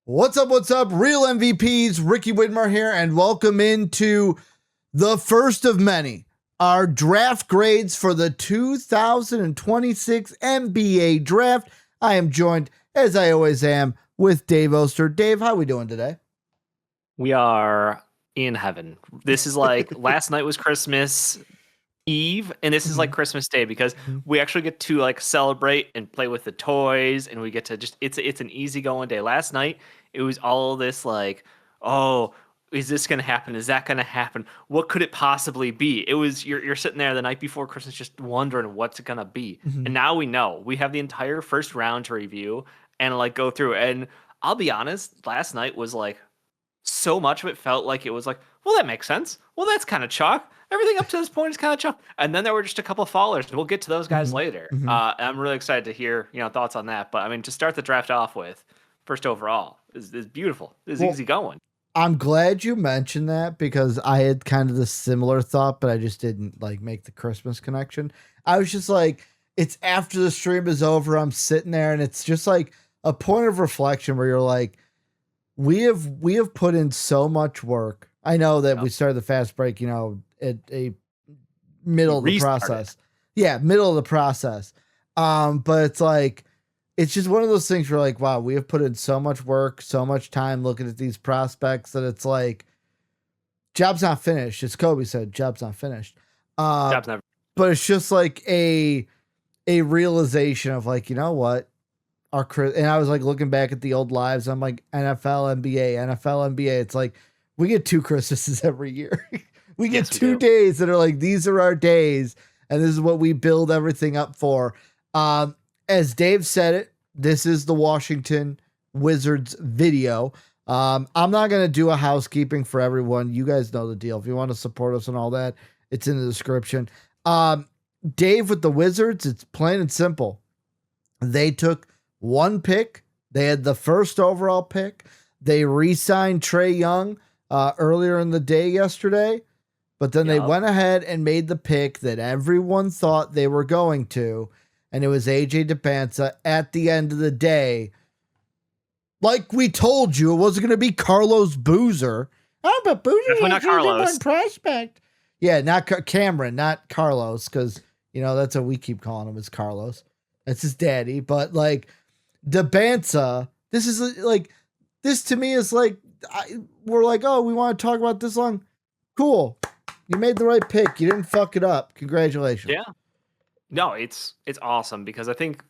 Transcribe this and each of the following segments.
What's up? What's up? Real MVPs, Ricky Widmer here, and welcome into the first of many, our draft grades for the 2026 NBA draft. I am joined, as I always am, with Dave Oster. Dave, how we doing today? We are in heaven. This is like last night was Christmas Eve, and this is like Christmas Day because we actually get to like celebrate and play with the toys, and we get to just it's an easygoing day. Last night it was all this like, oh, is this gonna happen? Is that gonna happen? What could it possibly be? It was you're sitting there the night before Christmas just wondering what's it gonna be. And now we know. We have the entire first round to review and like go through. And I'll be honest, last night was like so much of it felt like it was like, well, that makes sense. Well, that's kind of chalk. Everything up to this point is kind of chalk. And then there were just a couple of fallers. We'll get to those guys later. I'm really excited to hear thoughts on that. But I mean, to start the draft off with, first overall is beautiful. It's easy going. I'm glad you mentioned that because I had kind of the similar thought, but I just didn't like make the Christmas connection. I was just like, it's after the stream is over. I'm sitting there and it's just like a point of reflection where you're like, we have put in so much work. I know that we started the fast break, at a middle of the process. Yeah, middle of the process. But it's like it's just one of those things where like, wow, we have put in so much work, so much time looking at these prospects that it's like job's not finished. As Kobe said, job's not finished. Job's never. But it's just like a realization of like, you know what? And I was like looking back at the old lives. I'm like NFL, NBA, NFL, NBA. It's like we get two Christmases every year. we get two days that are like these are our days, and this is what we build everything up for. As Dave said it, this is the Washington Wizards video. I'm not gonna do a housekeeping for everyone. You guys know the deal. If you want to support us and all that, it's in the description. Dave with the Wizards, it's plain and simple. They took one pick. They had the first overall pick. They re-signed Trae Young earlier in the day yesterday, but then they went ahead and made the pick that everyone thought they were going to, and it was AJ DePanza at the end of the day. Like we told you, it wasn't going to be Carlos Boozer. Oh, but Boozer's not Carlos. One prospect. Yeah, not Cameron, not Carlos, because, that's what we keep calling him is Carlos. That's his daddy, but like, DePanza, this is like, this to me is like, we're like, oh, we want to talk about this long. Cool. You made the right pick. You didn't fuck it up. Congratulations. Yeah. No, it's awesome because I think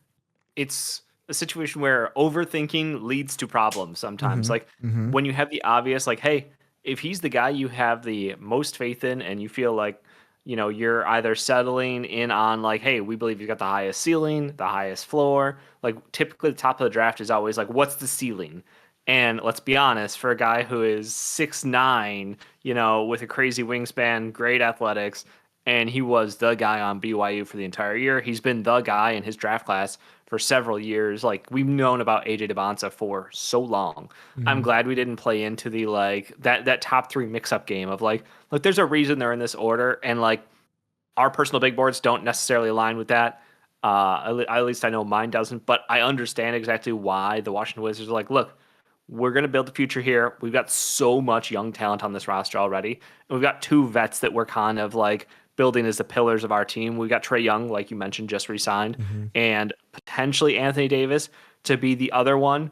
it's a situation where overthinking leads to problems sometimes. Like when you have the obvious, like, hey, if he's the guy you have the most faith in and you feel like, you're either settling in on like, hey, we believe you've got the highest ceiling, the highest floor. Like typically the top of the draft is always like, what's the ceiling? And let's be honest, for a guy who is 6'9", with a crazy wingspan, great athletics, and he was the guy on BYU for the entire year. He's been the guy in his draft class for several years. Like we've known about AJ DePanza for so long. I'm glad we didn't play into the like that top three mix-up game of like, look, there's a reason they're in this order, and like our personal big boards don't necessarily align with that. At least I know mine doesn't, but I understand exactly why the Washington Wizards are like, look, we're going to build the future here. We've got so much young talent on this roster already. And we've got two vets that we're kind of like building as the pillars of our team. We've got Trae Young, like you mentioned, just re-signed, and potentially Anthony Davis to be the other one.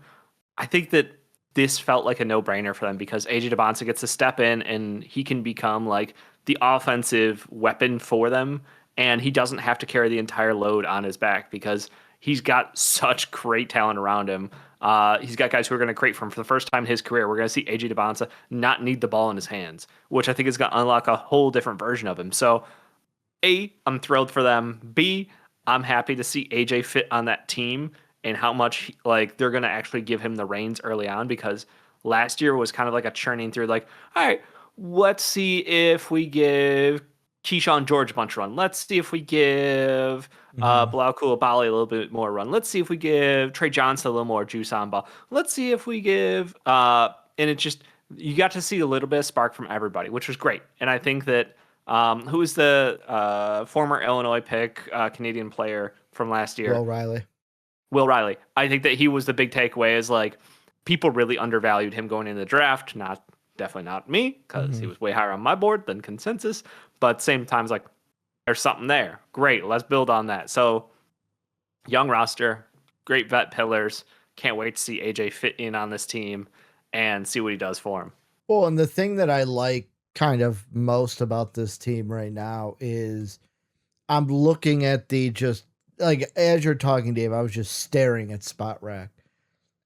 I think that this felt like a no-brainer for them because AJ DePanza gets to step in and he can become like the offensive weapon for them. And he doesn't have to carry the entire load on his back because he's got such great talent around him. He's got guys who are going to create for him for the first time in his career. We're going to see AJ DePanza not need the ball in his hands, which I think is going to unlock a whole different version of him. So, A, I'm thrilled for them. B, I'm happy to see AJ fit on that team and how much like they're going to actually give him the reins early on because last year was kind of like a churning through like, all right, let's see if we give Keyshawn George a bunch of run. Let's see if we give Bilal Coulibaly a little bit more run. Let's see if we give Trey Johnson a little more juice on ball. Let's see if we give and it just you got to see a little bit of spark from everybody, which was great. And I think that who was the former Illinois pick, Canadian player from last year? Will Riley. Will Riley. I think that he was the big takeaway is like people really undervalued him going into the draft. Definitely not me, because he was way higher on my board than consensus. But same times, like, there's something there. Great, let's build on that. So young roster, great vet pillars. Can't wait to see AJ fit in on this team and see what he does for him. Well, and the thing that I like kind of most about this team right now is I'm looking at the just like as you're talking, Dave, I was just staring at Spot Rack.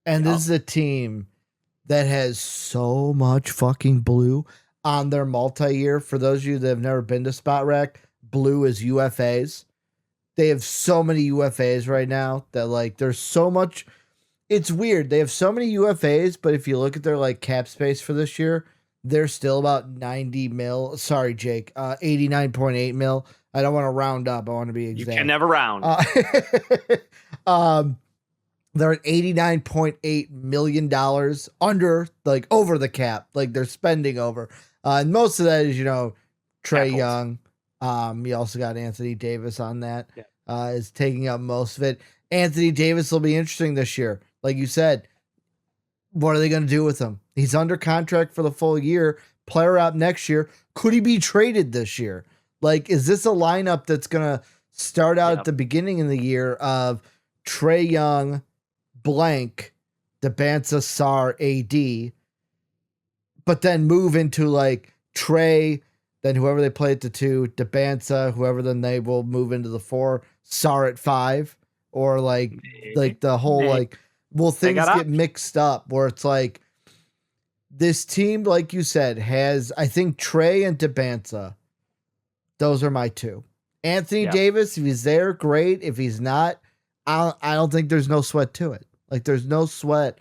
And this is a team that has so much fucking blue on their multi-year. For those of you that have never been to Spot Rack, blue is UFAs. They have so many UFAs right now that like there's so much. It's weird. They have so many UFAs, but if you look at their like cap space for this year, they're still about 90 mil. Sorry, Jake, 89.8 mil. I don't want to round up. I want to be exact. You can never round. They're at $89.8 million under, like over the cap. Like they're spending over. And most of that is, Trae Young. You also got Anthony Davis on that. Yeah. Is taking up most of it. Anthony Davis will be interesting this year. Like you said, what are they going to do with him? He's under contract for the full year. Player out next year. Could he be traded this year? Like, is this a lineup that's going to start out at the beginning of the year of Trae Young, blank, Debanza, Sar, AD, but then move into like Trae, then whoever they play at the 2, Debanza, whoever then they will move into the 4, Sar at 5, or like the whole like, well, things get mixed up where it's like this team, like you said, has, I think, Trae and Debanza. Those are my 2. Anthony Davis, if he's there, great. If he's not, I don't think there's no sweat to it. Like there's no sweat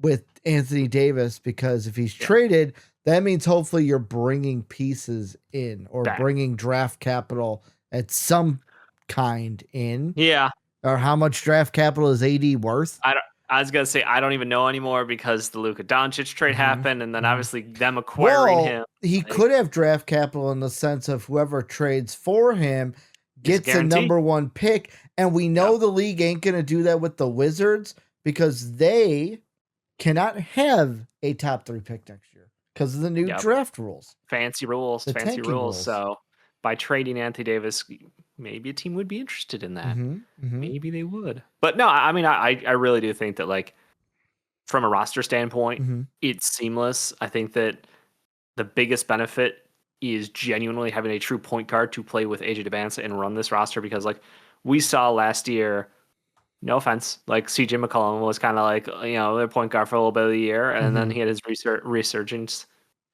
with Anthony Davis because if he's traded, that means hopefully you're bringing pieces in or bringing draft capital at some kind in. Yeah. Or how much draft capital is AD worth? I was going to say, I don't even know anymore because the Luka Doncic trade happened and then obviously them acquiring him. He could have draft capital in the sense of whoever trades for him gets a number 1 pick. And we know the league ain't going to do that with the Wizards because they cannot have a top 3 pick next year because of the new draft rules. Fancy rules. So by trading Anthony Davis, maybe a team would be interested in that. Maybe they would. But no, I mean, I really do think that, like, from a roster standpoint, it's seamless. I think that the biggest benefit is genuinely having a true point guard to play with AJ Debanza and run this roster because, like, we saw last year, no offense, like CJ McCollum was kind of like, their point guard for a little bit of the year, and then he had his resurgence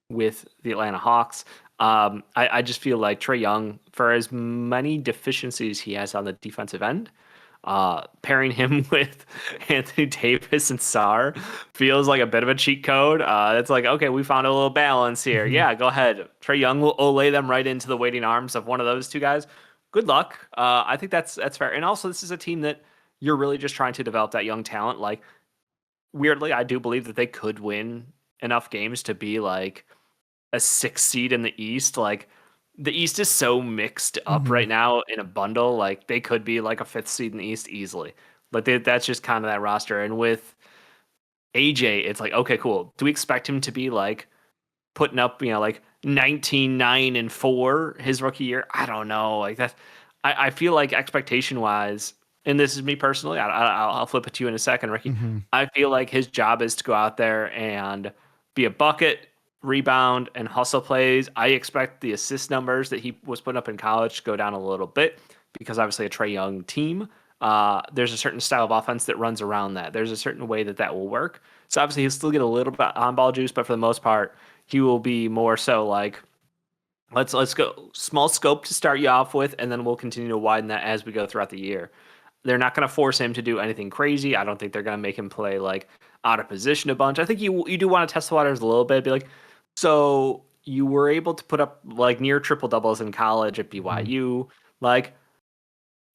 with the Atlanta Hawks. I just feel like Trae Young, for as many deficiencies he has on the defensive end, pairing him with Anthony Davis and Sar feels like a bit of a cheat code. It's like, okay, we found a little balance here. Yeah, go ahead. Trae Young will lay them right into the waiting arms of one of those 2 guys. Good luck. I think that's fair. And also, this is a team that you're really just trying to develop that young talent. Like, weirdly, I do believe that they could win enough games to be like a 6th seed in the East. Like, the East is so mixed up right now in a bundle. Like, they could be like a 5th seed in the East easily. Like, that's just kind of that roster. And with AJ, it's like, okay, cool. Do we expect him to be like putting up, like 19-9-4 his rookie year? I don't know. Like that, I feel like expectation wise, and this is me personally, I'll flip it to you in a second, Ricky. I feel like his job is to go out there and be a bucket, rebound, and hustle plays. I expect the assist numbers that he was putting up in college to go down a little bit because obviously a Trae Young team, there's a certain style of offense that runs around that. There's a certain way that will work. So obviously he'll still get a little bit on ball juice, but for the most part, he will be more so like, let's go small scope to start you off with, and then we'll continue to widen that as we go throughout the year. They're not going to force him to do anything crazy. I don't think they're going to make him play like out of position a bunch. I think you do want to test the waters a little bit. Be like, so you were able to put up like near triple doubles in college at BYU. Like,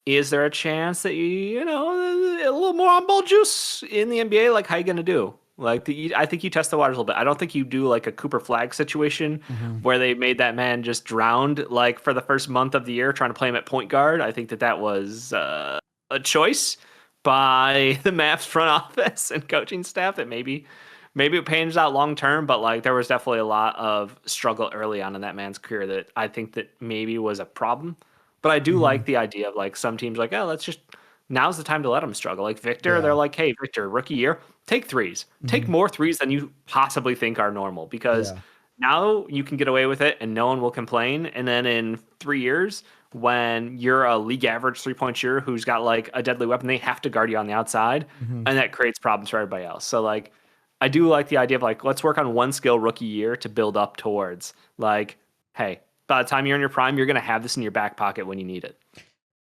is there a chance that a little more on ball juice in the NBA? Like, how you going to do? Like, I think you test the waters a little bit. I don't think you do like a Cooper Flag situation where they made that man just drowned like for the first month of the year trying to play him at point guard. I think that was a choice, by the Mavs front office and coaching staff that maybe it pans out long term, but like there was definitely a lot of struggle early on in that man's career that I think that maybe was a problem. But I do Hmm. like the idea of like some teams like, oh, let's just now's the time to let him struggle. Like Victor, they're Yeah. like, hey, Victor, rookie year, take threes. Take Hmm. more threes than you possibly think are normal because Yeah. now you can get away with it and no one will complain. And then in 3 years, when you're a league average 3 point shooter who's got like a deadly weapon, they have to guard you on the outside. Hmm. And that creates problems for everybody else. So like I do like the idea of like, let's work on one skill rookie year to build up towards like, hey, by the time you're in your prime, you're going to have this in your back pocket when you need it.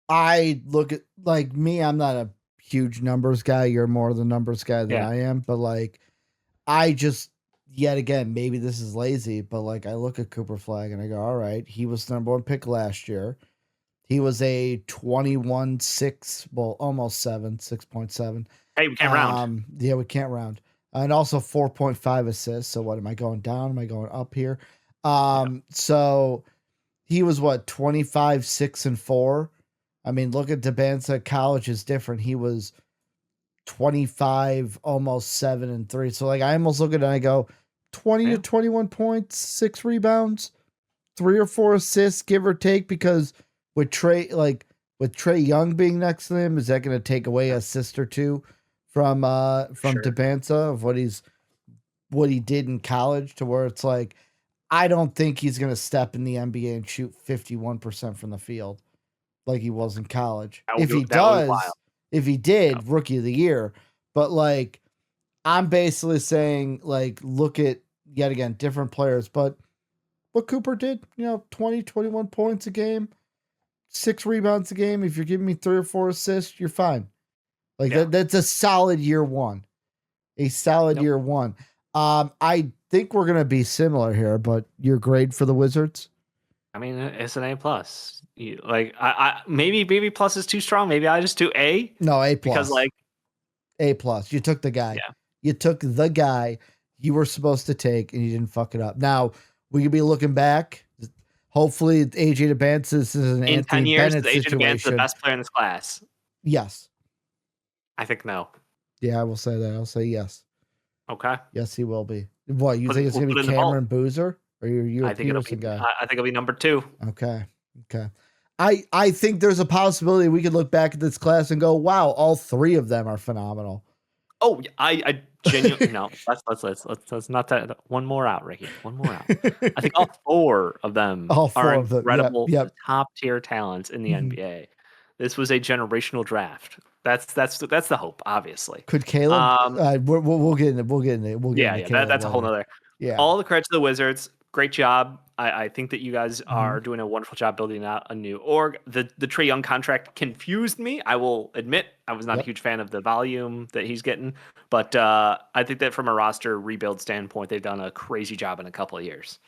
I look at like me, I'm not a huge numbers guy. You're more the numbers guy than Yeah. I am, but like I just yet again, maybe this is lazy, but like I look at Cooper Flag and I go, all right, he was the number one pick last year. He was a 21-6, well, almost 7, 6.7. Hey, we can't round. Yeah, we can't round. And also 4.5 assists. So what am I going down? Am I going up here? Yeah. So he was what, 25, 6 and 4. I mean, look at Debanza. College is different. He was 25, almost 7 and 3. So like I almost look at it and I go 20 to Yeah. 21 points, 6 rebounds, 3 or 4 assists, give or take, because with Trae Young being next to him, is that going to take away Yeah. a assist or two from Sure. Debanza of what he did in college, to where it's like I don't think he's going to step in the NBA and shoot 51% from the field like he was in college. That would If be he that would be wild. does, if he Yeah. did, rookie of the year. But like I'm basically saying, like, look at yet again different players, but what Cooper did, 20, 21 points a game, 6 rebounds a game. If you're giving me 3 or 4 assists, you're fine. Like Yeah. that's a solid year one. A solid Nope. year one. I think we're gonna be similar here, but your grade for the Wizards? I mean, it's an A plus. Like I maybe B plus is too strong. Maybe I just do A No, A because plus. like A plus. You took the guy. yeah. You took the guy you were supposed to take, and you didn't fuck it up. Now we could be looking back. Hopefully, AJ Debance is an In Anthony 10 years, Bennett is Agent Advance the situation. best player in this class? Yes. I think no. Yeah, I will say that. I'll say yes. Okay. Yes, he will be. What, you Put think it, it's we'll gonna be put it in the vault. Cameron Boozer, or you're a I think it'll be Peterson guy? I think it'll be number 2. Okay. Okay. I think there's a possibility we could look back at this class and go, wow, all 3 of them are phenomenal. Oh, I genuinely no. Let's not that one more out, Ricky. One more out. I think all 4 of them All are 4 of them. Yep. incredible Yep. top tier talents in the Mhm. NBA. This was a generational draft. That's the hope, obviously. Could Caleb? We'll get into Yeah. Caleb That's a whole later. nother. Yeah. All the credit to the Wizards. Great job. I think that you guys Mhm. are doing a wonderful job building out a new org. The Trae Young contract confused me. I will admit I was not a Yep. huge fan of the volume that he's getting, but I think that from a roster rebuild standpoint, they've done a crazy job in a couple of years.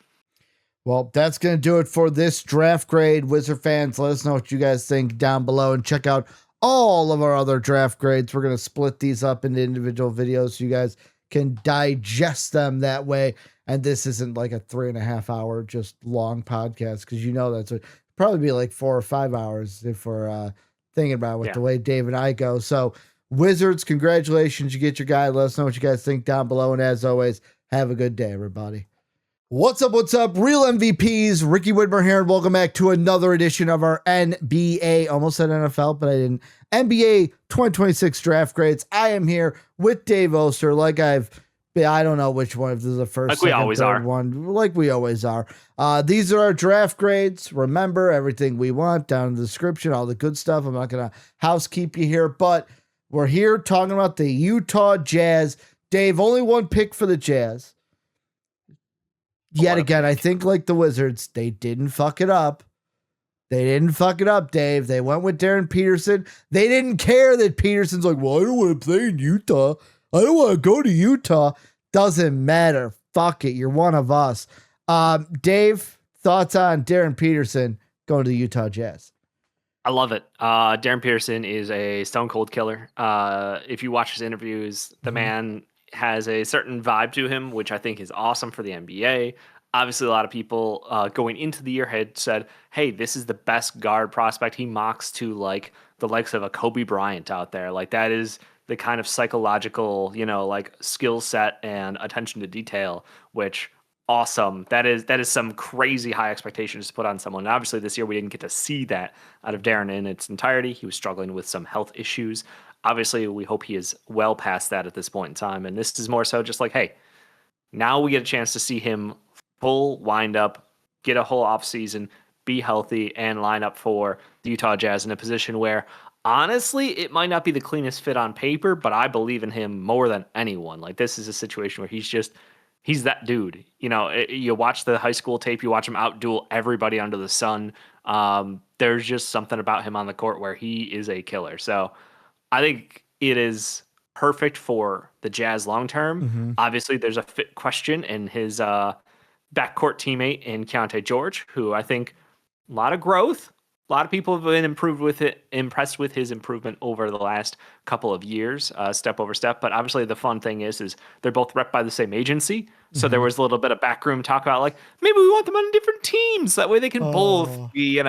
Well, that's going to do it for this draft grade. Wizard fans, let us know what you guys think down below, and check out all of our other draft grades. We're going to split these up into individual videos so you guys can digest them that way. And this isn't like a 3.5 hour just long podcast, because that's what probably be like 4 or 5 hours if we're thinking about with the way Dave and I go. So, Wizards, congratulations. You get your guy. Let us know what you guys think down below. And as always, have a good day, everybody. What's up? What's up? Real MVPs, Ricky Widmer here, and welcome back to another edition of our NBA, almost said NFL, but I didn't, NBA 2026 draft grades. I am here with Dave Oster, I don't know which one, if this is the first, like we second, always third are. one, like we always are. These are our draft grades. Remember, everything we want down in the description, all the good stuff. I'm not going to housekeep you here, but we're here talking about the Utah Jazz. Dave, only one pick for the Jazz. Yet again, I think like the Wizards, they didn't fuck it up. They didn't fuck it up, Dave. They went with Darren Peterson. They didn't care that Peterson's like, well, I don't want to play in Utah. I don't want to go to Utah. Doesn't matter. Fuck it. You're one of us. Dave, thoughts on Darren Peterson going to the Utah Jazz? I love it. Darren Peterson is a stone cold killer. If you watch his interviews, the man has a certain vibe to him, which I think is awesome for the NBA. Obviously, a lot of people going into the year had said, hey, this is the best guard prospect. He mocks to like the likes of a Kobe Bryant out there. Like that is the kind of psychological, like skill set and attention to detail, which awesome. That is some crazy high expectations to put on someone. And obviously this year we didn't get to see that out of Darren in its entirety. He was struggling with some health issues. Obviously, we hope he is well past that at this point in time. And this is more so just like, hey, now we get a chance to see him full wind up, get a whole offseason, be healthy, and line up for the Utah Jazz in a position where honestly, it might not be the cleanest fit on paper, but I believe in him more than anyone. Like this is a situation where he's that dude. You watch the high school tape, you watch him outduel everybody under the sun. There's just something about him on the court where he is a killer. So I think it is perfect for the Jazz long term. Mm-hmm. Obviously, there's a fit question in his backcourt teammate in Keontae George, who I think a lot of growth. A lot of people have been impressed with his improvement over the last couple of years, step over step. But obviously, the fun thing is they're both rep by the same agency. So there was a little bit of backroom talk about like maybe we want them on different teams. That way they can both be,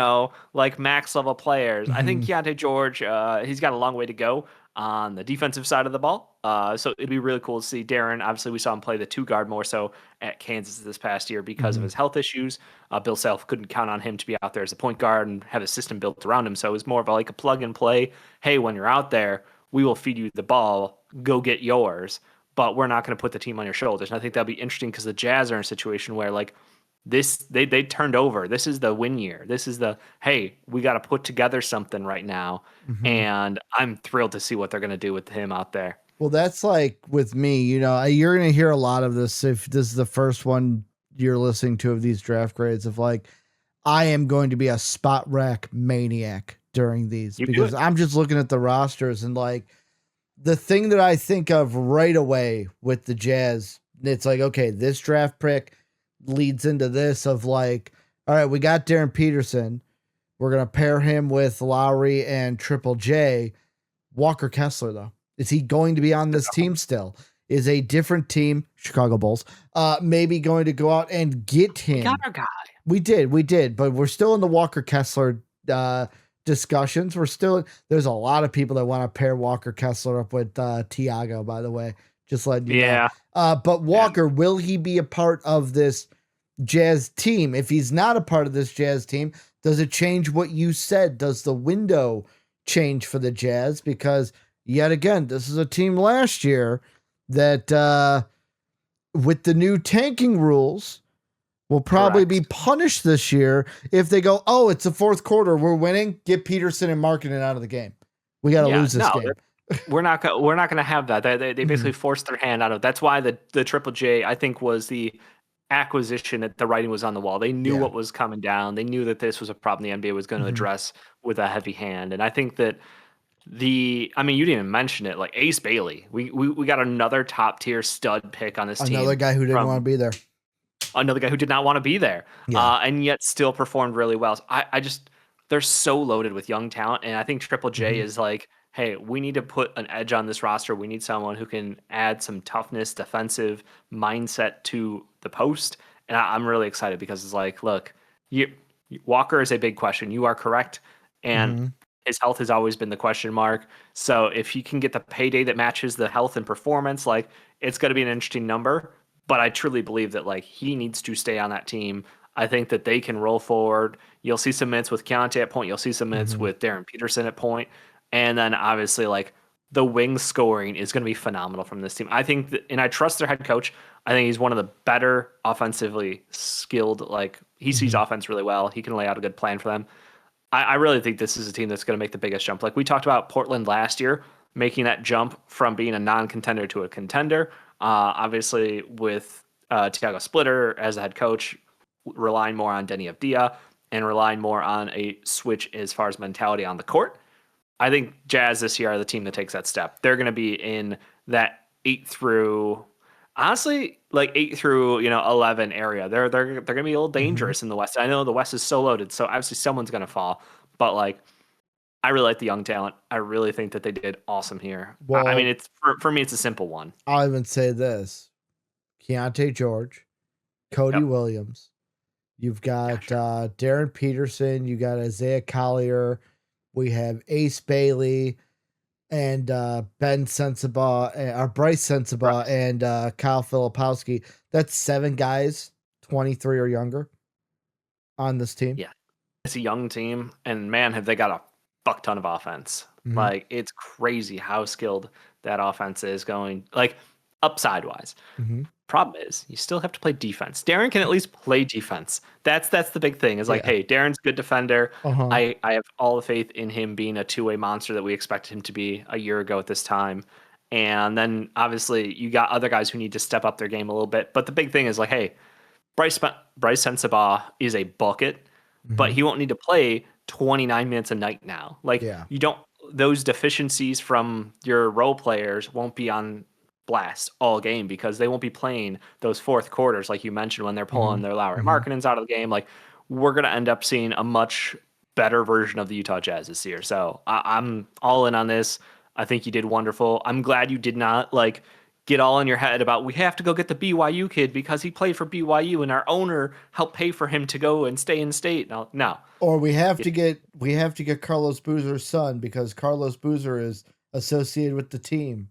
like max level players. I think Keontae George, he's got a long way to go on the defensive side of the ball. So it'd be really cool to see Darren. Obviously, we saw him play the 2 guard more so at Kansas this past year because of his health issues. Bill Self couldn't count on him to be out there as a point guard and have a system built around him. So it was more of like a plug and play. Hey, when you're out there, we will feed you the ball. Go get yours. But we're not going to put the team on your shoulders. And I think that'll be interesting because the Jazz are in a situation where like this, they turned over. This is the win year. This is the, hey, we got to put together something right now. And I'm thrilled to see what they're going to do with him out there. Well, that's like with me, you're going to hear a lot of this if this is the first one you're listening to of these draft grades of like, I am going to be a spot rack maniac during these because I'm just looking at the rosters and like the thing that I think of right away with the Jazz, it's like, okay, this draft pick leads into this of like, all right, we got Darren Peterson. We're going to pair him with Lowry and Triple J. Walker Kessler, though. Is he going to be on this team still? Is a different team, Chicago Bulls, maybe going to go out and get him? We got our guy. We did, but we're still in the Walker Kessler discussions. There's a lot of people that want to pair Walker Kessler up with Tiago, by the way. Just letting you know. But Walker, will he be a part of this Jazz team? If he's not a part of this Jazz team, does it change what you said? Does the window change for the Jazz? Because yet again, this is a team last year that with the new tanking rules will probably be punished this year if they go, oh, it's the fourth quarter, we're winning, get Peterson and Markkanen out of the game. We got to lose this game. We're not going to have that. They basically forced their hand out of it. That's why the Triple J, I think, was the acquisition that the writing was on the wall. They knew what was coming down. They knew that this was a problem the NBA was going to address with a heavy hand. And I think that you didn't even mention it, like Ace Bailey. We got another top tier stud pick on this team. Another guy who didn't want to be there. Another guy who did not want to be there, and yet still performed really well. So they're so loaded with young talent, and I think Triple J is like, hey, we need to put an edge on this roster. We need someone who can add some toughness, defensive mindset to the post, and I'm really excited because it's like, look, Walker is a big question. You are correct, and his health has always been the question mark. So if he can get the payday that matches the health and performance, like it's going to be an interesting number. But I truly believe that like he needs to stay on that team. I think that they can roll forward. You'll see some minutes with Keontae at point. You'll see some minutes with Darren Peterson at point. And then obviously like the wing scoring is going to be phenomenal from this team. I think and I trust their head coach. I think he's one of the better offensively skilled. Like he sees offense really well. He can lay out a good plan for them. I really think this is a team that's going to make the biggest jump. Like we talked about Portland last year, making that jump from being a non-contender to a contender. Obviously with Tiago Splitter as the head coach, relying more on Denny Avdia and relying more on a switch as far as mentality on the court. I think Jazz this year are the team that takes that step. They're going to be in that 8 through 11 area. They're going to be a little dangerous in the West. I know the West is so loaded, so obviously someone's going to fall. But like, I really like the young talent. I really think that they did awesome here. Well, I mean, it's for me, it's a simple one. I'll even say this: Keontae George, Cody Williams. You've got Darren Peterson. You got Isaiah Collier. We have Ace Bailey and Ben Sensabaugh, or Bryce Sensabaugh, Right. and Kyle Filipowski. That's 7 guys, 23 or younger, on this team. Yeah. It's a young team, and man, have they got a fuck ton of offense. Mm-hmm. Like, it's crazy how skilled that offense is going, like, upside wise. Mm-hmm. Problem is, you still have to play defense. Darren can at least play defense. That's the big thing. Is like, Yeah. hey, Darren's a good defender. Uh-huh. I have all the faith in him being a two-way monster that we expected him to be a year ago at this time. And then obviously you got other guys who need to step up their game a little bit. But the big thing is like, hey, Bryce Sensabaugh is a bucket, but Mm-hmm. he won't need to play 29 minutes a night now. Like, Yeah. you don't, those deficiencies from your role players won't be on blast all game because they won't be playing those fourth quarters like you mentioned when they're pulling Mm-hmm. their Lowry Mm-hmm. Markkanens out of the game. Like, we're gonna end up seeing a much better version of the Utah Jazz this year. So I'm all in on this. I think you did wonderful. I'm glad you did not like get all in your head about we have to go get the BYU kid because he played for BYU and our owner helped pay for him to go and stay in state. No. Or we have to get Carlos Boozer's son because Carlos Boozer is associated with the team.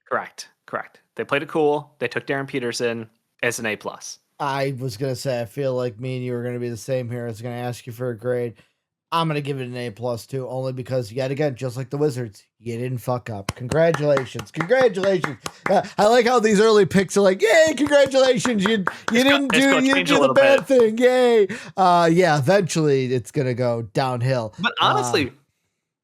Correct. They played it cool. They took Darren Peterson as an A+. I was gonna say I feel like me and you are gonna be the same here. I was gonna ask you for a grade. I'm gonna give it an A+ too, only because yet again, just like the Wizards, you didn't fuck up. Congratulations. I like how these early picks are like, yay, congratulations. You didn't do the bad thing. Yay. Yeah, eventually it's gonna go downhill. But honestly, it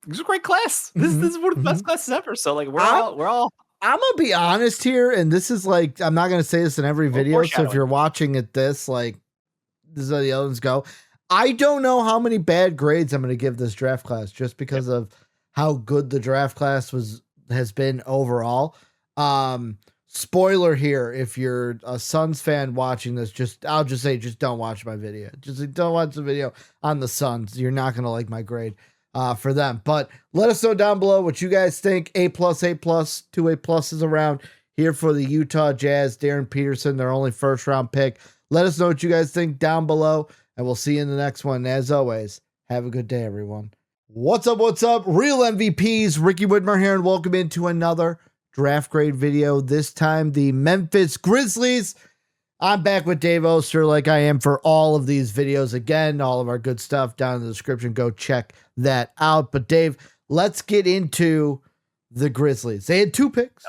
was a great class. This is one of the best classes ever. So like we're all I'm gonna be honest here, and this is like I'm not gonna say this in every video. So if you're watching it, this is how the other ones go. I don't know how many bad grades I'm gonna give this draft class just because of how good the draft class has been overall. Spoiler here, if you're a Suns fan watching this, I'll just say just don't watch my video. Just don't watch the video on the Suns. You're not gonna like my grade. For them. But let us know down below what you guys think. A+, 2 A+s around here for the Utah Jazz. Darren Peterson, their only first round pick. Let us know what you guys think down below, and we'll see you in the next one. As always, have a good day, everyone. What's up? Real MVPs, Ricky Widmer here, and welcome into another draft grade video. This time, the Memphis Grizzlies. I'm back with Dave Oster like I am for all of these videos. Again, all of our good stuff down in the description. Go check that out. But Dave, let's get into the Grizzlies. They had 2 picks.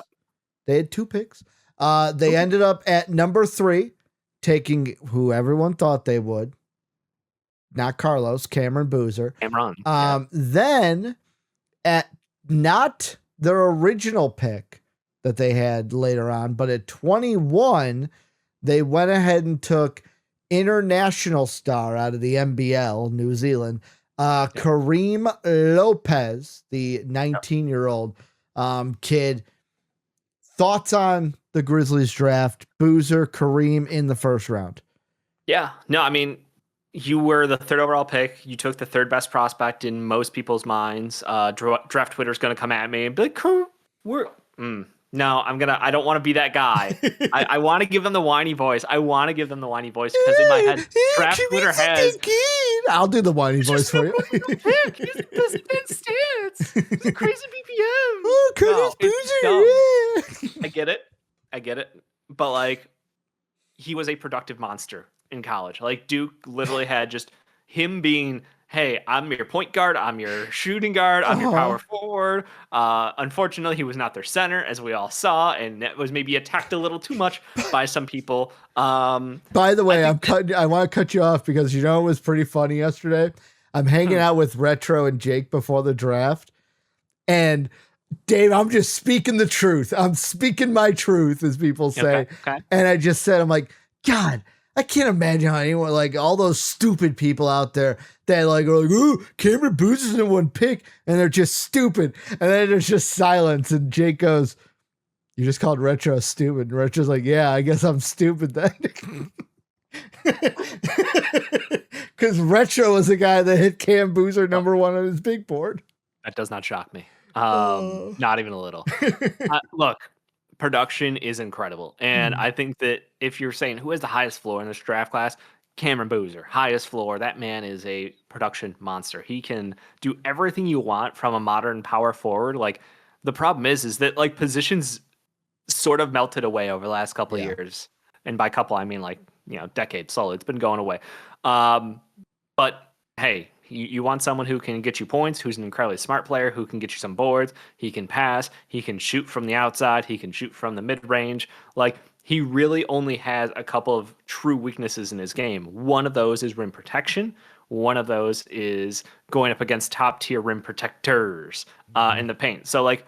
They ended up at number 3, taking who everyone thought they would. Not Carlos, Cameron Boozer. Then at not their original pick that they had later on, but at 21, they went ahead and took international star out of the NBL, New Zealand, Kareem Lopez, the 19-year-old kid. Thoughts on the Grizzlies draft? Boozer, Kareem in the first round. Yeah. No, I mean, you were the 3rd overall pick. You took the 3rd best prospect in most people's minds. Draft Twitter's going to come at me and be like, no, I don't want to be that guy. I want to give them the whiny voice. Because in my head, draft Twitter has. I'll do the whiny voice for you. He's the best stance. He's a crazy BPM. Oh, Curtis Boozer. Yeah. I get it. But like, he was a productive monster in college. Like Duke literally had just him being, hey, I'm your point guard, I'm your shooting guard, I'm your power forward. Unfortunately, he was not their center, as we all saw, and that was maybe attacked a little too much by some people. By the way, I want to cut you off because it was pretty funny yesterday. I'm hanging out with Retro and Jake before the draft, and Dave, I'm just speaking the truth. I'm speaking my truth, as people say. Okay. And I just said, I'm like, God, I can't imagine how anyone, like all those stupid people out there that like are like, oh, Cameron Boozer's in 1 pick, and they're just stupid. And then there's just silence, and Jake goes, you just called Retro stupid. And Retro's like, yeah, I guess I'm stupid then. Because Retro was the guy that hit Cam Boozer number 1 on his big board. That does not shock me. Not even a little. Look, production is incredible. And I think that if you're saying who has the highest floor in this draft class, Cameron Boozer, highest floor. That man is a production monster. He can do everything you want from a modern power forward. Like the problem is that like positions sort of melted away over the last couple of Yeah. years. And by couple, I mean like, decades slowly. It's been going away. Um, but hey, you want someone who can get you points, who's an incredibly smart player, who can get you some boards. He can pass. He can shoot from the outside. He can shoot from the mid range. Like, he really only has a couple of true weaknesses in his game. One of those is rim protection. One of those is going up against top tier rim protectors in the paint. So, like,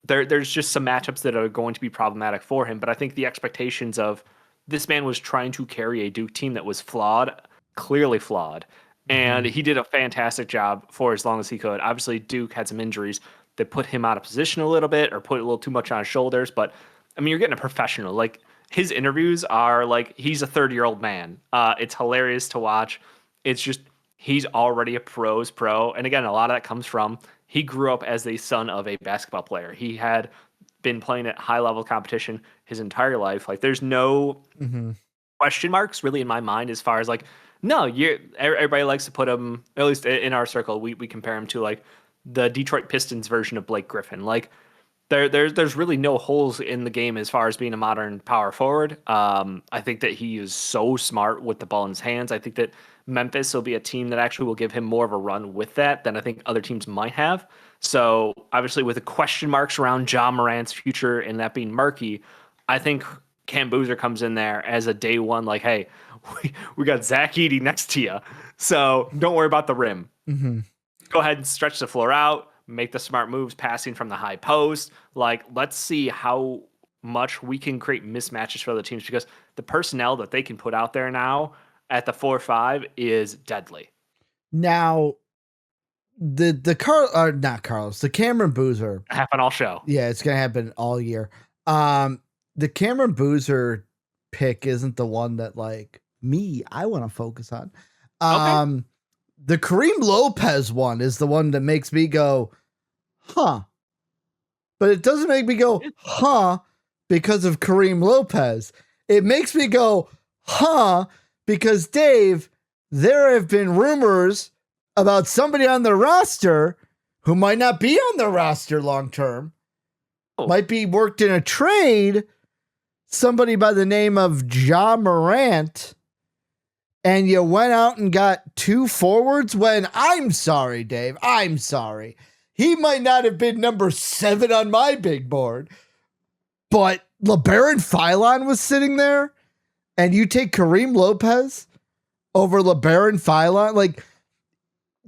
there's just some matchups that are going to be problematic for him. But I think the expectations of this man was trying to carry a Duke team that was flawed, clearly flawed. And he did a fantastic job for as long as he could. Obviously, Duke had some injuries that put him out of position a little bit or put a little too much on his shoulders. But I mean, you're getting a professional. Like, his interviews are like he's a 30-year-old man. It's hilarious to watch. It's just he's already a pro's pro. And again, a lot of that comes from he grew up as the son of a basketball player. He had been playing at high level competition his entire life. Like, there's no question marks really in my mind as far as like, no, everybody likes to put him, at least in our circle, we compare him to like the Detroit Pistons version of Blake Griffin. Like, there's really no holes in the game as far as being a modern power forward. I think that he is so smart with the ball in his hands. I think that Memphis will be a team that actually will give him more of a run with that than I think other teams might have. So obviously, with the question marks around Ja Morant's future and that being murky, I think Cam Boozer comes in there as a day one, like, hey, we got Zach Edey next to you, so don't worry about the rim. Go ahead and stretch the floor out, make the smart moves, passing from the high post. Like, let's see how much we can create mismatches for other teams, because the personnel that they can put out there now at the 4-5 is deadly. Now, the not Carlos, the Cameron Boozer happen all show. Yeah, it's gonna happen all year. The Cameron Boozer pick isn't the one that like I want to focus on. Okay. The Kareem Lopez one is the one that makes me go, huh? But it doesn't make me go, huh, because of Kareem Lopez. It makes me go, huh, because Dave, there have been rumors about somebody on the roster who might not be on the roster long term, might be worked in a trade, somebody by the name of Ja Morant, and you went out and got 2 forwards when, I'm sorry, Dave, I'm sorry. He might not have been number 7 on my big board, but LeBaron Philon was sitting there, and you take Kareem Lopez over LeBaron Philon? Like,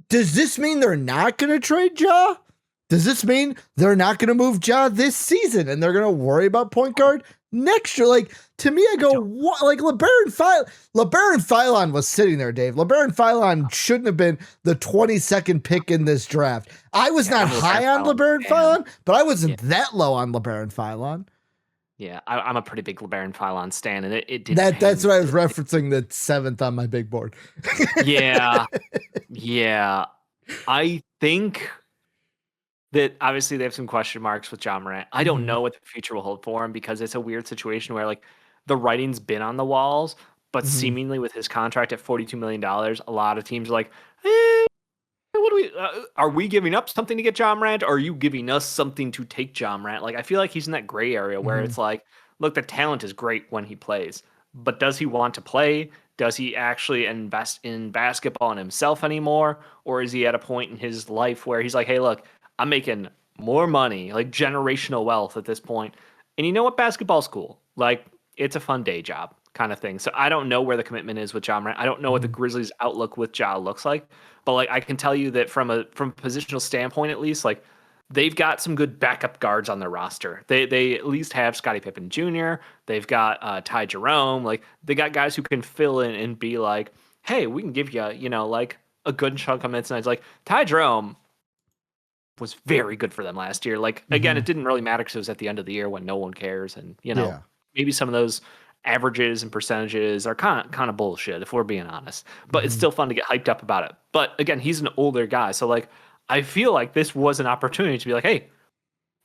does this mean they're not going to trade Ja? Does this mean they're not going to move Ja this season and they're going to worry about point guard next year? Like, to me, I go, what? Like, LeBaron Philon was sitting there, Dave. LeBaron Philon shouldn't have been the 22nd pick in this draft. I was not high on LeBaron Philon, but I wasn't that low on LeBaron Philon. Yeah, I'm a pretty big LeBaron Philon stan, and it did. That's what I was referencing, the 7th on my big board. Yeah. I think that obviously they have some question marks with Ja Morant. I don't know what the future will hold for him, because it's a weird situation where like the writing's been on the walls, but seemingly with his contract at $42 million, a lot of teams are like, what do we? Are we giving up something to get Ja Morant, or are you giving us something to take Ja Morant? Like, I feel like he's in that gray area where it's like, look, the talent is great when he plays, but does he want to play? Does he actually invest in basketball and himself anymore? Or is he at a point in his life where he's like, hey, look, I'm making more money, like generational wealth at this point. And you know what? Basketball's cool. Like, it's a fun day job kind of thing. So I don't know where the commitment is with Ja Morant. I don't know what the Grizzlies' outlook with Ja looks like. But like, I can tell you that from a positional standpoint, at least, like, they've got some good backup guards on their roster. They at least have Scottie Pippen Jr. They've got Ty Jerome. Like, they got guys who can fill in and be like, hey, we can give you, like a good chunk of minutes. And it's like, Ty Jerome was very good for them last year. Like, again, it didn't really matter because it was at the end of the year when no one cares. And, maybe some of those averages and percentages are kind of bullshit, if we're being honest. But it's still fun to get hyped up about it. But again, he's an older guy. So like, I feel like this was an opportunity to be like, hey,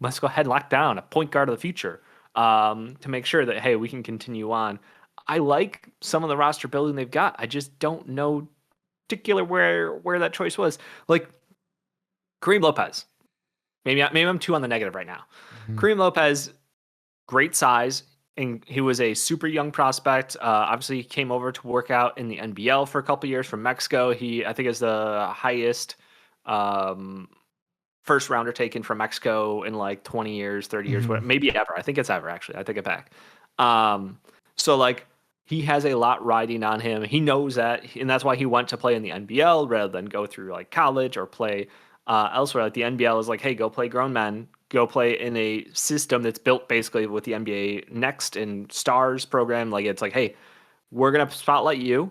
let's go ahead and lock down a point guard of the future, to make sure that, hey, we can continue on. I like some of the roster building they've got. I just don't know particular where that choice was. Like Kareem Lopez. Maybe I'm too on the negative right now. Mhm. Kareem Lopez, great size, and he was a super young prospect. Obviously, he came over to work out in the NBL for a couple years from Mexico. I think, is the highest first rounder taken from Mexico in like 20 years, 30 years, Mhm. maybe ever. I think it's ever, actually. I take it back. So like he has a lot riding on him. He knows that, and that's why he went to play in the NBL rather than go through like college or play elsewhere. Like the NBL is like, hey, go play grown men, go play in a system that's built basically with the NBA Next and Stars program. Like it's like, hey, we're gonna spotlight you.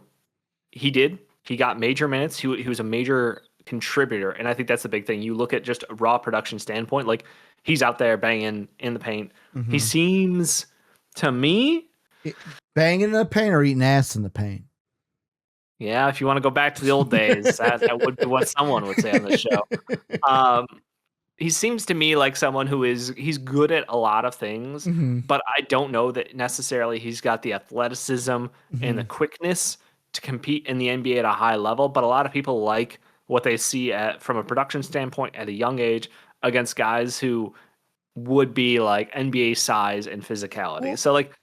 He did. He got major minutes. He was a major contributor, and I think that's the big thing. You look at just a raw production standpoint, like he's out there banging in the paint. He Mhm. seems to me, Banging in the paint or eating ass in the paint. yeah, if you want to go back to the old days, that would be what someone would say on the show. Um, he seems to me like someone he's good at a lot of things, Mhm. but I don't know that necessarily he's got the athleticism and the Mhm. quickness to compete in the NBA at a high level. But a lot of people like what they see from a production standpoint at a young age against guys who would be like NBA size and physicality. Well, So like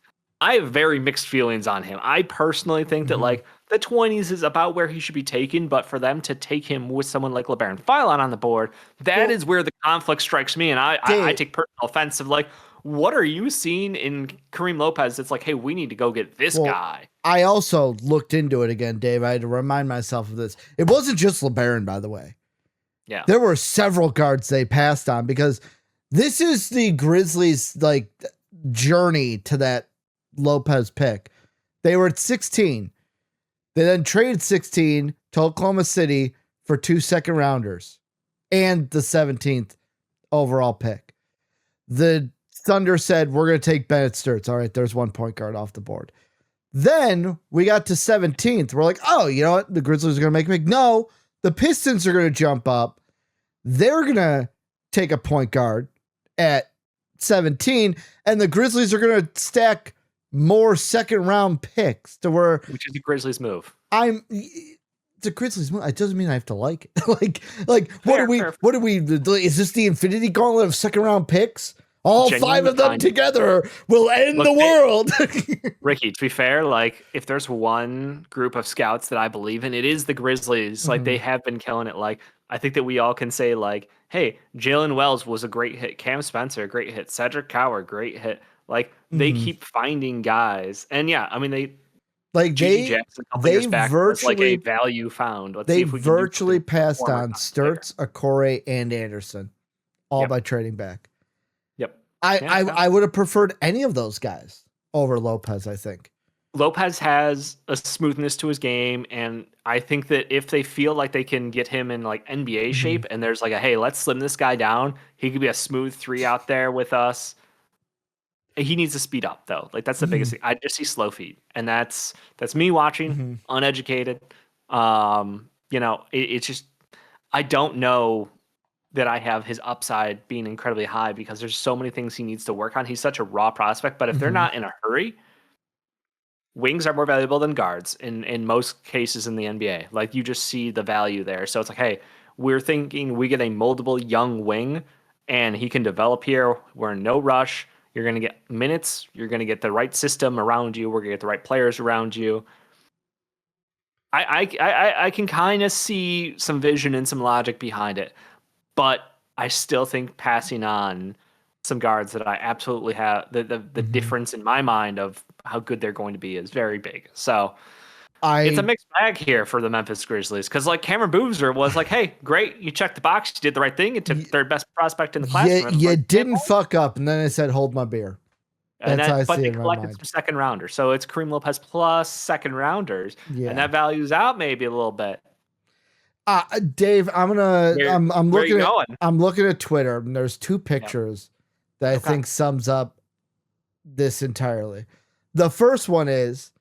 I have very mixed feelings on him. I personally think that mhm. like the 20s is about where he should be taken, but for them to take him with someone like LeBaron Philon on the board, that Well, is where the conflict strikes me. And I Dave, take personal offense of like, what are you seeing in Kareem Lopez? It's like, hey, we need to go get this well, guy. I also looked into it again, Dave. I had to remind myself of this. It wasn't just LeBaron, by the way. Yeah. There were several guards they passed on because this is the Grizzlies' like journey to that Lopez pick. They were at 16. They then traded 16 to Oklahoma City for 2 second rounders and the 17th overall pick. The Thunder said, we're going to take Bennett Sturts. All right, there's one point guard off the board. Then we got to 17th. We're like, oh, you know what? The Grizzlies are going to make a pick. No, the Pistons are going to jump up. They're going to take a point guard at 17, and the Grizzlies are going to stack more second round picks to where Which is the Grizzlies move. the Grizzlies. It doesn't mean I have to like it. like Fair, fair. what do we, is this the infinity gauntlet of second round picks? All five Genuinely of them kind. together will end Look, the world. Ricky, to be fair, like if there's one group of scouts that I believe in, it is the Grizzlies. Like they Mhm. have been killing it. Like I think that we all can say, like, hey, Jalen Wells was a great hit, Cam Spencer, great hit, Cedric Coward, great hit. Like they Mhm. keep finding guys, and yeah, I mean they Like GG Jackson a couple years back was like a value found. Let's see they if we can do something virtually with a passed former on player. Sturts, Okore, and Anderson, all Yep, by trading back. yep, I yeah, I, yeah. I would have preferred any of those guys over Lopez, I think. Lopez has a smoothness to his game, and I think that if they feel like they can get him in like NBA Mhm. shape, and there's like a hey, let's slim this guy down, he could be a smooth three out there with us. He needs to speed up though. Like that's the biggest Mhm. thing. I just see slow feet, and that's me watching, Mhm. uneducated. It's just I don't know that I have his upside being incredibly high because there's so many things he needs to work on. He's such a raw prospect, but if they're Mhm. not in a hurry, wings are more valuable than guards in most cases in the NBA. Like you just see the value there. So it's like, hey, we're thinking we get a moldable young wing and he can develop here. We're in no rush. You're going to get minutes. You're going to get the right system around you. We're going to get the right players around you. I can kind of see some vision and some logic behind it, but I still think passing on some guards that I absolutely have the Mhm. difference in my mind of how good they're going to be is very big. So it's a I mixed bag here for the Memphis Grizzlies because like Cameron Boozer was like, hey, great, you checked the box, you did the right thing, you took y- the third best prospect in the class from you Virginia Tech, didn't fuck up, and then I said, "Hold my beer." and That's how I that but see they it in my collected mind. some second rounders, so it's Kareem Lopez plus second rounders, and Yeah. that values out maybe a little bit. Dave, I'm Where are you looking at going? Twitter, and there's two Yeah. pictures that I Okay. think sums up this entirely. The first one is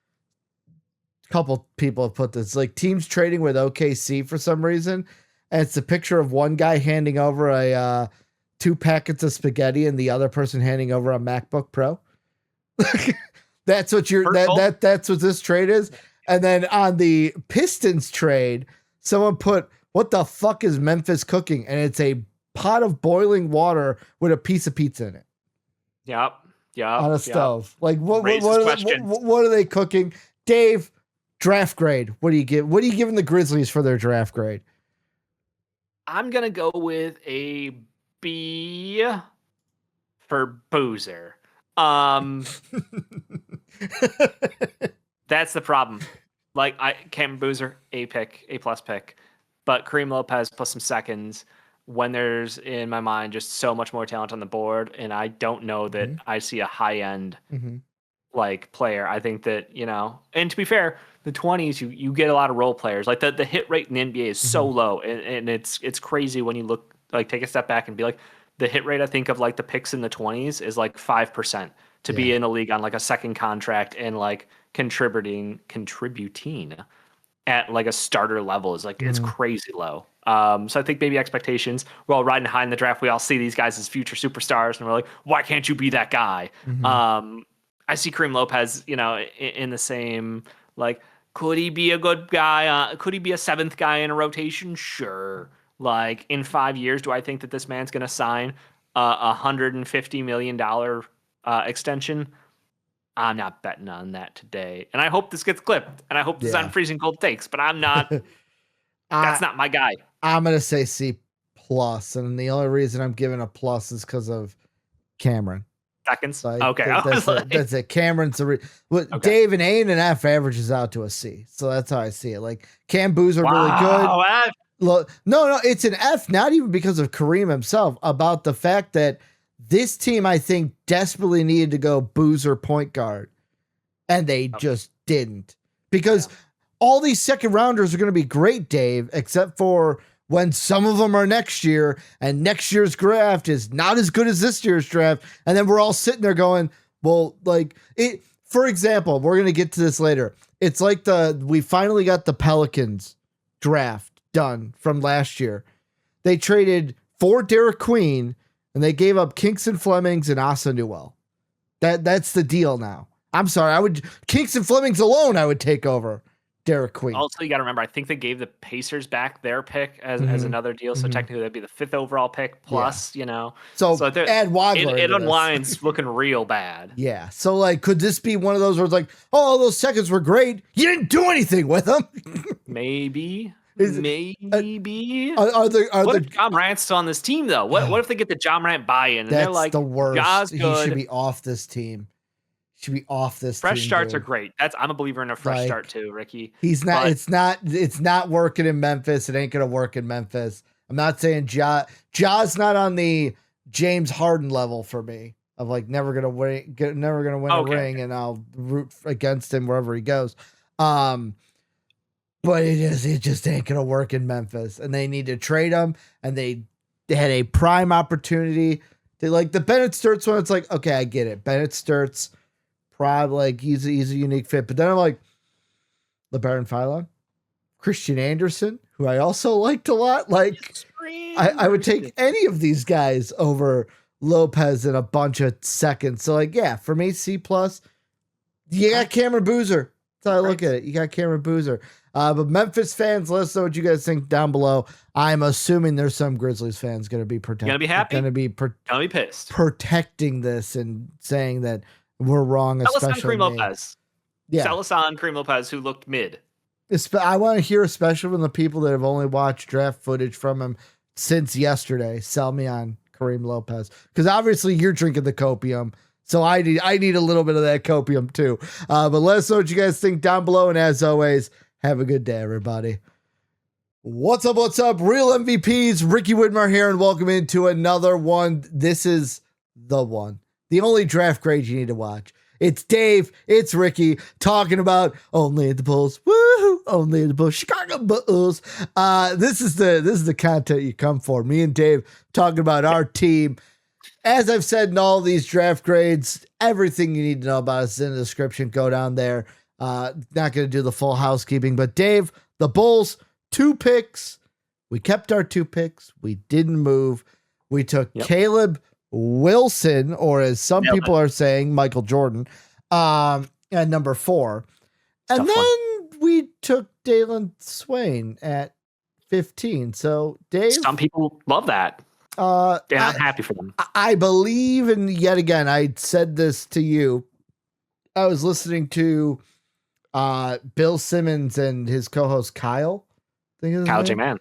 a couple people have put this like teams trading with OKC for some reason, and it's a picture of one guy handing over a 2 packets of spaghetti and the other person handing over a MacBook Pro. That's what that's what this trade is. And then on the Pistons trade, someone put, what the fuck is Memphis cooking? And it's a pot of boiling water with a piece of pizza in it. Yep. On a stove. Like what are they cooking? Dave, draft grade. What are you giving the Grizzlies for their draft grade? I'm gonna go with a B for Boozer. That's the problem. Like Cameron Boozer, A plus pick, but Kareem Lopez plus some seconds. When there's, in my mind, just so much more talent on the board, and I don't know that I see a high end like player. I think that, and to be fair, the 20s you get a lot of role players. Like the hit rate in the NBA is so low, and it's crazy when you look, like, take a step back and be like, the hit rate I think of like the picks in the 20s is like 5% to be in a league on like a second contract and like contributing at like a starter level is like it's crazy low. So I think maybe expectations, we're all riding high in the draft. We all see these guys as future superstars and we're like, why can't you be that guy? I see Kareem Lopez, in the same, like, could he be a good guy? Could he be a seventh guy in a rotation? Sure. Like, in 5 years, do I think that this man's going to sign a $150 million extension? I'm not betting on that today. And I hope this gets clipped. And I hope this is on Freezing Cold Takes, but I'm not. That's not my guy. I'm going to say C plus. And the only reason I'm giving a plus is because of Cameron. Seconds? Like, okay. That's it. Cameron's Dave and A and an F averages out to a C. So that's how I see it. Like, Cam Boozer really good. F. No, it's an F, not even because of Kareem himself, about the fact that this team, I think, desperately needed to go Boozer point guard, and they just didn't. Because all these second rounders are going to be great, Dave, except for when some of them are next year, and next year's draft is not as good as this year's draft, and then we're all sitting there going, well, like, it. For example, we're going to get to this later. It's like we finally got the Pelicans draft done from last year. They traded for Derek Queen, and they gave up Kingston Flemings and Asa Newell. That's the deal now. I'm sorry, Kingston Flemings alone I would take over Derek Queen. Also, you got to remember, I think they gave the Pacers back their pick as another deal, so technically that'd be the 5th overall pick plus, So add Wadler. It unwinds looking real bad. Yeah. So, like, could this be one of those where it's like, oh, those seconds were great, you didn't do anything with them? Maybe. Maybe. What if Ja Morant's still on this team, though? What if they get the Ja Morant buy-in and they're like, the worst. Ja's good. He should be off this team. Fresh starts are great. I'm a believer in a fresh start too, Ricky. He's not. It's not working in Memphis. It ain't gonna work in Memphis. I'm not saying Ja's not on the James Harden level for me. Of like never gonna win a ring, and I'll root against him wherever he goes. But it just ain't gonna work in Memphis, and they need to trade him. And they had a prime opportunity. They like the Bennett Sturts one. It's like, okay, I get it. Bennett Sturts, probably like he's a unique fit. But then I'm like, LeBaron Philon, Christian Anderson, who I also liked a lot. Like, I would take any of these guys over Lopez in a bunch of seconds. So like, yeah, for me, C plus. You got Cameron Boozer. That's how I look at it. You got Cameron Boozer. But Memphis fans, let us know what you guys think down below. I'm assuming there's some Grizzlies fans going to be gonna be happy, going to be pissed, protecting this and saying that we're wrong. Especially Kareem Lopez. Yeah, sell us on Kareem Lopez, who looked mid. I want to hear, especially from the people that have only watched draft footage from him since yesterday. Sell me on Kareem Lopez, because obviously you're drinking the copium. So I need a little bit of that copium too. But let us know what you guys think down below. And as always, have a good day, everybody. What's up? Real MVPs, Ricky Widmer here, and welcome into another one. This is the one. The only draft grade you need to watch. It's Dave, it's Ricky, talking about only the Bulls. Woohoo! Only the Bulls. Chicago Bulls. This is the content you come for. Me and Dave talking about our team. As I've said in all these draft grades, everything you need to know about us is in the description. Go down there. Not going to do the full housekeeping, but Dave, the Bulls, 2 picks. We kept our 2 picks. We didn't move. We took Caleb Wilson, or as some people are saying, Michael Jordan. at number 4. And tough then we took Dalen Swain at 15. So Dave, Some people love that. And I'm happy for them. I believe, and yet again, I said this to you. I was listening to Bill Simmons and his co-host Kyle. Kyle J. Mann.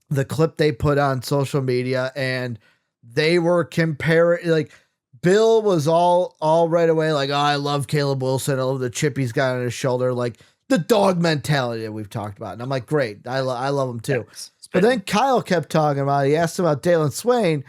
The clip they put on social media, and they were comparing, like, Bill was all right away, like, oh, I love Caleb Wilson. I love the chip he's got on his shoulder, like the dog mentality that we've talked about. And I'm like, great, I love him too. Yes, but then Kyle kept talking about it. He asked about Dalen Swain,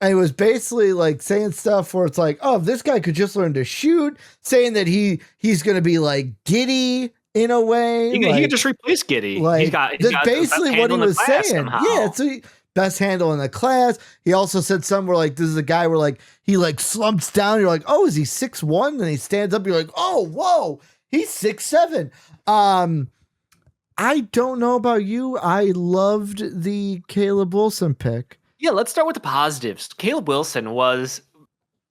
and he was basically like saying stuff where it's like, oh, if this guy could just learn to shoot, saying that he's going to be like Giddy in a way. He could just replace Giddy. Like, he's got basically what he was saying. Somehow. Yeah, it's a best handle in the class. He also said somewhere like, this is a guy where like he like slumps down. You're like, oh, is he 6'1"? And he stands up. You're like, oh, whoa, he's 6'7". I don't know about you. I loved the Caleb Wilson pick. Yeah, let's start with the positives. Caleb Wilson was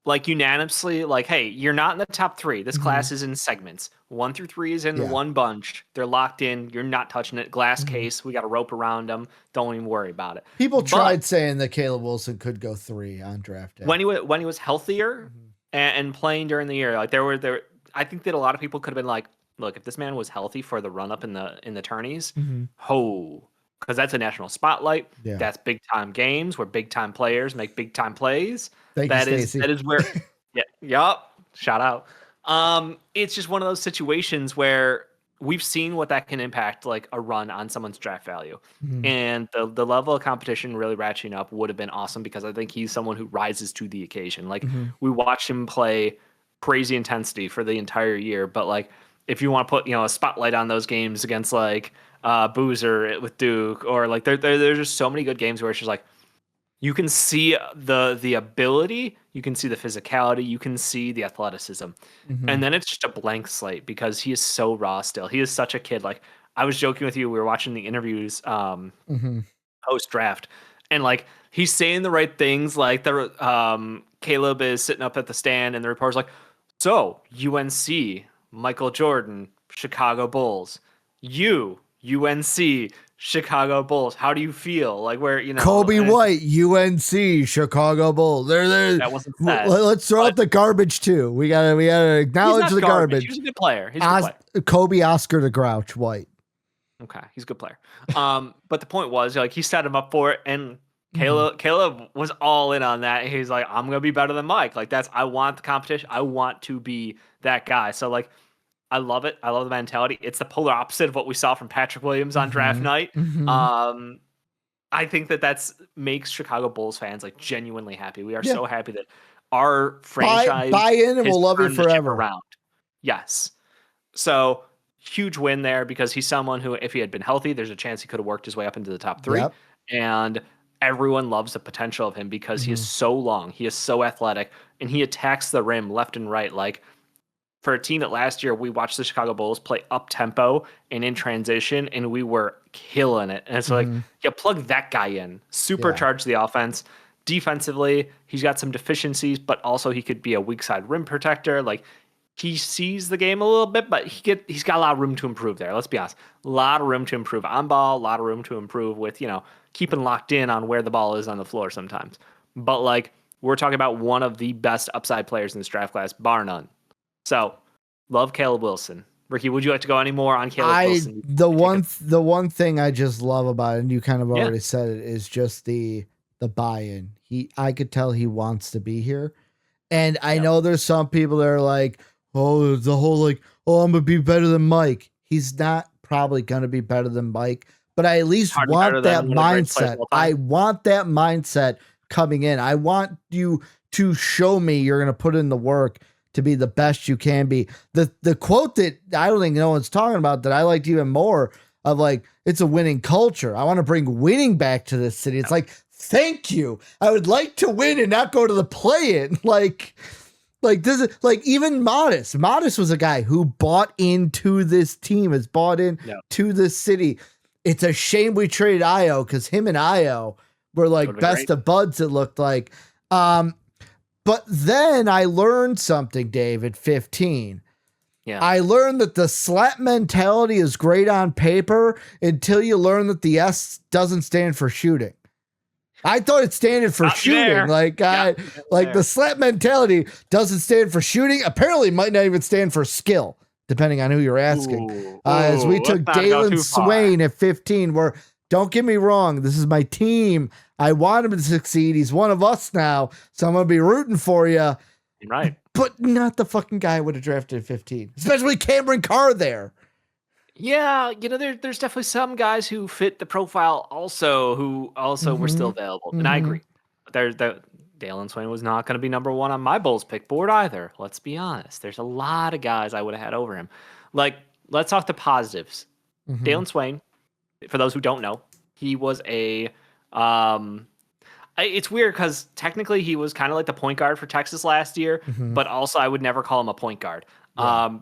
like unanimously like, hey, you're not in the top 3. This class is in segments. 1 through 3 is in one bunch. They're locked in. You're not touching it. Glass case. We got a rope around them. Don't even worry about it. People tried saying that Caleb Wilson could go 3 on draft day. When he was healthier and playing during the year, like there I think that a lot of people could have been like, look, if this man was healthy for the run up in the tourneys, because that's a national spotlight. Yeah. That's big time games where big time players make big time plays. That is where shout out. It's just one of those situations where we've seen what that can impact, like a run on someone's draft value. And the level of competition really ratcheting up would have been awesome, because I think he's someone who rises to the occasion. Like we watched him play crazy intensity for the entire year, but like if you want to put, a spotlight on those games against like Boozer with Duke, or like there's just so many good games where it's just like you can see the ability, you can see the physicality, you can see the athleticism, and then it's just a blank slate because he is so raw still. He is such a kid. Like I was joking with you, we were watching the interviews post draft, and like he's saying the right things. Like Caleb is sitting up at the stand, and the reporter's like, "So UNC." Michael Jordan, Chicago Bulls. UNC, Chicago Bulls. How do you feel? Like where, Kobe White, UNC, Chicago Bulls. That wasn't sad. Let's throw out the garbage too. We gotta acknowledge the garbage. He's a good player. Kobe Oscar the Grouch White. Okay, he's a good player. But the point was, like, he set him up for it, and Caleb was all in on that. He's like, I'm gonna be better than Mike. Like I want the competition. I want to be that guy. So like, I love it. I love the mentality. It's the polar opposite of what we saw from Patrick Williams on draft night. I think that makes Chicago Bulls fans like genuinely happy. We are so happy that our franchise buy in and we'll love you forever. Around. Yes. So huge win there, because he's someone who, if he had been healthy, there's a chance he could have worked his way up into the top 3. Yep. And everyone loves the potential of him because he is so long. He is so athletic, and he attacks the rim left and right. Like, for a team that last year we watched the Chicago Bulls play up tempo and in transition, and we were killing it. And it's like, plug that guy in, supercharge the offense. Defensively, he's got some deficiencies, but also he could be a weak side rim protector. Like, he sees the game a little bit, but he's got a lot of room to improve there. Let's be honest. A lot of room to improve on ball, a lot of room to improve with, keeping locked in on where the ball is on the floor sometimes. But like, we're talking about one of the best upside players in this draft class, bar none. So, love Caleb Wilson. Ricky, would you like to go any more on Caleb Wilson? The one thing I just love about it, and you kind of already said it, is just the buy-in. I could tell he wants to be here. And I know there's some people that are like, oh, the whole like, oh, I'm going to be better than Mike. He's not probably going to be better than Mike, but I at least want that mindset. I want that mindset coming in. I want you to show me you're going to put in the work to be the best you can be. The quote that I don't think no one's talking about that I liked even more, of like, it's a winning culture. I want to bring winning back to this city. It's like, thank you. I would like to win and not go to the play-in. Like this is like, even Modest. Modest was a guy who bought into this team, has bought in to this city. It's a shame we traded Io, because him and Io were like best of buds, it looked like. But then I learned something, Dave, at 15. Yeah. I learned that the slap mentality is great on paper until you learn that the S doesn't stand for shooting. I thought it standed for shooting. Like, the slap mentality doesn't stand for shooting. Apparently, it might not even stand for skill, depending on who you're asking. As we took Dalen Swain at 15, where, don't get me wrong, this is my team. I want him to succeed. He's one of us now, so I'm going to be rooting for you. Right. But not the fucking guy I would have drafted at 15, especially Cameron Carr there. Yeah, there's definitely some guys who fit the profile who were still available. And I agree. Dalen Swain was not going to be number 1 on my Bulls pick board either. Let's be honest. There's a lot of guys I would have had over him. Like, let's talk the positives. Dalen Swain, for those who don't know, he was it's weird because technically he was kind of like the point guard for Texas last year, but also I would never call him a point guard.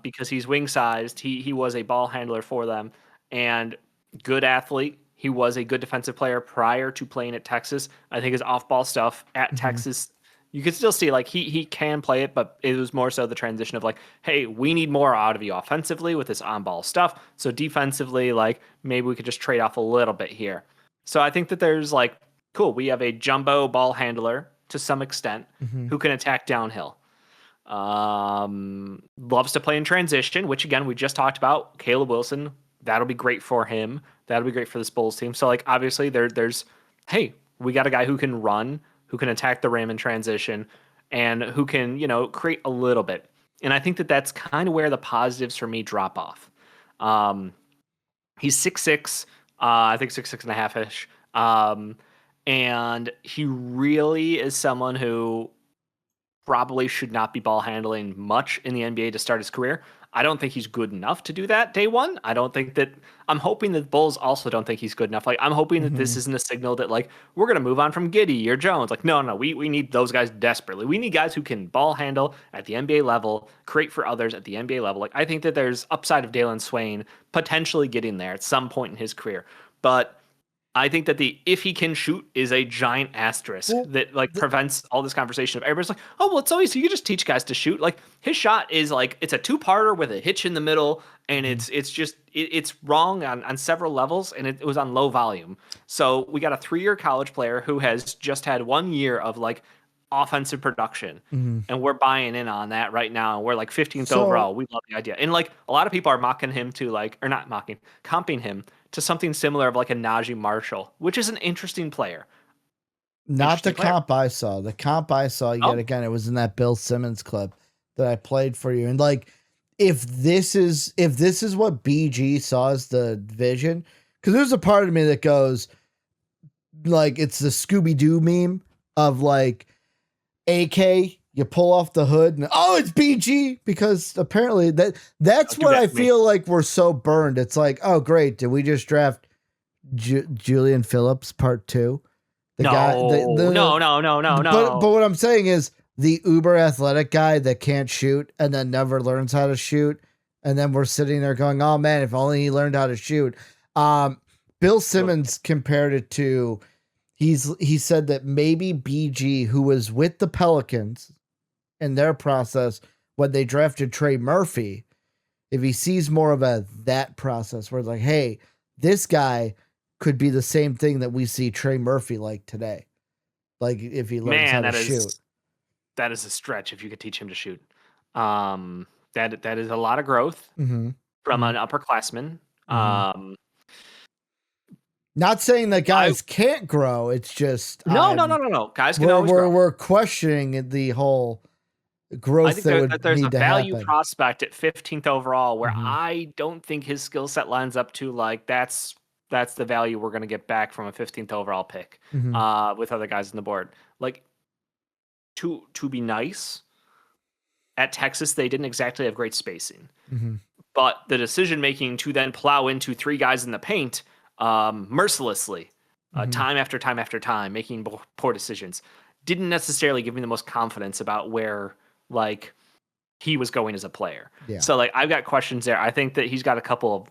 Because he's wing sized. He was a ball handler for them and good athlete. He was a good defensive player prior to playing at Texas. I think his off ball stuff at Texas, you could still see like he can play it, but it was more so the transition of like, hey, we need more out of you offensively with this on ball stuff. So defensively, like maybe we could just trade off a little bit here. So I think that there's like, cool, we have a jumbo ball handler to some extent who can attack downhill. Loves to play in transition, which again we just talked about. Caleb Wilson, that'll be great for him. That'll be great for this Bulls team. So like obviously there's hey, we got a guy who can run, who can attack the rim in transition, and who can create a little bit. And I think that that's kind of where the positives for me drop off. He's 6'6", I think 6'6.5" ish, and he really is someone who probably should not be ball handling much in the NBA to start his career. I don't think he's good enough to do that day one. I'm hoping that Bulls also don't think he's good enough. Like, I'm hoping that this isn't a signal that like, we're going to move on from Giddey or Jones. Like, no, we need those guys desperately. We need guys who can ball handle at the NBA level, create for others at the NBA level. Like, I think that there's upside of Dalen Swain potentially getting there at some point in his career. But I think that if he can shoot is a giant asterisk that like prevents all this conversation of everybody's like, oh, well, it's so easy. You just teach guys to shoot. Like his shot is like, it's a 2-parter with a hitch in the middle. And it's wrong on several levels. And it was on low volume. So we got a 3-year college player who has just had 1 year of like offensive production. And we're buying in on that right now. And we're like 15th overall. We love the idea. And like a lot of people are mocking him to like, or not mocking, comping him to something similar of like a Najee Marshall, which is an interesting player. Not the comp I saw. The comp I saw yet again, it was in that Bill Simmons clip that I played for you. And like, if this is what BG saw as the vision, because there's a part of me that goes like, it's the Scooby-Doo meme of like AK, you pull off the hood and it's BG, because apparently that's what I feel like we're so burned. It's like, oh great, did we just draft Julian Phillips part 2? No. But what I'm saying is the uber athletic guy that can't shoot and then never learns how to shoot, and then we're sitting there going, oh man, if only he learned how to shoot. Bill Simmons compared it to, he said that maybe BG, who was with the Pelicans in their process when they drafted Trey Murphy, if he sees more of that process where it's like, hey, this guy could be the same thing that we see Trey Murphy like today. Like if he learns how to shoot. That is a stretch if you could teach him to shoot. That is a lot of growth from an upperclassman. Not saying that guys can't grow. It's just no. Guys can always grow. We're questioning the whole growth. I think that there's a value prospect at 15th overall where I don't think his skill set lines up to like that's the value we're going to get back from a 15th overall pick with other guys on the board. Like to be nice, at Texas they didn't exactly have great spacing, but the decision making to then plow into 3 guys in the paint mercilessly, time after time after time, making poor decisions, didn't necessarily give me the most confidence about where like he was going as a player. So like I've got questions there. I think that he's got a couple of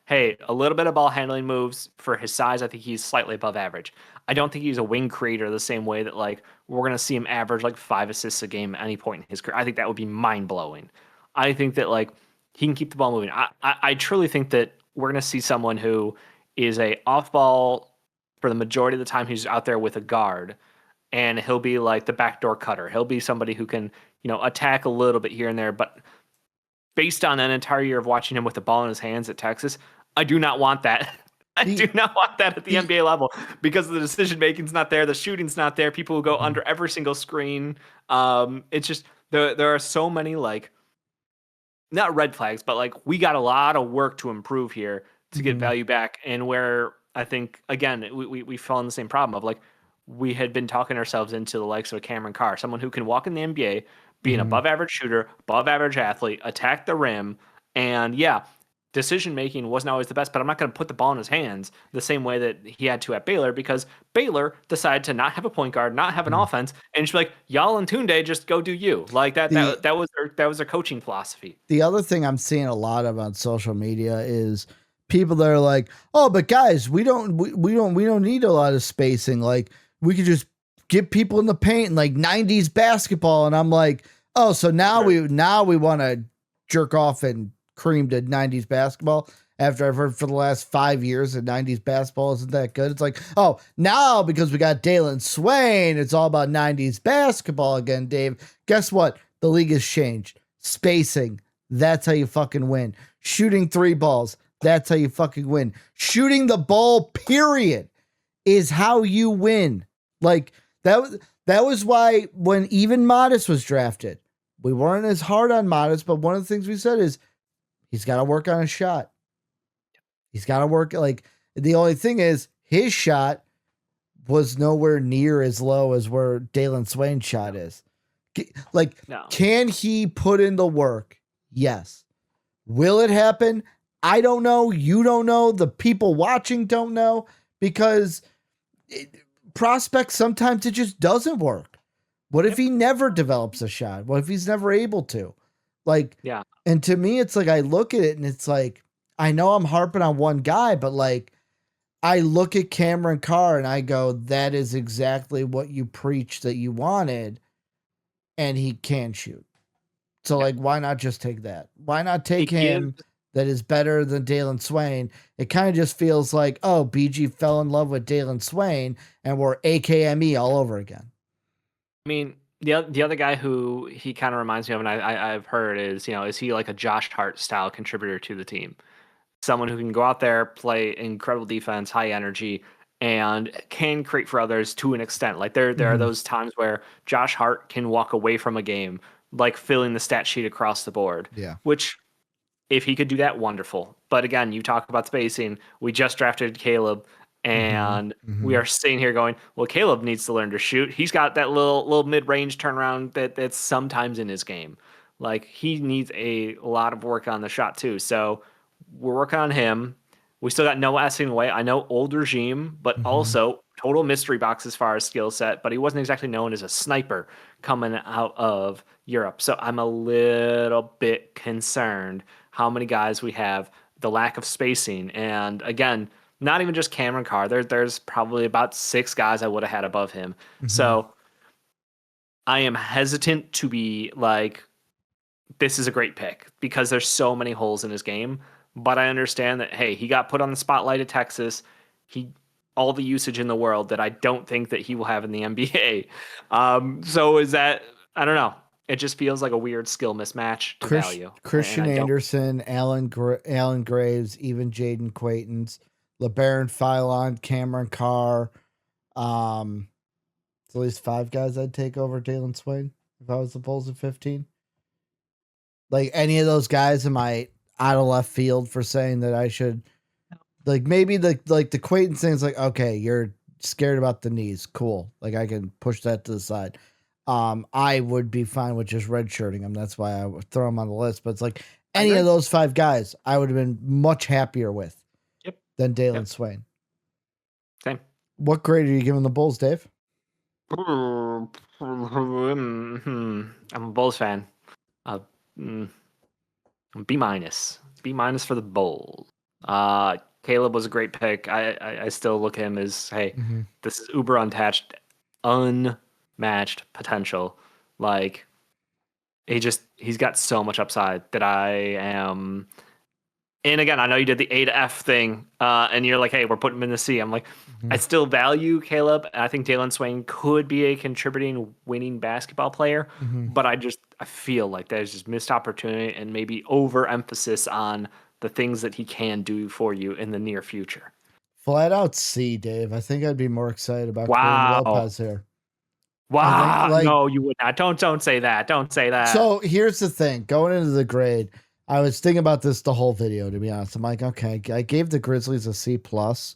hey, a little bit of ball handling moves for his size. I think he's slightly above average. I don't think he's a wing creator the same way that like we're gonna see him average like 5 assists a game at any point in his career. I think that would be mind blowing. I think that like he can keep the ball moving. I truly think that we're gonna see someone who is a off ball for the majority of the time he's out there with a guard, and he'll be like the backdoor cutter. He'll be somebody who can attack a little bit here and there, but based on an entire year of watching him with the ball in his hands at Texas, I do not want that. I do not want that at the NBA level because the decision making's not there, the shooting's not there. People will go under every single screen. It's just there are so many like not red flags, but like we got a lot of work to improve here to get value back. And where I think again we fell in the same problem of like we had been talking ourselves into the likes of a Cameron Carr, someone who can walk in the NBA, be an above average shooter, above average athlete, attack the rim, and yeah, decision making wasn't always the best, but I'm not going to put the ball in his hands the same way that he had to at Baylor because Baylor decided to not have a point guard, not have an offense, and just be like y'all and Tunde just go do you like that. That was their coaching philosophy. The other thing I'm seeing a lot of on social media is people that are like, "Oh, but guys, we don't need a lot of spacing. Like we could just get people in the paint and like 90s basketball." And I'm like, "Oh, so now we want to jerk off and cream to 90s basketball after I've heard for the last 5 years that 90s basketball isn't that good." It's like, oh, now because we got Dalen Swain, it's all about 90s basketball again, Dave. Guess what? The league has changed. Spacing, that's how you fucking win. Shooting 3 balls, that's how you fucking win. Shooting the ball, period, is how you win. Like that was why when even Modest was drafted, we weren't as hard on Modest, but one of the things we said is he's got to work on his shot. He's got to work. Like the only thing is his shot was nowhere near as low as where Dalen Swain's shot is. Like, can he put in the work? Yes. Will it happen? I don't know. You don't know. The people watching don't know because prospects, sometimes it just doesn't work. What if he never develops a shot? What if he's never able to? Like, yeah. And to me, it's like I look at it and it's like, I know I'm harping on one guy, but like I look at Cameron Carr and I go, that is exactly what you preached that you wanted. And he can shoot. So like, why not just take that? Why not take him that is better than Dalen Swain? It kind of just feels like, oh, BG fell in love with Dalen Swain and we're AKME all over again. I mean, the other guy who he kind of reminds me of, and I've heard is he like a Josh Hart style contributor to the team? Someone who can go out there, play incredible defense, high energy, and can create for others to an extent. Like there are those times where Josh Hart can walk away from a game, like filling the stat sheet across the board. Yeah. Which, if he could do that, wonderful. But again, you talk about spacing. We just drafted Caleb, and we are sitting here going, well, Caleb needs to learn to shoot. He's got that little mid-range turnaround that's sometimes in his game. Like he needs a lot of work on the shot too. So we're working on him. We still got Noah Essingway. I know old regime, but also total mystery box as far as skill set, but he wasn't exactly known as a sniper coming out of Europe. So I'm a little bit concerned how many guys we have, the lack of spacing. And again, not even just Cameron Carr. There's probably about 6 guys I would have had above him. So I am hesitant to be like, this is a great pick because there's so many holes in his game. But I understand that, hey, he got put on the spotlight at Texas. All the usage in the world that I don't think that he will have in the NBA. So is that, I don't know. It just feels like a weird skill mismatch to value. Christian Anderson, Alan Graves, even Jaden Quaitons, LeBaron Philon, Cameron Carr. It's at least 5 guys I'd take over Dalen Swain if I was the Bulls at 15. Like any of those guys, am I out of left field for saying that I should? Like maybe the Quaitons thing is like, okay, you're scared about the knees. Cool. Like I can push that to the side. I would be fine with just redshirting him. That's why I would throw him on the list. But it's like any of those 5 guys, I would have been much happier with than Dalen Swain. Same. What grade are you giving the Bulls, Dave? I'm a Bulls fan. B-. B- for the Bulls. Caleb was a great pick. I still look at him as, hey, Mm-hmm. this is uber unmatched potential. Like he's got so much upside that I am. And again, I know you did the A to F thing, and you're like, hey, we're putting him in the C. I'm like, Mm-hmm. I still value Caleb, and I think Dalen Swain could be a contributing, winning basketball player, Mm-hmm. but I feel like there's just missed opportunity and maybe overemphasis on the things that he can do for you in the near future. Flat out C, Dave. I think I'd be more excited about Kareem Wow. Lopez here. I think Wow. like No, you would not. Don't say that. Don't say that. so. Here's the thing: going into the grade, I was thinking about this the whole video. To be honest, I'm like, okay, I gave the Grizzlies a C plus.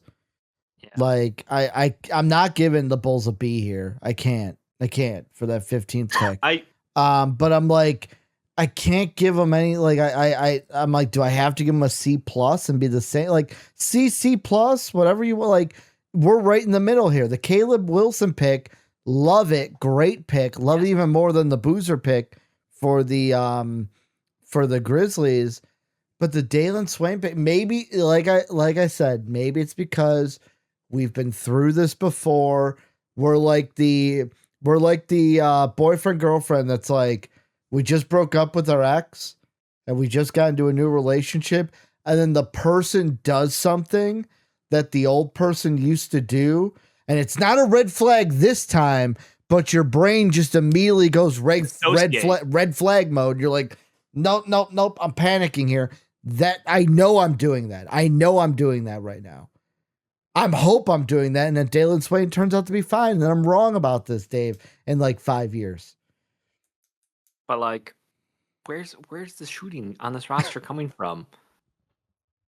Yeah. Like I'm not giving the Bulls a B here. I can't for that 15th pick. I But I'm like, I can't give them any. Like I'm like, do I have to give them a C plus and be the same? Like C plus, whatever you want. Like we're right in the middle here. The Caleb Wilson pick, love it, great pick, love it even more than the Boozer pick for the Grizzlies. But the Dalen Swain pick, maybe like I said, maybe it's because we've been through this before. We're like the boyfriend girlfriend that's like, we just broke up with our ex and we just got into a new relationship, and then the person does something that the old person used to do, and it's not a red flag this time, but your brain just immediately goes red flag mode. You're like, nope, I'm panicking here. That I know I'm doing that. I know I'm doing that right now. Hope I'm doing that, and then Dalen Swain turns out to be fine, and then I'm wrong about this, Dave, in like 5 years. But like, where's the shooting on this roster coming from?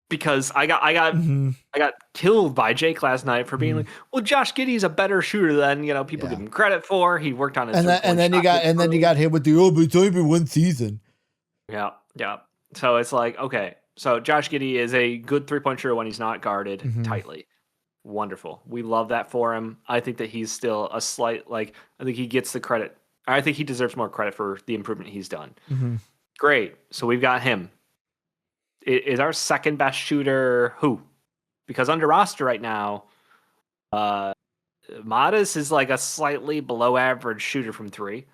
Because I got killed by Jake last night for being like, well, Josh Giddey's a better shooter than people give him credit for. He worked on his and then you got hit with the but it's only been one season. Yeah. So it's like, okay, so Josh Giddey is a good 3-point shooter when he's not guarded tightly. Wonderful. We love that for him. I think that he's still a slight, like, I think he gets the credit. I think he deserves more credit for the improvement he's done. Great. So we've got him. Is our second best shooter who? Because under roster right now, Modest is like a slightly below average shooter from 3.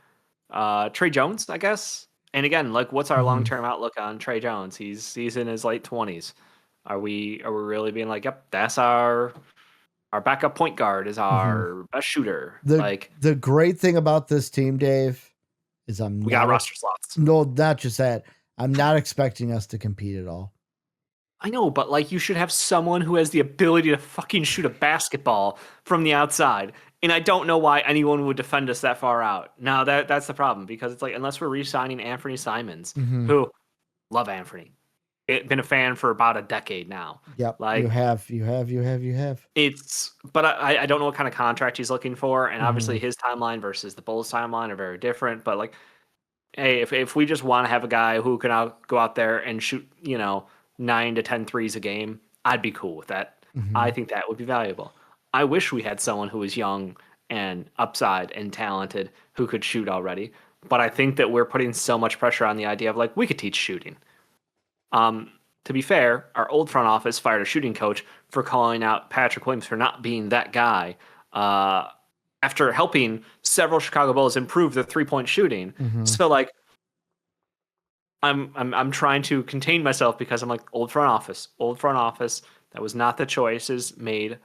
Trey Jones, I guess. And again, like, what's our long term outlook on Trey Jones? He's in his late 20s. Are we really being like, yep, that's our backup point guard is our best shooter? The great thing about this team, Dave, is we got roster slots. No, not just that. I'm not expecting us to compete at all. I know, but like, you should have someone who has the ability to fucking shoot a basketball from the outside. And I don't know why anyone would defend us that far out. Now that's the problem, because it's like, unless we're re-signing Anthony Simons, who love Anthony. Been a fan for about a decade now. Yep. Like, you have. But I don't know what kind of contract he's looking for, and obviously his timeline versus the Bulls timeline are very different. But like, hey, if we just want to have a guy who can go out there and shoot, 9 to 10 threes a game, I'd be cool with that. I think that would be valuable. I wish we had someone who was young and upside and talented who could shoot already. But I think that we're putting so much pressure on the idea of like, we could teach shooting. To be fair, our old front office fired a shooting coach for calling out Patrick Williams for not being that guy. After helping several Chicago Bulls improve their 3-point shooting. So like, I'm trying to contain myself because I'm like, old front office. That was not the choices made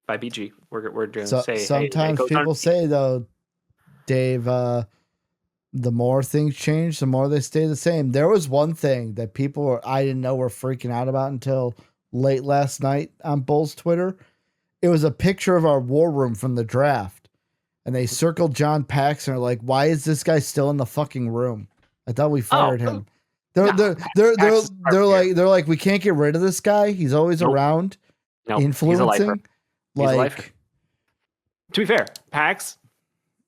by BG. We're doing sometimes people say though, Dave, the more things change, the more they stay the same. There was one thing that I didn't know were freaking out about until late last night on Bulls Twitter. It was a picture of our war room from the draft, and they circled John Paxson. Like, why is this guy still in the fucking room? I thought we fired him. They're like, we can't get rid of this guy. He's always around, influencing. He's a lifer. To be fair, Pax,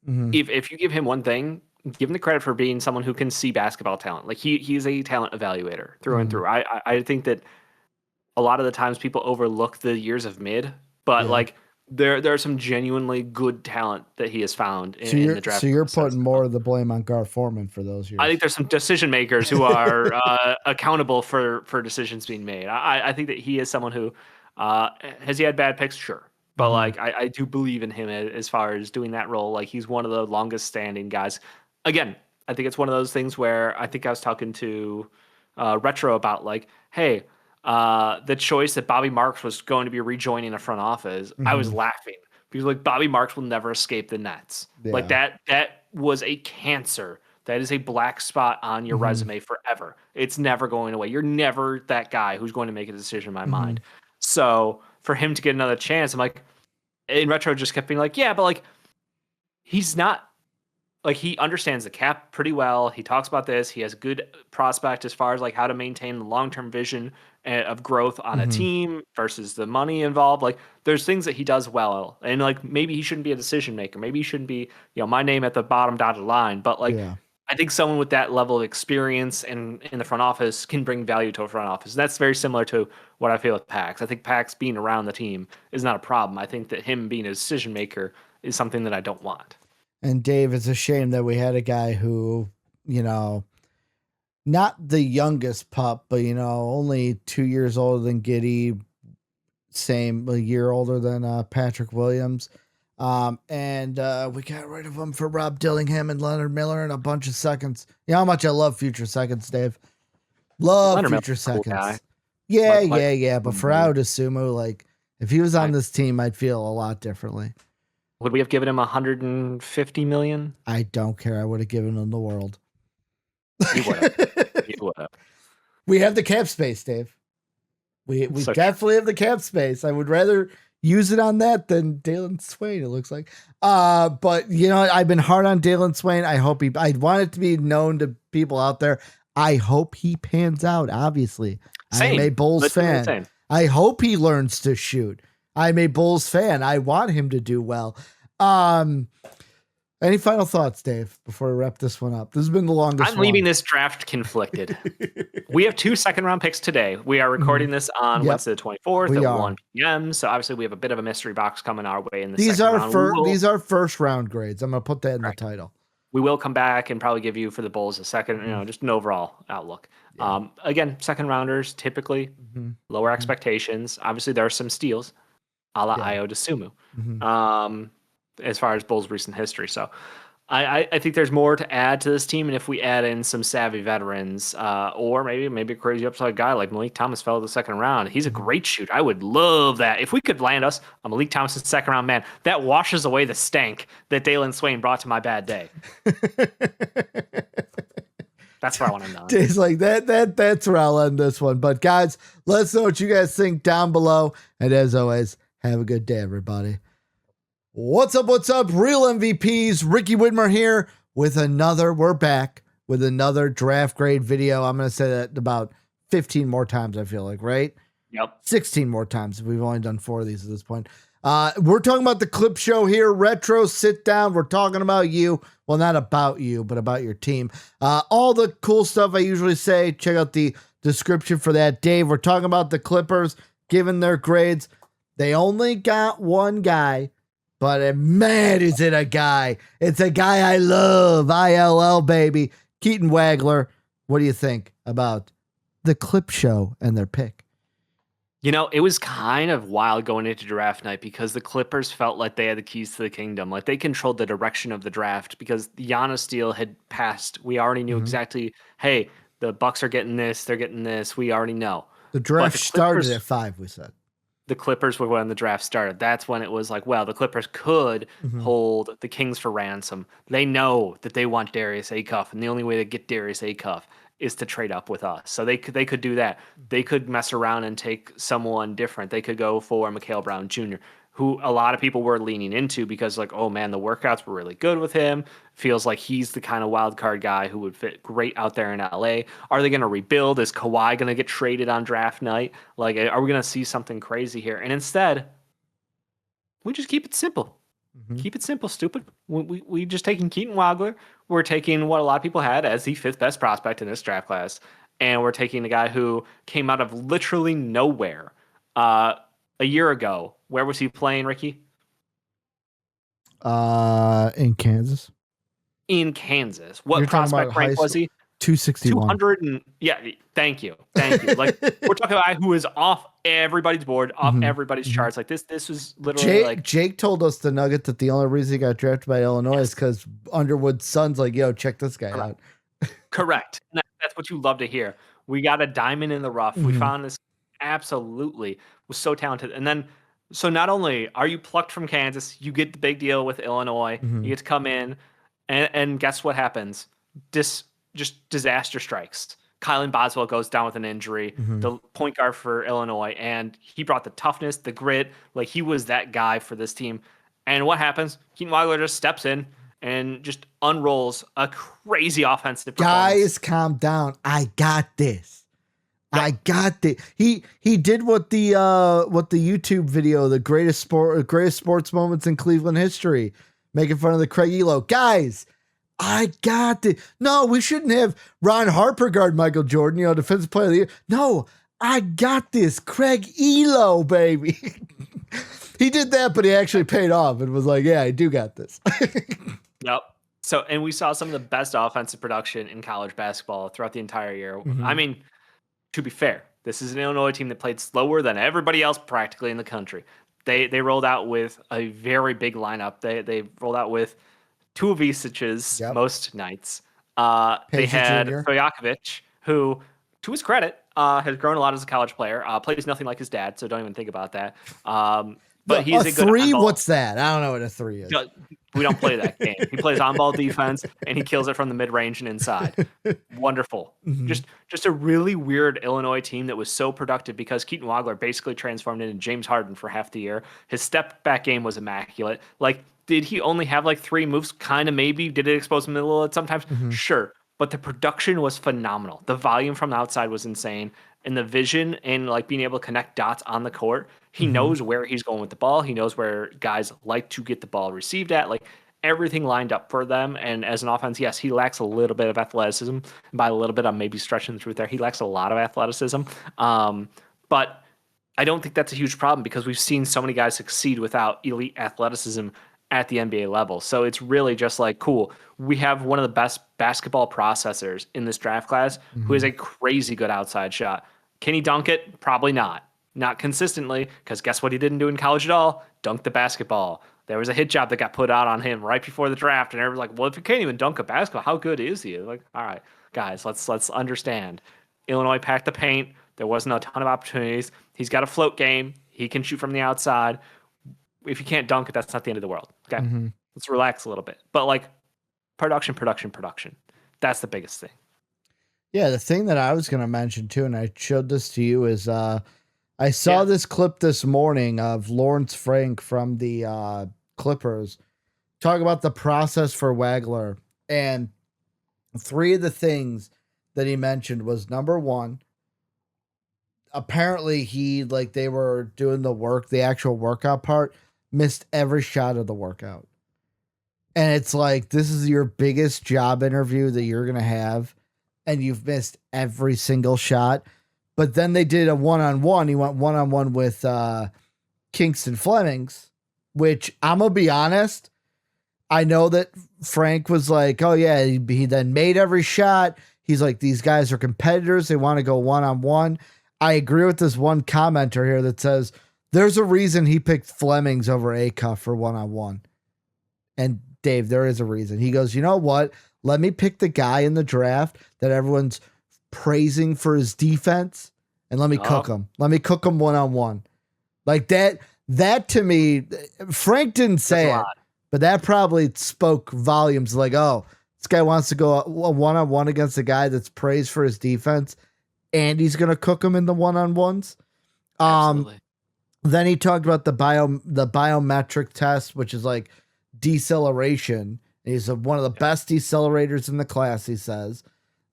if you give him one thing, give him the credit for being someone who can see basketball talent. Like, he's a talent evaluator through and through. I think that a lot of the times people overlook the years of mid, but like, there are some genuinely good talent that he has found in the draft So you're process. putting more of the blame on Gar Forman for those I years. think there's some decision makers who are accountable for decisions being made. I think that he is someone who has he had bad picks, sure, but Mhm. like I do believe in him as far as doing that role. Like he's one of the longest standing guys. Again, I think it's one of those things where I think I was talking to Retro about like, hey, the choice that Bobby Marks was going to be rejoining a front office. I was Mhm. laughing because like Bobby Marks will never escape the Nets. Like Yeah. that was a cancer. That is a black spot on your Mhm. resume forever. It's never going away. You're never that guy who's going to make a decision in my mind. Mhm. So for him to get another chance, I'm like, in retro, just kept being like, yeah, but like he's not like he understands the cap pretty well. He talks about this. He has good prospect as far as like how to maintain the long term vision of growth on a Mhm. team versus the money involved. Like there's things that he does well, and like maybe he shouldn't be a decision maker. Maybe he shouldn't be my name at the bottom dotted line. But like Yeah. I think someone with that level of experience and in the front office can bring value to a front office. And that's very similar to what I feel with Pax. I think Pax being around the team is not a problem. I think that him being a decision maker is something that I don't want. And Dave, it's a shame that we had a guy who, you know, not the youngest pup, but only 2 years older than Giddy, same a year older than Patrick Williams. And we got rid of him for Rob Dillingham and Leonard Miller in a bunch of seconds. You know how much I love future seconds, Dave. Love Leonard Miller's future a cool guy. seconds. Yeah, Like yeah, yeah. But for Audisumu, like if he was on I, this team, I'd feel a lot differently. would we have given him 150 million? I don't care. I would have given him the world. You would have. You would have. We have the cap space, Dave. We So definitely have the cap space. I would rather use it on that than Dalen Swain, it looks like. But I've been hard on Dalen Swain. I want it to be known to people out there. I hope he pans out, obviously. I am a same. Bulls Literally fan. same. I hope he learns to shoot. I'm a Bulls fan. I want him to do well. Any final thoughts, Dave, before we wrap this one up? This has been the longest I'm leaving one. this draft conflicted. We have 2 second-round picks today. We are recording this on Wednesday the 24th We at are. 1 p.m. So obviously we have a bit of a mystery box coming our way in the These second are round. these are first round grades. I'm gonna put that in the Correct. title. We will come back and probably give you for the Bulls a second, just an overall outlook. Yeah. Again, second rounders typically lower expectations. Obviously, there are some steals, a la Io DeSumo, as far as Bulls' recent history. So I think there's more to add to this team, and if we add in some savvy veterans, or maybe a crazy upside guy like Malik Thomas fell to the second round, he's a great shooter. I would love that if we could land us a Malik Thomas second round man. That washes away the stank that Dalen Swain brought to my bad day. That's where I want to know. Days like that's where I'll end this one. But guys, let us know what you guys think down below. And as always, have a good day, everybody. What's up? What's up? Real MVPs. Ricky Widmer here with we're back with another draft grade video. I'm going to say that about 15 more times, I feel like, right? Yep. 16 more times. We've only done 4 of these at this point. We're talking about the clip show here. Retro, sit down. We're talking about you. Well, not about you, but about your team. All the cool stuff I usually say. Check out the description for that. Dave, we're talking about the Clippers giving their grades. They only got one guy, but man, is it a guy. It's a guy I love. ILL, baby. Keaton Wagler. What do you think about the clip show and their pick? It was kind of wild going into draft night because the Clippers felt like they had the keys to the kingdom. Like they controlled the direction of the draft because the Giannis deal had passed. We already knew exactly, hey, the Bucks are getting this, they're getting this. We already know. The draft started at 5, we said. The Clippers were when the draft started. That's when it was like, well, the Clippers could hold the Kings for ransom. They know that they want Darius Acuff, and the only way to get Darius Acuff is to trade up with us. So they could do that. They could mess around and take someone different. They could go for Mikal Brown Jr., who a lot of people were leaning into because like, oh man, the workouts were really good with him. Feels like he's the kind of wild card guy who would fit great out there in LA. Are they going to rebuild? Is Kawhi going to get traded on draft night? Like, are we going to see something crazy here? And instead, we just keep it simple. Keep it simple, stupid. We just taking Keaton Wagler. We're taking what a lot of people had as the 5th best prospect in this draft class. And we're taking a guy who came out of literally nowhere. A year ago, where was he playing, Ricky? In Kansas. In Kansas. What You're talking prospect about rank was he? 261. 200 and yeah, thank you. Like we're talking about a guy who is off everybody's board, off everybody's charts. Like this was literally like Jake told us the nugget that the only reason he got drafted by Illinois is because Underwood's son's like, yo, check this guy out. Correct. And that's what you love to hear. We got a diamond in the rough. We found this absolutely was so talented. And then so not only are you plucked from Kansas, you get the big deal with Illinois. You get to come in and guess what happens? Just disaster strikes. Kylan Boswell goes down with an injury, the point guard for Illinois, and he brought the toughness, the grit. Like he was that guy for this team. And what happens? Keaton Wagler just steps in and just unrolls a crazy offensive performance. Guys, calm down. I got this. Yep. I got this. He did what the YouTube video, the greatest sports moments in Cleveland history, making fun of the Craig Elo. Guys, I got this. No, we shouldn't have Ron Harper guard Michael Jordan, defensive player of the year. No, I got this. Craig Elo, baby. He did that, but he actually paid off and was like, yeah, I do got this. Yep. So, and we saw some of the best offensive production in college basketball throughout the entire year. I mean, to be fair, this is an Illinois team that played slower than everybody else practically in the country. They rolled out with a very big lineup. They rolled out with two of Isic's most nights. They had Stojakovic, who, to his credit, has grown a lot as a college player. Plays nothing like his dad, so don't even think about that. But he's a good three. What's that? I don't know what a three is. We don't play that game. He plays on-ball defense, and he kills it from the mid-range and inside. Wonderful. Just a really weird Illinois team that was so productive because Keaton Wagler basically transformed into James Harden for half the year. His step-back game was immaculate. Like, did he only have like 3 moves? Kind of, maybe. Did it expose him a little sometimes? Sure. But the production was phenomenal. The volume from the outside was insane. And the vision and like being able to connect dots on the court, he knows where he's going with the ball. He knows where guys like to get the ball received at. Like everything lined up for them. And as an offense, yes, he lacks a little bit of athleticism. And by a little bit, I'm maybe stretching the truth there. He lacks a lot of athleticism. But I don't think that's a huge problem because we've seen so many guys succeed without elite athleticism at the NBA level. So it's really just like, cool. We have one of the best basketball processors in this draft class who has a crazy good outside shot. Can he dunk it? Probably not. Not consistently, because guess what he didn't do in college at all? Dunk the basketball. There was a hit job that got put out on him right before the draft, and everyone's like, well, if you can't even dunk a basketball, how good is he? Like, all right, guys, let's understand. Illinois packed the paint. There wasn't a ton of opportunities. He's got a float game. He can shoot from the outside. If you can't dunk it, that's not the end of the world. Okay, let's relax a little bit. But like production. That's the biggest thing. Yeah, the thing that I was going to mention too, and I showed this to you, is I saw this clip this morning of Lawrence Frank from the Clippers talk about the process for Wagler. And 3 of the things that he mentioned was, number 1, apparently they were doing the work, the actual workout part, missed every shot of the workout. And it's like, this is your biggest job interview that you're going to have, and you've missed every single shot. But then they did a one-on-one. He went one-on-one with Kingston Flemings, which I'm going to be honest, I know that Frank was like, oh yeah, he then made every shot. He's like, these guys are competitors. They want to go one-on-one. I agree with this one commenter here that says, there's a reason he picked Flemings over Acuff for one-on-one. And Dave, there is a reason. He goes, you know what? Let me pick the guy in the draft that everyone's praising for his defense, and let me cook him. Let me cook him one-on-one. Like that to me, Frank didn't say it, but that probably spoke volumes. Like, oh, this guy wants to go one-on-one against a guy that's praised for his defense, and he's going to cook him in the one-on-ones. Absolutely. Then he talked about the biometric test, which is like deceleration. He's one of the best decelerators in the class, he says.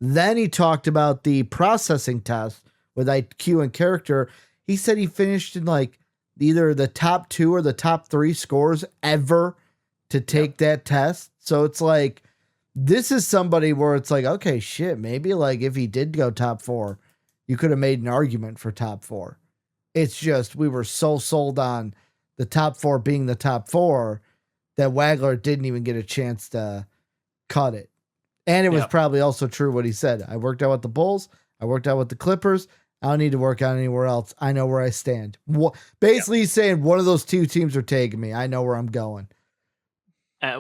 Then he talked about the processing test with IQ and character. He said he finished in like either the top 2 or the top 3 scores ever to take that test. So it's like, this is somebody where it's like, okay, shit, maybe like if he did go top 4, you could have made an argument for top 4. It's just, we were so sold on the top 4 being the top 4 that Wagler didn't even get a chance to cut it. And it was Yep. probably also true what he said. I worked out with the Bulls. I worked out with the Clippers. I don't need to work out anywhere else. I know where I stand. Basically, he's saying one of those two teams are taking me. I know where I'm going.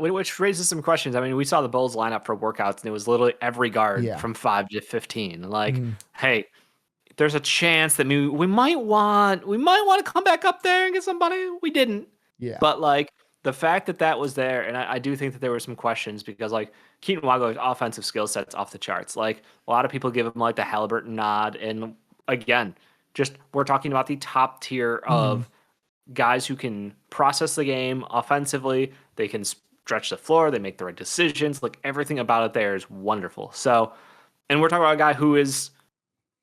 Which raises some questions. I mean, we saw the Bulls line up for workouts, and it was literally every guard Yeah. from 5 to 15. Like, hey, there's a chance that maybe we might want to come back up there and get somebody. We didn't. Yeah. But like the fact that was there, and I do think that there were some questions because like Keaton Wagler's offensive skill set's off the charts. Like a lot of people give him like the Halliburton nod, and again, just we're talking about the top tier of guys who can process the game offensively. They can stretch the floor. They make the right decisions. Like everything about it there is wonderful. So, and we're talking about a guy who is,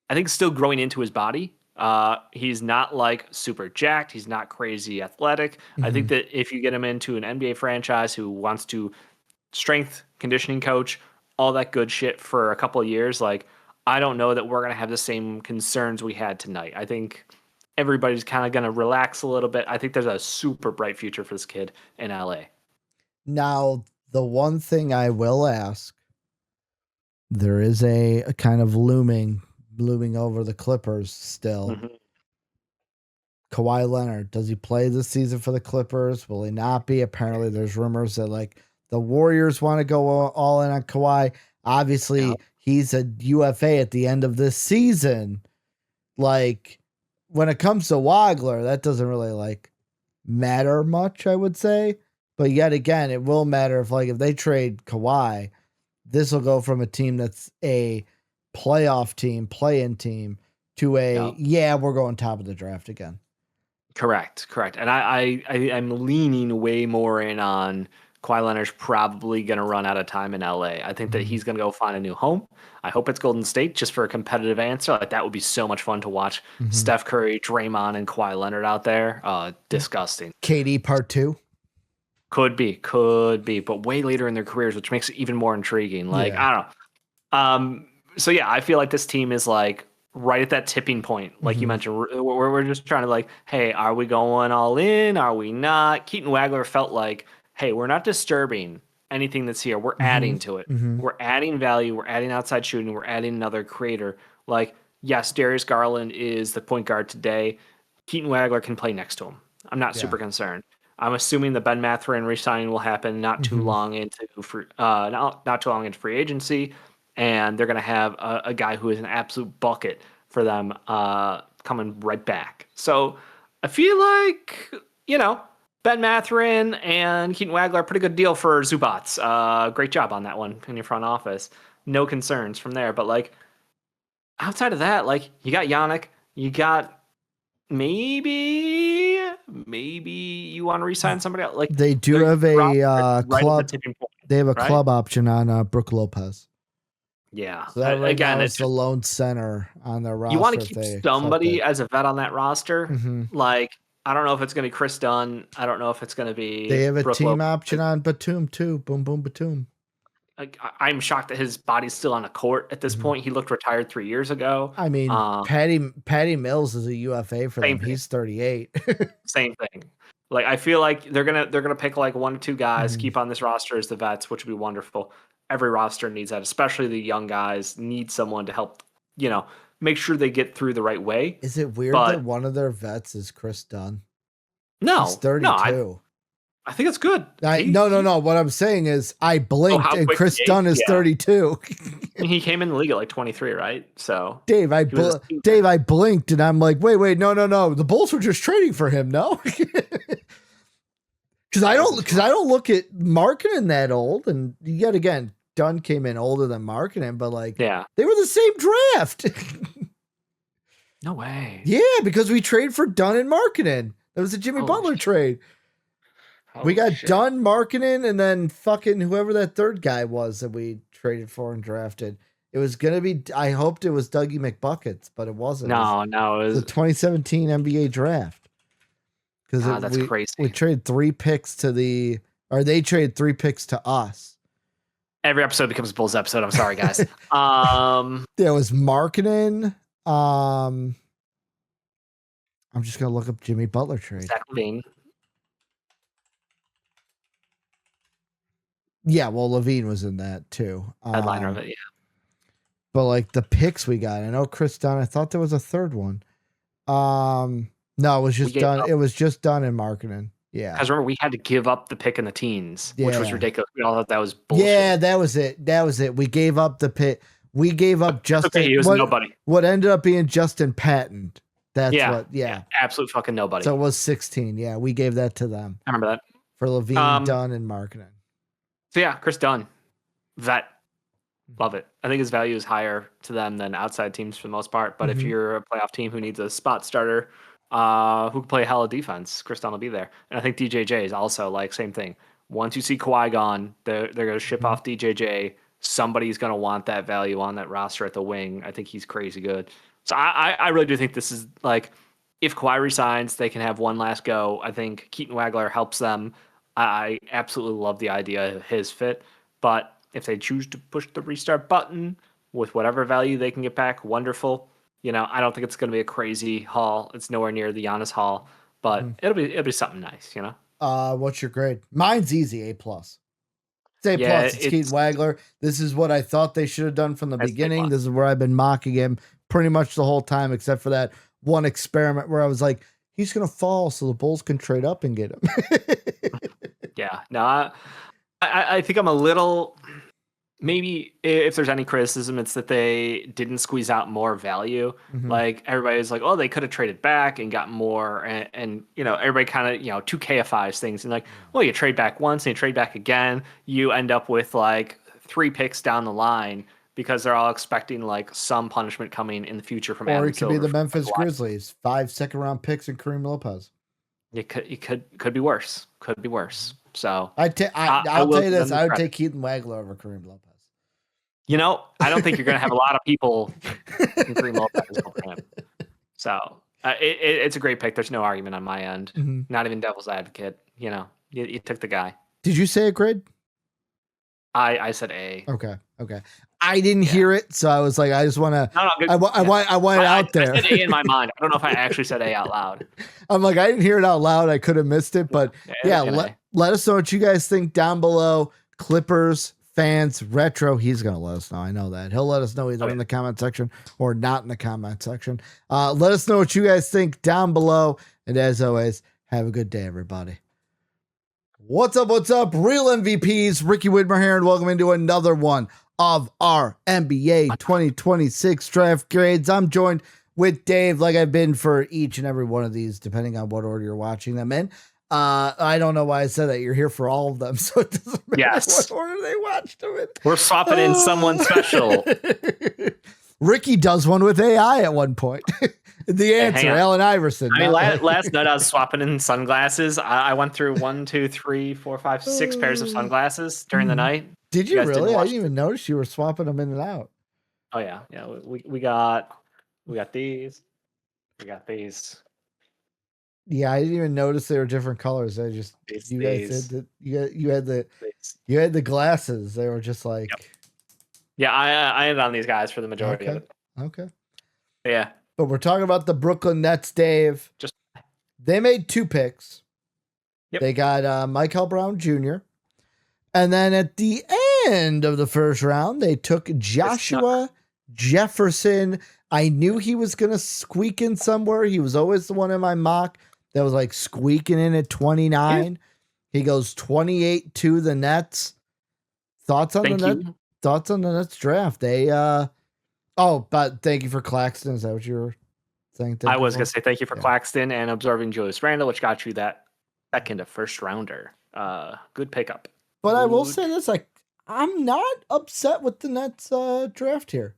I think, still growing into his body. He's not like super jacked. He's not crazy athletic. I think that if you get him into an NBA franchise who wants to strength conditioning coach, all that good shit for a couple of years, like I don't know that we're going to have the same concerns we had tonight. I think everybody's kind of going to relax a little bit. I think there's a super bright future for this kid in LA. Now, the one thing I will ask, there is a kind of looming over the Clippers still. Kawhi Leonard, does he play this season for the Clippers? Will he not be? Apparently, there's rumors that like the Warriors want to go all in on Kawhi. Obviously, he's a UFA at the end of this season. Like, when it comes to Wagler, that doesn't really like matter much, I would say. But yet again, it will matter if they trade Kawhi, this will go from a team that's a playoff team, play-in team, to we're going top of the draft again. Correct. And I'm leaning way more in on Kawhi Leonard's probably going to run out of time in LA. I think that he's going to go find a new home. I hope it's Golden State just for a competitive answer. Like that would be so much fun to watch. Steph Curry, Draymond, and Kawhi Leonard out there. Disgusting. KD part 2. Could be, but way later in their careers, which makes it even more intriguing. Like, I don't know. So yeah, I feel like this team is like right at that tipping point. Like you mentioned, we're just trying to like, hey, are we going all in? Are we not? Keaton Wagler felt like, hey, we're not disturbing anything that's here. We're adding to it. We're adding value. We're adding outside shooting. We're adding another creator. Like, yes, Darius Garland is the point guard today. Keaton Wagler can play next to him. I'm not super concerned. I'm assuming the Ben Mathurin re-signing will happen not too long into not too long into free agency, and they're going to have a guy who is an absolute bucket for them coming right back. So I feel like Ben Mathurin and Keaton Wagler are a pretty good deal for Zubats. Great job on that one in your front office. No concerns from there. But like outside of that, like you got Yannick, you got maybe you want to re-sign somebody else. Like they do have a club. They have a club option on Brook Lopez. Yeah. So that again, it's the lone center on their roster. You want to keep somebody as a vet on that roster. Like I don't know if it's going to be Chris Dunn. I don't know if it's going to be. They have a team option on Batum too. Boom, boom, Batum. I'm shocked that his body's still on a court at this point. He looked retired 3 years ago. I mean, Patty Mills is a UFA for them. He's 38. Same thing. Like I feel like they're gonna pick like 1 or 2 guys, keep on this roster as the vets, which would be wonderful. Every roster needs that, especially the young guys need someone to help, make sure they get through the right way. Is it weird that one of their vets is Chris Dunn? No, he's 32. No, I think it's good. No. What I'm saying is I blinked and Chris Dunn is 32. He came in the league at like 23, right? So Dave, I blinked and I'm like, wait, no. The Bulls were just trading for him, no? Because I don't look at Markkanen that old, and yet again, Dunn came in older than Markkanen, but like, they were the same draft. No way. Yeah, because we traded for Dunn and Markkanen. That was a Jimmy Butler trade. We got Dunn, Markkanen, and then fucking whoever that third guy was that we traded for and drafted. It was gonna be. I hoped it was Dougie McBuckets, but it wasn't. No, it was the 2017 NBA draft. Because that's crazy. We traded 3 picks they traded 3 picks to us. Every episode becomes a Bulls episode. I'm sorry, guys. There was Markkanen. I'm just gonna look up Jimmy Butler trade. Zach LaVine. Yeah, well, Levine was in that too. Headliner of it, yeah. But like the picks we got, I know Chris Dunn. I thought there was a third one. No, it was just done. It was just done in marketing. Yeah. Because remember, we had to give up the pick in the teens, which was ridiculous. We all thought that was bullshit. Yeah, that was it. We gave up the pick. We gave up Justin. Okay, he was nobody. What ended up being Justin Patton. That's what. Yeah. Absolute fucking nobody. So it was 16. Yeah, we gave that to them. I remember that. For Levine, Dunn, and marketing. So yeah, Chris Dunn, vet. Love it. I think his value is higher to them than outside teams for the most part. But if you're a playoff team who needs a spot starter, who can play a hell of defense, Chris Dunn will be there. And I think DJJ is also like same thing. Once you see Kawhi gone, they're going to ship off DJJ. Somebody's going to want that value on that roster at the wing. I think he's crazy good. So I really do think this is like, if Kawhi resigns, they can have one last go. I think Keaton Wagler helps them. I absolutely love the idea of his fit. But if they choose to push the restart button with whatever value they can get back, wonderful. You know, I don't think it's going to be a crazy haul. It's nowhere near the Giannis haul, but it'll be something nice, you know. What's your grade? Mine's easy, A+. It's A+. It's Keaton Wagler. This is what I thought they should have done from the beginning. This is where I've been mocking him pretty much the whole time, except for that one experiment where I was like, he's going to fall so the Bulls can trade up and get him. Yeah. No, I think I'm a little... Maybe if there's any criticism, it's that they didn't squeeze out more value. Like everybody's like, oh, they could have traded back and got more. And you know, everybody kind of, you know, 2Kifies things. And like, well, you trade back once and you trade back again. You end up with like 3 picks down the line because they're all expecting like some punishment coming in the future from Adam Silver. Or it could be the Memphis Grizzlies, 5 second-round picks and Kareem Lopez. It could be worse. Could be worse. So I'll tell you this: I would take Keaton Wagler over Kareem Lopez. You know, I don't think you're going to have a lot of people in Kareem Lopez over him. So it's a great pick. There's no argument on my end. Not even devil's advocate. You know, you took the guy. Did you say a grade? I said A. Okay. I didn't hear it, so I was like, I just want to. I want it out there. I said A in my mind. I don't know if I actually said A out loud. I'm like, I didn't hear it out loud. I could have missed it, but let us know what you guys think down below. Clippers fans, retro. He's gonna let us know. I know that he'll let us know either in the comment section or not in the comment section. Let us know what you guys think down below. And as always, have a good day, everybody. What's up? Real MVPs, Ricky Widmer here, and welcome into another one of our NBA 2026 draft grades. I'm joined with Dave, like I've been for each and every one of these, depending on what order you're watching them in. I don't know why I said that. You're here for all of them, so it doesn't matter what order they watched them in. We're swapping in someone special. Ricky does one with AI at one point. The answer, Allen Iverson. I mean, last night I was swapping in sunglasses. I went through 1, 2, 3, 4, 5, 6 pairs of sunglasses during the night. Did you really? I didn't even notice you were swapping them in and out. Oh yeah. We got these. We got these. Yeah, I didn't even notice they were different colors. I just you guys said that you had the glasses. They were just like. Yep. Yeah, I ended on these guys for the majority of it. Okay. Yeah. But we're talking about the Brooklyn Nets, Dave. They made 2 picks. Yep. They got Michael Brown Jr. And then at the end of the first round, they took Joshua Jefferson. I knew he was going to squeak in somewhere. He was always the one in my mock that was like squeaking in at 29. Yeah. He goes 28 to the Nets. Thoughts on the Nets draft? They but thank you for Claxton. Is that what you were saying? I was going to say thank you for Claxton and absorbing Julius Randle, which got you that second to first rounder. Good pickup. But I will say this, like, I'm not upset with the Nets draft here.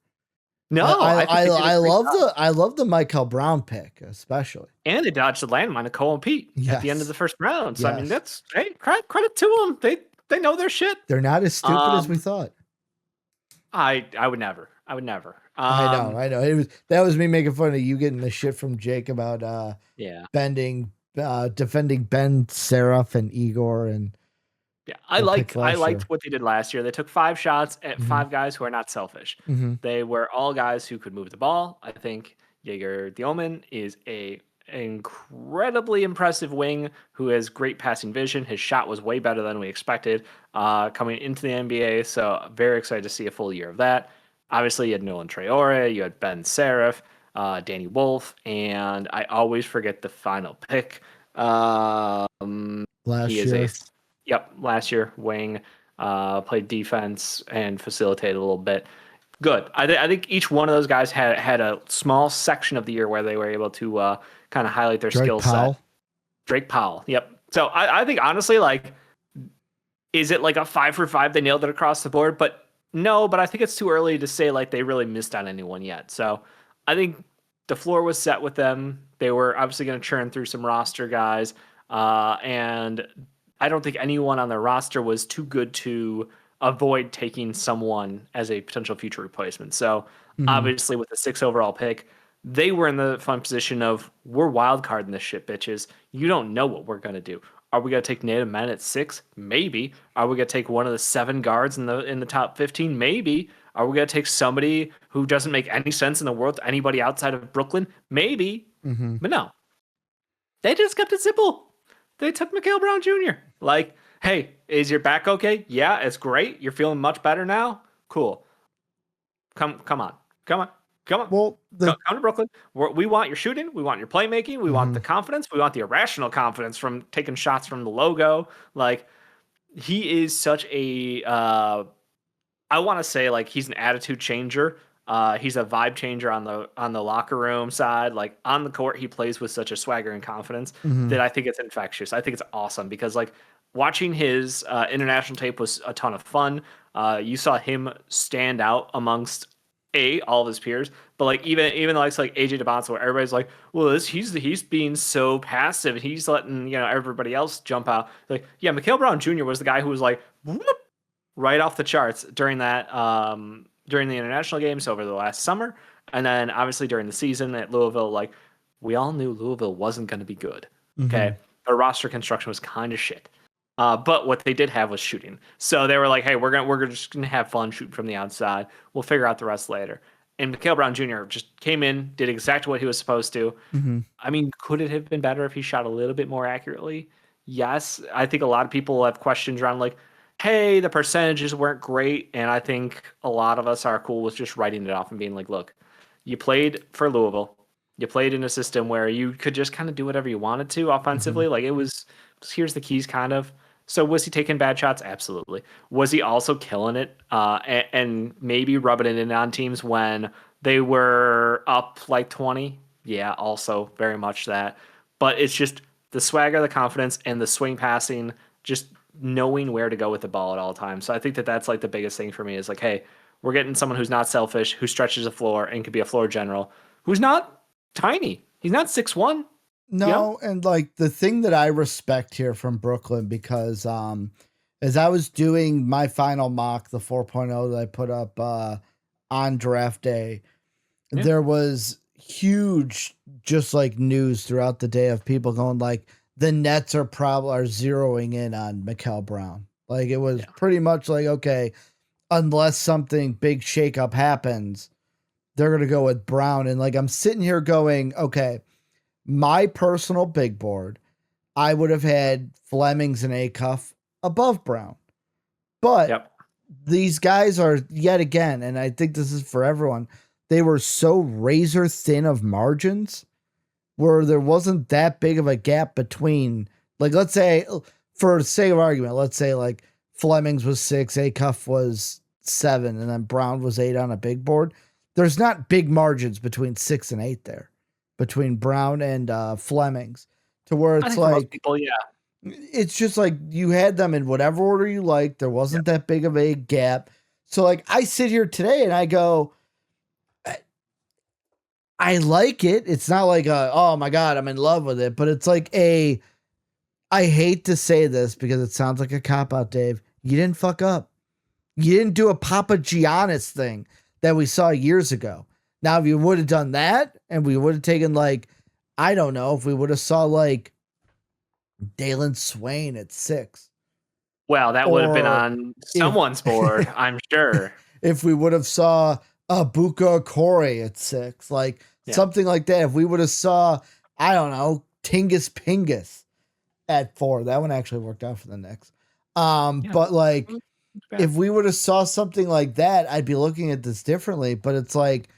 No, I love the Michael Brown pick, especially. And they dodged the landmine of Cole and Pete at the end of the first round. So I mean, that's credit to them. They know their shit. They're not as stupid as we thought. I would never. I know. That was me making fun of you getting the shit from Jake about defending Ben Seraph and Igor and. Yeah, I liked what they did last year. They took 5 shots at 5 guys who are not selfish. They were all guys who could move the ball. I think Jaeger Dioman is a incredibly impressive wing who has great passing vision. His shot was way better than we expected coming into the NBA. So very excited to see a full year of that. Obviously, you had Nolan Traore, you had Ben Serif, Danny Wolf, and I always forget the final pick. He last is a year. yep, last year wing, played defense and facilitated a little bit. Good. I think each one of those guys had a small section of the year where they were able to kind of highlight their Drake skill set. Powell. Drake Powell. Yep. So I think honestly, like, is it like a 5 for 5? They nailed it across the board, but no. But I think it's too early to say like they really missed on anyone yet. So I think the floor was set with them. They were obviously going to churn through some roster guys, and I don't think anyone on their roster was too good to avoid taking someone as a potential future replacement. So Mhm. obviously with the 6 overall pick, they were in the fun position of we're wild carding this shit, bitches. You don't know what we're gonna do. Are we gonna take native men at 6? Maybe. Are we gonna take one of the 7 guards in the top 15? Maybe. Are we gonna take somebody who doesn't make any sense in the world to anybody outside of Brooklyn? Maybe. Mhm. But no, they just kept it simple. They took Mikhail Brown Jr. Like, hey, is your back okay? Yeah, it's great. You're feeling much better now. Cool. Come on, come on, come on. Well, Come to Brooklyn. We want your shooting. We want your playmaking. We want the Mhm. confidence. We want the irrational confidence from taking shots from the logo. Like, he is such a I want to say like he's an attitude changer. He's a vibe changer on the locker room side. Like on the court, he plays with such a swagger and confidence Mhm. that I think it's infectious. I think it's awesome because like watching his international tape was a ton of fun. You saw him stand out amongst all of his peers, but like even like AJ DeBonso, where everybody's like, well, he's being so passive. He's letting everybody else jump out. Like yeah, Mikhail Brown Jr. was the guy who was like. Whoop, right off the charts during the international games over the last summer, and then obviously during the season at Louisville. Like we all knew Louisville wasn't going to be good. Okay, Mhm. their roster construction was kind of shit. But what they did have was shooting. So they were like, "Hey, we're just gonna have fun shooting from the outside. We'll figure out the rest later." And Mikhail Brown Jr. just came in, did exactly what he was supposed to. Mhm. I mean, could it have been better if he shot a little bit more accurately? Yes. I think a lot of people have questions around like, hey, the percentages weren't great. And I think a lot of us are cool with just writing it off and being like, look, you played for Louisville. You played in a system where you could just kind of do whatever you wanted to offensively. Mhm. Like it was here's the keys kind of. So was he taking bad shots? Absolutely. Was he also killing it and maybe rubbing it in on teams when they were up like 20? Yeah, also very much that. But it's just the swagger, the confidence, and the swing passing, just knowing where to go with the ball at all times. So I think that that's like the biggest thing for me is like, hey, we're getting someone who's not selfish, who stretches the floor and could be a floor general, who's not tiny. He's not 6'1", you know? No, and like the thing that I respect here from Brooklyn because as I was doing my final mock, the 4.0 that I put up on draft day, Yeah. there was huge just like news throughout the day of people going like the Nets are zeroing in on Mikal Brown. Like it was Yeah. pretty much like, okay, unless something big shakeup happens, they're gonna go with Brown. And like I'm sitting here going, okay, my personal big board, I would have had Flemings and Acuff above Brown. But Yep. these guys are yet again, and I think this is for everyone, they were so razor thin of margins where there wasn't that big of a gap between, like, let's say, for sake of argument, let's say like Flemings was 6, Acuff was 7, and then Brown was 8 on a big board. There's not big margins between 6 and 8 there, between Brown and Flemings, to where I it's think for most like, people, yeah. it's just like you had them in whatever order you like. There Yep. wasn't that big of a gap. So like I sit here today and I go, I like it. It's not like oh my God, I'm in love with it, but it's like I hate to say this because it sounds like a cop out, Dave. You didn't fuck up. You didn't do a Papa Giannis thing that we saw years ago. Now, if you would have done that and we would have taken like, I don't know, if we would have saw like Dalen Swain at 6, Well, that would have been or on if someone's board, I'm sure. if we would have saw Buka Corey at 6, like Yeah. something like that. If we would have saw I don't know, Tingus Pingus at 4. That one actually worked out for the Knicks. Yeah, But like not bad. if we would have saw something like that, I'd be looking at this differently. But it's like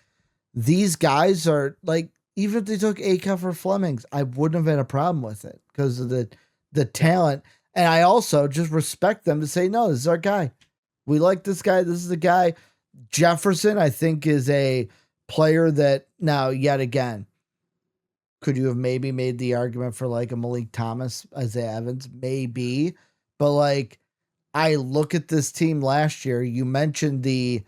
these guys are like, even if they took Acuff or Flemings, I wouldn't have had a problem with it because of the Yeah, talent. And I also just respect them to say, no, this is our guy. We like this guy. This is the guy. Jefferson, I think, is a player that now, yet again, could you have maybe made the argument for like a Malik Thomas, Isaiah Evans? Maybe. But like, I look at this team last year. You mentioned the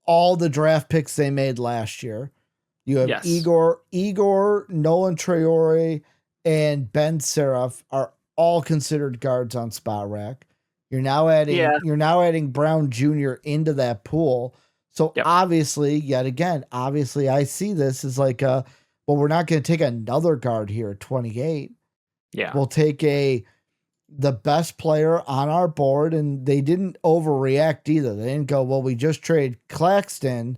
all the draft picks they made last year. You have yes, Igor, Nolan Traore, and Ben Seraph are all considered guards on Spot Rack. yeah, You're now adding Brown Jr. into that pool. So yep, obviously, yet again, obviously I see this as like well, we're not going to take another guard here at 28. yeah. We'll take the best player on our board, and they didn't overreact either. They didn't go, well, we just trade Claxton.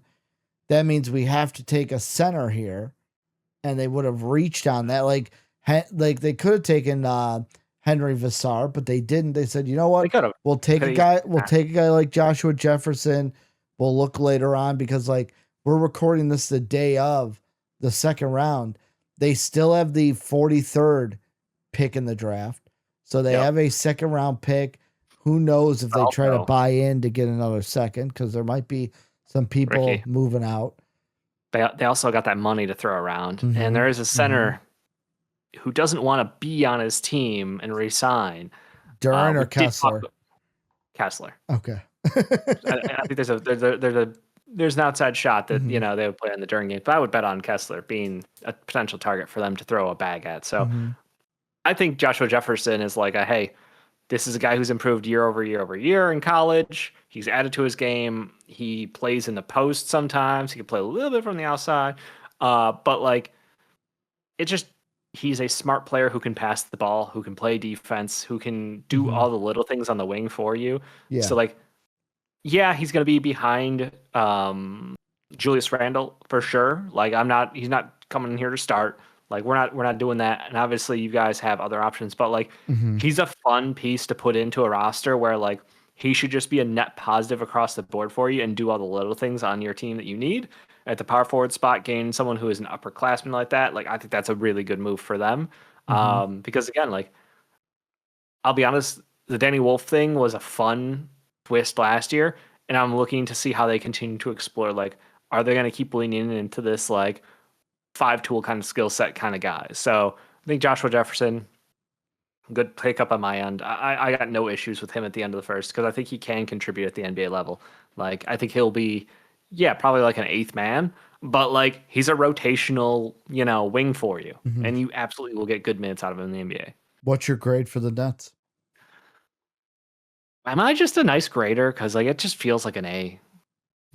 That means we have to take a center here, and they would have reached on that. Like they could have taken Henry Vassar, but they didn't. They said, you know They what? could have. We'll take a guy. We'll take a guy like Joshua Jefferson. We'll look later on because like we're recording this the day of the second round. They still have the 43rd pick in the draft. So they Yep. have a second round pick. Who knows if they try to Also, buy in to get another second because there might be some people Ricky, moving out. they also got that money to throw around, and Mm-hmm. there is a Mm-hmm. center who doesn't want to be on his team and resign. Duran or We did talk Kessler? about Kessler. Okay. I think there's an outside shot that Mm-hmm. they would play in the Durham game, but I would bet on Kessler being a potential target for them to throw a bag at. So Mm-hmm. I think Joshua Jefferson is like hey, this is a guy who's improved year over year over year in college. He's added to his game. He plays in the post sometimes. He can play a little bit from the outside, but like it just he's a smart player who can pass the ball, who can play defense, who can do Mm-hmm. all the little things on the wing for you. Yeah. So like yeah, he's going to be behind Julius Randle for sure. Like he's not coming in here to start. Like we're not doing that. And obviously you guys have other options, but like Mm-hmm. he's a fun piece to put into a roster where like he should just be a net positive across the board for you and do all the little things on your team that you need. At the power forward spot, gain someone who is an upperclassman like that. Like I think that's a really good move for them. Mm-hmm. Because again, like I'll be honest, the Danny Wolf thing was a fun twist last year, and I'm looking to see how they continue to explore. Like, are they going to keep leaning into this like 5 tool kind of skill set kind of guy? So I think Joshua Jefferson, good pickup on my end. I got no issues with him at the end of the first because I think he can contribute at the NBA level. Like, I think he'll be, yeah, probably like an eighth man, but like he's a rotational, wing for you, Mm-hmm. and you absolutely will get good minutes out of him in the NBA. What's your grade for the Nets? Am I just a nice grader? Because like it just feels like an A.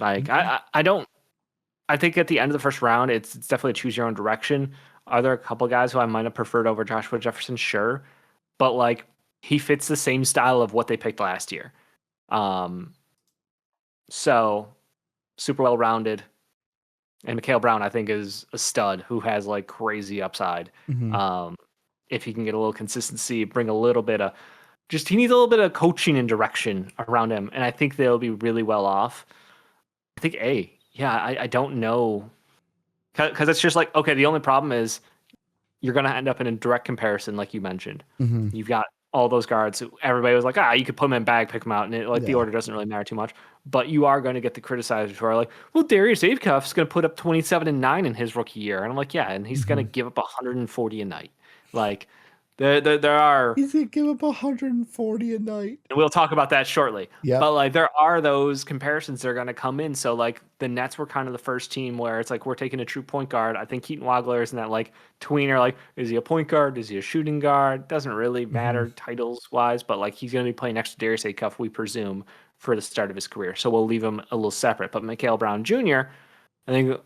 Like Okay. I don't. I think at the end of the first round, it's definitely a choose your own direction. Are there a couple guys who I might have preferred over Joshua Jefferson? Sure, but like he fits the same style of what they picked last year. Um, so super well rounded. And Mikhail Brown, I think, is a stud who has like crazy upside. Mm-hmm. Um, if he can get a little consistency, bring a little bit of just he needs a little bit of coaching and direction around him, and I think they'll be really well off. I think A. Yeah, I don't know because it's just like okay. The only problem is you're going to end up in a direct comparison, like you mentioned. Mm-hmm. You've got all those guards. Everybody was like, you could put them in bag, pick them out, and the Yeah. order doesn't really matter too much. But you are going to get the criticizers who are like, well, Darius Avecuff's going to put up 27 and 9 in his rookie year, and I'm like, yeah, and he's going to Mm-hmm. give up 140 a night. Like there are He's gonna give up 140 a night. and we'll talk about that shortly. Yep. But like there are those comparisons that are going to come in. So like the Nets were kind of the first team where it's like we're taking a true point guard. I think Keaton Wagler is in that like tweener. Like is he a point guard? Is he a shooting guard? Doesn't really Mm-hmm. matter titles wise. But like he's going to be playing next to Darius Acuff, we presume, for the start of his career. So we'll leave him a little separate. But Mikhail Brown Jr. I think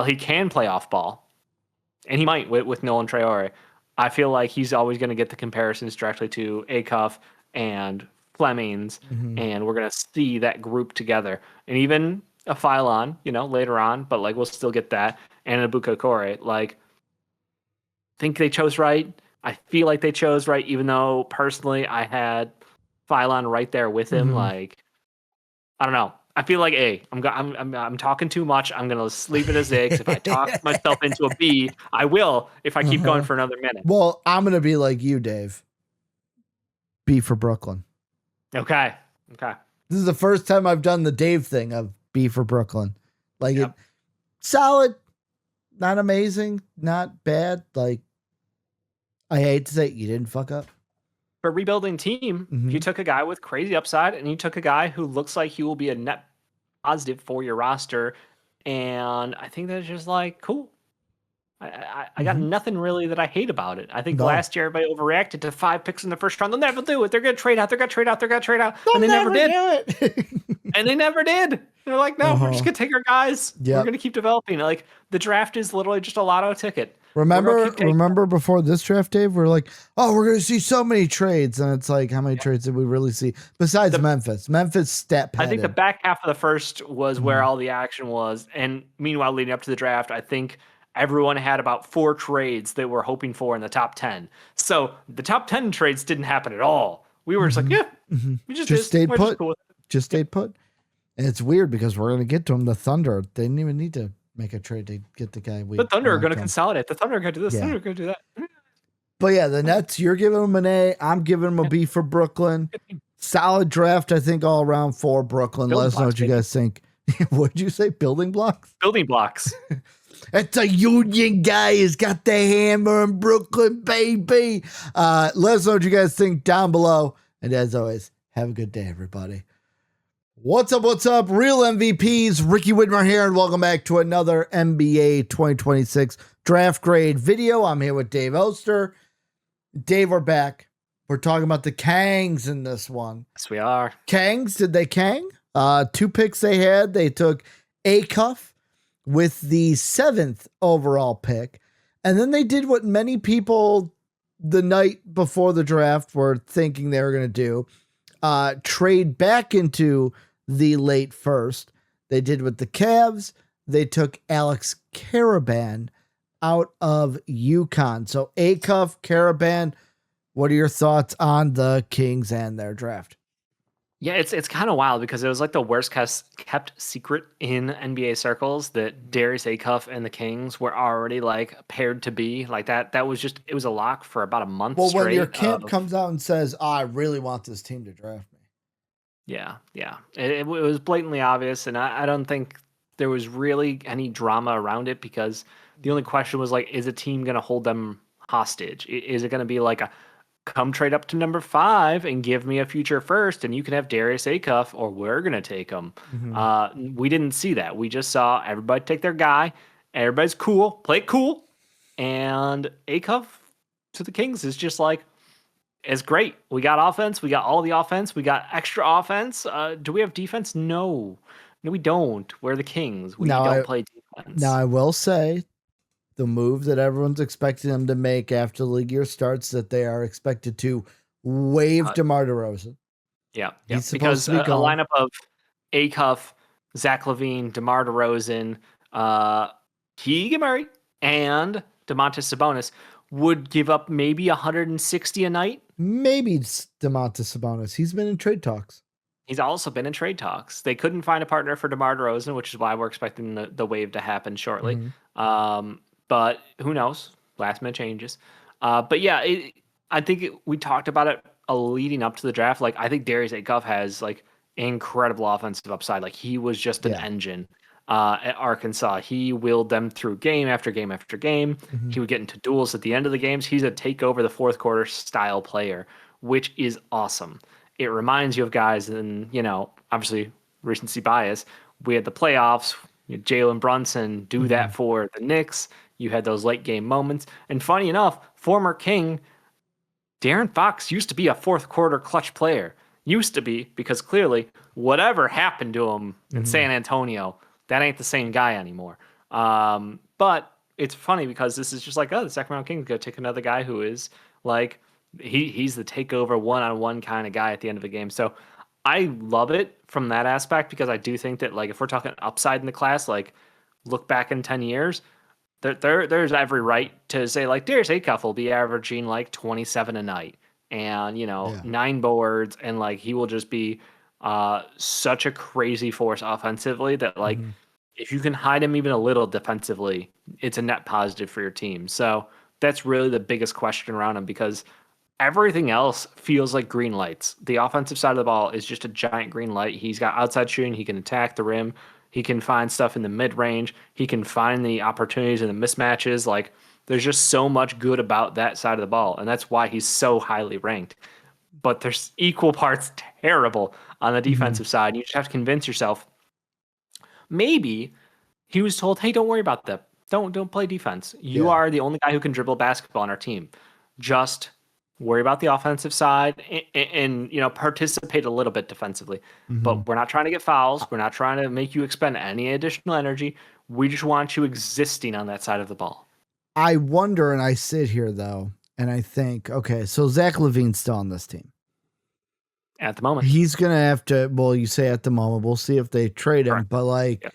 he can play off ball, and he might with Nolan Traore. I feel like he's always going to get the comparisons directly to Acuff and Flemings, Mm-hmm. and we're going to see that group together. And even a Phylon, later on, but like we'll still get that, and a Ibuka Kore. Like, think they chose right. I feel like they chose right, even though personally I had Phylon right there with him. Mhm. Like, I don't know. I feel like A. I'm talking too much. I'm gonna leave it as A. 'Cause if I talk myself into a B, I will if I keep going Uh-huh. for another minute. Well, I'm gonna be like you, Dave. B for Brooklyn. Okay. Okay. This is the first time I've done the Dave thing of B for Brooklyn. Like it Yep. solid, not amazing, not bad. Like I hate to say it, you didn't fuck up. For rebuilding team, you took a guy with crazy upside, and you took a guy who looks like he will be a net positive for your roster. And I think that's just like cool. I got nothing really that I hate about it. I think No. last year everybody overreacted to 5 picks in the first round. They'll never do it. They're gonna trade out. They're gonna trade out. They're gonna trade out, and They'll they never never did. do it. And they never did. They're like, no, we're just gonna take our guys. We're Yep. gonna keep developing. Like the draft is literally just a lotto ticket. Remember before this draft, Dave, we're like, oh, we're gonna see so many trades, and it's like, how many trades did we really see besides Memphis? Memphis stat I think the padded. back half of the first was where all the action was. And meanwhile, leading up to the draft, I think everyone had about 4 trades they were hoping for in the top 10. So the top 10 trades didn't happen at all. We were just like, yeah, we just stayed we're put. just cool with it. Just stayed put. And it's weird because we're gonna get to him. The Thunder, they didn't even need to make a trade to get the guy. The Thunder are going to him. consolidate. The Thunder are going to do this. Yeah. The Thunder are going to do that. But yeah, the Nets, you're giving them an A. I'm giving them a B for Brooklyn. Solid draft, I think, all around for Brooklyn. Building Let us know what you guys think. What'd you say? Building blocks? Building blocks. It's a union guy. He's got the hammer in Brooklyn, baby. Let us know what you guys think down below. And as always, have a good day, everybody. What's up? What's up? Real MVPs, Ricky Widmer here, and welcome back to another NBA 2026 draft grade video. I'm here with Dave Oster. Dave, we're back. We're talking about the Kangs in this one. Yes, we are. Kangs, did they Kang? 2 picks they had. They took Acuff with the 7th overall pick. And then they did what many people the night before the draft were thinking they were going to do. Trade back into the late first. They did with the Cavs. They took Alex Caravan out of UConn. So Acuff, Caravan, what are your thoughts on the Kings and their draft? Yeah, it's kind of wild because it was like the worst kept secret in NBA circles that Darius Acuff and the Kings were already like paired to be like that. That was just, it was a lock for about a month Well, straight. when your camp comes out and says, I really want this team to draft me. Yeah. It was blatantly obvious, and I don't think there was really any drama around it because the only question was like, is a team going to hold them hostage? Is it going to be like a come trade up to number 5 and give me a future first, and you can have Darius Acuff, or we're going to take him? We didn't see that. We just saw everybody take their guy. Everybody's cool, play cool, and Acuff to the Kings is just like, it's great. We got offense. We got all the offense. We got extra offense. Do we have defense? No, we don't. We're the Kings. We don't play defense. Now, I will say the move that everyone's expecting them to make after the league year starts, that they are expected to waive DeMar DeRozan. Yeah. Because a lineup of Acuff, Zach LaVine, DeMar DeRozan, Keegan Murray, and Domantas Sabonis would give up maybe 160 a night. Maybe it's Domantas Sabonis. He's been in trade talks. He's also been in trade talks. They couldn't find a partner for DeMar DeRozan, which is why we're expecting the wave to happen shortly. But who knows? Last minute changes. But yeah, I think we talked about it leading up to the draft. Like, I think Darius Acuff has like incredible offensive upside. Like, he was just an engine at Arkansas. He willed them through game after game after game. He would get into duels at the end of the games. He's a take over the fourth quarter style player, which is awesome. It reminds you of guys, and obviously recency bias. We had the playoffs. Jalen Brunson do that for the Knicks. You had those late game moments. And funny enough, former King De'Aaron Fox used to be a fourth quarter clutch player. Used to be, because clearly whatever happened to him in San Antonio, that ain't the same guy anymore. But it's funny because this is just like, the Sacramento Kings going to take another guy who is like, he's the takeover one-on-one kind of guy at the end of the game. So I love it from that aspect because I do think that like if we're talking upside in the class, like look back in 10 years, there's every right to say like Darius Acuff will be averaging like 27 a night and Yeah. 9 boards and like he will just be such a crazy force offensively that like Hmm. if you can hide him even a little defensively, it's a net positive for your team. So that's really the biggest question around him because everything else feels like green lights. The offensive side of the ball is just a giant green light. He's got outside shooting. He can attack the rim. He can find stuff in the mid range. He can find the opportunities and the mismatches. Like, there's just so much good about that side of the ball. And that's why he's so highly ranked. But there's equal parts terrible on the Hmm. defensive side. You just have to convince yourself maybe he was told, "Hey, don't worry about that. Don't play defense. You Yeah. are the only guy who can dribble basketball on our team. Just worry about the offensive side and participate a little bit defensively. Hmm. But we're not trying to get fouls. We're not trying to make you expend any additional energy. We just want you existing on that side of the ball I wonder, and I sit here though, and I think, okay, so Zach LaVine's still on this team. at the moment." He's gonna have to. Well, you say at the moment, we'll see if they trade him. Correct. But like, Yeah.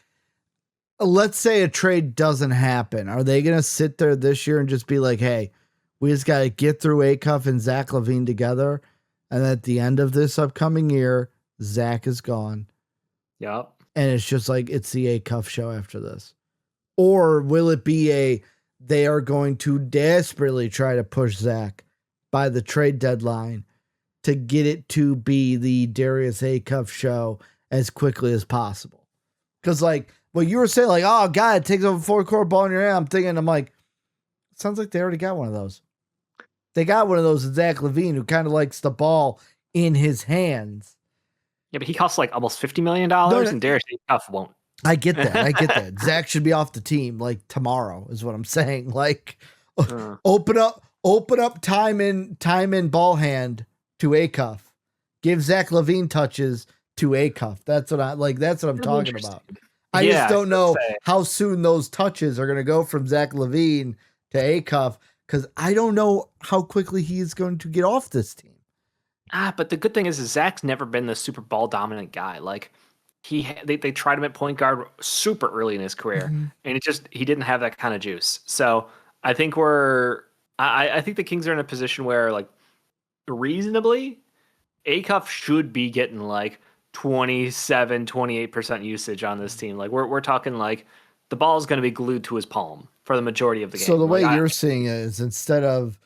let's say a trade doesn't happen. Are they gonna sit there this year and just be like, "Hey, we just got to get through Acuff and Zach LaVine together, and at the end of this upcoming year, Zach is gone, Yep. and it's just like it's the Acuff show after this." Or will it be they are going to desperately try to push Zach by the trade deadline to get it to be the Darius Acuff show as quickly as possible? Because like what you were saying, like, oh God, it takes over 4 court ball in your hand. I'm like, sounds like they already got one of those. They got one of those with Zach LaVine who kind of likes the ball in his hands. Yeah, but he costs like almost $50 million, No, no, and Darius Acuff won't. I get that. I get that. Zach should be off the team like tomorrow is what I'm saying. Like Uh, open up time in ball hand to Acuff. Give Zach LaVine touches to Acuff. That's what I like. That's what I'm That'd be talking interesting. about. I just Yeah, I was don't gonna know say. how soon those touches are going to go from Zach LaVine to Acuff because I don't know how quickly he is going to get off this team. But the good thing is Zach's never been the super ball dominant guy. Like they tried him at point guard super early in his career, Mm-hmm. and he didn't have that kind of juice. So I think I think the Kings are in a position where like reasonably, Acuff should be getting like 27, 28% usage on this team. Like we're talking like the ball is going to be glued to his palm for the majority of the So the game. Like way you're seeing it is instead of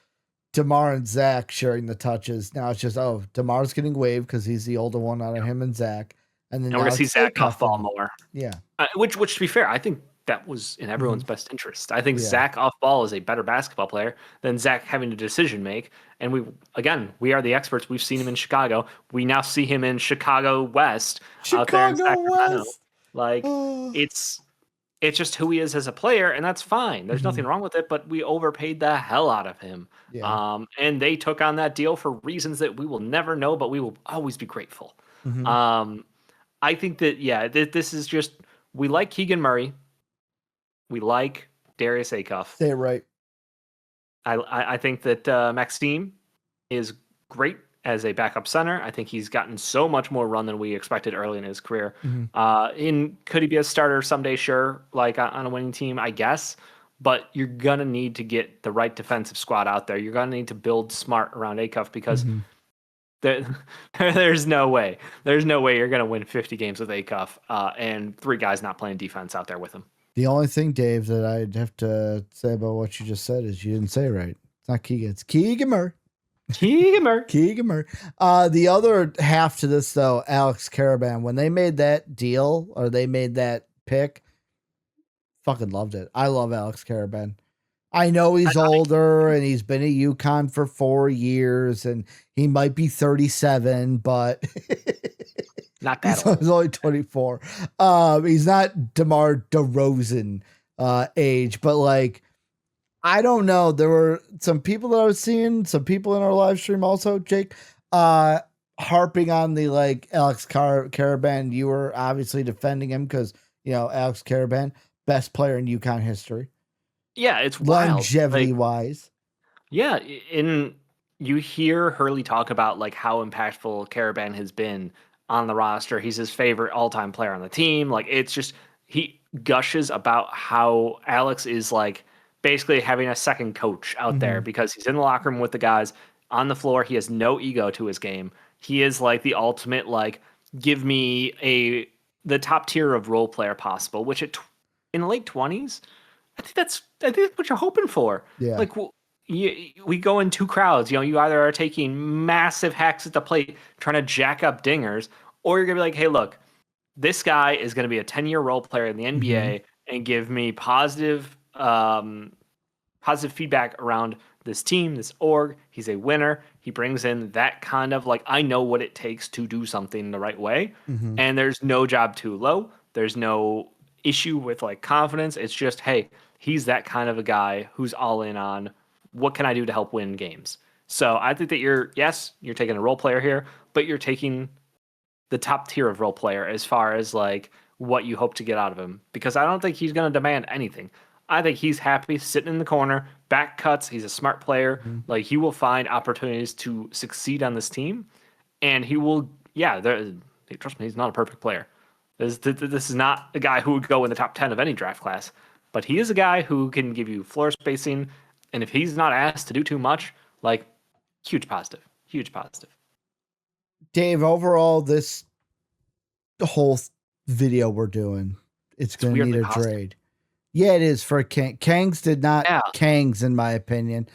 DeMar and Zach sharing the touches, now it's just DeMar's getting waived because he's the older one out of him and Zach, and then and we're now gonna see it's Zach off Acuff ball and more. yeah, Which to be fair, I think that was in hmm everyone's best interest. I think yeah, Zach off ball is a better basketball player than Zach having to decision make. And we are the experts. We've seen him in Chicago. We now see him in Chicago West out there in Chicago Sacramento. West. Like Oh. it's just who he is as a player, and that's fine. There's Mhm. nothing wrong with it. But we overpaid the hell out of him. Yeah. And they took on that deal for reasons that we will never know, but we will always be grateful. Hmm. Um, I think that this is just we like Keegan Murray. We like Darius Acuff. Say it right. I think that Maxime is great as a backup center. I think he's gotten so much more run than we expected early in his career. Hmm. Could he be a starter someday? Sure, like on a winning team, I guess. But you're gonna need to get the right defensive squad out there. You're gonna need to build smart around Acuff because Hmm. there, there's no way. There's no way you're gonna win 50 games with Acuff and 3 guys not playing defense out there with him. The only thing, Dave, that I'd have to say about what you just said is you didn't say it right. It's not Keegan. It's Keegan Murray. Keegan Murray. Keegan Murray. The other half to this, though, Alex Caravan, when they made that deal or they made that pick, fucking loved it. I love Alex Caravan. I know he's older and he's been at UConn for 4 years and he might be 37, but Not that he's old. only 24. He's not DeMar DeRozan age, but like, I don't know. There were some people that I was seeing, some people in our live stream also, Jake, harping on the like Alex Caravan. You were obviously defending him because, Alex Caravan, best player in UConn history. Yeah, it's wild. Longevity Like, wise. yeah, you hear Hurley talk about like how impactful Caravan has been on the roster. He's his favorite all-time player on the team. Like it's just he gushes about how Alex is like basically having a second coach out there Mm-hmm. because he's in the locker room with the guys on the floor. He has no ego to his game. He is like the ultimate like give me the top tier of role player possible, which in the late 20s, I think that's what you're hoping for. Yeah. Like we go in two crowds. You know, you either are taking massive hacks at the plate, trying to jack up dingers, or you're gonna be like, hey, look, this guy is gonna be a 10-year role player in the Mm-hmm. NBA and give me positive feedback around this team, this org. He's a winner. He brings in that kind of like, I know what it takes to do something the right way. Mm-hmm. And there's no job too low. There's no issue with like confidence. It's just, hey, he's that kind of a guy who's all in on what can I do to help win games. So I think that you're taking a role player here, but you're taking the top tier of role player as far as like what you hope to get out of him because I don't think he's going to demand anything. I think he's happy sitting in the corner, back cuts. He's a smart player. Mm-hmm. Like he will find opportunities to succeed on this team, and he will. Yeah, trust me, he's not a perfect player. This is not a guy who would go in the top 10 of any draft class, but he is a guy who can give you floor spacing, and if he's not asked to do too much, like huge positive, huge positive. Dave, overall, this whole video we're doing, it's going to need weirdly a positive. trade. Yeah, it is for Kang. Kangs did not Kangs, in my opinion.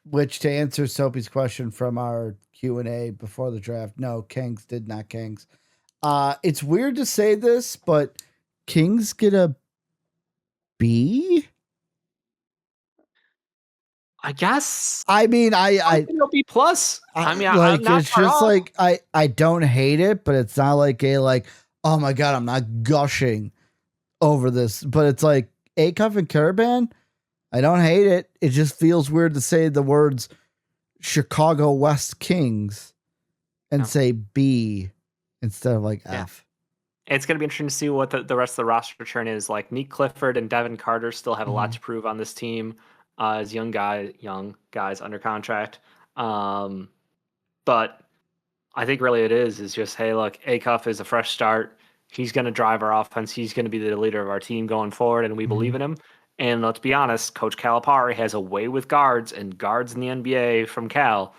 Which to answer Soapy's question from our Q&A before the draft, no, Kangs did not Kangs. It's weird to say this, but Kings get a B. I guess. I mean, I think it'll be plus. I mean, like I'm not it's just off. like I don't hate it, but it's not like a like, oh my god, I'm not gushing over this. But it's like Acuff and Caravan, I don't hate it. It just feels weird to say the words Chicago West Kings and say B instead of like F. It's going to be interesting to see what the rest of the roster churn is. Like Nick Clifford and Devin Carter still have a lot to prove on this team as young guys under contract. But I think really it is just, hey, look, Acuff is a fresh start. He's going to drive our offense. He's going to be the leader of our team going forward, and we believe in him. And let's be honest, Coach Calipari has a way with guards, and guards in the NBA from Cal,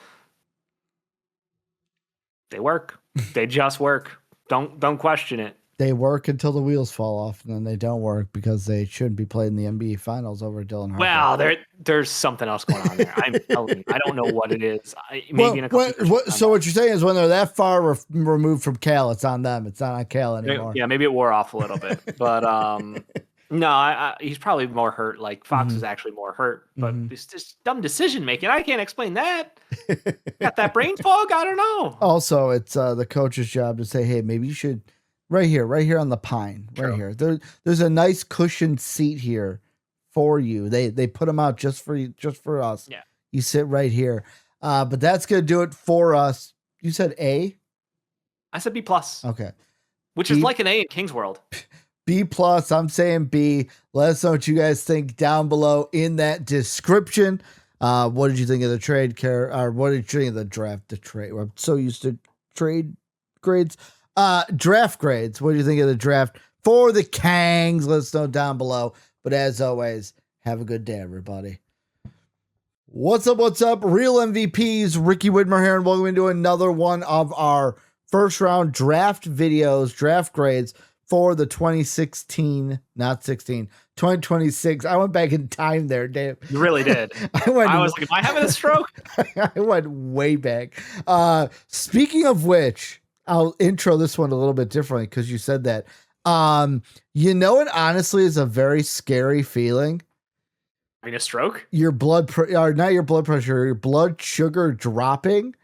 they work. They just work. Don't question it. They work until the wheels fall off, and then they don't work because they shouldn't be playing the NBA Finals over Dylan Harper. Well, there's something else going on there. I'm telling you, I don't know what it is. Maybe in a couple years. So what you're saying is when they're that far removed from Cal, it's on them. It's not on Cal anymore. Yeah, maybe it wore off a little bit, but no, he's probably more hurt. Like Fox is actually more hurt, but it's just dumb decision making. I can't explain that. Got that brain fog? I don't know. Also, it's the coach's job to say, hey, maybe you should. Right here on the pine, right here. There's a nice cushioned seat here for you. They put them out just for you, just for us. Yeah, you sit right here. But that's gonna do it for us. You said A. I said B plus. Okay, which is like an A in King's World. B plus. I'm saying B. Let us know what you guys think down below in that description. What did you think of the trade? Or what did you think of the draft? The trade. I'm so used to trade grades. Draft grades. What do you think of the draft for the Kangs? Let us know down below. But as always, have a good day, everybody. What's up? What's up? Real MVPs, Ricky Widmer here, and welcome into another one of our first round draft videos, draft grades for the 2026. I went back in time there, Dave. You really did. I was like, am I having a stroke? I went way back. Speaking of which, I'll intro this one a little bit differently because you said that. You know, it honestly is a very scary feeling. Having a stroke? Your not your blood pressure, your blood sugar dropping.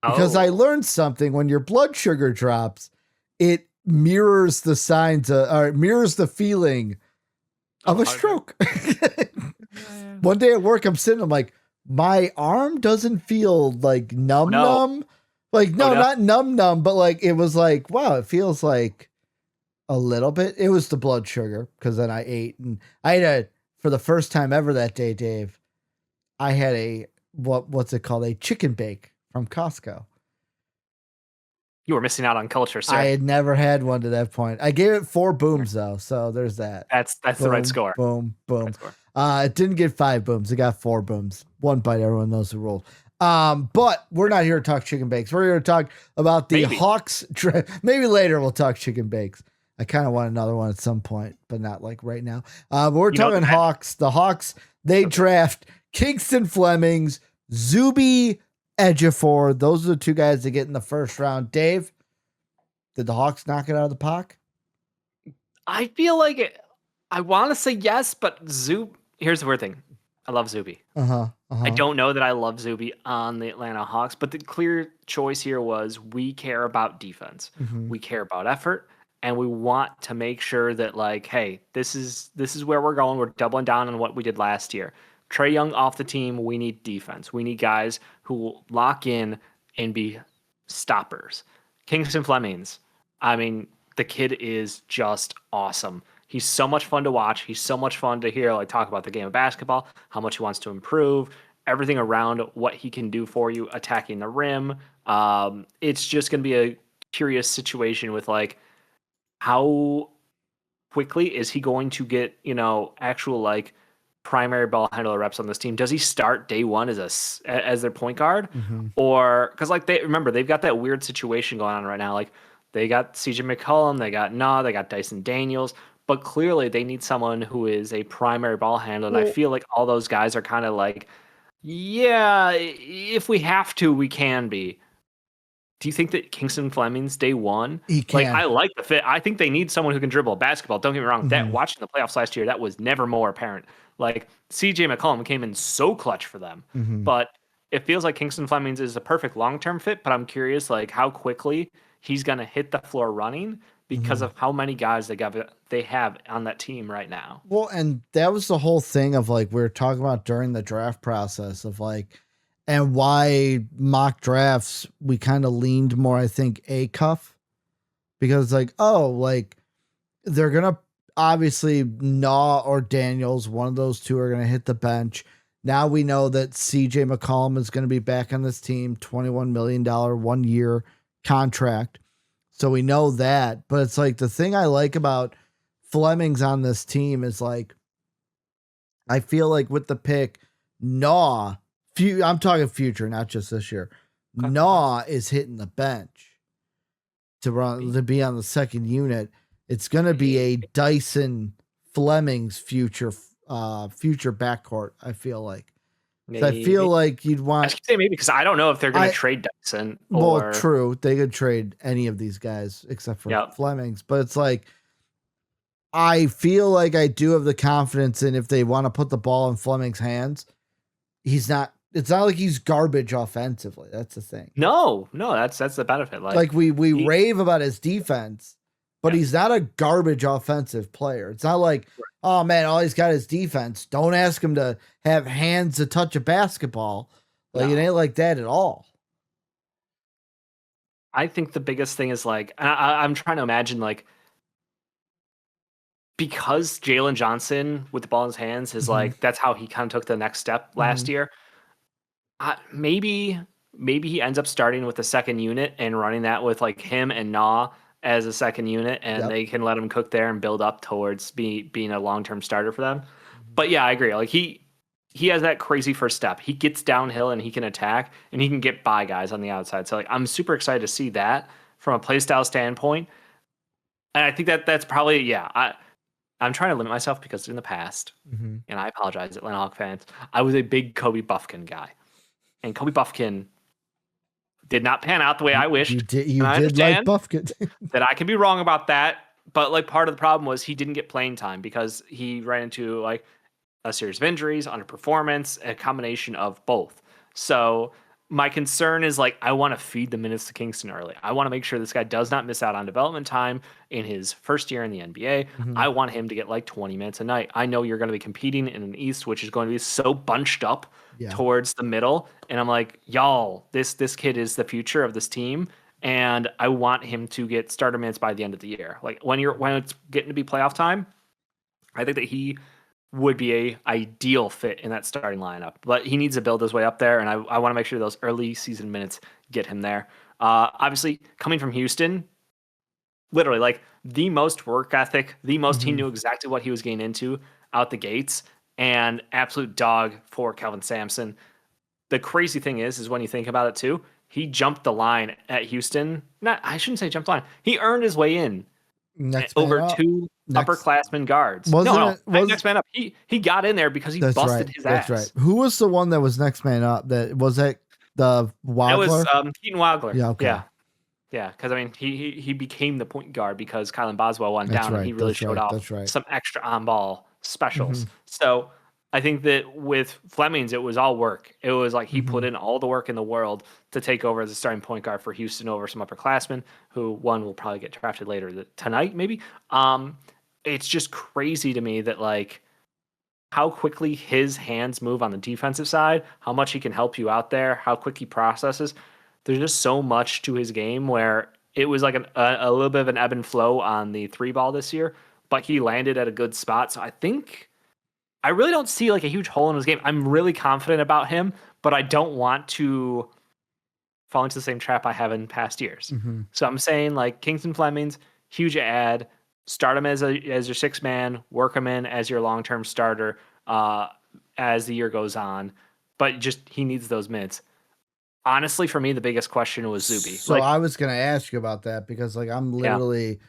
Because I learned something. When your blood sugar drops, it mirrors the signs or mirrors the feeling of a stroke. One day at work, I'm sitting, I'm like, my arm doesn't feel like numb. Like, no, not numb, but like, it was like, wow, it feels like a little bit. It was the blood sugar because then I ate and I had for the first time ever that day, Dave, I had what's it called? A chicken bake from Costco. You were missing out on culture, I sir. had never had one to that point. I gave it 4 booms though, so there's that. That's the right Boom, score. boom, Right boom. score. It didn't get 5 booms. It got 4 booms. One bite. Everyone knows the rules. But we're not here to talk chicken bakes. We're here to talk about the Maybe. Hawks. Maybe later we'll talk chicken bakes. I kind of want another one at some point, but not like right now. But we're talking Hawks. The Hawks, they draft Kingston Flemings, Zuby Ejiofor. Those are the 2 guys that get in the first round. Dave, did the Hawks knock it out of the park? I feel like I want to say yes, but here's the weird thing. I love Zuby. I don't know that I love Zuby on the Atlanta Hawks, but the clear choice here was we care about defense. Mm-hmm. We care about effort, and we want to make sure that like, hey, this is where we're going. We're doubling down on what we did last year. Trae Young off the team. We need defense. We need guys who will lock in and be stoppers. Kingston Flemings. I mean, the kid is just awesome. He's so much fun to watch. He's so much fun to hear like talk about the game of basketball, how much he wants to improve, everything around what he can do for you attacking the rim. It's just going to be a curious situation with like how quickly is he going to get, actual like primary ball handler reps on this team? Does he start day one as their point guard? Mm-hmm. Or because like they've got that weird situation going on right now. Like they got CJ McCollum, they got Dyson Daniels, but clearly they need someone who is a primary ball handler. And I feel like all those guys are kind of like, yeah, if we have to, we can be. Do you think that Kingston Fleming's day one? He Like, can. I like the fit. I think they need someone who can dribble a basketball. Don't get me wrong. Mm-hmm. That watching the playoffs last year, that was never more apparent. Like CJ McCollum came in so clutch for them, Mm-hmm. but it feels like Kingston Fleming's is a perfect long-term fit. But I'm curious, like how quickly he's gonna hit the floor running because Mm-hmm. of how many guys they have on that team right now. Well, and that was the whole thing of like we were talking about during the draft process of like, and why mock drafts we kind of leaned more, I think, a cuff because like, oh, like they're gonna obviously Naw or Daniels, one of those 2 are gonna hit the bench. Now we know that CJ McCollum is going to be back on this team, $21 million 1-year contract. So we know that, but it's like the thing I like about Fleming's on this team is like, I feel like with the pick, I'm talking future, not just this year. Okay. Naw is hitting the bench to be on the second unit. It's going to be a Dyson Fleming's future backcourt. I feel like. So I feel like you'd I want. should say maybe because I don't know if they're going to trade Dyson. Well, true, they could trade any of these guys except for Fleming's, but it's like I feel like I do have the confidence in if they want to put the ball in Fleming's hands, it's not like he's garbage offensively. That's the thing. No, that's the benefit. Like we rave about his defense, but he's not a garbage offensive player. It's not like, oh man, all he's got is defense. Don't ask him to have hands to touch a basketball. Like it ain't like that at all. I think the biggest thing is like, I'm trying to imagine like, because Jalen Johnson with the ball in his hands is like, that's how he kind of took the next step last year. Maybe he ends up starting with the second unit and running that with like him and Naw as a second unit, and they can let him cook there and build up towards being a long-term starter for them. But yeah, I agree. Like he has that crazy first step. He gets downhill and he can attack and he can get by guys on the outside. So like I'm super excited to see that from a play style standpoint. And I think that's probably I'm trying to limit myself because in the past, and I apologize, Atlanta Hawk fans, I was a big Kobe Buffkin guy. And Kobe Buffkin did not pan out the way I wished. You did like Buffkin. That I can be wrong about that. But like part of the problem was he didn't get playing time because he ran into like a series of injuries, underperformance, a combination of both. So my concern is like I want to feed the minutes to Kingston early. I want to make sure this guy does not miss out on development time in his first year in the NBA. I want him to get like 20 minutes a night. I know you're going to be competing in an East which is going to be so bunched up towards the middle, and I'm like, y'all, this kid is the future of this team, and I want him to get starter minutes by the end of the year. Like when it's getting to be playoff time, I think that he would be a ideal fit in that starting lineup, but he needs to build his way up there, and I want to make sure those early season minutes get him there. Obviously, coming from Houston, literally like the most work ethic, the most he Mm-hmm. knew exactly what he was getting into out the gates, and absolute dog for Kelvin Sampson. The crazy thing is when you think about it too, he jumped the line at Houston. Not, I shouldn't say jumped the line. He earned his way in Next man over up. two Next upperclassmen guards. wasn't No, it was next man up. He got in there because he That's right. busted his That's right. ass. Who was the one that was next man up? That was that the That was Wagler? Keaton Wagler. Yeah, okay. Yeah. Yeah, because I mean, he became the point guard because Kylan Boswell went That's down, and right. he really That's showed right. off That's right. some extra on ball Mm-hmm. specials. So I think that with Flemings, it was all work. It was like he Mm-hmm. put in all the work in the world to take over as a starting point guard for Houston over some upperclassmen, who one will probably get drafted later tonight, maybe. It's just crazy to me that like how quickly his hands move on the defensive side, how much he can help you out there, how quick he processes. There's just so much to his game where it was like a little bit of an ebb and flow on the three ball this year, but he landed at a good spot. So I think I really don't see like a huge hole in his game. I'm really confident about him, but I don't want to fall into the same trap I have in past years. Mm-hmm. So I'm saying like Kingston Flemings, huge ad. Start him as your six man, work him in as your long term starter as the year goes on. But just he needs those minutes. Honestly, for me, the biggest question was Zuby. So Like, I was gonna ask you about that because like I'm yeah, literally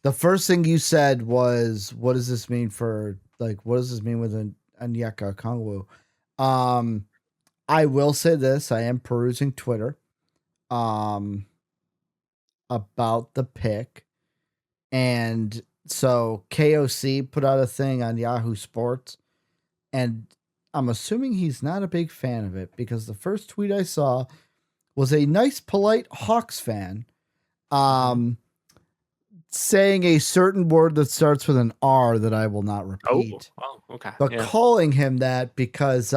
the first thing you said was what does this mean for like what does this mean with an Onyeka Okongwu? Um I will say this, I am perusing Twitter um about the pick. And so KOC put out a thing on Yahoo Sports, and I'm assuming he's not a big fan of it because the first tweet I saw was a nice, polite Hawks fan um, saying a certain word that starts with an R that I will not repeat, okay, but yeah. calling him that because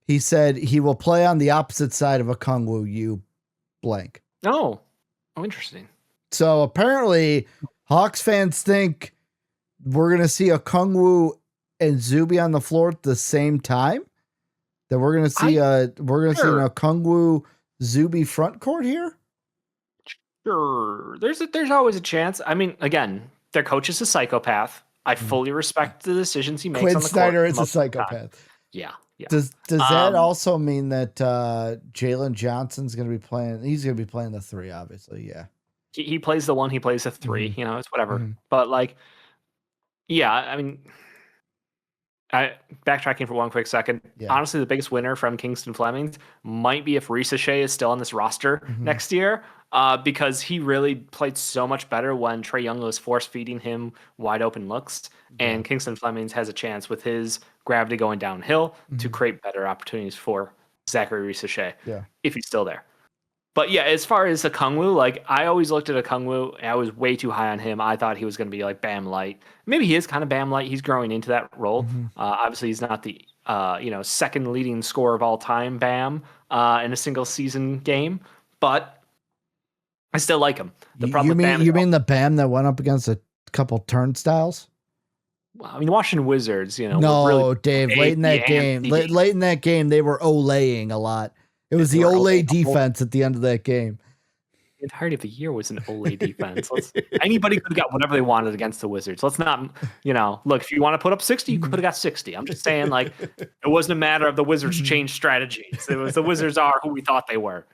he said he will play on the opposite side of a Kungwu you blank. Oh, interesting. So apparently, Hawks fans think we're gonna see a Kungwu and Zuby on the floor at the same time. That we're gonna see see a Kungwu Zuby front court here. Sure. There's always a chance. I mean, again, their coach is a psychopath. I fully respect the decisions he makes Quinn on the Snyder court is a most of the time. psychopath. Yeah, yeah. Does that Um, also mean that Jalen Johnson's gonna be playing? He's gonna be playing the three, obviously. Yeah. he plays the one, he plays the 3. Mhm. You know, it's whatever. Mhm. But like, yeah, I mean, I backtracking for one quick second. Yeah. Honestly, the biggest winner from Kingston Flemings might be if Risa Shea is still on this roster next year, because he really played so much better when Trae Young was force feeding him wide open looks, and Kingston Flemings has a chance with his gravity going downhill to create better opportunities for Zachary Risa Shea if he's still there. But yeah, as far as Okongwu, like I always looked at Okongwu, I was way too high on him. I thought he was going to be like Bam Light. Maybe he is kind of Bam Light. He's growing into that role. Obviously, he's not the second leading scorer of all time, Bam, in a single season game. But I still like him. The problem with Bam, You mean the Bam that went up against a couple turnstiles? I mean, Washington Wizards. No, really Dave. Late in that game, late in that game, they were Olaying a lot. It was the Olay defense at the end of that game. The entirety of the year was an Olay defense. Anybody could have got whatever they wanted against the Wizards. Let's not, look, if you want to put up 60, you could have got 60. I'm just saying, like, it wasn't a matter of the Wizards change strategies. It was the Wizards are who we thought they were.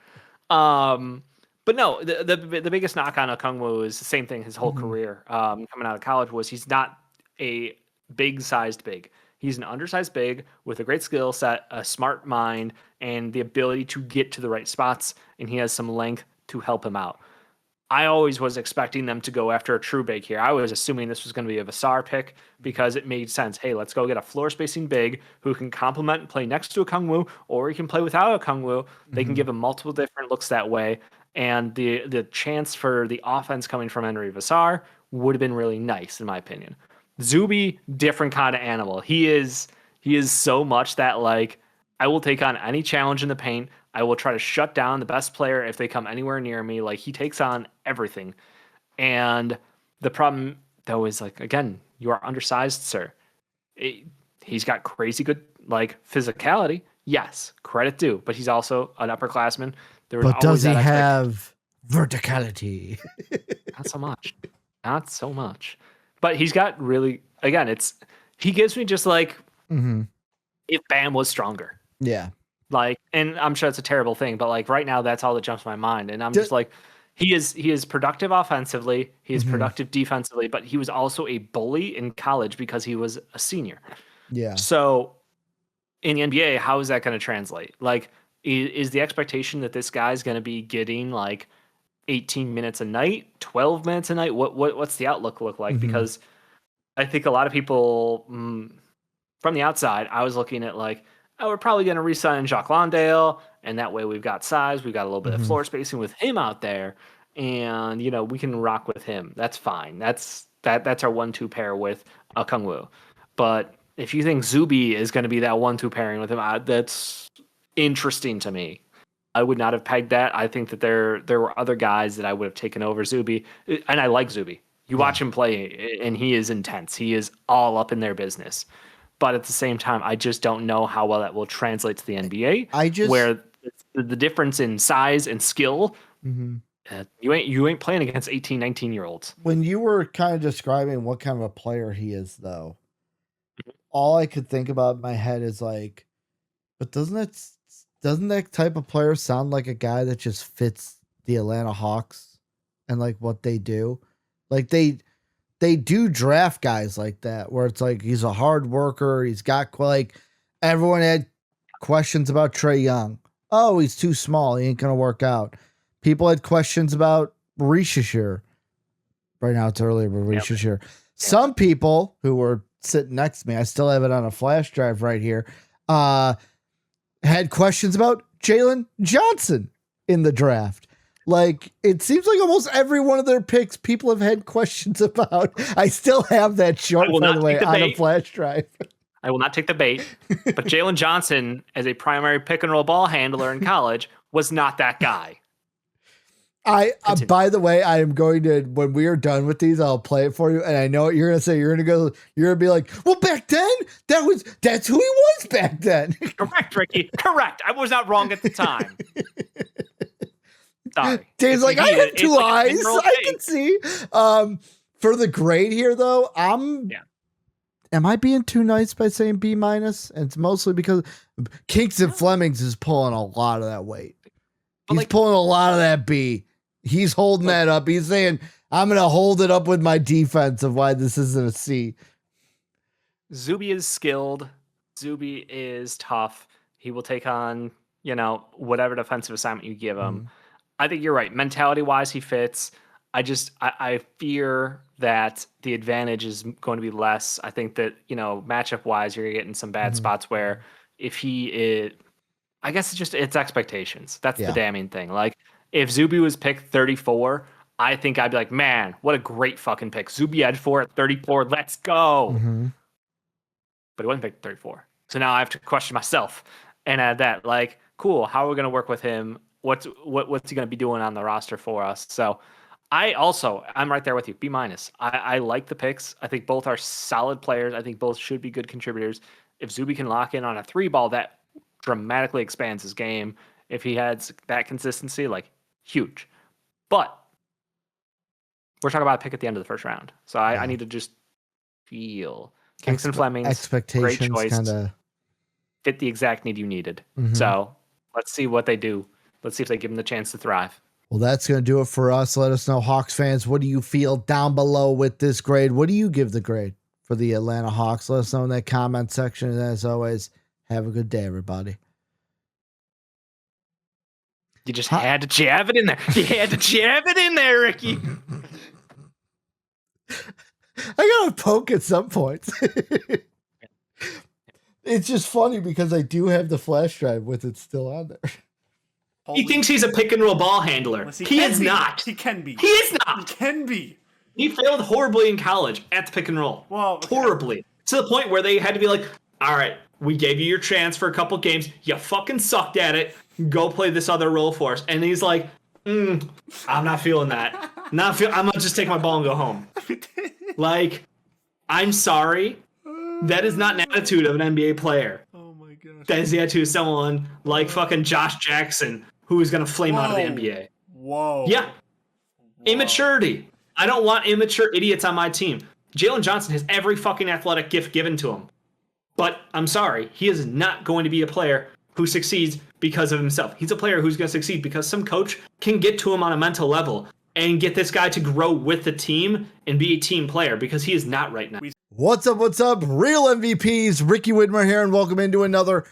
But no, the biggest knock on Okongwu is the same thing his whole career coming out of college was he's not a big-sized big. He's an undersized big with a great skill set, a smart mind, and the ability to get to the right spots, and he has some length to help him out. I always was expecting them to go after a true big here. I was assuming this was going to be a Vassar pick because it made sense. Hey, let's go get a floor spacing big who can complement and play next to Okongwu, or he can play without Okongwu. They can give him multiple different looks that way, and the chance for the offense coming from Henry Vassar would have been really nice, in my opinion. Zuby, different kind of animal. He is so much that like I will take on any challenge in the paint. I will try to shut down the best player if they come anywhere near me. Like he takes on everything. And the problem though is like again, you are undersized, sir. He's got crazy good like physicality. Yes, credit due, but he's also an upperclassman. There was But always does he that have verticality? not so much. Not so much. But he's got really again, he gives me just like Mm-hmm. if Bam was stronger. Yeah. Like, and I'm sure it's a terrible thing, but like right now that's all that jumps to my mind. And I'm D- just like, he is productive offensively, he is mm-hmm. productive defensively, but he was also a bully in college because he was a senior. Yeah. So in the NBA, how is that going to translate? Like, is the expectation that this guy's going to be getting like 18 minutes a night, 12 minutes a night? What's the outlook look like? Mm-hmm. Because I think a lot of people from the outside, I was looking at like, oh, we're probably going to re-sign Jacques Landale, and that way we've got size, we've got a little bit of Mm-hmm. floor spacing with him out there, and we can rock with him. That's fine. That's our 1-2 pair with Kungwu. But if you think Zuby is going to be that 1-2 pairing with him, that's interesting to me. I would not have pegged that. I think that there were other guys that I would have taken over Zuby, and I like Zuby. You watch him play, and he is intense. He is all up in their business. But at the same time, I just don't know how well that will translate to the NBA, where the difference in size and skill, Mm-hmm. You ain't playing against 18, 19-year-olds. When you were kind of describing what kind of a player he is, though, all I could think about in my head is like, but doesn't that type of player sound like a guy that just fits the Atlanta Hawks and like what they do? Like they do draft guys like that where it's like he's a hard worker. He's got like everyone had questions about Trae Young. Oh, he's too small. He ain't gonna work out. People had questions about Rishashir. Right now it's earlier, but Rishashir. Some people who were sitting next to me, I still have it on a flash drive right here, had questions about Jalen Johnson in the draft. Like, it seems like almost every one of their picks, people have had questions about. I still have that short, by the way, on a flash drive. I will not take the bait. But Jalen Johnson, as a primary pick and roll ball handler in college, was not that guy. By the way, I am going to, when we are done with these, I'll play it for you. And I know what you're going to say. You're going to be like, well, back then, that's who he was back then. Correct, Ricky. Correct. I was not wrong at the time. Sorry. Dave's like, I have two eyes. I can see. For the grade here, though, am I being too nice by saying B-? And it's mostly because Kingston Flemings is pulling a lot of that weight. He's pulling a lot of that B. He's holding that up. He's saying, I'm going to hold it up with my defense of why this isn't a C. Zuby is skilled. Zuby is tough. He will take on, whatever defensive assignment you give him. I think you're right. Mentality-wise, he fits. I fear that the advantage is going to be less. I think that, matchup-wise, you're getting some bad spots where if he is... I guess it's expectations. That's the damning thing. Like, if Zuby was picked 34, I think I'd be like, man, what a great fucking pick. Zuby had 4 at 34. Let's go. But he wasn't picked 34. So now I have to question myself and add that. Like, cool. How are we going to work with him? What's he going to be doing on the roster for us? So I'm right there with you. B-. I like the picks. I think both are solid players. I think both should be good contributors. If Zuby can lock in on a 3-ball, that dramatically expands his game. If he has that consistency, like, huge. But we're talking about a pick at the end of the first round. So I need to just feel Kingston Fleming's expectations great choice, kinda fit the exact need you needed. So let's see what they do. Let's see if they give him the chance to thrive. Well, that's going to do it for us. Let us know, Hawks fans, what do you feel down below with this grade? What do you give the grade for the Atlanta Hawks? Let us know in that comment section. And as always, have a good day, everybody. You just had to jab it in there. You had to jab it in there, Ricky. I got to poke at some point. It's just funny because I do have the flash drive with it still on there. He thinks he's a pick and roll ball handler. He is not. He can be. He is not. He can be. He failed horribly in college at the pick and roll. Well, horribly. To the point where they had to be like, all right, we gave you your chance for a couple games. You fucking sucked at it. Go play this other role for us. And he's like, I'm not feeling that. I'm going to just take my ball and go home. Like, I'm sorry. That is not an attitude of an NBA player. Oh, my God. to someone like fucking Josh Jackson, who is going to flame out of the NBA. Whoa. Yeah. Immaturity. I don't want immature idiots on my team. Jalen Johnson has every fucking athletic gift given to him. But I'm sorry, he is not going to be a player who succeeds because of himself. He's a player who's going to succeed because some coach can get to him on a mental level and get this guy to grow with the team and be a team player, because he is not right now. What's up? What's up? Real MVPs, Ricky Widmer here, and welcome into another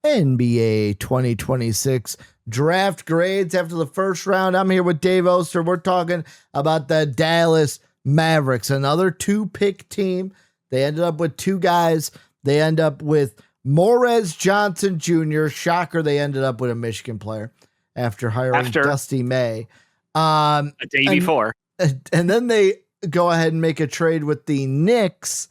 NBA 2026 draft grades after the first round. I'm here with Dave Oster. We're talking about the Dallas Mavericks, another 2-pick team. They ended up with two guys. They end up with Morez Johnson Jr. Shocker, they ended up with a Michigan player after hiring Dusty May. A day before. And then they go ahead and make a trade with the Knicks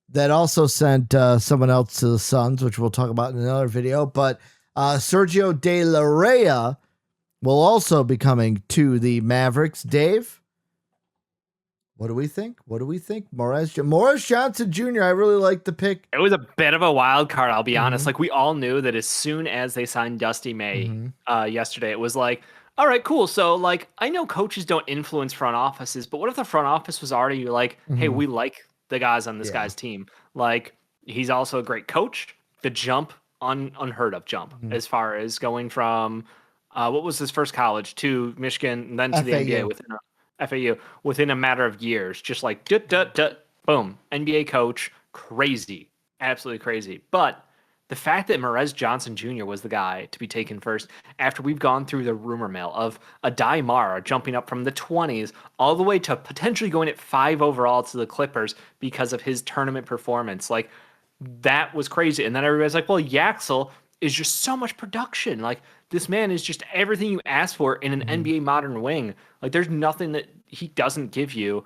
that also sent someone else to the Suns, which we'll talk about in another video. But Sergio De La Rey will also be coming to the Mavericks. Dave, what do we think? Morez Johnson Jr., I really like the pick. It was a bit of a wild card, I'll be honest. Like, we all knew that as soon as they signed Dusty May yesterday, it was like, all right, cool. So, like, I know coaches don't influence front offices, but what if the front office was already like, hey, we like the guys on this guy's team. Like, he's also a great coach. The jump, unheard of jump, as far as going from, what was his first college, to Michigan, and then to the NBA within FAU within a matter of years, just like boom, NBA coach, crazy, absolutely crazy. But the fact that Morez Johnson Jr. was the guy to be taken first, after we've gone through the rumor mill of Adai Mara jumping up from the 20s all the way to potentially going at 5 overall to the Clippers because of his tournament performance, like, that was crazy. And then everybody's like, well, Yaxel is just so much production. Like, this man is just everything you ask for in an NBA modern wing. Like, there's nothing that he doesn't give you.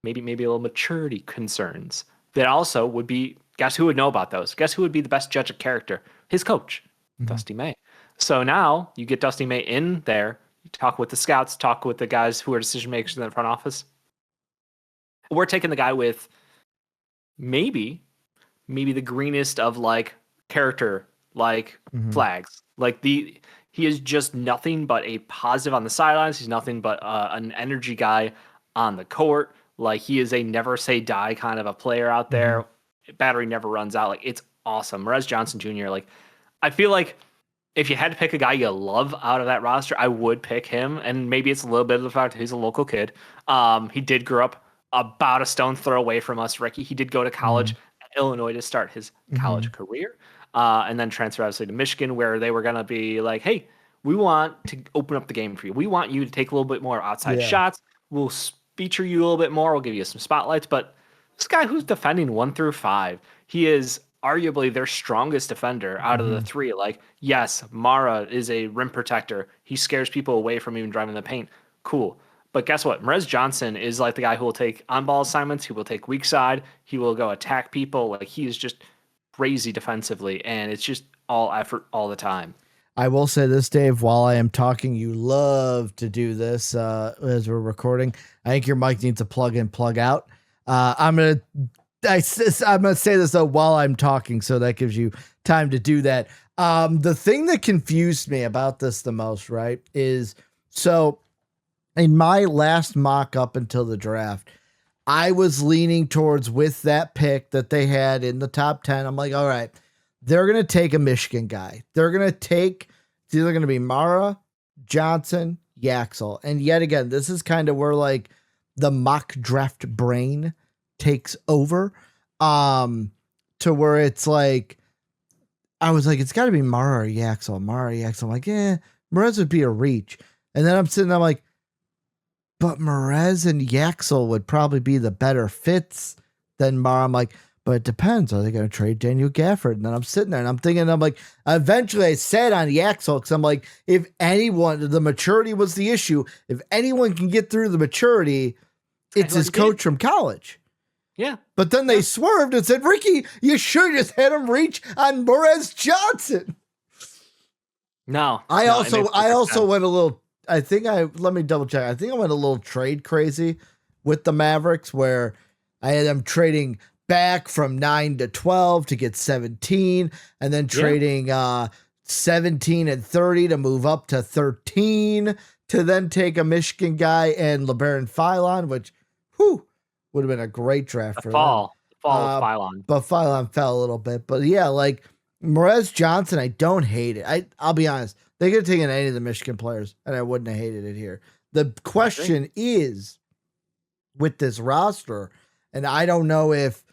Maybe a little maturity concerns. That also would be, guess who would know about those? Guess who would be the best judge of character? His coach, Dusty May. So now you get Dusty May in there, you talk with the scouts, talk with the guys who are decision makers in the front office. We're taking the guy with maybe the greenest of, like, character, like, flags. Like, he is just nothing but a positive on the sidelines. He's nothing but an energy guy on the court. Like, he is a never say die kind of a player out there. Battery never runs out. Like, it's awesome. Morez Johnson Jr., like, I feel like if you had to pick a guy you love out of that roster, I would pick him. And maybe it's a little bit of the fact that he's a local kid. He did grow up about a stone's throw away from us, Ricky. He did go to college at Illinois to start his college career. And then transfer obviously to Michigan, where they were going to be like, hey, we want to open up the game for you. We want you to take a little bit more outside shots. We'll feature you a little bit more. We'll give you some spotlights. But this guy who's defending 1 through 5, he is arguably their strongest defender out of the 3. Like, yes, Mara is a rim protector. He scares people away from even driving the paint. Cool. But guess what? Morez Johnson is like the guy who will take on-ball assignments. He will take weak side. He will go attack people. Like, he is just crazy defensively, and it's just all effort all the time. I will say this, Dave, while I am talking, you love to do this as we're recording. I think your mic needs a plug in, plug out. I'm gonna say this though while I'm talking, so that gives you time to do that. The thing that confused me about this the most, right, is so in my last mock up until the draft, I was leaning towards, with that pick that they had in the top 10, I'm like, all right, they're going to take a Michigan guy. They're going to take, it's either going to be Mara, Johnson, Yaxel. And yet again, this is kind of where, like, the mock draft brain takes over, to where it's like, I was like, it's got to be Mara or Yaxel. I'm like, Morez would be a reach. And then I'm sitting there, I'm like, but Morez and Yaxel would probably be the better fits than Mara. I'm like, but it depends. Are they going to trade Daniel Gafford? And then I'm sitting there and I'm thinking, I'm like, eventually I said on Yaxel, because I'm like, if anyone, the maturity was the issue. If anyone can get through the maturity, it's his coach from college. Yeah. But then they swerved and said, Ricky, you should have just had him reach on Morez Johnson. No. I also went a little, let me double check. I think I went a little trade crazy with the Mavericks, where I had them trading back from 9 to 12 to get 17, and then trading 17 and 30 to move up to 13 to then take a Michigan guy and LeBaron Philon, which would have been a great draft for them. The fall of Philon. But Philon fell a little bit. But yeah, like Morez Johnson, I don't hate it. I'll be honest. They could have taken any of the Michigan players, and I wouldn't have hated it here. The question is, with this roster, and I don't know if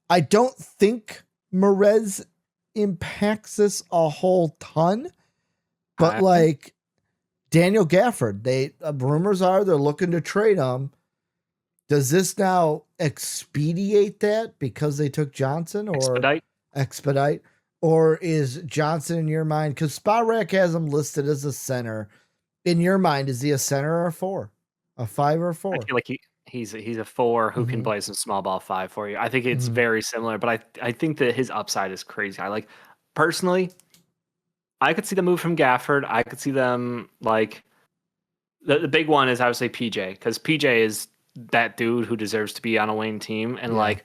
I don't think Morez impacts this a whole ton, but like Daniel Gafford, rumors are they're looking to trade him. Does this now expedite that because they took Johnson, or expedite, or is Johnson in your mind? Because Spotrac has him listed as a center. In your mind, is he a center or a 4, a 5 or a 4? I feel like he's a 4 who can play some small ball 5 for you. I think it's very similar, but I think that his upside is crazy. Personally, I could see the move from Gafford. I could see them like the big one is obviously PJ, because PJ is that dude who deserves to be on a winning team, and like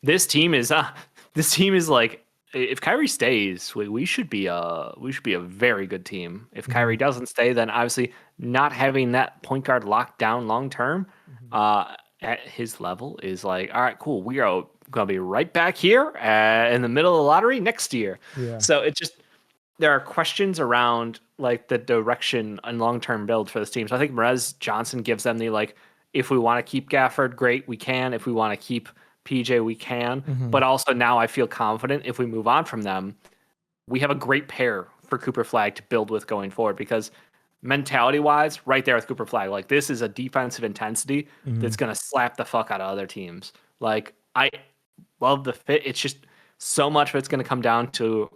this team is like, if Kyrie stays, we should be a very good team. If Kyrie doesn't stay, then obviously not having that point guard locked down long term at his level is like, all right, cool. We are gonna be right back here in the middle of the lottery next year. Yeah. So it just, there are questions around like the direction and long term build for this team. So I think Morez Johnson gives them the like, if we want to keep Gafford, great, we can. If we want to keep PJ, we can. But also now I feel confident if we move on from them, we have a great pair for Cooper Flagg to build with going forward, because mentality-wise, right there with Cooper Flagg, like this is a defensive intensity that's going to slap the fuck out of other teams. Like I love the fit. It's just so much of it's going to come down to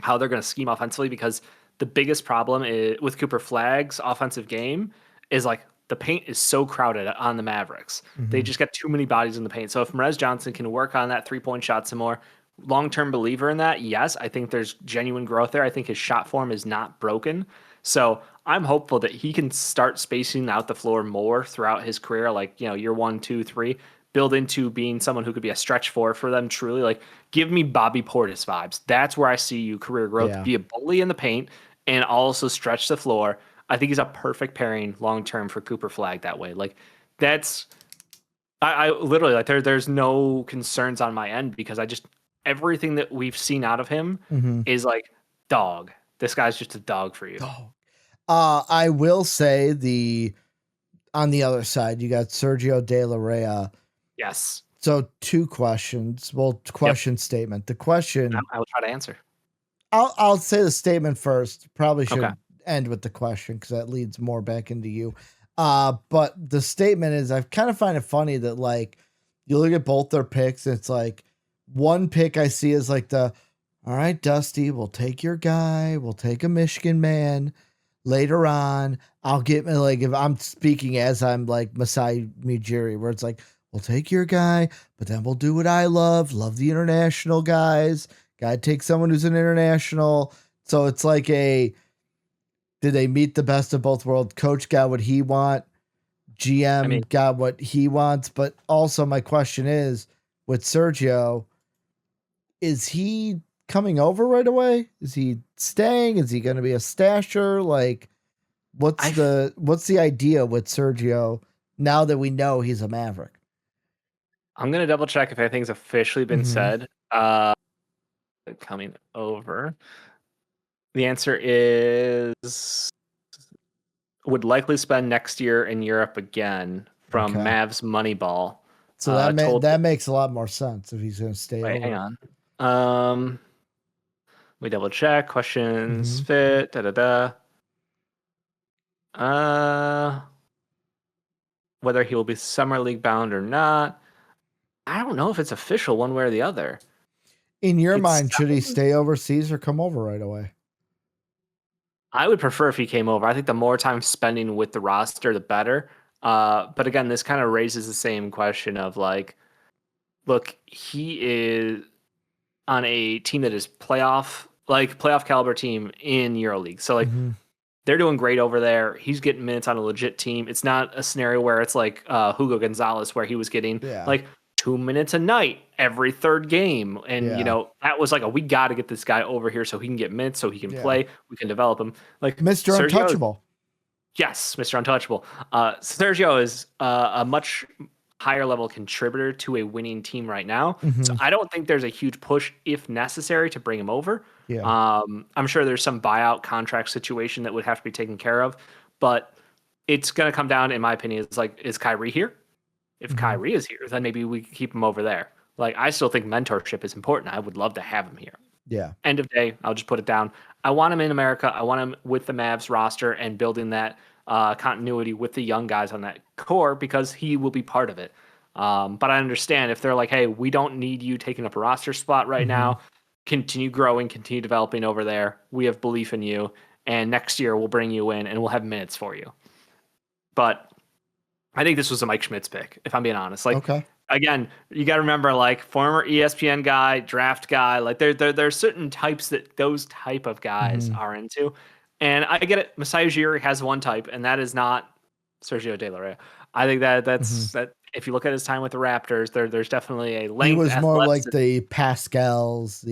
how they're going to scheme offensively, because the biggest problem with Cooper Flagg's offensive game is like the paint is so crowded on the Mavericks. They just got too many bodies in the paint. So if Morez Johnson can work on that 3-point shot some more, long-term believer in that, yes, I think there's genuine growth there. I think his shot form is not broken. So I'm hopeful that he can start spacing out the floor more throughout his career, like, year 1, 2, 3, build into being someone who could be a stretch 4 for them truly. Like, give me Bobby Portis vibes. That's where I see you career growth. Yeah. Be a bully in the paint and also stretch the floor. I think he's a perfect pairing long term for Cooper Flagg that way. Like, that's I literally like there's no concerns on my end, because everything that we've seen out of him is like, dog. This guy's just a dog for you. Dog. I will say on the other side, you got Sergio De La Rey. Yes. So 2 questions. Well, statement. The question I will try to answer. I'll say the statement first. Probably should end with the question, because that leads more back into you. But the statement is, I kind of find it funny that like you look at both their picks, and it's like one pick I see is like all right, Dusty, we'll take your guy, we'll take a Michigan man later on. I'll get like, if I'm speaking as I'm like Masai Ujiri, where it's like, we'll take your guy, but then we'll do what I love the international guys. Gotta take someone who's an international. So it's like did they meet the best of both worlds? Coach got what he want. GM got what he wants. But also my question is, with Sergio, is he coming over right away? Is he staying? Is he going to be a stasher? Like, what's the idea with Sergio now that we know he's a Maverick? I'm going to double check if anything's officially been said. Coming over. The answer is would likely spend next year in Europe again from Mavs Moneyball. So that makes a lot more sense if he's going to stay over. Hang on. We double check. Questions fit. Whether he will be Summer League bound or not, I don't know if it's official one way or the other. In your mind, should he stay overseas or come over right away? I would prefer if he came over. I think the more time spending with the roster, the better. But again, this kind of raises the same question of like, look, he is on a team that is playoff caliber team in EuroLeague. So like they're doing great over there. He's getting minutes on a legit team. It's not a scenario where it's like Hugo Gonzalez, where he was getting like 2 minutes a night every third game. And, Yeah. that was like, we got to get this guy over here so he can get minutes, so he can play. We can develop him. Like Mr. Sergio, Untouchable. yes, Mr. Untouchable. Sergio is a much higher level contributor to a winning team right now. So I don't think there's a huge push, if necessary, to bring him over. Yeah. I'm sure there's some buyout contract situation that would have to be taken care of, but it's going to come down, in my opinion, is like, is Kyrie here? If Kyrie is here, then maybe we keep him over there. Like, I still think mentorship is important. I would love to have him here. Yeah. End of day, I'll just put it down. I want him in America. I want him with the Mavs roster and building that continuity with the young guys on that core, because he will be part of it. But I understand if they're like, hey, we don't need you taking up a roster spot right now. Continue growing, continue developing over there. We have belief in you. And next year we'll bring you in and we'll have minutes for you. But I think this was a Mike Schmidt's pick, if I'm being honest. Like, again, you got to remember, like, former ESPN guy, draft guy, like there are certain types that those type of guys are into. And I get it. Masai Ujiri has one type, and that is not Sergio De La Rey. I think that's that. If you look at his time with the Raptors, there's definitely a length. He was more like the Pascals,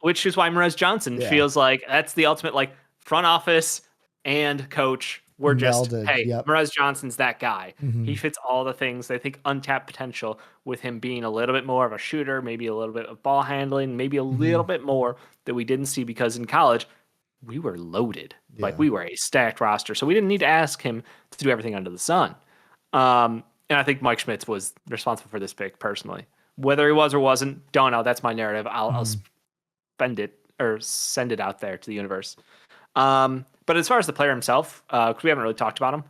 which is why Merez Johnson feels like that's the ultimate, like, front office and coach. We're just, hey, Merez Johnson's that guy. He fits all the things. They think untapped potential with him being a little bit more of a shooter, maybe a little bit of ball handling, maybe a little bit more that we didn't see, because in college we were loaded. Like, we were a stacked roster. So we didn't need to ask him to do everything under the sun. And I think Mike Schmitz was responsible for this pick personally. Whether he was or wasn't, don't know. That's my narrative. I'll spend it or send it out there to the universe. But as far as the player himself, because we haven't really talked about him,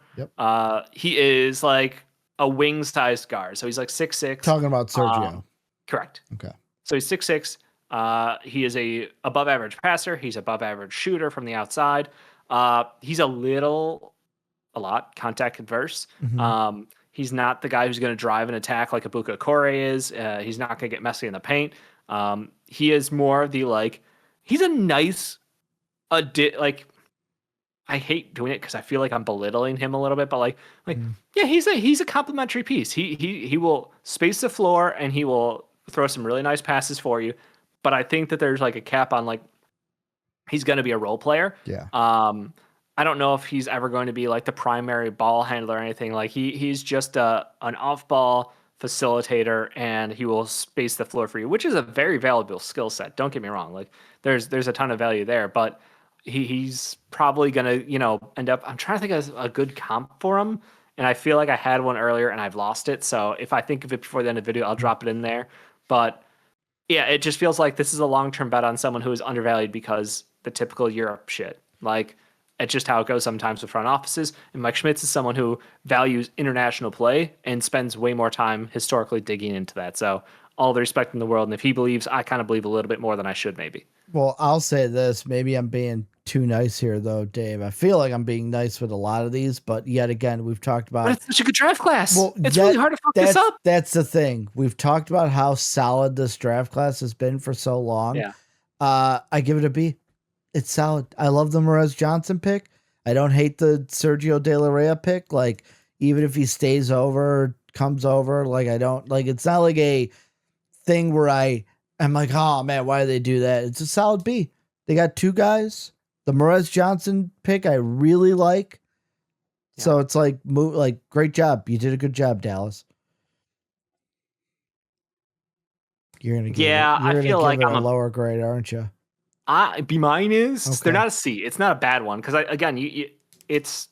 he is like a wing-sized guard. So he's like 6'6". Talking about Sergio. Correct. Okay. So he's 6'6". He is a above average passer. He's above average shooter from the outside. He's a lot contact adverse. He's not the guy who's going to drive an attack like Ibuka Okore is. He's not going to get messy in the paint. He is more of the, like, he's a nice, like, I hate doing it because I feel like I'm belittling him a little bit, but yeah, he's a complimentary piece. He will space the floor and he will throw some really nice passes for you. But I think that there's like a cap on, like, he's going to be a role player. Yeah. I don't know if he's ever going to be like the primary ball handler or anything. Like, he's just an off ball facilitator, and he will space the floor for you, which is a very valuable skill set. Don't get me wrong. Like, there's a ton of value there, but he's probably going to, end up, I'm trying to think of a good comp for him. And I feel like I had one earlier and I've lost it. So if I think of it before the end of the video, I'll drop it in there. But yeah, it just feels like this is a long-term bet on someone who is undervalued because the typical Europe shit. Like, it's just how it goes sometimes with front offices. And Mike Schmitz is someone who values international play and spends way more time historically digging into that. So all the respect in the world. And if he believes, I kind of believe a little bit more than I should, maybe. Well, I'll say this. Maybe I'm being too nice here, though, Dave. I feel like I'm being nice with a lot of these, but yet again, we've talked about... But it's such a good draft class. Well, it's really hard to fuck this up. That's the thing. We've talked about how solid this draft class has been for so long. Yeah. I give it a B. It's solid. I love the Merez Johnson pick. I don't hate the Sergio De La Rey pick. Like, even if he stays over, comes over, like, I don't... Like, it's not like a thing where I'm like, oh, man, why do they do that? It's a solid B. They got two guys. The Merez Johnson pick I really like. Yeah. So it's like, great job. You did a good job, Dallas. You're gonna give I feel like I'm a lower grade, aren't you? B minus. Okay. They're not a C. It's not a bad one because again, it's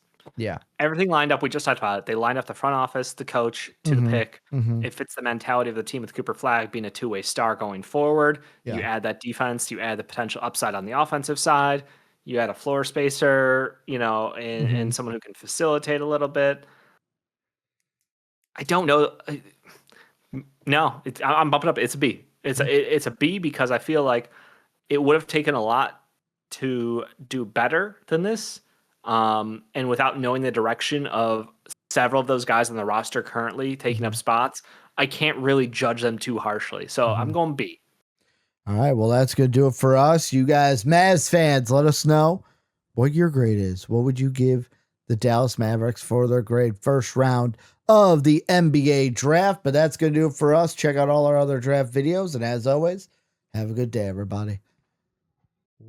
everything lined up. We just talked about it. They lined up the front office, the coach to the pick. It fits the mentality of the team with Cooper Flagg being a two-way star going forward. Yeah. You add that defense. You add the potential upside on the offensive side. You add a floor spacer, and someone who can facilitate a little bit. I don't know. No, I'm bumping up. It's a B. It's a B because I feel like it would have taken a lot to do better than this. And without knowing the direction of several of those guys on the roster currently taking up spots, I can't really judge them too harshly. So I'm going B. All right, well, that's going to do it for us. You guys, Mavs fans, let us know what your grade is. What would you give the Dallas Mavericks for their grade? First round of the NBA draft. But that's going to do it for us. Check out all our other draft videos. And as always, have a good day, everybody.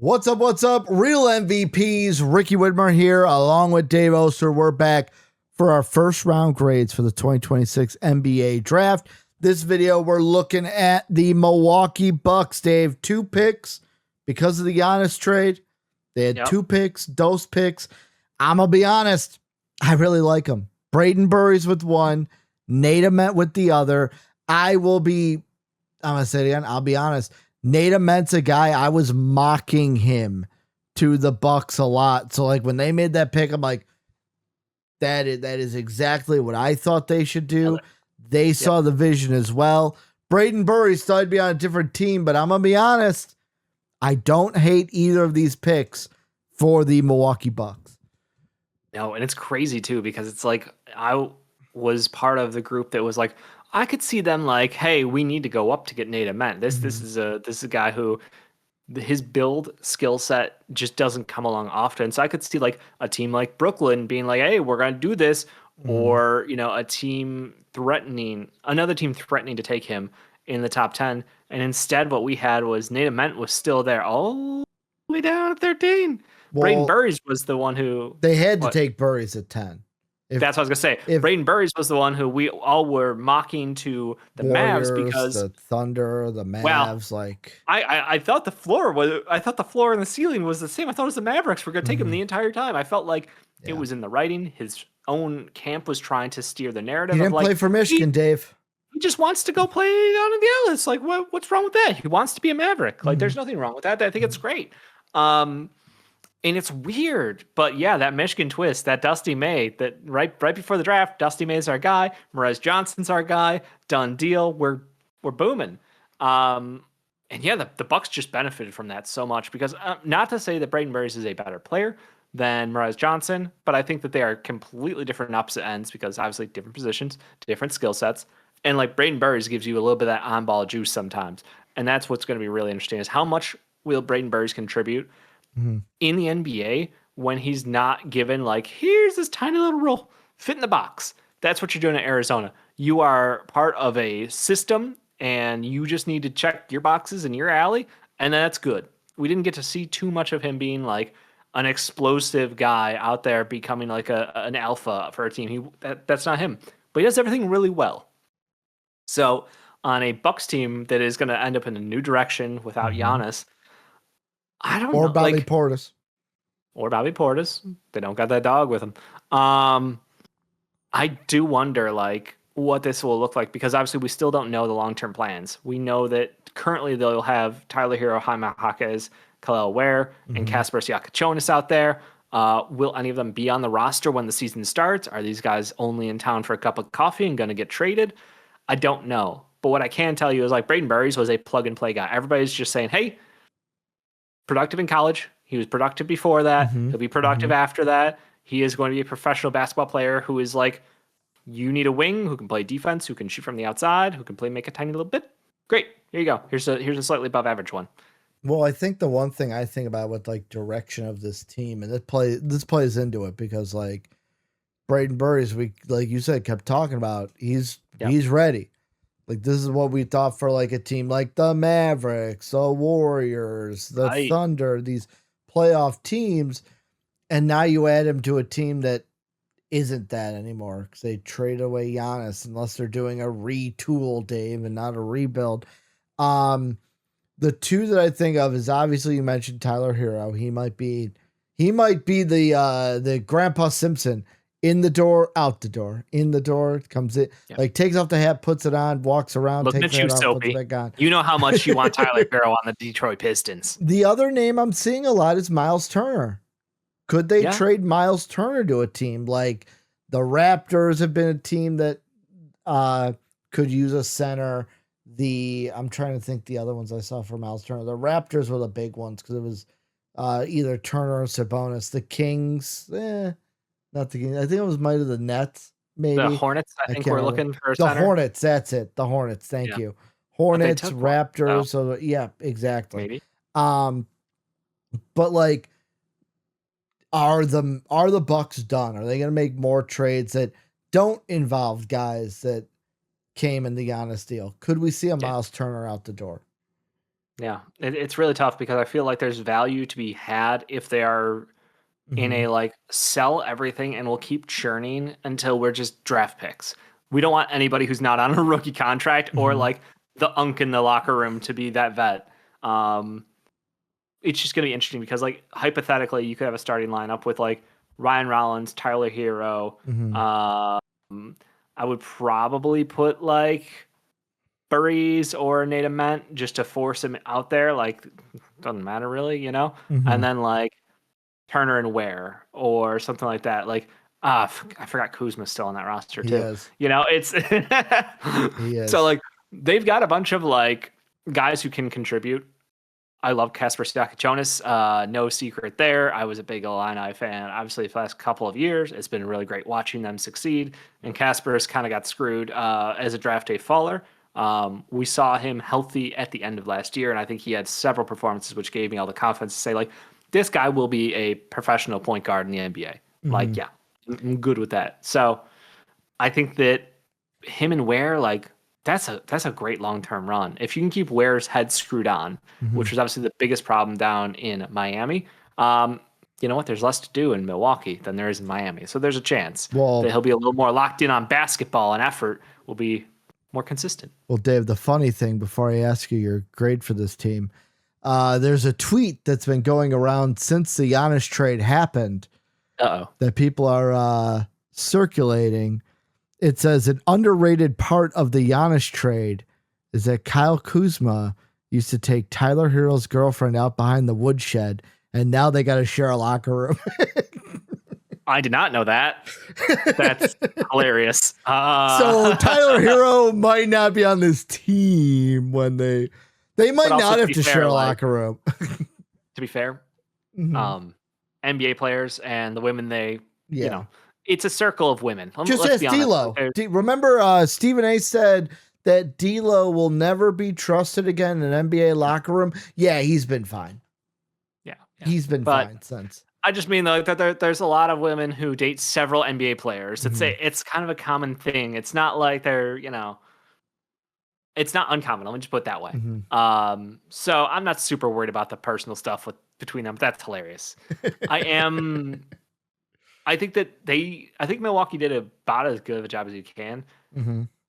What's up? What's up? Real MVPs. Ricky Widmer here, along with Dave Oster. We're back for our first round grades for the 2026 NBA draft. This video, we're looking at the Milwaukee Bucks. Dave, 2 picks because of the Giannis trade. They had 2 picks, those picks. I'm going to be honest, I really like them. Braden Burries with 1, Nate Ament with the other. I'm going to say it again, I'll be honest. Nate Ament's a guy, I was mocking him to the Bucks a lot. So like when they made that pick, I'm like, that is exactly what I thought they should do. They saw the vision as well. Braden Burries thought he'd be on a different team, but I'm going to be honest, I don't hate either of these picks for the Milwaukee Bucks. No, and it's crazy too, because it's like I was part of the group that was like, I could see them like, hey, we need to go up to get Nate Ament. This is a guy who his build skill set just doesn't come along often. So I could see like a team like Brooklyn being like, hey, we're gonna do this, or another team threatening to take him in the top 10. And instead what we had was Nate Ament was still there all the way down at 13. Well, Braden Burries was the one who they had to take Burries at 10. That's what I was gonna say. Braden Burries was the one who we all were mocking to the Warriors, Mavs because the Thunder, the Mavs. I thought the floor and the ceiling was the same. I thought it was the Mavericks were gonna take him the entire time. I felt like it was in the writing. His own camp was trying to steer the narrative. He didn't play for Michigan, Dave. He just wants to go play down in the Ellis. Like, what's wrong with that? He wants to be a Maverick. Like, there's nothing wrong with that. I think it's great. And it's weird, but yeah, that Michigan twist, that Dusty May, that right before the draft, Dusty May's our guy, Merez Johnson's our guy, done deal, we're booming. And yeah, the Bucks just benefited from that so much because not to say that Braden Burries is a better player than Merez Johnson, but I think that they are completely different opposite ends because obviously different positions, different skill sets, and like Braden Burries gives you a little bit of that on-ball juice sometimes, and that's what's going to be really interesting is how much will Braden Burries contribute in the NBA when he's not given like, here's this tiny little role, fit in the box. That's what you're doing at Arizona. You are part of a system and you just need to check your boxes in your alley, and that's good. We didn't get to see too much of him being like an explosive guy out there becoming like an alpha for a team. That's not him, but he does everything really well. So on a Bucks team that is going to end up in a new direction without Giannis, I don't know. Or Bobby Portis. Or Bobby Portis. They don't got that dog with them. I do wonder, like, what this will look like because obviously we still don't know the long-term plans. We know that currently they'll have Tyler Hero, Jaime Jaquez, Khalil Ware, and Kasper Siakachonis out there. Will any of them be on the roster when the season starts? Are these guys only in town for a cup of coffee and going to get traded? I don't know. But what I can tell you is like Braden Burries was a plug-and-play guy. Everybody's just saying, hey, productive in college. He was productive before that. He'll be productive after that. He is going to be a professional basketball player who is like, you need a wing who can play defense, who can shoot from the outside, who can make a tiny little bit. Great. Here you go. Here's a slightly above average one. Well, I think the one thing I think about with like direction of this team, and this plays into it because like Braden Burries, we like you said, kept talking about he's ready. Like, this is what we thought for, like, a team like the Mavericks, the Warriors, the Thunder, these playoff teams. And now you add him to a team that isn't that anymore because they trade away Giannis unless they're doing a retool, Dave, and not a rebuild. The two that I think of is obviously you mentioned Tyler Hero. He might be the Grandpa Simpson. In the door, out the door. In the door, comes in, like takes off the hat, puts it on, walks around, Looking takes at you, it off, Soapy. puts it back on. You know how much you want Tyler Hero on the Detroit Pistons. The other name I'm seeing a lot is Miles Turner. Could they trade Miles Turner to a team? Like the Raptors have been a team that could use a center. I'm trying to think the other ones I saw for Miles Turner. The Raptors were the big ones because it was either Turner or Sabonis. The Kings, not the Kings. I think it was might have the Nets, maybe. The Hornets, I think we're looking for a center. The Hornets, that's it. The Hornets, thank you. Hornets, Raptors, so yeah, exactly. Maybe. But like, are the Bucks done? Are they going to make more trades that don't involve guys that came in the Giannis deal? Could we see a Miles Turner out the door? Yeah, it's really tough because I feel like there's value to be had if they are in a like sell everything and we'll keep churning until we're just draft picks. We don't want anybody who's not on a rookie contract or like the unk in the locker room to be that vet. It's just going to be interesting because like hypothetically you could have a starting lineup with like Ryan Rollins, Tyler Hero. I would probably put like Burries or Nate Ament just to force him out there. Like, doesn't matter really, you know? And then like Turner and Ware or something like that. Like, I forgot Kuzma's still on that roster too. Is. You know, it's so like they've got a bunch of like guys who can contribute. I love Kasper Siakachonis. No secret there. I was a big Illini fan, obviously, the last couple of years. It's been really great watching them succeed. And Kasper's kind of got screwed as a draft day faller. We saw him healthy at the end of last year, and I think he had several performances which gave me all the confidence to say, like, this guy will be a professional point guard in the NBA. Like, yeah, I'm good with that. So I think that him and Ware, like, that's a great long-term run. If you can keep Ware's head screwed on, which was obviously the biggest problem down in Miami, you know what? There's less to do in Milwaukee than there is in Miami. So there's a chance that he'll be a little more locked in on basketball and effort will be more consistent. Well, Dave, the funny thing, before I ask you your grade for this team, there's a tweet that's been going around since the Giannis trade happened that people are circulating. It says an underrated part of the Giannis trade is that Kyle Kuzma used to take Tyler Hero's girlfriend out behind the woodshed, and now they got to share a locker room. I did not know that. That's hilarious. So Tyler Hero might not be on this team when they might not have to share a locker room. To be fair, NBA players and the women, you know, it's a circle of women. Just ask D'Lo. Remember Stephen A said that D'Lo will never be trusted again in an NBA locker room? Yeah, he's been fine. Yeah. He's been fine since. I just mean though that there's a lot of women who date several NBA players. It's kind of a common thing. It's not like they're, you know, it's not uncommon. Let me just put it that way. So I'm not super worried about the personal stuff between them. That's hilarious. I think Milwaukee did about as good of a job as you can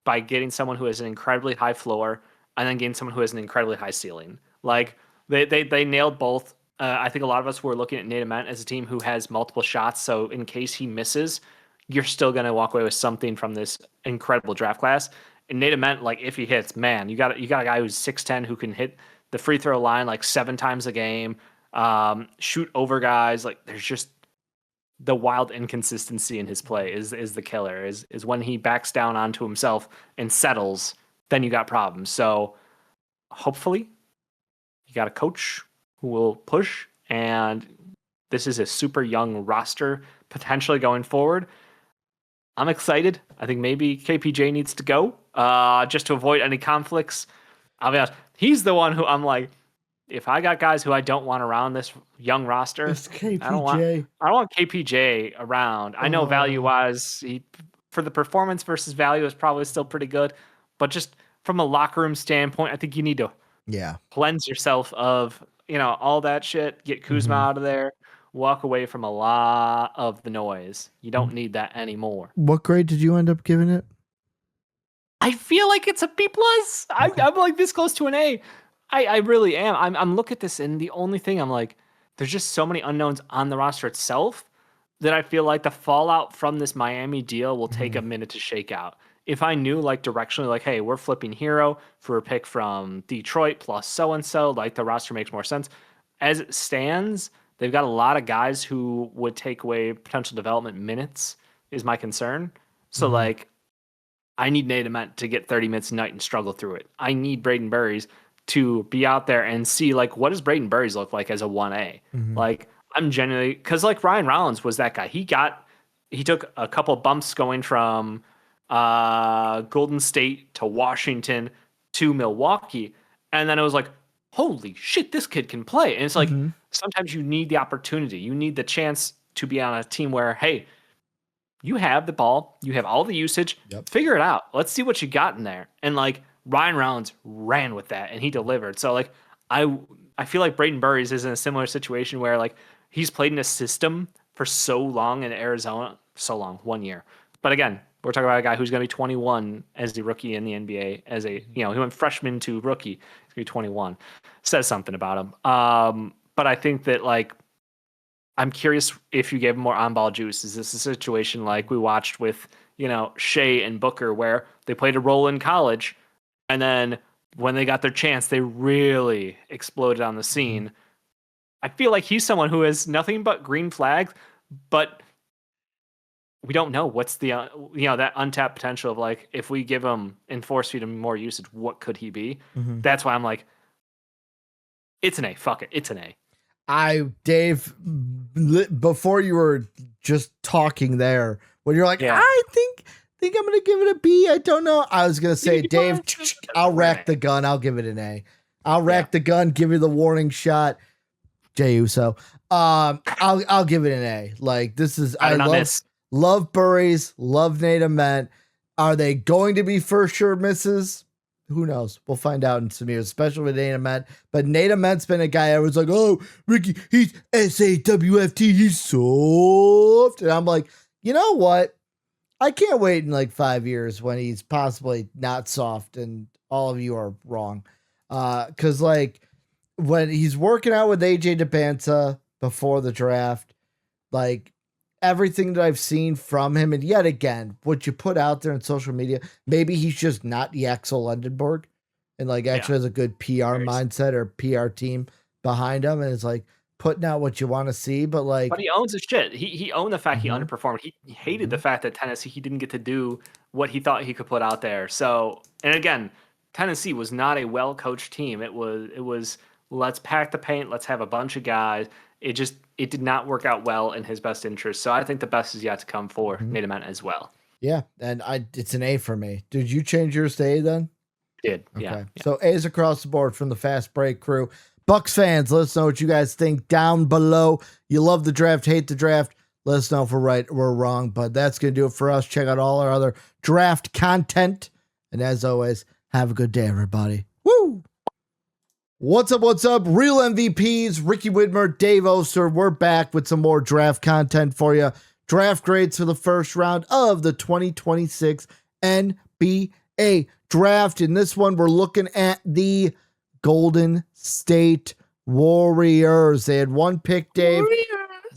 by getting someone who has an incredibly high floor and then getting someone who has an incredibly high ceiling. Like they nailed both. I think a lot of us were looking at Nate Ament as a team who has multiple shots. So in case he misses, you're still going to walk away with something from this incredible draft class. And Nate Ament, like if he hits, man, you got a guy who's 6'10" who can hit the free throw line like 7 times a game, shoot over guys. Like there's just the wild inconsistency in his play is the killer. Is when he backs down onto himself and settles, then you got problems. So hopefully you got a coach who will push, and this is a super young roster potentially going forward. I'm excited. I think maybe KPJ needs to go just to avoid any conflicts. I'll be honest, he's the one who I'm like, if I got guys who I don't want around this young roster, I don't want KPJ around. I know value-wise, for the performance versus value is probably still pretty good, but just from a locker room standpoint, I think you need to cleanse yourself of, you know, all that shit, get Kuzma out of there, walk away from a lot of the noise. You don't need that anymore. What grade did you end up giving it? I feel like it's a B+. I'm like this close to an A. I really am. I'm looking at this, and the only thing I'm like, there's just so many unknowns on the roster itself that I feel like the fallout from this Miami deal will take a minute to shake out. If I knew like directionally, like, hey, we're flipping Hero for a pick from Detroit plus so-and-so, like the roster makes more sense. As it stands, they've got a lot of guys who would take away potential development minutes is my concern. So like, I need Nate Ament to get 30 minutes a night and struggle through it. I need Braden Burries to be out there and see like, what does Braden Burries look like as a 1A? Like I'm genuinely, cause like Ryan Rollins was that guy. He took a couple bumps going from Golden State to Washington to Milwaukee. And then it was like, holy shit, this kid can play. And it's like, sometimes you need the opportunity. You need the chance to be on a team where, hey, you have the ball, you have all the usage, Yep. figure it out. Let's see what you got in there. And like Ryan Rollins ran with that and he delivered. So like I I feel like Braden Burries is in a similar situation where like he's played in a system for so long in Arizona, so long, 1 year. But again, we're talking about a guy who's going to be 21 as the rookie in the NBA. As a he went freshman to rookie. He's going to be 21. Says something about him. But I think that like I'm curious if you gave him more on-ball juice. Is this a situation like we watched with, Shea and Booker, where they played a role in college, and then when they got their chance, they really exploded on the scene? I feel like he's someone who has nothing but green flags, but we don't know what's the that untapped potential of like if we give him and force feed him more usage, what could he be? That's why I'm like, it's an A. Fuck it, it's an A. Dave, before you were just talking there, when you're like, I think I'm gonna give it a B. I don't know. I was gonna say, Dave, I'll rack the gun. I'll give it an A. I'll rack the gun. Give you the warning shot. Jey Uso. I'll give it an A. Like this is I love Burries. Love Nate Ament. Are they going to be for sure misses? Who knows? We'll find out in some years, especially with Nate Ament. But Nate Ament's been a guy I was like, oh, Ricky, he's SAWFT, he's soft. And I'm like, you know what? I can't wait in like 5 years when he's possibly not soft and all of you are wrong. Because like when he's working out with AJ DeBanza before the draft, like everything that I've seen from him, and yet again, what you put out there in social media, maybe he's just not Yaxel Lendenborg and like actually has a good PR mindset or PR team behind him and is like putting out what you want to see. But he owns his shit. He owned the fact he underperformed. He hated the fact that Tennessee, he didn't get to do what he thought he could put out there. So, and again, Tennessee was not a well-coached team. It was let's pack the paint. Let's have a bunch of guys. It did not work out well in his best interest. So I think the best is yet to come for Nate Ament as well. Yeah, and it's an A for me. Did you change yours to A then? Did. Okay. Yeah. So A's across the board from the Fast Break crew. Bucks fans, let us know what you guys think down below. You love the draft, hate the draft. Let us know if we're right or we're wrong. But that's going to do it for us. Check out all our other draft content. And as always, have a good day, everybody. Woo! What's up? What's up? Real MVPs, Ricky Widmer, Dave Oster. We're back with some more draft content for you. Draft grades for the first round of the 2026 NBA draft. In this one, we're looking at the Golden State Warriors. They had one pick, Dave. Warriors.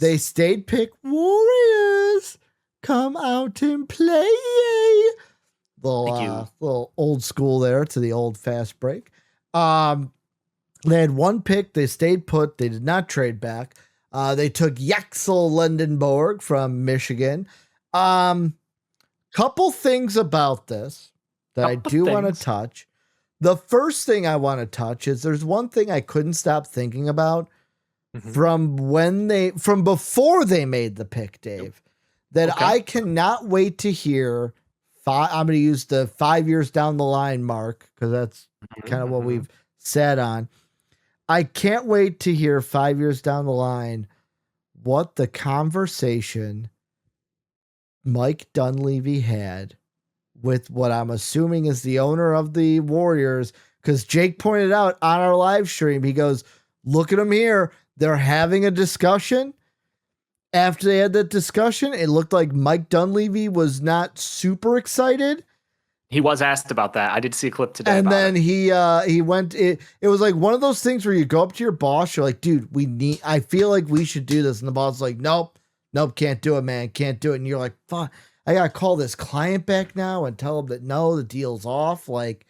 They stayed pick. Warriors, come out and play. Little old school there to the old Fast Break. They had one pick. They stayed put. They did not trade back. They took Yaxel Lendenborg from Michigan. Couple things about this that I do want to touch. The first thing I want to touch is there's one thing I couldn't stop thinking about from before they made the pick, Dave, that I cannot wait to hear. I'm going to use the 5 years down the line mark because that's kind of what we've sat on. I can't wait to hear 5 years down the line what the conversation Mike Dunleavy had with what I'm assuming is the owner of the Warriors. Because Jake pointed out on our live stream, he goes, look at them here. They're having a discussion. After they had that discussion, it looked like Mike Dunleavy was not super excited. He was asked about that. I did see a clip today. And then he went. It was like one of those things where you go up to your boss. You're like, dude, I feel like we should do this. And the boss is like, nope, can't do it, man, can't do it. And you're like, fuck, I gotta call this client back now and tell him that no, the deal's off. Like,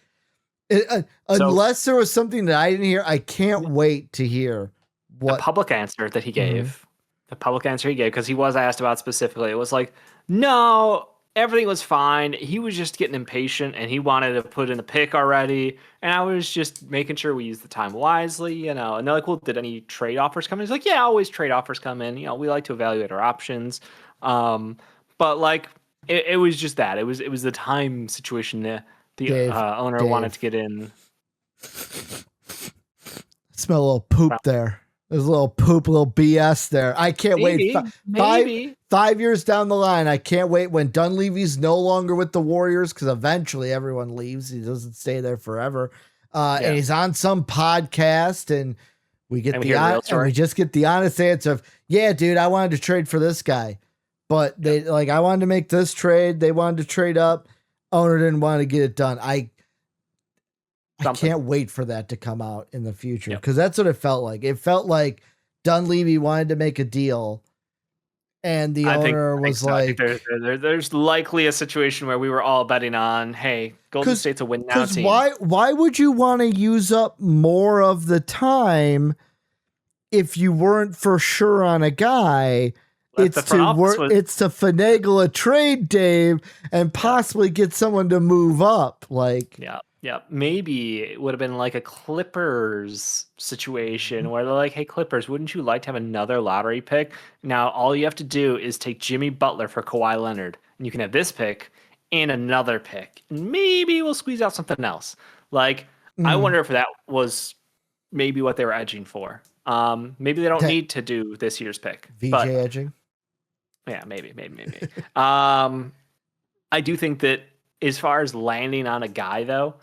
unless there was something that I didn't hear, I can't wait to hear what the public answer that he gave. The public answer he gave, because he was asked about specifically. It was like, no, everything was fine. He was just getting impatient and he wanted to put in the pick already. And I was just making sure we use the time wisely, And they're like, well, did any trade offers come in? He's like, yeah, always trade offers come in. We like to evaluate our options. But like, it was just that. It was the time situation that the owner wanted to get in. Smell a little poop there. There's a little poop, little BS there. I can't wait. Maybe. 5 years down the line, I can't wait when Dunleavy's no longer with the Warriors, because eventually everyone leaves. He doesn't stay there forever. And he's on some podcast, and we get and we just get the honest answer of, yeah, dude, I wanted to trade for this guy, but they I wanted to make this trade. They wanted to trade up. Owner didn't want to get it done. I can't wait for that to come out in the future, because that's what it felt like. It felt like Dunleavy wanted to make a deal, and the owner was like, there's likely a situation where we were all betting on, hey, Golden State's a win now team. Why would you want to use up more of the time if you weren't for sure on a guy? It's to finagle a trade, Dave, and possibly get someone to move up. Yeah, maybe it would have been like a Clippers situation where they're like, hey, Clippers, wouldn't you like to have another lottery pick? Now, all you have to do is take Jimmy Butler for Kawhi Leonard, and you can have this pick and another pick. And maybe we'll squeeze out something else. I wonder if that was maybe what they were edging for. Maybe they don't need to do this year's pick. Edging? Yeah, maybe. I do think that as far as landing on a guy, though,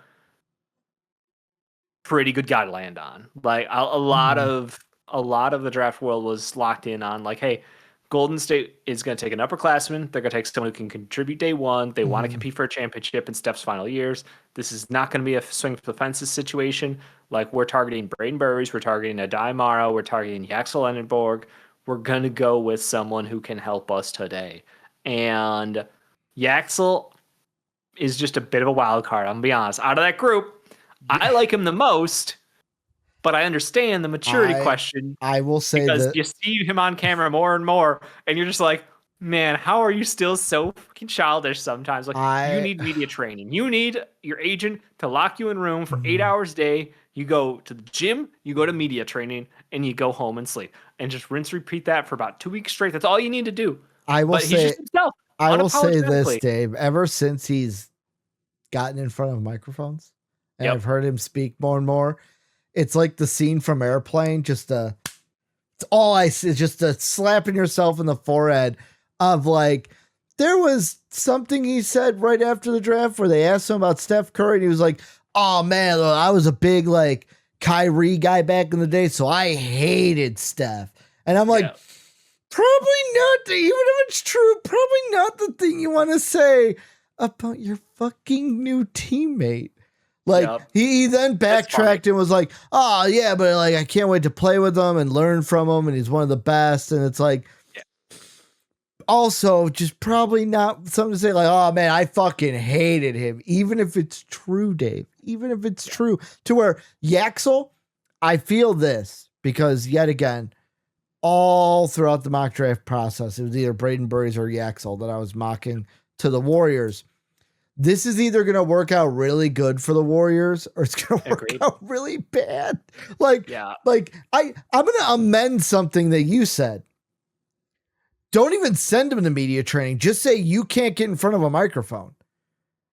pretty good guy to land on. A lot of the draft world was locked in on hey, Golden State is going to take an upperclassman. They're going to take someone who can contribute day one. They want to compete for a championship in Steph's final years. This is not going to be a swing for the fences situation. We're targeting Braden Burries. We're targeting Adai Morrow. We're targeting Yaxel Lenneborg. We're going to go with someone who can help us today. And Yaxel is just a bit of a wild card. I'm going to be honest. Out of that group, I like him the most, but I understand the maturity question. I will say because you see him on camera more and more, and you're just like, man, how are you still so fucking childish sometimes? You need media training. You need your agent to lock you in a room for 8 hours a day. You go to the gym, you go to media training, and you go home and sleep. And just rinse, repeat that for about 2 weeks straight. That's all you need to do. I will say this, Dave. Ever since he's gotten in front of microphones, and I've heard him speak more and more, it's like the scene from Airplane. It's all I see is just a slapping yourself in the forehead of there was something he said right after the draft where they asked him about Steph Curry, and he was like, oh man, I was a big Kyrie guy back in the day, so I hated Steph. And I'm like, probably not, even if it's true, probably not the thing you want to say about your fucking new teammate. He then backtracked and was like, oh yeah, but I can't wait to play with him and learn from him, and he's one of the best. And it's also just probably not something to say oh man, I fucking hated him. Even if it's true, Dave, even if it's true, to where Yaxel, I feel this because yet again, all throughout the mock draft process, it was either Braden Burries or Yaxel that I was mocking to the Warriors. This is either going to work out really good for the Warriors or it's going to work out really bad. I'm going to amend something that you said. Don't even send him to media training. Just say you can't get in front of a microphone.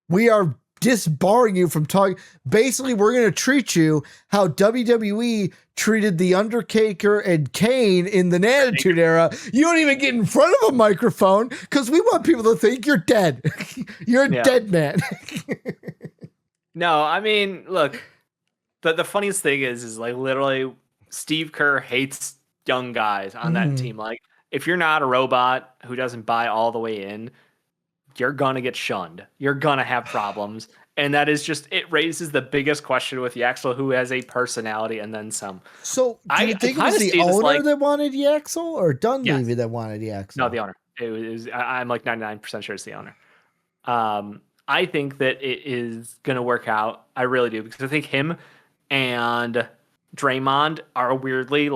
We are disbarring you from talking. Basically, we're going to treat you how WWE treated The Undertaker and Kane in the Attitude Era. You don't even get in front of a microphone because we want people to think you're dead. You're a dead man. No, I mean, look, the funniest thing is literally Steve Kerr hates young guys on that team. If you're not a robot who doesn't buy all the way in, you're going to get shunned. You're going to have problems. And that is just, it raises the biggest question with Yaxel, who has a personality and then some. So do you think it was the owner that wanted Yaxel or Dunleavy that wanted Yaxel? No, the owner. I'm 99% sure it's the owner. I think that it is going to work out. I really do. Because I think him and Draymond are weirdly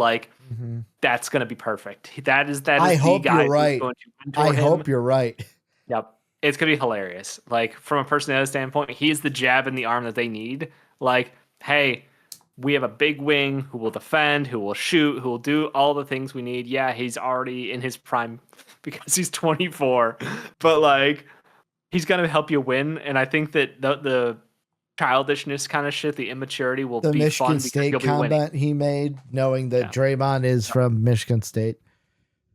that's going to be perfect. That is I hope the guy you're right. who's going to mentor him. I hope you're right. Yep. It's going to be hilarious. From a personality standpoint, he's the jab in the arm that they need. Hey, we have a big wing who will defend, who will shoot, who will do all the things we need. Yeah, he's already in his prime because he's 24. But, he's going to help you win. And I think that the childishness kind of shit, the immaturity will The be Michigan fun because State you'll be winning. comment he made, knowing that Yeah, Draymond is from Michigan State.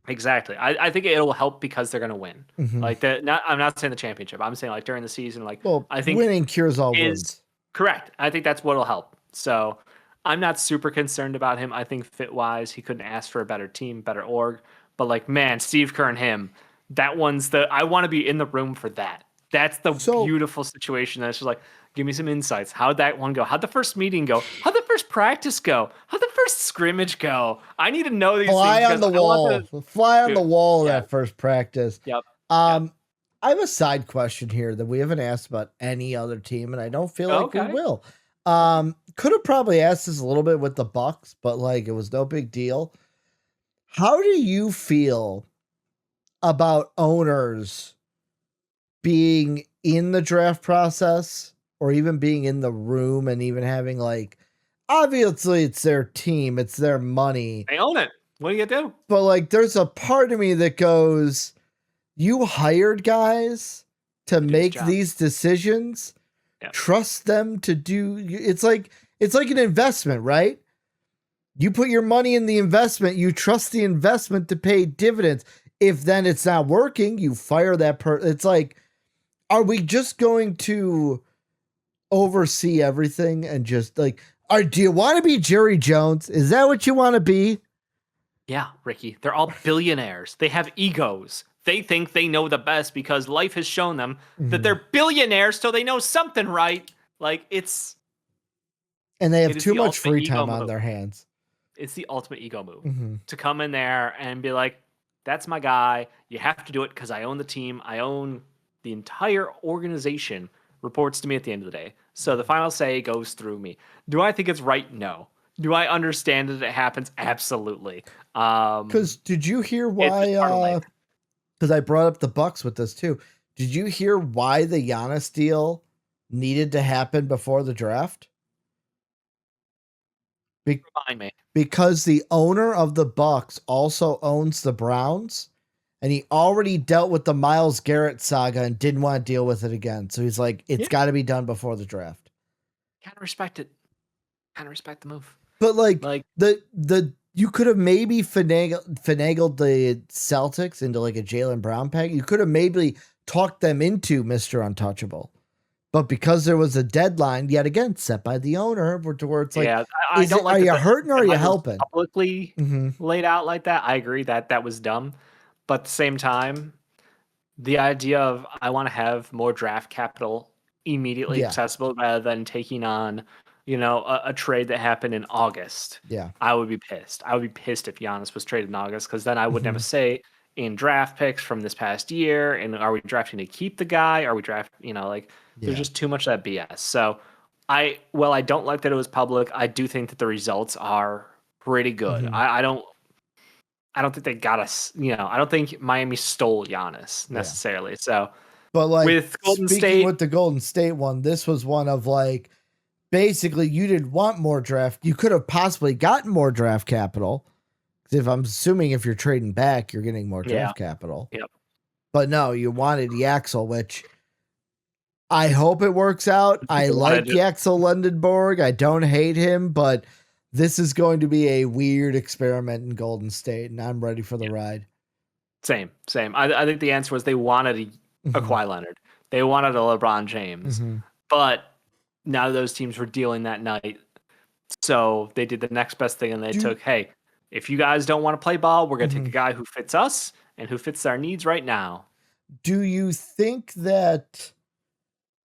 exactly. I think it'll help because they're gonna win. Mm-hmm. Like the not I'm not saying the championship. I'm saying like during the season. Like Well, I think winning cures all is wounds. correct. I think that's what'll help. So I'm not super concerned about him. I think fit wise, he couldn't ask for a better team, better org. But like, man, Steve Kerr and him, that one's the I want to be in the room for that. That's the So beautiful situation. That's just like, give me some insights. How'd that one go? How'd the first meeting go? How'd the first practice go? How'd the first scrimmage go? I need to know these things fly on because the I want wall. Fly on the to. wall Yeah. that first practice. Yep. Yep. Um, I have a side question here that we haven't asked about any other team, and I don't feel like we Okay. will. Could have probably asked this a little bit with the Bucks, but like it was no big deal. How do you feel about owners being in the draft process or even being in the room and even having like obviously it's their team, it's their money, They own it. What do you do? but like there's a part of me that goes, you hired guys to Do his make job. these decisions. Yeah. Trust them to do it's like an investment, right? You put your money in the investment, you trust the investment to pay dividends. If then it's not working, you fire that person. It's like, are we just going to oversee everything and just like, do you want to be Jerry Jones? Is that what you want to be? Yeah, Ricky. They're all billionaires. They have egos. They think they know the best because life has shown them that they're billionaires, so they know something right. Like And they have it is too the much ultimate free ego time on move. their hands. It's the ultimate ego move Mm-hmm. to come in there and be like, "That's my guy. You have to do it because I own the team. I own the entire organization. Reports to me at the end of the day. So the final say goes through me. Do I think it's right? No. Do I understand that it happens? Absolutely. Because did you hear It's just part of why? life. Because I brought up the Bucks with this too. Did you hear why the Giannis deal needed to happen before the draft? Remind me. Because the owner of the Bucks also owns the Browns, and he already dealt with the Myles Garrett saga and didn't want to deal with it again. So he's like, it's Yeah. got to be done before the draft. Kind of respect it. Kind of respect the move. But like Like the you could have maybe finagled the Celtics into like a Jaylen Brown pack. You could have maybe talked them into Mr. Untouchable. But because there was a deadline, yet again, set by the owner, where it's like, yeah, I don't like are that you the hurting or are you deadline was helping? publicly Mm-hmm. laid out like that. I agree that that was dumb. But at the same time, the idea of I want to have more draft capital immediately Yeah. accessible rather than taking on, a trade that happened in August. Yeah. I would be pissed. I would be pissed if Giannis was traded in August because then I wouldn't have a Mhm. say in draft picks from this past year. And are we drafting to keep the guy? Are we there's Yeah. just too much of that BS. So I don't like that it was public. I do think that the results are pretty good. Mhm. I don't think they got us, I don't think Miami stole Giannis Yeah. necessarily. So But like with Golden speaking State, with the Golden State one, this was one of like basically you didn't want more draft. You could have possibly gotten more draft capital. If I'm assuming if you're trading back, you're getting more draft capital. Yep. But no, you wanted Yaxel, which I hope it works out. I like Yaxel Lundenborg. I don't hate him, but this is going to be a weird experiment in Golden State, and I'm ready for the ride. Same. I think the answer was they wanted a Kawhi Leonard. They wanted a LeBron James. But now those teams were dealing that night. So they did the next best thing and they took, hey, if you guys don't want to play ball, we're going to take a guy who fits us and who fits our needs right now. Do you think that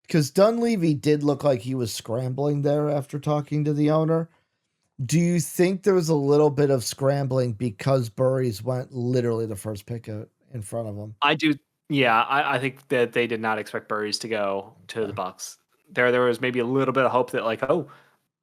because Dunleavy did look like he was scrambling there after talking to the owner? Do you think there was a little bit of scrambling because Burries went literally the first pick in front of him? I do. Yeah, I think that they did not expect Burries to go to the Bucks. There was maybe a little bit of hope that like, oh,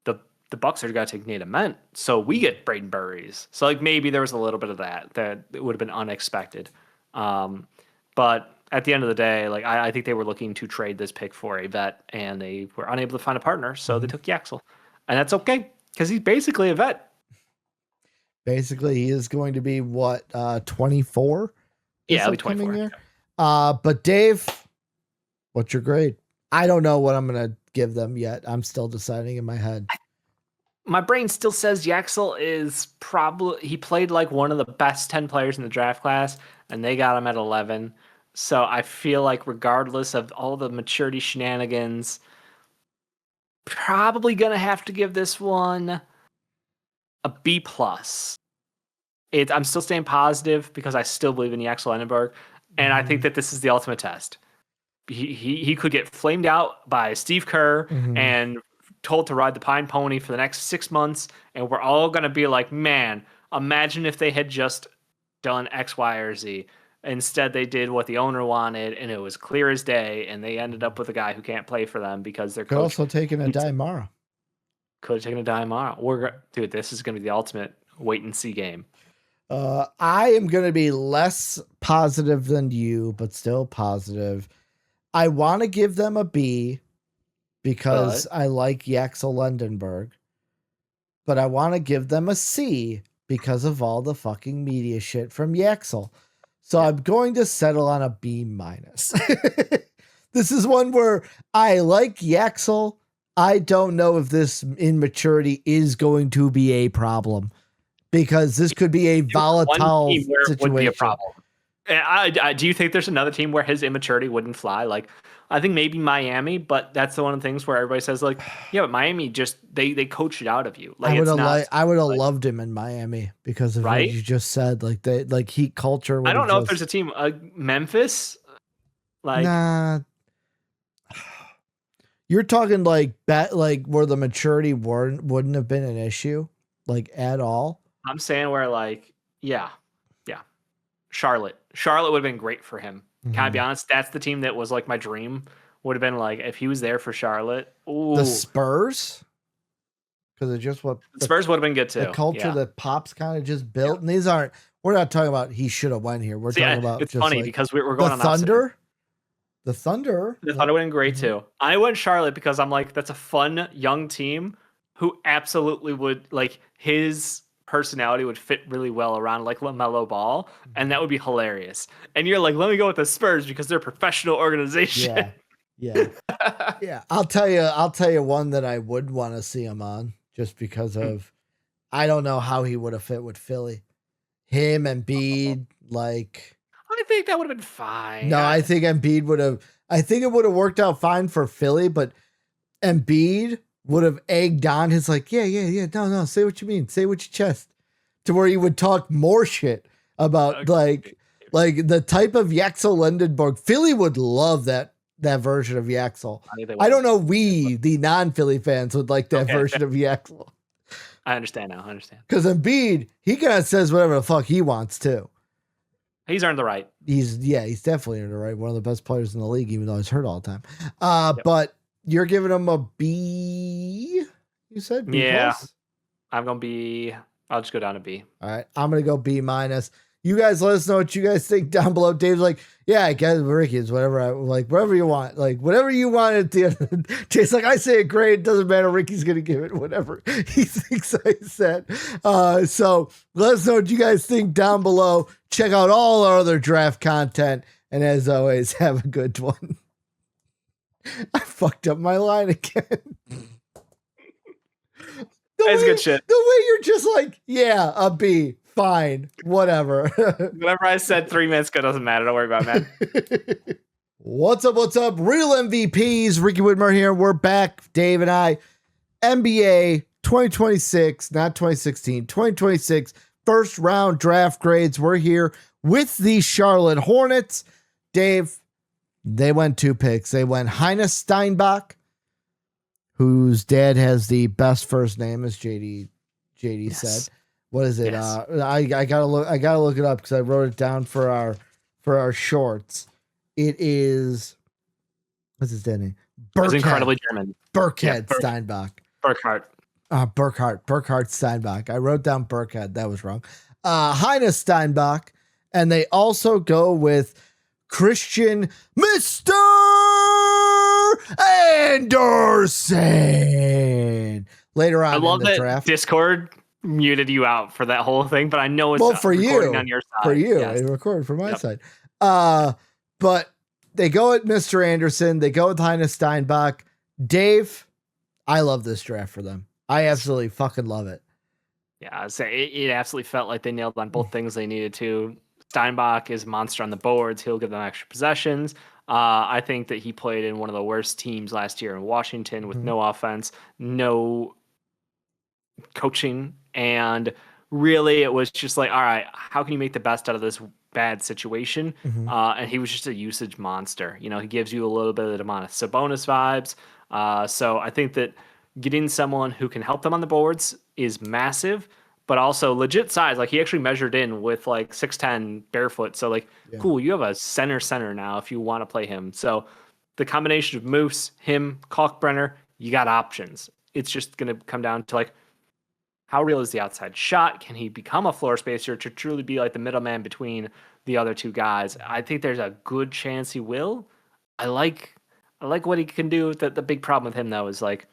the Bucks are going to take Nate Ament, so we get Braden Burries. So like maybe there was a little bit of that it would have been unexpected. But at the end of the day, like I think they were looking to trade this pick for a vet, and they were unable to find a partner, so they took Yaxel, and that's okay because he's basically a vet. Basically, he is going to be what 24. Yeah, he'll be 24. But Dave, what's your grade? I don't know what I'm gonna give them yet. I'm still deciding in my head. My brain still says Yaxel is probably he played like one of the best 10 players in the draft class, and they got him at 11. So I feel like regardless of all the maturity shenanigans, probably gonna have to give this one a B plus. I'm still staying positive because I still believe in Yaxel Endenberg, and I think that this is the ultimate test. He could get flamed out by Steve Kerr and told to ride the pine pony for the next 6 months, and we're all gonna be like, man, imagine if they had just done X, Y, or Z. Instead, they did what the owner wanted, and it was clear as day, and they ended up with a guy who can't play for them because their coach also taking a Daimara. Could have taken a Daimara. Dude, this is gonna be the ultimate wait and see game. I am gonna be less positive than you, but still positive. I want to give them a B because I like Yaxel Lendenberg, but I want to give them a C because of all the fucking media shit from Yaxel. So I'm going to settle on a B minus. This is one where I like Yaxel. I don't know if this immaturity is going to be a problem because this could be a volatile situation. Would be a problem. Do you think there's another team where his immaturity wouldn't fly? Like, I think maybe Miami, but that's the one of the things where everybody says like, yeah, but Miami just they coach it out of you. Like, I would have loved him in Miami because of what you just said. Like heat culture. I don't know if there's a team, Memphis. Like, nah. You're talking like where the maturity wouldn't have been an issue, like at all. I'm saying where like, yeah. Charlotte would have been great for him. Can I be honest? That's the team that was like my dream. Would have been like if he was there for Charlotte. Ooh. The Spurs, because it's just what the Spurs would have been good too. The culture that Pop's kind of just built, and these aren't. We're not talking about he should have went here. We're talking about. It's just funny like, because we're going the on Thunder. The Thunder. The Thunder would have been great too. I went Charlotte because I'm like that's a fun young team who absolutely would like his personality would fit really well around like LaMelo Ball, and that would be hilarious. And you're like, let me go with the Spurs because they're a professional organization. Yeah. I'll tell you one that I would want to see him on just because of I don't know how he would have fit with Philly. Him and Embiid, like I think that would have been fine. No, I think Embiid would have. I think it would have worked out fine for Philly, but Embiid would have egged on his like, yeah. No, say what you mean. Say what your chest. To where he would talk more shit about like the type of Yaxel Lendenberg. Philly would love that version of Yaxel. I don't know. We, the non-Philly fans, would like that version of Yaxel. I understand now. Because Embiid, he kind of says whatever the fuck he wants too. He's earned the right. He's definitely earned the right. One of the best players in the league, even though he's hurt all the time. But you're giving him a B. You said B plus? I'm gonna be. I'll just go down to B. All right, I'm gonna go B minus. You guys let us know what you guys think down below. Dave's like, yeah, I guess Ricky is whatever. Whatever you want. Like whatever you want at the end of the day. Jay's like, I say it great. It doesn't matter. Ricky's gonna give it whatever he thinks I said. So let us know what you guys think down below. Check out all our other draft content, and as always, have a good one. I fucked up my line again. That's good shit. The way you're just like, yeah, a B. Fine, whatever. Whatever I said 3 minutes ago doesn't matter. Don't worry about it, man. What's up? Real MVPs. Ricky Widmer here. We're back, Dave and I. NBA 2026, not 2016, 2026 first round draft grades. We're here with the Charlotte Hornets. Dave, they went 2 picks. They went Heinz Steinbach, whose dad has the best first name, as JD said. What is it? Yes. I gotta look it up because I wrote it down for our shorts. It is, what's his dad name? It's incredibly German. Burkhead Steinbach. Burkhart. Burkhart Steinbach. I wrote down Burkhead. That was wrong. Heinz Steinbach, and they also go with Christian Mr. Anderson later on. I love in the draft. Discord muted you out for that whole thing, but I know it's for recording you on your side. For you, yes. I recorded for my side. But they go at Mr. Anderson. They go with Heinz Steinbach. Dave, I love this draft for them. I absolutely fucking love it. Yeah, I'd say it absolutely felt like they nailed on both things they needed to. Steinbach is a monster on the boards. He'll give them extra possessions. I think that he played in one of the worst teams last year in Washington with no offense, no coaching, and really it was just like, all right, how can you make the best out of this bad situation? And he was just a usage monster. You know, he gives you a little bit of the Domantas Sabonis vibes. So I think that getting someone who can help them on the boards is massive, but also legit size. Like he actually measured in with like 6'10" barefoot. So like, cool, you have a center now if you want to play him. So the combination of Moose, him, Kalkbrenner, you got options. It's just going to come down to like, how real is the outside shot? Can he become a floor spacer to truly be like the middleman between the other two guys? I think there's a good chance he will. I like what he can do. The big problem with him though is like,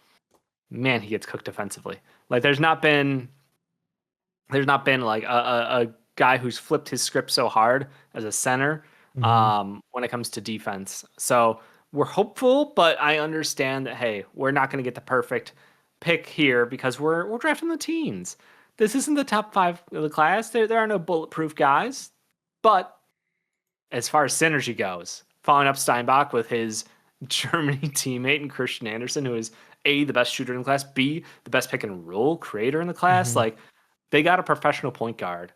man, he gets cooked defensively. Like there's not been like a guy who's flipped his script so hard as a center when it comes to defense. So we're hopeful, but I understand that, hey, we're not going to get the perfect pick here because we're drafting the teens. This isn't the top 5 of the class. There are no bulletproof guys. But as far as synergy goes, following up Steinbach with his Germany teammate and Christian Andersen, who is A, the best shooter in the class, B, the best pick and roll creator in the class, like they got a professional point guard.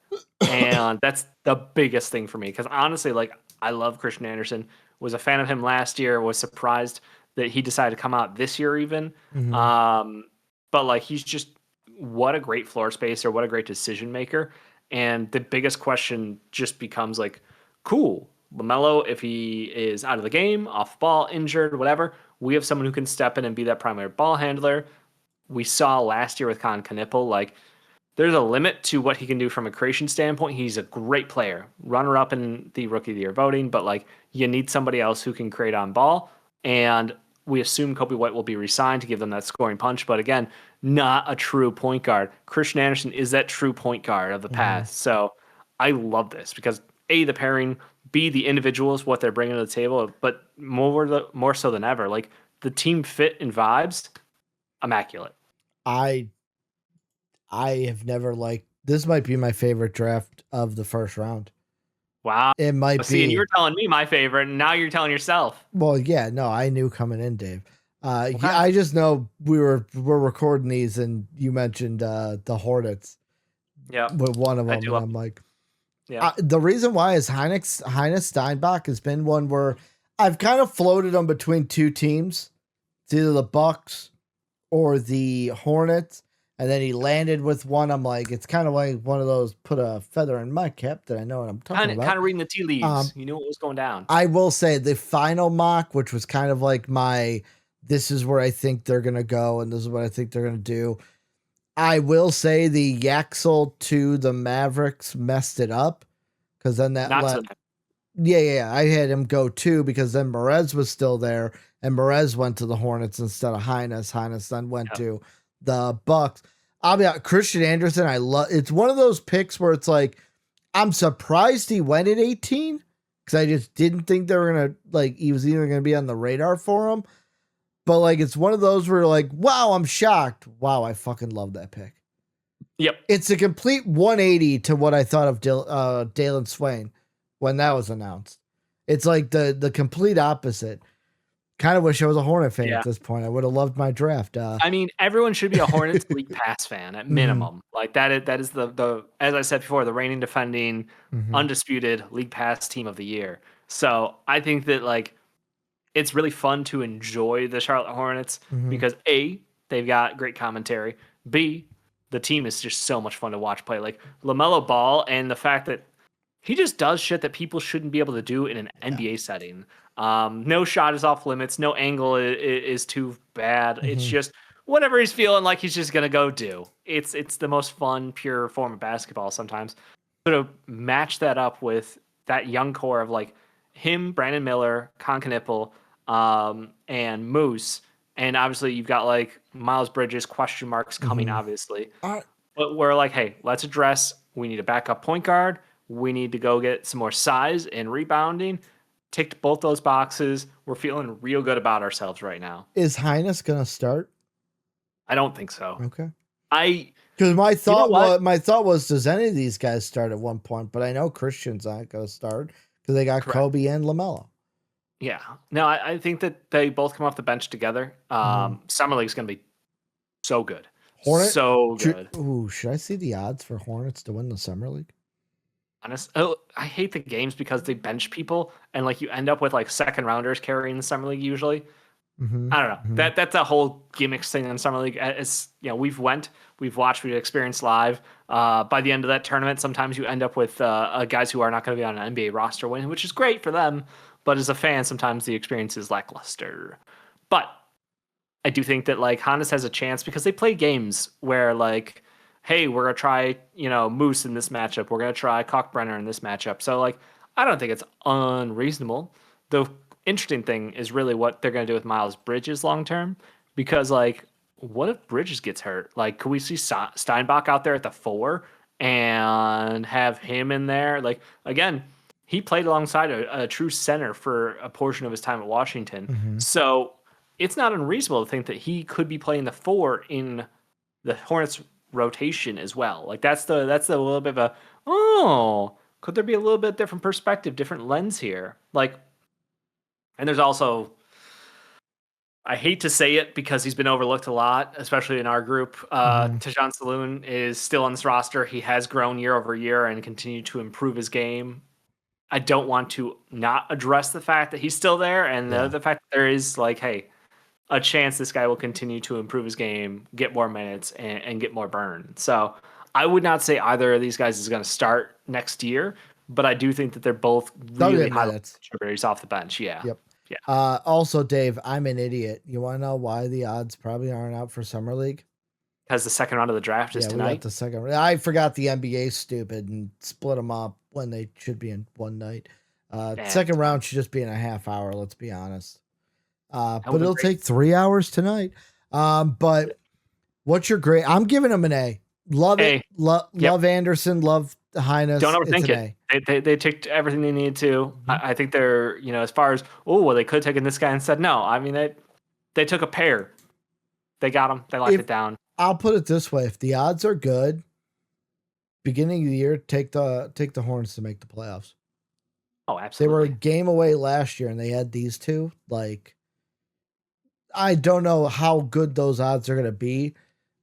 And that's the biggest thing for me. Because honestly, like I love Christian Andersen, was a fan of him last year, was surprised that he decided to come out this year even. But like he's just what a great floor spacer, what a great decision maker. And the biggest question just becomes like, cool, LaMelo, if he is out of the game, off ball, injured, whatever, we have someone who can step in and be that primary ball handler. We saw last year with Con Knippel, like there's a limit to what he can do from a creation standpoint. He's a great player, runner up in the rookie of the year voting, but like you need somebody else who can create on ball. And we assume Kobe White will be re-signed to give them that scoring punch. But again, not a true point guard. Christian Andersen is that true point guard of the past. So I love this because A, the pairing, B, the individuals, what they're bringing to the table, but more so than ever, like the team fit and vibes, immaculate. I have never liked this. Might be my favorite draft of the first round. Wow. It might be. See, and you were telling me my favorite, and now you're telling yourself. Well, yeah, no, I knew coming in, Dave. I just know we're recording these, and you mentioned the Hornets. Yeah, with one of them, and I'm like, the reason why is Heinz Steinbach has been one where I've kind of floated them between two teams. It's either the Bucks or the Hornets. And then he landed with one. I'm like, it's kind of like one of those put a feather in my cap that I know what I'm talking about. Kind of reading the tea leaves. You knew what was going down. I will say the final mock, which was kind of like this is where I think they're going to go. And this is what I think they're going to do. I will say the Yaxel to the Mavericks messed it up. Because then that Yeah, I had him go 2 because then Merez was still there. And Merez went to the Hornets instead of Heinz. Heinz then went to the Bucks. I'll be out. Christian Andersen, I love. It's one of those picks where it's like, I'm surprised he went at 18 because I just didn't think they were gonna like he was even gonna be on the radar for him. But like, it's one of those where like, wow, I'm shocked. Wow, I fucking love that pick. Yep, it's a complete 180 to what I thought of Dalen Swain when that was announced. It's like the complete opposite. Kind of wish I was a Hornet fan at this point. I would have loved my draft. I mean, everyone should be a Hornets League Pass fan at minimum. Like that is the as I said before, the reigning defending undisputed League Pass team of the year. So I think that like it's really fun to enjoy the Charlotte Hornets because A, they've got great commentary. B, the team is just so much fun to watch play. Like LaMelo Ball and the fact that he just does shit that people shouldn't be able to do in an NBA setting. No shot is off limits. No angle is too bad. It's just whatever he's feeling like he's just going to go do. It's the most fun, pure form of basketball sometimes. So to match that up with that young core of like him, Brandon Miller, Con Knippel, and Moose, and obviously you've got like Miles Bridges, question marks coming, obviously. But we're like, hey, let's address, we need a backup point guard. We need to go get some more size and rebounding. ticked both those boxes. We're feeling real good about ourselves right now. Is Highness gonna start? I don't think so. Okay. Because my thought was, does any of these guys start at one point? But I know Christian's not gonna start because they got Correct. Kobe and LaMelo. Yeah. No, I think that they both come off the bench together. Summer League's going to be so good. So good. Should I see the odds for Hornets to win the Summer League? I hate the games because they bench people and like you end up with like second rounders carrying the Summer League usually. I don't know. That's a whole gimmicks thing in Summer League. It's, we've watched, we've experienced live. By the end of that tournament, sometimes you end up with guys who are not going to be on an NBA roster win, which is great for them. But as a fan, sometimes the experience is lackluster. But I do think that like Hondas has a chance because they play games where like, hey, we're gonna try, Moose in this matchup. We're gonna try Cockbrenner in this matchup. So like, I don't think it's unreasonable. The interesting thing is really what they're gonna do with Miles Bridges long term, because like, what if Bridges gets hurt? Like, could we see Steinbach out there at the 4 and have him in there? Like, again, he played alongside a true center for a portion of his time at Washington. So it's not unreasonable to think that he could be playing the 4 in the Hornets rotation as well. Like that's the little bit of could there be a little bit different perspective, different lens here? Like, and there's also, I hate to say it because he's been overlooked a lot, especially in our group. Tajon Saloon is still on this roster. He has grown year over year and continued to improve his game. I don't want to not address the fact that he's still there and the fact that there is like, hey, a chance this guy will continue to improve his game, get more minutes, and get more burn. So I would not say either of these guys is going to start next year, but I do think that they're both really high contributors off the bench. Yeah. Yep. Yeah. Also, Dave, I'm an idiot. You want to know why the odds probably aren't out for Summer League? Because the second round of the draft is tonight. We got the second round. I forgot the NBA's stupid and split them up when they should be in one night. Second round should just be in a half hour, let's be honest. But it'll take 3 hours tonight. But what's your grade? I'm giving them an A. Love it. Love Anderson. Love Highness. Don't overthink it. They took everything they needed to. I think they're, as far as, they could have taken this guy instead. No, I mean, they took a pair. They got him. They locked it down. I'll put it this way. If the odds are good, beginning of the year, take the Hornets to make the playoffs. Oh, absolutely. They were a game away last year and they had these two. Like, I don't know how good those odds are going to be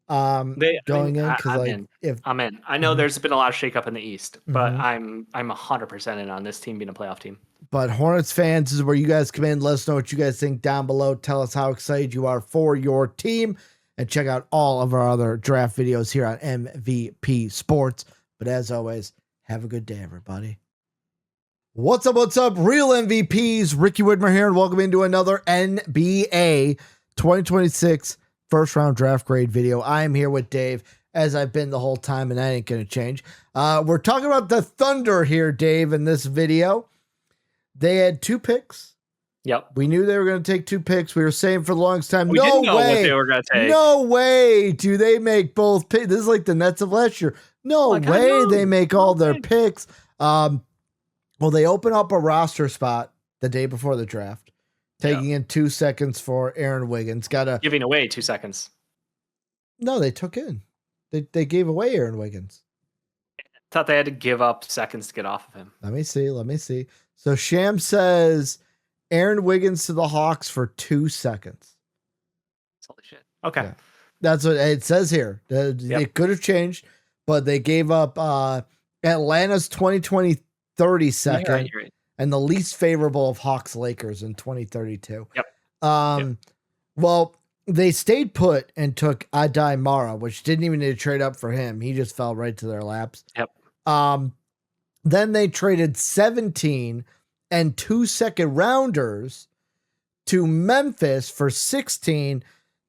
going in. I'm in. I know there's been a lot of shakeup in the East, but I'm 100% in on this team being a playoff team. But Hornets fans, this is where you guys come in. Let us know what you guys think down below. Tell us how excited you are for your team. And check out all of our other draft videos here on MVP Sports. But as always, have a good day, everybody. What's up? Real MVPs. Ricky Widmer here, and welcome into another NBA 2026 first round draft grade video. I am here with Dave, as I've been the whole time, and that ain't going to change. We're talking about the Thunder here, Dave, in this video. They had 2 picks. Yep. We knew they were going to take 2 picks. We were saying for the longest time, we didn't know what they were going to take. No way do they make both picks. This is like the Nets of last year. No way they make all their picks. Well, they open up a roster spot the day before the draft, taking in 2 seconds for Aaron Wiggins. Giving away 2 seconds. No, they took in. They gave away Aaron Wiggins. Thought they had to give up seconds to get off of him. Let me see. So Sham says Aaron Wiggins to the Hawks for 2 seconds. Holy shit. Okay. Yeah. That's what it says here. It could have changed, but they gave up Atlanta's 2020 32nd and the least favorable of Hawks Lakers in 2032. Yep. Well, they stayed put and took Adai Mara, which didn't even need to trade up for him. He just fell right to their laps. Yep. Then they traded 17 and 2 second rounders to Memphis for 16,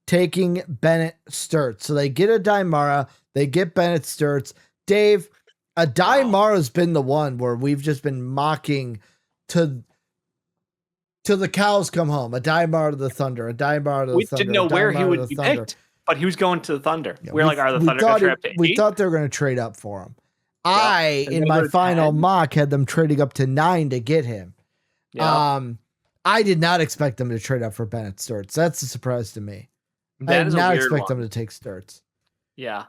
taking Bennett Sturts. So they get Adai Mara, they get Bennett Sturts. Dave, Adai Mara's been the one where we've just been mocking till the cows come home. Adai Mara to the Thunder. Adai Mara to the Thunder. We didn't know where he would be picked, but he was going to the Thunder. Yeah, we're like, are the Thunder going to trade up to 8? We thought they were going to trade up for him. In my final mock, had them trading up to 9 to get him. Yep. I did not expect them to trade up for Bennett Sturts. That's a surprise to me. I That did is a not weird expect them one. to take Sturts. Yeah.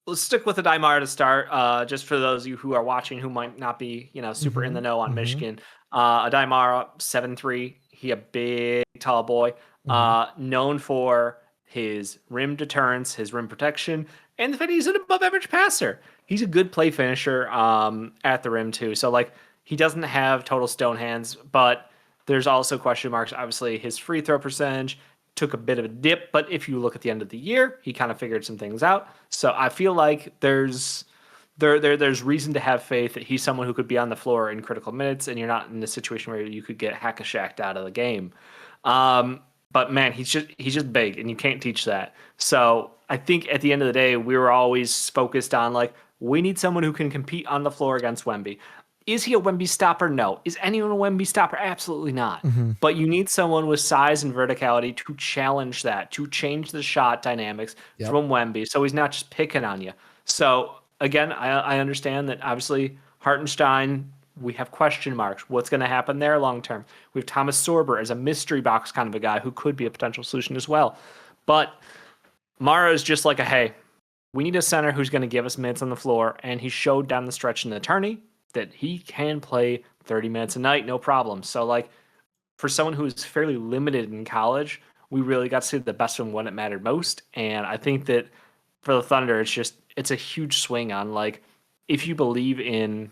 Let's stick with the Daimar to start. Just for those of you who are watching who might not be, super in the know on Michigan. A Daimar 7'3". He a big, tall boy. Known for his rim deterrence, his rim protection, and the fact he's an above average passer. He's a good play finisher at the rim too. So like he doesn't have total stone hands, but there's also question marks. Obviously, his free throw percentage took a bit of a dip, but if you look at the end of the year, he kind of figured some things out. So I feel like there's reason to have faith that he's someone who could be on the floor in critical minutes, and you're not in a situation where you could get hack-a-shacked out of the game. But man, he's just big, and you can't teach that. So I think at the end of the day, we were always focused on like we need someone who can compete on the floor against Wemby. Is he a Wemby stopper? No. Is anyone a Wemby stopper? Absolutely not. But you need someone with size and verticality to challenge that, to change the shot dynamics from Wemby, so he's not just picking on you. So again, I understand that obviously Hartenstein, we have question marks. What's going to happen there long term? We have Thomas Sorber as a mystery box kind of a guy who could be a potential solution as well. But Mara is just like hey, we need a center who's going to give us minutes on the floor, and he showed down the stretch in the tourney that he can play 30 minutes a night, no problem. So like for someone who's fairly limited in college, we really got to see the best of him when it mattered most. And I think that for the Thunder, it's a huge swing on like if you believe in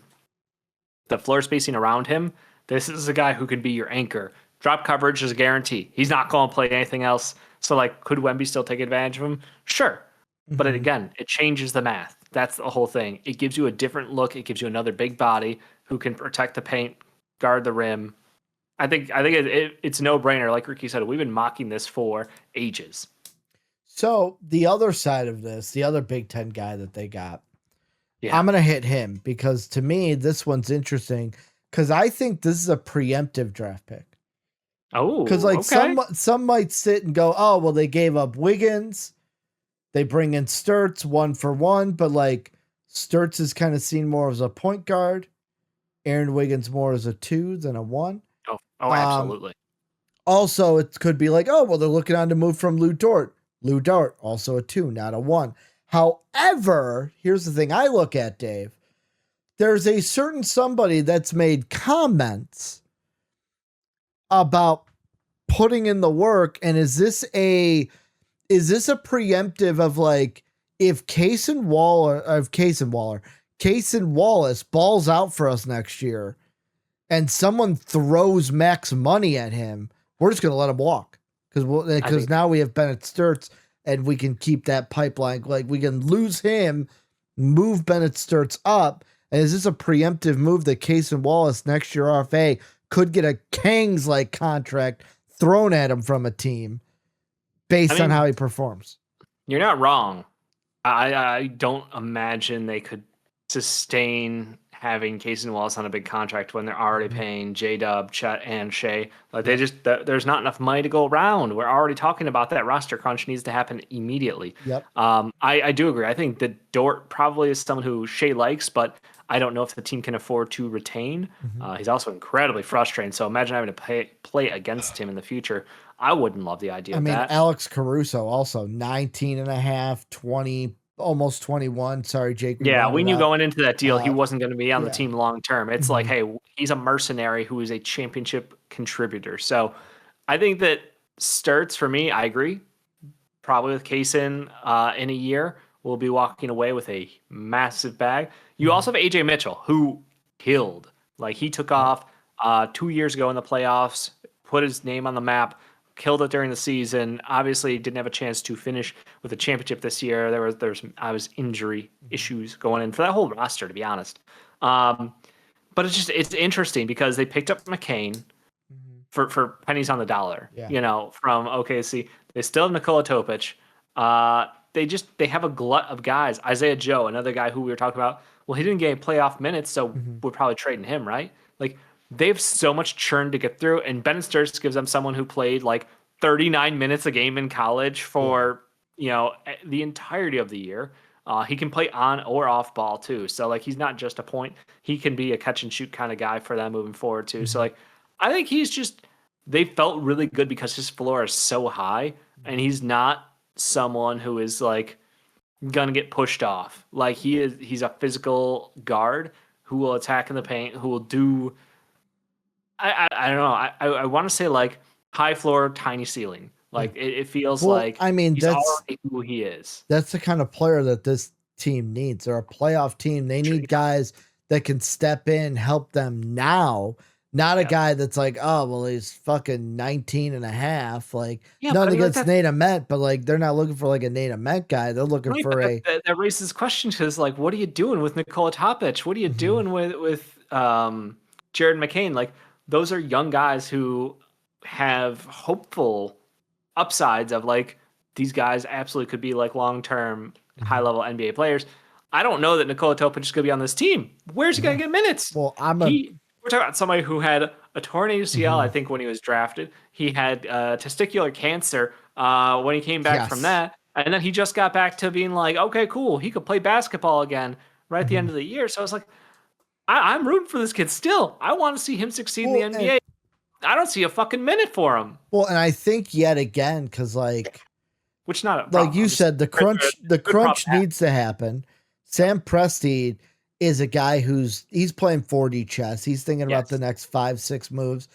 the floor spacing around him, this is a guy who can be your anchor. Drop coverage is a guarantee. He's not going to play anything else. So like, could Wemby still take advantage of him? Sure. But again, it changes the math. That's the whole thing. It gives you a different look. It gives you another big body who can protect the paint, guard the rim. I think it's no brainer. Like Ricky said, we've been mocking this for ages. So the other side of this, the other Big Ten guy that they got, I'm gonna hit him because to me this one's interesting because I think this is a preemptive draft pick. Oh, because like some might sit and go, oh well, they gave up Wiggins. They bring in Sturts 1-for-1, but like Sturts is kind of seen more as a point guard. Aaron Wiggins more as a 2 than a 1. Oh, absolutely. Also, it could be like, oh, well, they're looking on to move from Lou Dort. Lou Dort, also a 2, not a 1. However, here's the thing I look at, Dave. There's a certain somebody that's made comments about putting in the work, and is this a preemptive of like if Cason Wallace balls out for us next year and someone throws max money at him, we're just going to let him walk because now we have Bennett Sturts and we can keep that pipeline. Like we can lose him, move Bennett Sturts up. And is this a preemptive move that Cason Wallace next year RFA could get a Kings like contract thrown at him from a team based on how he performs? You're not wrong. I don't imagine they could sustain having Cason Wallace on a big contract when they're already paying J-Dub, Chet, and Shea. Like there's not enough money to go around. We're already talking about that roster crunch needs to happen immediately. Yep. I do agree. I think that Dort probably is someone who Shea likes, but I don't know if the team can afford to retain. He's also incredibly frustrating. So imagine having to play against him in the future. I wouldn't love the idea of that. Alex Caruso also 19 and a half, 20, almost 21. Sorry, Jake. We knew going into that deal he wasn't going to be on the team long term. It's like, hey, he's a mercenary who is a championship contributor. So I think that Sturts, for me, I agree. Probably with Cason in a year, we'll be walking away with a massive bag. You also have AJ Mitchell, who killed. Like he took off 2 years ago in the playoffs, put his name on the map, killed it during the season. Obviously, didn't have a chance to finish with a championship this year. There was injury issues going in for that whole roster, to be honest. But it's interesting because they picked up McCain for pennies on the dollar. From OKC. They still have Nikola Topic. They have a glut of guys. Isaiah Joe, another guy who we were talking about. Well, he didn't get playoff minutes, so we're probably trading him, right? Like they have so much churn to get through, and Bennett Sturts gives them someone who played like 39 minutes a game in college for the entirety of the year. He can play on or off ball too. So like he's not just a point. He can be a catch and shoot kind of guy for them moving forward too. So Mhm. like I think he's just they felt really good because his floor is so high and he's not someone who is like gonna get pushed off. Like he's a physical guard who will attack in the paint, who will do I don't know. I want to say like high floor, tiny ceiling. Yeah. Like it feels Well, like I mean, he's already who he is. that's the kind of player that this team needs. They're a playoff team. They need guys that can step in, help them now, not a Yeah. guy that's like, oh, well, he's fucking 19 and a half. Like, Yeah, but I nothing mean, like against that's Nate Ament, but like, they're not looking for like a Nate Ament guy. They're looking right. But for a. that raises questions because like, what are you doing with Nikola Topic? What are you Mhm. doing with Jared McCain? Like, those are young guys who have hopeful upsides of like these guys absolutely could be like long term high Mhm. level NBA players. I don't know that Nikola Topic is going to be on this team. Where's he going Yeah. to get minutes? Well, I'm a. We're talking about somebody who had a torn ACL, I Mhm. think, when he was drafted. He had testicular cancer when he came back from Yes. that, and then he just got back to being like, okay, cool, he could play basketball again right at the end Mhm. of the year. So I was like, I'm rooting for this kid still. I want to see him succeed in the Well, and NBA. I don't see a fucking minute for him, I think yet again, because which is not a like problem. you I'm just said, the it's crunch a good problem to have. needs to happen. Yep. Sam Presti is a guy he's playing 4D chess. He's thinking about the Yes. next 5-6 moves.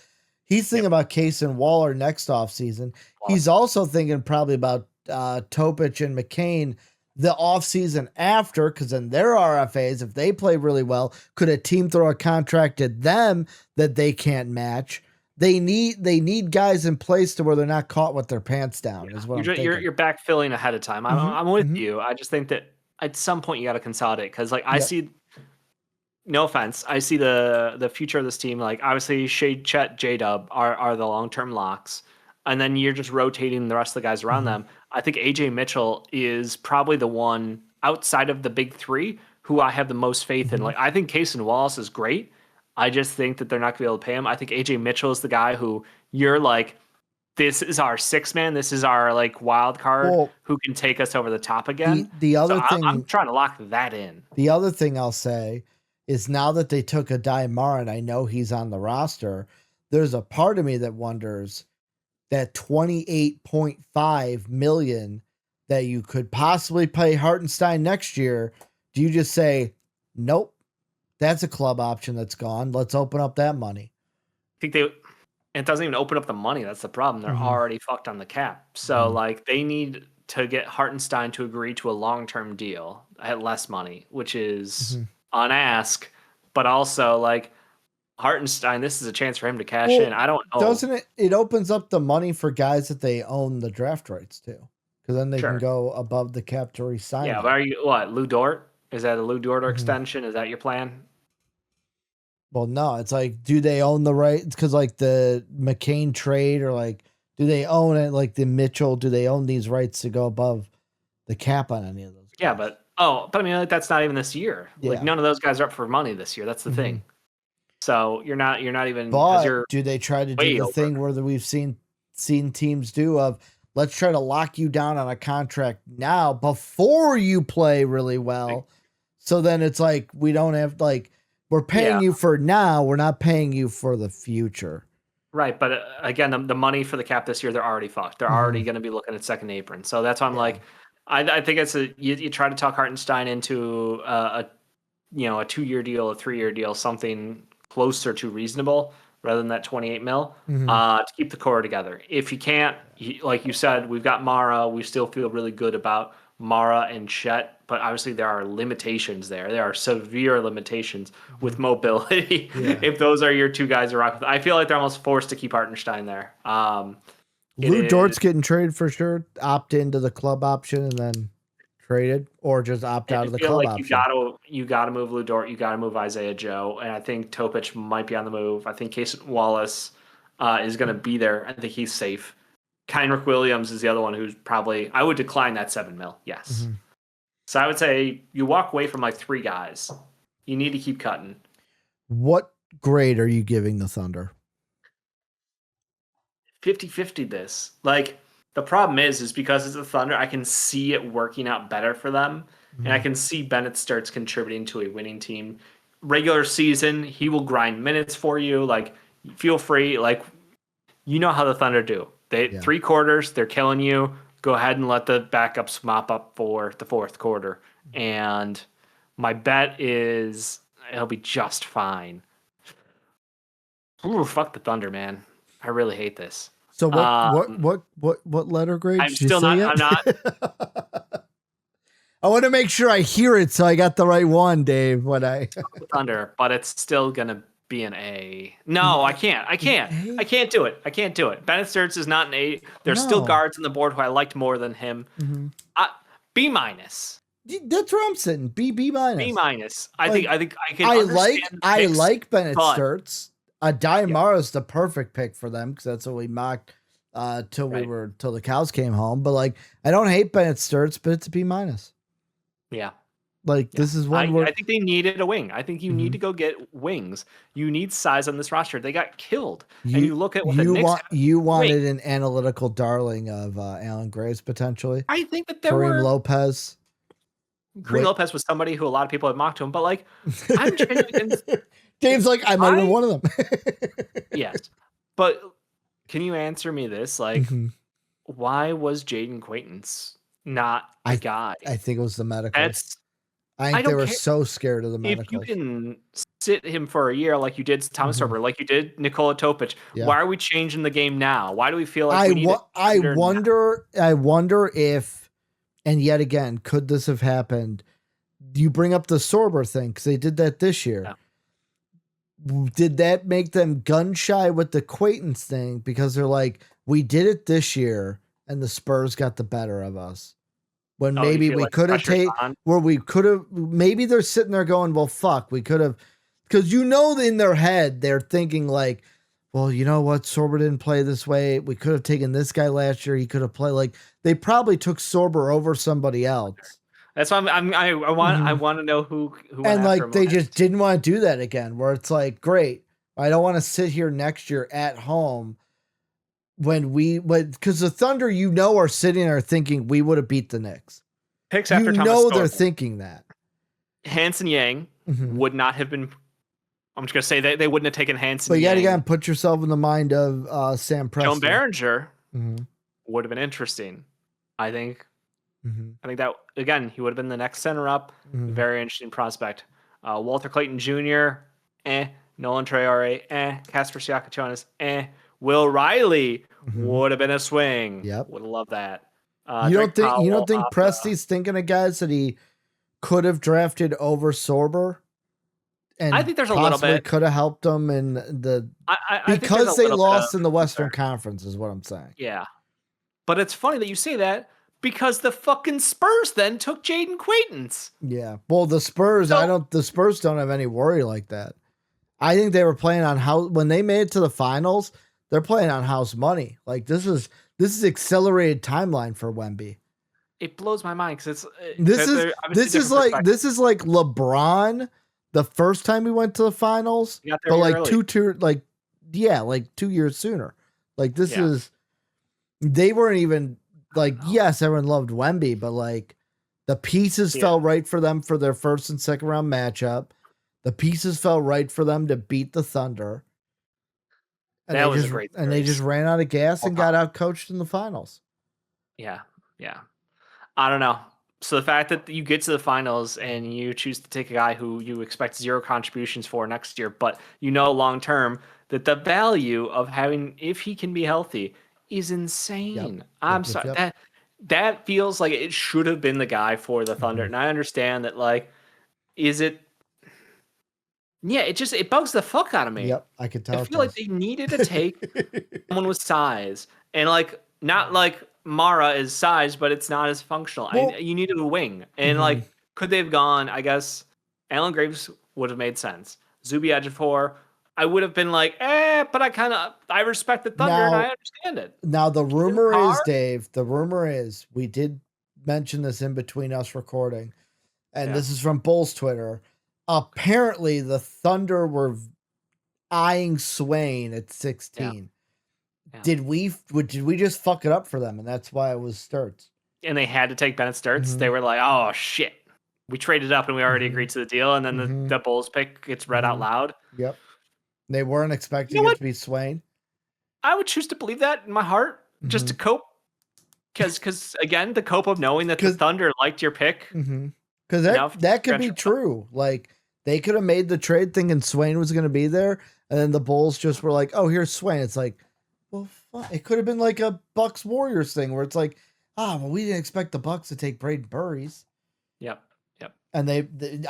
He's thinking Yep. about Case and Waller next offseason. He's Awesome. also thinking probably about Topic and McCain the offseason after, because then their RFAs, if they play really well, could a team throw a contract at them that they can't match? They need guys in place to where they're not caught with their pants down, is what I'm thinking. You're backfilling ahead of time. Mm-hmm. I'm with Mm-hmm. you. I just think that at some point you got to consolidate because like I Yep. see no offense, I see the future of this team. Like obviously Shade Chet J Dub are the long term locks, and then you're just rotating the rest of the guys around Mm-hmm. them. I think AJ Mitchell is probably the one outside of the big three who I have the most faith in. Mm-hmm. Like I think Cason Wallace is great. I just think that they're not gonna be able to pay him. I think AJ Mitchell is the guy who you're like, this is our six man. This is our like wild card Well, who can take us over the top the again. the So other I'm thing trying to lock that in. the other thing I'll say is now that they took a Daimar and I know he's on the roster, there's a part of me that wonders that 28.5 million that you could possibly pay Hartenstein next year, do you just say, nope, that's a club option that's gone. Let's open up that money. I think they it doesn't even open up the money. That's the problem. They're Mm-hmm. already fucked on the cap. So Mm-hmm. like they need to get Hartenstein to agree to a long term deal at less money, which is Mm-hmm. on ask, but also like Hartenstein, this is a chance for him to cash in. Well, I don't know. doesn't it opens up the money for guys that they own the draft rights to? Because then they can Sure. go above the cap to resign Yeah, but them. are you what, Lou Dort? Is that a Lou Dort Mm-hmm. extension? Is that your plan? Well, no, it's like, do they own the rights? Because like the McCain trade, or like, do they own it? Like the Mitchell, do they own these rights to go above the cap on any of those Yeah, guys? but I mean like that's not even this year. Like Yeah. none of those guys are up for money this year. That's the Mm-hmm. thing. So you're not even because But you're do they try to do way the over. thing where we've seen teams do of, let's try to lock you down on a contract now before you play really well. So then it's like we don't have like, we're paying Yeah, you for now, we're not paying you for the future. right. But again, the money for the cap this year, they're already fucked. They're Mm-hmm. already going to be looking at second apron. So that's why I'm Yeah. like, I think it's you try to talk Hartenstein into a 2 year deal, a 3 year deal, something closer to reasonable rather than that 28 mil Mm-hmm. to keep the core together. If you can't, like you said, we've got Mara. We still feel really good about Mara and Chet, but obviously there are limitations there. There are severe limitations with mobility. Yeah. If those are your two guys to rock with, I feel like they're almost forced to keep Hartenstein there. It Lou is. Dort's getting traded for sure. Opt into the club option and then traded, or just opt out I of the feel club like option. you gotta move Lou Dort, you gotta move Isaiah Joe, and I think Topic might be on the move. I think Case Wallace is gonna be there. I think he's safe. Kenrick Williams is the other one who's probably I would decline that 7 mil. Yes. Mm-hmm. So I would say you walk away from like three guys. You need to keep cutting. What grade are you giving the Thunder? 50-50 this. Like the problem is because it's the Thunder, I can see it working out better for them. and I can see Bennett Sturts contributing to a winning team. Regular season, he will grind minutes for you. Like, feel free. Like, you know how the Thunder do. They 3 quarters, they're killing you. Go ahead and let the backups mop up for the 4th quarter. And my bet is it'll be just fine. Ooh, fuck the Thunder, man. I really hate this. So what letter grade? I'm Did you still say not. it? I'm not. I want to make sure I hear it, so I got the right one, Dave. Thunder, but it's still gonna be an A. No, I can't. I can't do it. I can't do it. Bennett Sturts is not an A. There's still guards on the board who I liked more than him. B minus. That's where I'm sitting. B minus. B minus. I think I can. I like Bennett Sturts. Diamara's the perfect pick for them because that's what we mocked till the cows came home. But like, I don't hate Bennett Sturts, but it's a B minus. Yeah. This is one I think they needed a wing. I think you need to go get wings. You need size on this roster. They got killed. And you look at what the Knicks you wanted an analytical darling of Alan Graves potentially. I think that there Kareem Lopez. Kareem Lopez was somebody who a lot of people had mocked to him, but like, I'm genuinely Dave's like, I might have been one of them. Yes. But can you answer me this? Like, why was Jaden Quaintance not the guy? I think it was the medicals. I think they were so scared of the medicals. If you can sit him for a year like you did Thomas Sorber, like you did Nikola Topic, why are we changing the game now? Why do we feel like I wonder if, and yet again, could this have happened? You bring up the Sorber thing because they did that this year. Yeah. Did that make them gun shy with the Quaintance thing? Because they're like, we did it this year and the Spurs got the better of us. When maybe we could have taken, maybe they're sitting there going, well, fuck, we could have, because in their head, they're thinking like, well, you know what? Sorber didn't play this way. We could have taken this guy last year. He could have played like, they probably took Sorber over somebody else. That's why I want to know who and like they just didn't want to do that again. Where it's like, great, I don't want to sit here next year at home because the Thunder, are sitting there thinking we would have beat the Knicks. Picks after Thomas they're thinking that Hanson Yang would not have been. I'm just gonna say they wouldn't have taken Hanson. But yet Yang. again, put yourself in the mind of Sam Presti. Joan Behringer would have been interesting. I think. I think that again, he would have been the next center up. Very interesting prospect. Walter Clayton Jr. Nolan Traore. Casper Siakachonis. Will Riley would have been a swing. Yep, would have loved that. You don't think Presti's thinking of guys that he could have drafted over Sorber? And I think there's a little bit could have helped them in because they lost in the Western Conference is what I'm saying. Yeah, but it's funny that you say that. Because the fucking Spurs then took Jaden Quaintance. Yeah. Well, the Spurs, the Spurs don't have any worry like that. I think they were playing on when they made it to the finals, they're playing on house money. Like this is accelerated timeline for Wemby. It blows my mind because this is like LeBron the first time we went to the finals, but like 2 years sooner. Like this is, they weren't even. Like, yes, everyone loved Wemby, but like the pieces fell right for them for their first and second round matchup. The pieces fell right for them to beat the Thunder. And that was a great series. And they just ran out of gas and got out coached in the finals. Yeah. Yeah. I don't know. So the fact that you get to the finals and you choose to take a guy who you expect 0 contributions for next year, but long term that the value of having, if he can be healthy, is insane. Yep. I'm sorry. That feels like it should have been the guy for the Thunder. And I understand that, like, is it? Yeah, it bugs the fuck out of me. Yep, I could tell. I feel like they needed to take someone with size and like not like Mara is size, but it's not as functional. Well, you needed a wing, and like, could they have gone? I guess Alan Graves would have made sense. Zubi Ejiofor. I would have been like, but I respect the Thunder and I understand it. Now the rumor is, Dave, we did mention this in between us recording, and this is from Bulls Twitter. Apparently the Thunder were eyeing Swain at 16. Yeah. Did we just fuck it up for them? And that's why it was Sturts. And they had to take Bennett Sturts. They were like, oh shit. we traded up and we already agreed to the deal, and then the Bulls pick gets read out loud. Yep. They weren't expecting it to be Swain. I would choose to believe that in my heart, just to cope. Because again, the cope of knowing that the Thunder liked your pick. Because that could be true. Like, they could have made the trade thinking Swain was going to be there, and then the Bulls just were like, oh, here's Swain. It's like, well, fuck. It could have been like a Bucks Warriors thing where it's like, well, we didn't expect the Bucks to take Braden Burries. Yep. And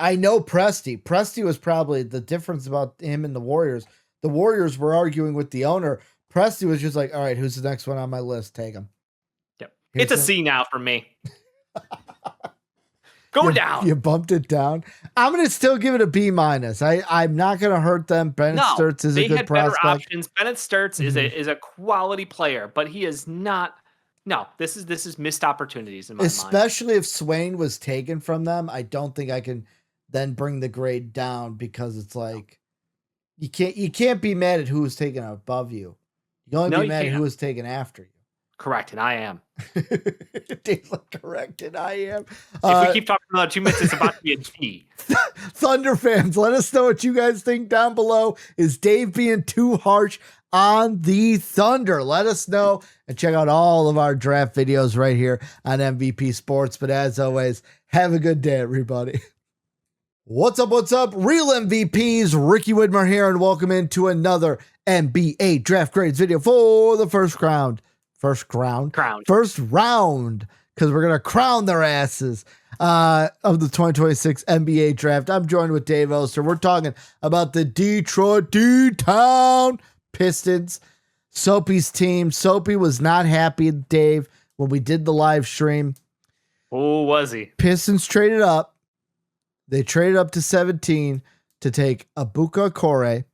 I know Presti was probably the difference about him and the Warriors. The Warriors were arguing with the owner. Presti was just like, all right, who's the next one on my list? Take him. Yep. It's a C now for me. Go down. You bumped it down. I'm going to still give it a B-. I'm not going to hurt them. Bennett Sturts is a good prospect. Better options. Bennett Sturts is a quality player, but he is not. No, this is missed opportunities in my mind. Especially if Swain was taken from them, I don't think I can then bring the grade down, because it's like you can't be mad at who was taken above you. You can only be mad at who was taken after you. Correct, and I am. Dave's like, correct, and I am. If we keep talking about 2 minutes, it's about to be a T. Thunder fans, let us know what you guys think down below. Is Dave being too harsh on the Thunder? Let us know, and check out all of our draft videos right here on MVP Sports. But as always, have a good day, everybody. What's up? Real MVPs, Ricky Widmer here, and welcome into another NBA draft grades video for the first round, because we're going to crown their asses of the 2026 NBA draft. I'm joined with Dave Oster. We're talking about the Detroit D-Town Pistons, Soapy's team. Soapy was not happy, Dave, when we did the live stream. Oh, was he? Pistons traded up. They traded up to 17 to take Abuka Kore,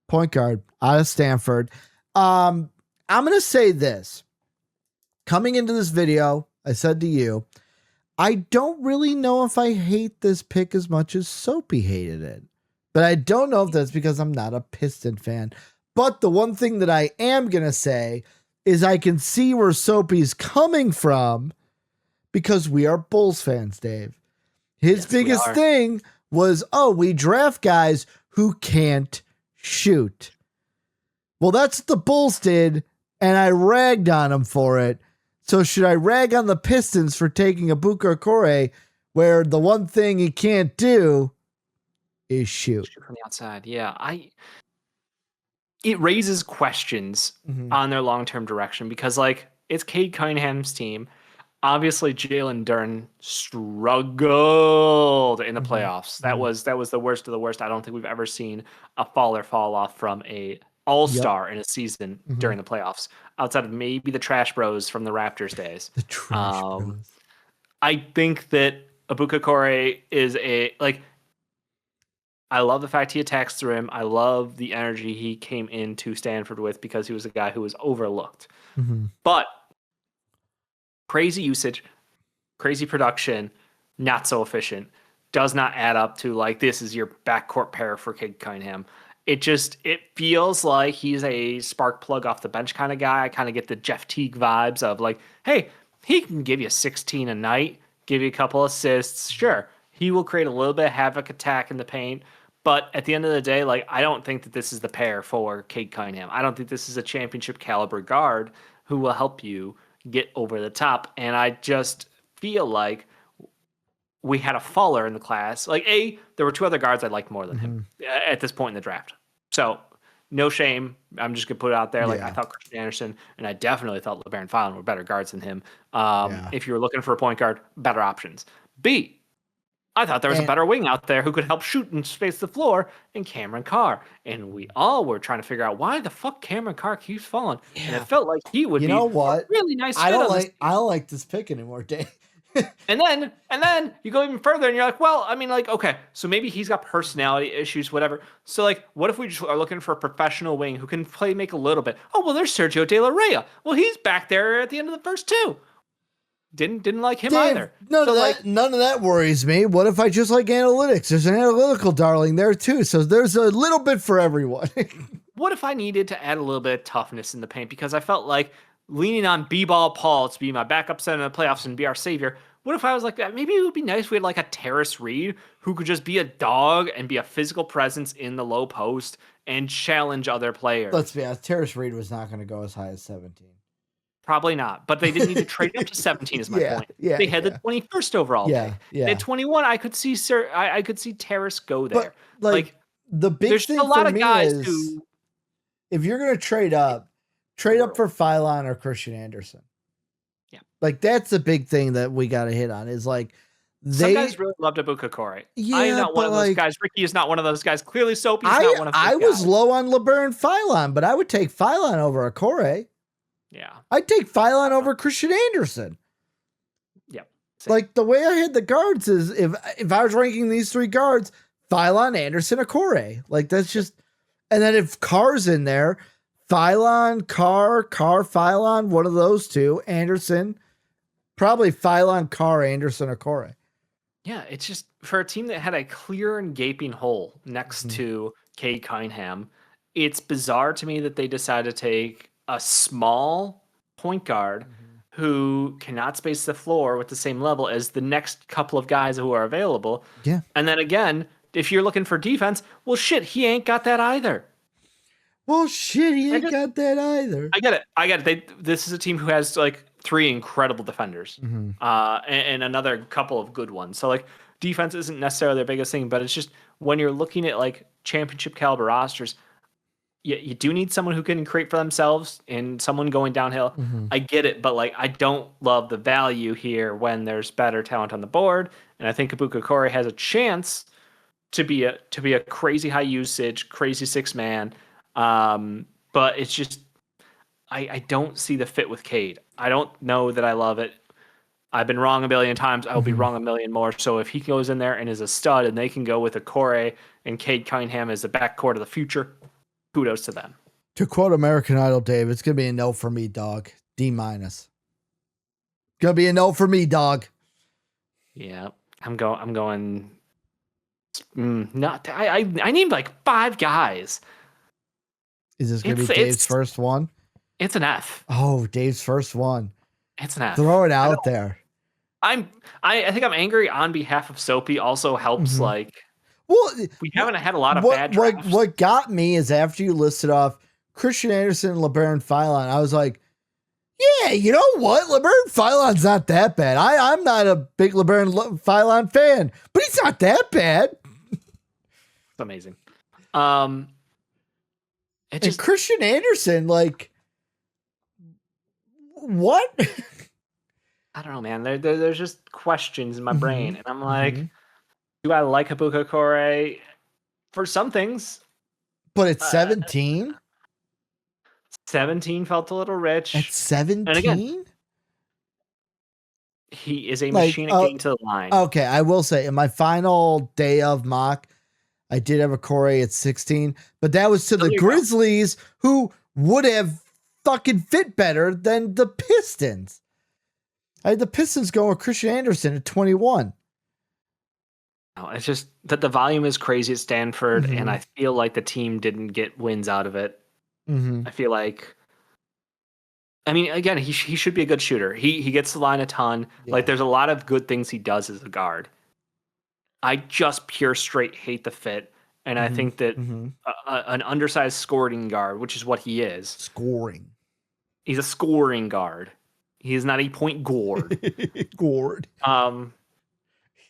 point guard out of Stanford. I'm going to say this. Coming into this video, I said to you, I don't really know if I hate this pick as much as Soapy hated it. But I don't know if that's because I'm not a Piston fan. But the one thing that I am going to say is I can see where Soapy's coming from, because we are Bulls fans, Dave. His biggest thing was, we draft guys who can't shoot. Well, that's what the Bulls did, and I ragged on them for it. So should I rag on the Pistons for taking Abuka Kore, where the one thing he can't do is shoot? Shoot from the outside, yeah. It raises questions on their long-term direction, because, like, it's Cade Cunningham's team. Obviously, Jalen Duren struggled in the playoffs. That was the worst of the worst. I don't think we've ever seen a fall off from a all-star in a season during the playoffs, outside of maybe the Trash Bros from the Raptors days. The Trash Bros. I think that Abuka Kore is I love the fact he attacks through him. I love the energy he came into Stanford with, because he was a guy who was overlooked. But crazy usage, crazy production, not so efficient, does not add up to, like, this is your backcourt pair for Cade Cunningham. It feels like he's a spark plug off the bench kind of guy. I kind of get the Jeff Teague vibes of, like, hey, he can give you 16 a night, give you a couple assists. Sure, he will create a little bit of havoc attack in the paint. But at the end of the day, like, I don't think that this is the pair for Cade Cunningham. I don't think this is a championship caliber guard who will help you get over the top. And I just feel like we had a faller in the class. Like, there were 2 other guards I liked more than him at this point in the draft. So no shame. I'm just going to put it out there. Like, I thought Christian Anderson, and I definitely thought LeBaron Fallon were better guards than him. If you were looking for a point guard, better options. B, I thought there was a better wing out there who could help shoot and space the floor in Cameron Carr. And we all were trying to figure out why the fuck Cameron Carr keeps falling. Yeah. And it felt like he would be a really nice fit. I don't like this pick anymore, Dave. and then you go even further and you're like, well, I mean, like, okay, so maybe he's got personality issues, whatever. So, like, what if we just are looking for a professional wing who can make a little bit? Oh, well, there's Sergio De La Rey. Well, he's back there at the end of the first 2. Didn't like him either. None of that worries me. What if I just like analytics? There's an analytical darling there too. So there's a little bit for everyone. What if I needed to add a little bit of toughness in the paint? Because I felt like leaning on B-Ball Paul to be my backup center in the playoffs and be our savior what if I was like that? Maybe it would be nice if we had like a Terrace Reed who could just be a dog and be a physical presence in the low post and challenge other players. Let's be honest, Terrace Reed was not going to go as high as 17. Probably not, but they didn't need to trade up to 17 is my point. They had the 21st overall pick. At 21, I could see I could see Terrace go there. But like the big there's thing a lot for of me guys is who, if you're going to trade up for Phylon or Christian Anderson. Yeah. Like that's the big thing that we got to hit on is like some guys really loved Ibuka Kore. Yeah, I am not one of those guys. Ricky is not one of those guys. Clearly Soapy's not one of those guys. I was low on LeBron Phylon, but I would take Phylon over a Kore. Yeah. I'd take Phylon over Christian Anderson. Yep. Same. Like the way I had the guards is if I was ranking these 3 guards, Phylon, Anderson, or Kore. Like that's just, and then if Carr's in there, Phylon, Carr, Phylon, one of those 2, Anderson, probably Phylon, Carr, Anderson, or Kore. Yeah, it's just for a team that had a clear and gaping hole next to Cade Cunningham, it's bizarre to me that they decided to take a small point guard who cannot space the floor with the same level as the next couple of guys who are available. Yeah. And then again, if you're looking for defense, well, shit, he ain't got that either. Well, shit, he ain't got that either. I get it. This is a team who has like 3 incredible defenders and another couple of good ones. So like defense isn't necessarily their biggest thing, but it's just when you're looking at like championship caliber rosters, you do need someone who can create for themselves and someone going downhill. I get it, but like I don't love the value here when there's better talent on the board. And I think Ibuka Kore has a chance to be a crazy high usage, crazy 6-man. But it's just I don't see the fit with Cade. I don't know that I love it. I've been wrong a billion times. I'll be wrong a million more. So if he goes in there and is a stud and they can go with a Kore and Cade Cunningham as the backcourt of the future, kudos to them. To quote American Idol Dave, it's gonna be a no for me, dog. D-. Gonna be a no for me, dog. Yeah, I'm going. Not. I named like 5 guys. Is this gonna be Dave's first one? It's an F. Oh, Dave's first one. It's an F. Throw it out there. I think I'm angry on behalf of Soapy. Also helps like. Well, we haven't had a lot of bad drafts. What got me is after you listed off Christian Anderson and LeBron Phylon, I was like, yeah, you know what? LeBron Phylon's not that bad. I'm not a big LeBron Phylon fan, but he's not that bad. It's amazing. And Christian Anderson, like, what? I don't know, man. There's just questions in my brain, and I'm like, do I like Ibuka Kore for some things? But it's 17. 17 felt a little rich. At 17? And again, he is a machine at getting to the line. Okay, I will say in my final day of mock, I did have a Kore at 16, but that was to the Grizzlies, who would have fucking fit better than the Pistons. I had the Pistons going with Christian Anderson at 21. No, it's just that the volume is crazy at Stanford, and I feel like the team didn't get wins out of it. I feel like, I mean, again, he should be a good shooter. He gets the line a ton. Yeah. Like, there's a lot of good things he does as a guard. I just pure straight hate the fit, and I think that an undersized scoring guard, which is what he is. Scoring. He's a scoring guard. He is not a point guard. Gourd.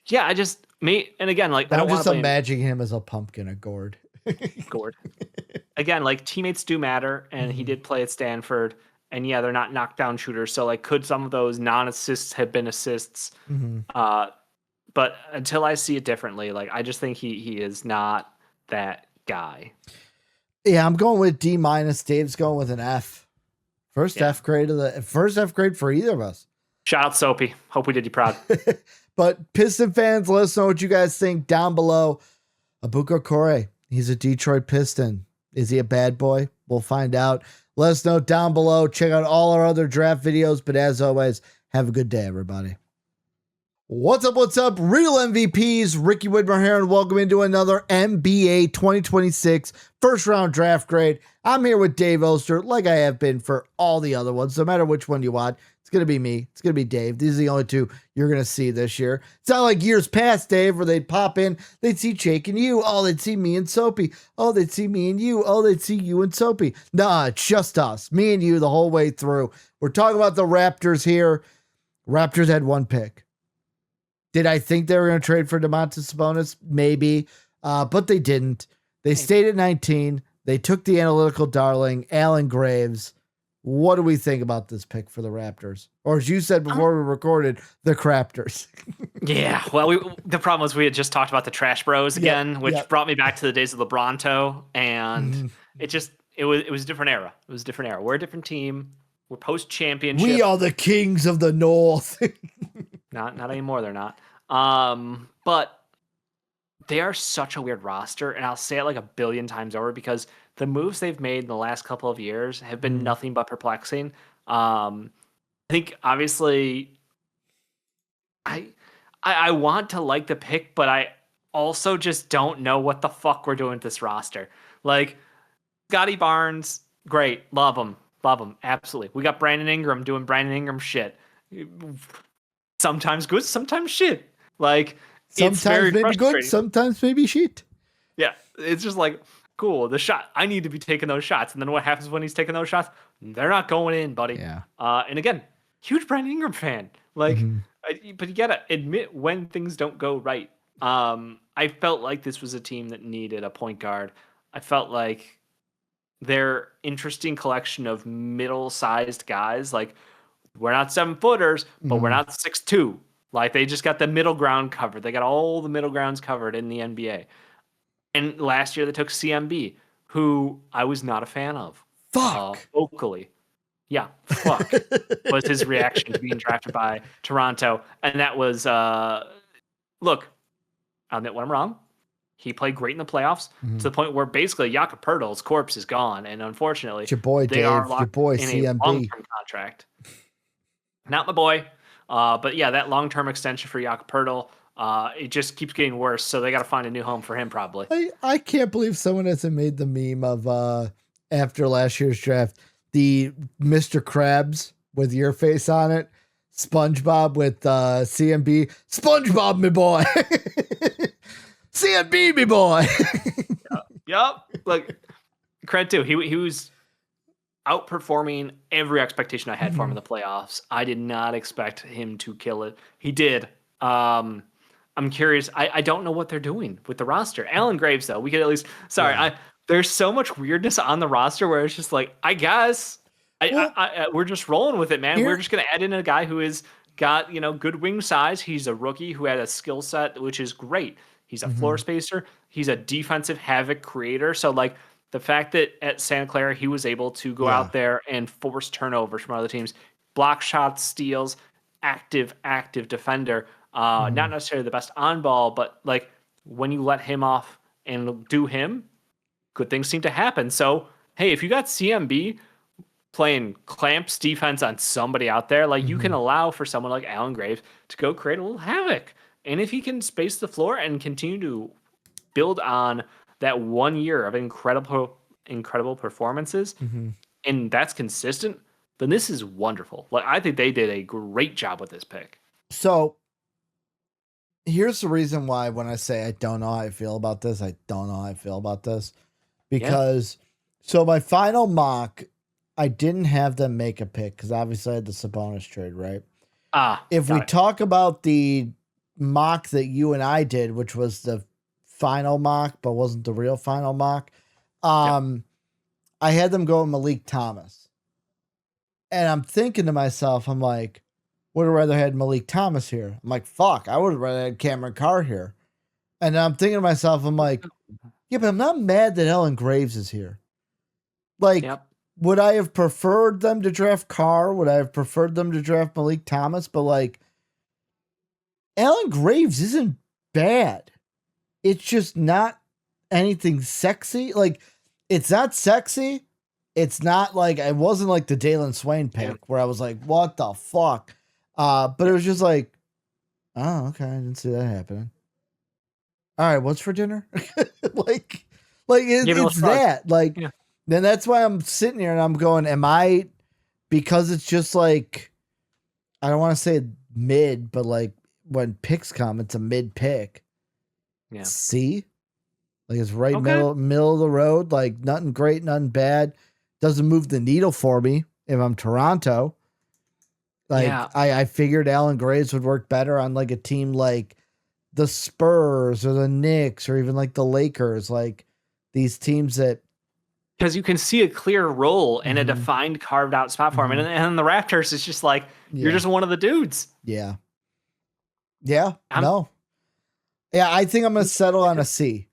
Yeah, and again, like, I'm just imagining him as a pumpkin, a gourd. Gourd. Again, like, teammates do matter, and he did play at Stanford, and yeah, they're not knockdown shooters, so like, could some of those non-assists have been assists? But until I see it differently, like, I just think he is not that guy. Yeah, I'm going with D-. Dave's going with an F. First F grade for either of us. Shout out Soapy. Hope we did you proud. But Piston fans, let us know what you guys think down below. Ibuka Kore, he's a Detroit Piston. Is he a bad boy? We'll find out. Let us know down below. Check out all our other draft videos. But as always, have a good day, everybody. What's up? Real MVPs, Ricky Widmer here, and welcome into another NBA 2026 first round draft grade. I'm here with Dave Oster, like I have been for all the other ones, no matter which one you watch. It's going to be me. It's going to be Dave. These are the only two you're going to see this year. It's not like years past, Dave, where they'd pop in. They'd see Jake and you. Oh, they'd see me and Soapy. Oh, they'd see me and you. Oh, they'd see you and Soapy. Nah, it's just us. Me and you the whole way through. We're talking about the Raptors here. Raptors had one pick. Did I think they were going to trade for Domantas Sabonis? Maybe, but they didn't. They stayed at 19. They took the analytical darling, Alan Graves. What do we think about this pick for the Raptors? Or as you said before we recorded, the Craptors. Yeah, well, the problem was we had just talked about the Trash Bros again, which brought me back to the days of LeBronto, and it was a different era. It was a different era. We're a different team. We're post-championship. We are the kings of the North. Not anymore. They're not. But they are such a weird roster, and I'll say it like a billion times over because the moves they've made in the last couple of years have been nothing but perplexing. I think obviously I want to like the pick, but I also just don't know what the fuck we're doing with this roster. Like Scotty Barnes, great, love him, absolutely. We got Brandon Ingram doing Brandon Ingram shit. Sometimes good, sometimes shit. Like sometimes maybe good, sometimes maybe shit. Yeah, it's just like cool. The shot, I need to be taking those shots, and then what happens when he's taking those shots? They're not going in, buddy. Yeah. And again, huge Brandon Ingram fan. Like, but you gotta admit when things don't go right. I felt like this was a team that needed a point guard. I felt like their interesting collection of middle-sized guys. Like, we're not 7-footers, but we're not 6'2". Like, they just got the middle ground covered. They got all the middle grounds covered in the NBA. And last year they took CMB, who I was not a fan of. Fuck. Vocally. Yeah, fuck was his reaction to being drafted by Toronto. And that was, look, I'll admit when I'm wrong. He played great in the playoffs to the point where basically Jakob Poeltl's corpse is gone. And unfortunately, it's your boy, they Dave, are locked your boy, in CMB. a long-term contract. Not my boy. But yeah, that long-term extension for Jakob Poeltl, it just keeps getting worse. So they got to find a new home for him probably. I can't believe someone hasn't made the meme of after last year's draft, the Mr. Krabs with your face on it, SpongeBob with CMB. SpongeBob, me boy. CMB, me boy. Yup. Like, credit too. He was outperforming every expectation I had for him in the playoffs. I did not expect him to kill it. He did. I'm curious. I don't know what they're doing with the roster. Alan Graves, though, we could at least. Sorry, there's so much weirdness on the roster where it's just like, I guess we're just rolling with it, man. We're just gonna add in a guy who is got good wing size. He's a rookie who had a skill set which is great. He's a floor spacer. He's a defensive havoc creator. So like the fact that at Santa Clara he was able to go out there and force turnovers from other teams, block shots, steals, active defender. Not necessarily the best on ball, but like when you let him off and do him, good things seem to happen. So, hey, if you got CMB playing clamps defense on somebody out there, like you can allow for someone like Alan Graves to go create a little havoc. And if he can space the floor and continue to build on that 1 year of incredible performances, and that's consistent, then this is wonderful. Like I think they did a great job with this pick. So here's the reason why when I say I don't know how I feel about this, because so my final mock, I didn't have them make a pick because obviously I had the Sabonis trade, right? If we talk about the mock that you and I did, which was the final mock but wasn't the real final mock, I had them go with Malik Thomas. And I'm thinking to myself, I'm like, would have rather had Malik Thomas here. I'm like, fuck, I would have rather had Cameron Carr here. And I'm thinking to myself, I'm like, yeah, but I'm not mad that Alan Graves is here. Like, would I have preferred them to draft Carr? Would I have preferred them to draft Malik Thomas? But like, Alan Graves isn't bad. It's just not anything sexy. Like, it's not sexy. It's not like, it wasn't like the Dalen Swain pick where I was like, what the fuck? But it was just like, oh, okay. I didn't see that happening. All right. What's for dinner? like it's that like, then that's why I'm sitting here and I'm going, am I, because it's just like I don't want to say mid, but like when picks come, it's a mid pick. Yeah. C, like it's right Okay. middle of the road. Like nothing great, nothing bad. Doesn't move the needle for me if I'm Toronto. Like Yeah. I figured Allen Graves would work better on like a team like the Spurs or the Knicks or even like the Lakers, like these teams that Because you can see a clear role and a Mhm. defined carved out spot for him. And the Raptors is just like, you're Yeah. just one of the dudes. Yeah. Yeah. I'm No. Yeah, I think I'm gonna settle on a C.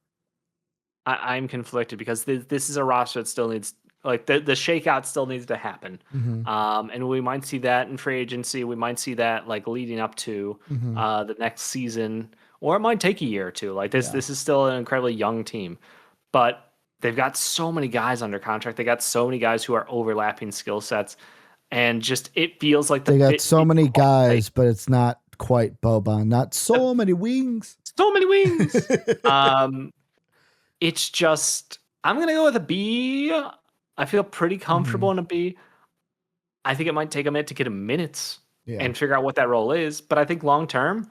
I'm conflicted because this is a roster that still needs like the shakeout still needs to happen. Mm-hmm. And we might see that in free agency. We might see that like leading up to Mm-hmm. the next season, or it might take a year or two. Like this, Yeah. this is still an incredibly young team, but they've got so many guys under contract. They got so many guys who are overlapping skill sets, and just it feels like the They got fit so is many quite tight. guys, but it's not quite Boban. Not so many wings. So many wings. Um, it's just I'm gonna go with a B. I feel pretty Mm-hmm. comfortable in a B. I think it might take a minute to get him minutes Yeah. and figure out what that role is, but I think long term,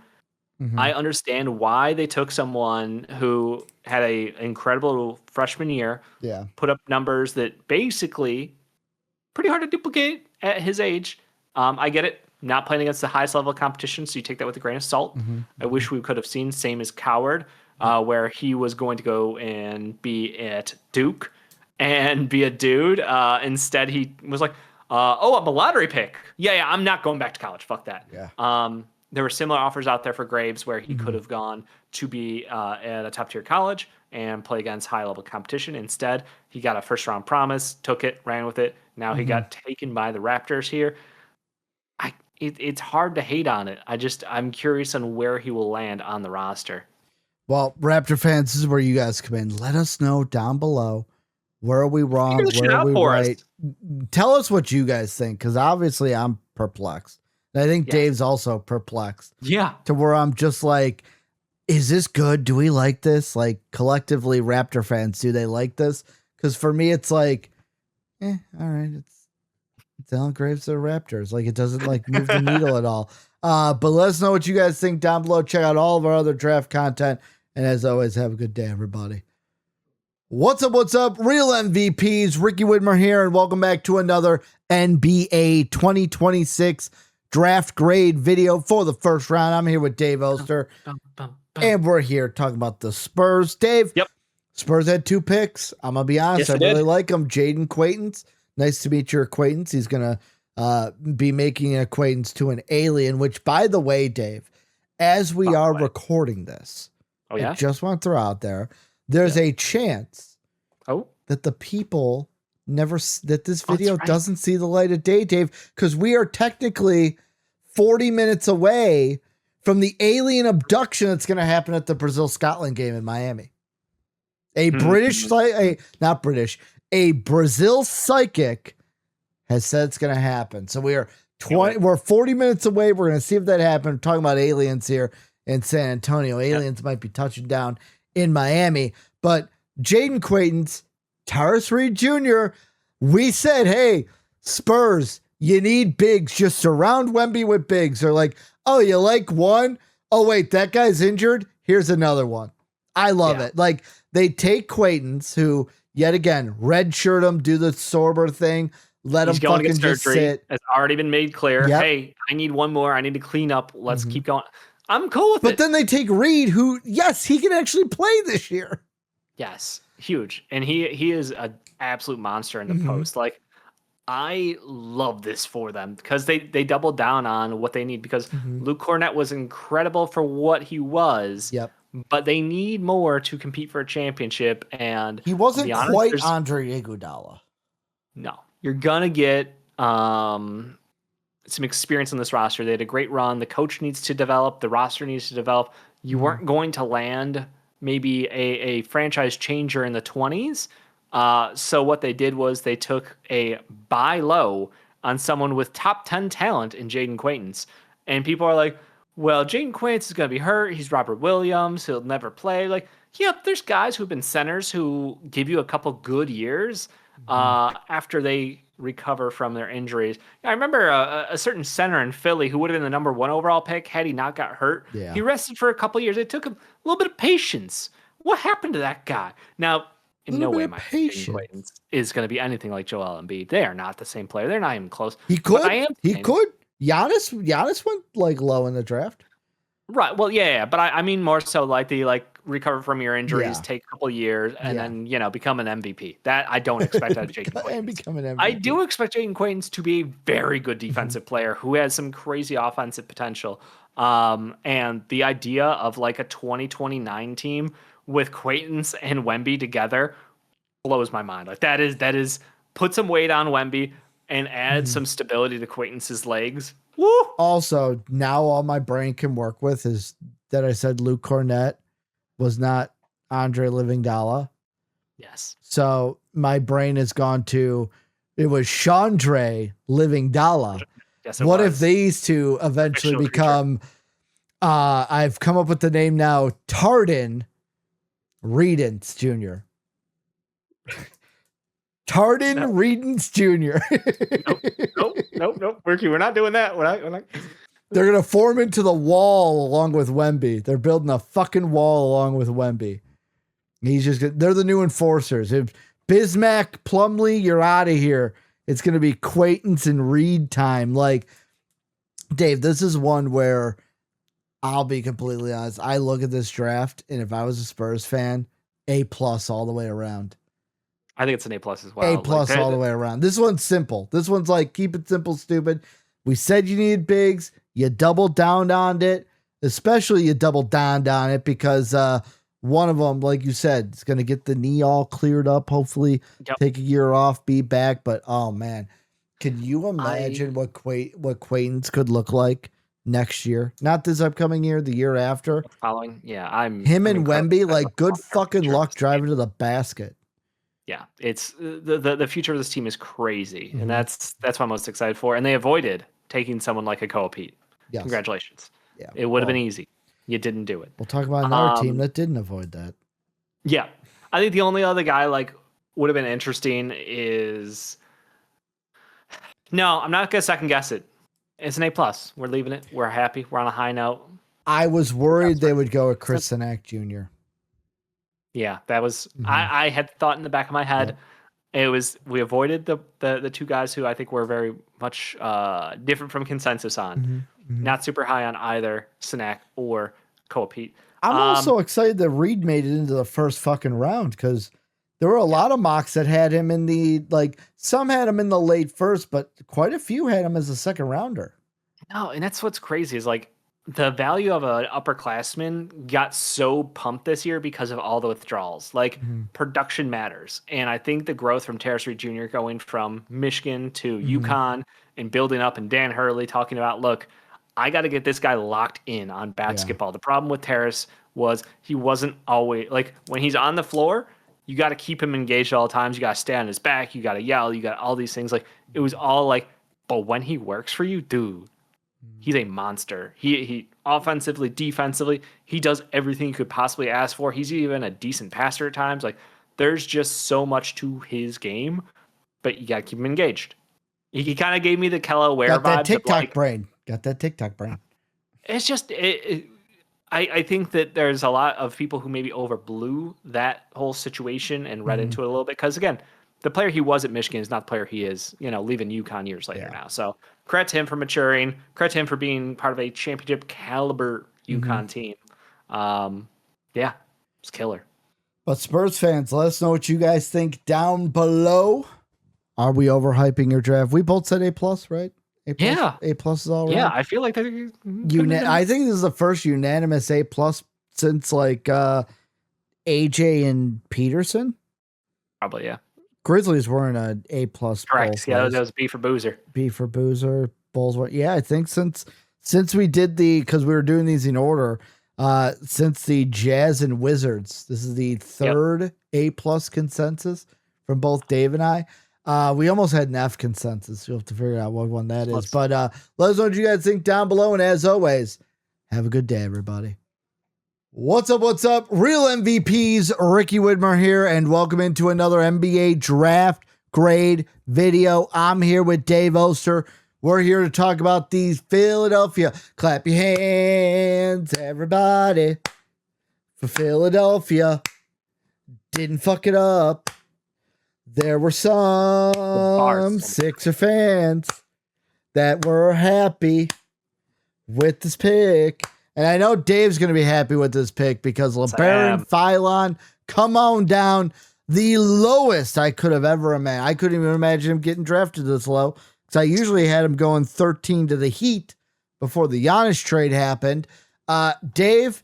Mm-hmm. I understand why they took someone who had a incredible freshman year, Yeah. put up numbers that basically pretty hard to duplicate at his age. I get it, not playing against the highest level of competition, so you take that with a grain of salt. Mm-hmm. I wish we could have seen same as Coward, Yep. where he was going to go and be at Duke and be a dude. Instead, he was like, "Oh, I'm a lottery pick. Yeah, I'm not going back to college. Fuck that." Yeah. There were similar offers out there for Graves where he Mm-hmm. could have gone to be at a top tier college and play against high level competition. Instead, he got a first round promise, took it, ran with it. Now he Mm-hmm. got taken by the Raptors here. It's hard to hate on it. I'm curious on where he will land on the roster. Well, Raptor fans, this is where you guys come in. Let us know down below. Where are we Figure wrong? this shit Where are out we for us. right? Tell us what you guys think, because obviously I'm perplexed. And I think Yes. Dave's also perplexed Yeah. to where I'm just like, is this good? Do we like this? Like collectively, Raptor fans, do they like this? Because for me, it's like, all right, it's Allen Graves to the Raptors. Like it doesn't like move the needle at all. But let us know what you guys think down below. Check out all of our other draft content. And as always, have a good day, everybody. What's up? What's up? Real MVPs, Ricky Widmer here, and welcome back to another NBA 2026 draft grade video for the first round. I'm here with Dave Oster, and we're here talking about the Spurs. Dave, Yep. Spurs had 2 picks. I'm going to be honest, Yes, I they really did. like them. Jaden Quaintance, nice to meet your acquaintance. He's going to be making an acquaintance to an alien, which, by the way, Dave, as we are recording this, Oh, yeah? I just want to throw out there, there's a chance that the people that this video doesn't see the light of day, Dave, because we are technically 40 minutes away from the alien abduction that's going to happen at the Brazil-Scotland game in Miami. A not British, a Brazil psychic has said it's going to happen. So we're 40 minutes away. We're going to see if that happens. We're talking about aliens here in San Antonio. Aliens might be touching down in Miami, but Jaden Quaintance, Tyrus Reed Jr., we said, hey, Spurs, you need bigs. Just surround Wemby with bigs. They're like, oh, you like one? Oh, wait, that guy's injured? Here's another one. I love it. Like, they take Quaintance, who, yet again, redshirt him, do the Sorber thing, let him fucking just sit. It's already been made clear. Yep. Hey, I need one more. I need to clean up. Let's keep going. I'm cool with it. But then they take Reed, who, yes, he can actually play this year. Yes, huge. And he is an absolute monster in the post. Like, I love this for them because they doubled down on what they need because Luke Cornett was incredible for what he was. Yep. But they need more to compete for a championship. And he wasn't quite Andre Iguodala. No. You're going to get some experience on this roster. They had a great run. The coach needs to develop. The roster needs to develop. You weren't going to land maybe a franchise changer in the 20s. So what they did was they took a buy low on someone with top 10 talent in Jaden Quaintance. And people are like, well, Jaden Quaintance is going to be hurt. He's Robert Williams. He'll never play. Like, yep, there's guys who've been centers who give you a couple good years. after they recover from their injuries. I remember a certain center in Philly who would have been the number 1 overall pick had he not got hurt. Yeah. He rested for a couple years. It took him a little bit of patience. What happened to that guy? Now, in no way, my Clayton is going to be anything like Joel Embiid. They are not the same player. They're not even close. He could. He could. Giannis went like low in the draft. Right. Well, yeah. But I mean more so like the recover from your injuries, take a couple years, and then become an MVP. That I don't expect out of Jaden Quaintance. I do expect Jaden Quaintance to be a very good defensive player who has some crazy offensive potential. And the idea of like a 2029 team with Quaintance and Wemby together blows my mind. Like that is put some weight on Wemby and add some stability to Quaintance's legs. Woo! Also, now all my brain can work with is that I said Luke Cornett was not Andre Iguodala. Yes. So my brain has gone to, it was Chandre Iguodala. Yes, what if these two eventually become, I've come up with the name now, Tarden Reedance Jr. Tarden Reedance Jr. Nope. We're not doing that. We're not. They're going to form into the wall along with Wemby. They're building a fucking wall along with Wemby. They're the new enforcers. If Bismack, Plumlee, you're out of here. It's going to be Quaintance and Reed time. Like, Dave, this is one where I'll be completely honest. I look at this draft, and if I was a Spurs fan, A+ all the way around. I think it's an A+ as well. A+ all the way around. This one's simple. This one's like, keep it simple, stupid. We said you needed bigs. You doubled down on it. Especially you doubled down on it because one of them, like you said, is going to get the knee all cleared up. Hopefully take a year off, be back. But, oh, man. Can you imagine what Quaintance could look like next year? Not this upcoming year, the year after. Following. Yeah, Him and Wemby, like, good fucking luck driving to the basket. Yeah, it's the future of this team is crazy, and that's what I'm most excited for. And they avoided taking someone like a Koa Pete. Yes. Congratulations. Yeah, it would have been easy. You didn't do it. We'll talk about another team that didn't avoid that. Yeah, I think the only other guy like would have been interesting is no. I'm not gonna second guess it. It's an A+. We're leaving it. We're happy. We're on a high note. I was worried they would go with Chris Sinak Jr. Yeah, that was I had thought in the back of my head. It was we avoided the two guys who I think were very much different from consensus on. Not super high on either Sinak or Koa Pete. I'm also excited that Reed made it into the first fucking round because there were a lot of mocks that had him in the some had him in the late first, but quite a few had him as a second rounder. No, and that's what's crazy is like the value of an upperclassman got so pumped this year because of all the withdrawals. Like production matters. And I think the growth from Terrace Reed Jr. going from Michigan to UConn and building up and Dan Hurley talking about, look, I got to get this guy locked in on basketball. Yeah. The problem with Terrace was he wasn't always like when he's on the floor, you got to keep him engaged at all times. You got to stay on his back. You got to yell. You got all these things. Like it was all like, but when he works for you, dude, he's a monster. He offensively, defensively, he does everything you could possibly ask for. He's even a decent passer at times. Like there's just so much to his game, but you got to keep him engaged. He kind of gave me the Kello Ware vibe. Got that TikTok brain. Got that TikTok brain. It's just, I think that there's a lot of people who maybe overblew that whole situation and read into it a little bit. Because again, the player he was at Michigan is not the player he is, leaving UConn years later now. So credit to him for maturing. Credit to him for being part of a championship caliber UConn team. Yeah, it's killer. But Spurs fans, let us know what you guys think down below. Are we overhyping your draft? We both said A+, right? A+, yeah. A+ is all right. Yeah, I feel like that. I think this is the first unanimous A+ since like AJ and Peterson. Probably, yeah. Grizzlies weren't an A+. Correct. Yeah, that was B for Boozer. B for Boozer. Bulls were. Yeah, I think since we did because we were doing these in order, since the Jazz and Wizards, this is the third A+ consensus from both Dave and I. We almost had an F consensus. You'll have to figure out what one that is. But let us know what you guys think down below. And as always, have a good day, everybody. What's up? What's up? Real MVPs, Ricky Widmer here, and welcome into another NBA draft grade video. I'm here with Dave Oster. We're here to talk about these Philadelphia. Clap your hands, everybody, for Philadelphia. Didn't fuck it up. There were some Sixer fans that were happy with this pick. And I know Dave's going to be happy with this pick because LeBaron Philon, come on down. The lowest I could have ever imagined. I couldn't even imagine him getting drafted this low because I usually had him going 13 to the Heat before the Giannis trade happened. Dave,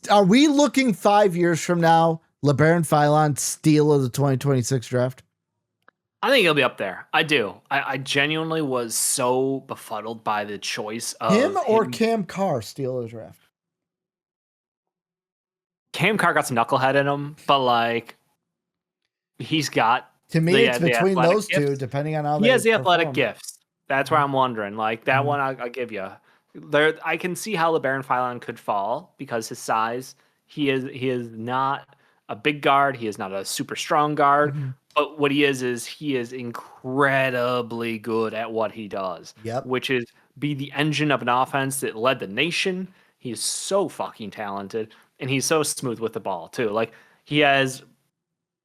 are we looking 5 years from now, LeBaron Philon steal of the 2026 draft? I think he'll be up there. I do. I genuinely was so befuddled by the choice of him or Cam Carr steal the draft. Cam Carr got some knucklehead in him, but like he's got. To me, it's between those two, depending on how he has the athletic gifts. That's where I'm wondering. Like that one, I'll give you. There, I can see how LeBaron Philon could fall because his size. He is not a big guard. He is not a super strong guard. But what he is he is incredibly good at what he does. Yep. Which is be the engine of an offense that led the nation. He's so fucking talented, and he's so smooth with the ball too. Like he has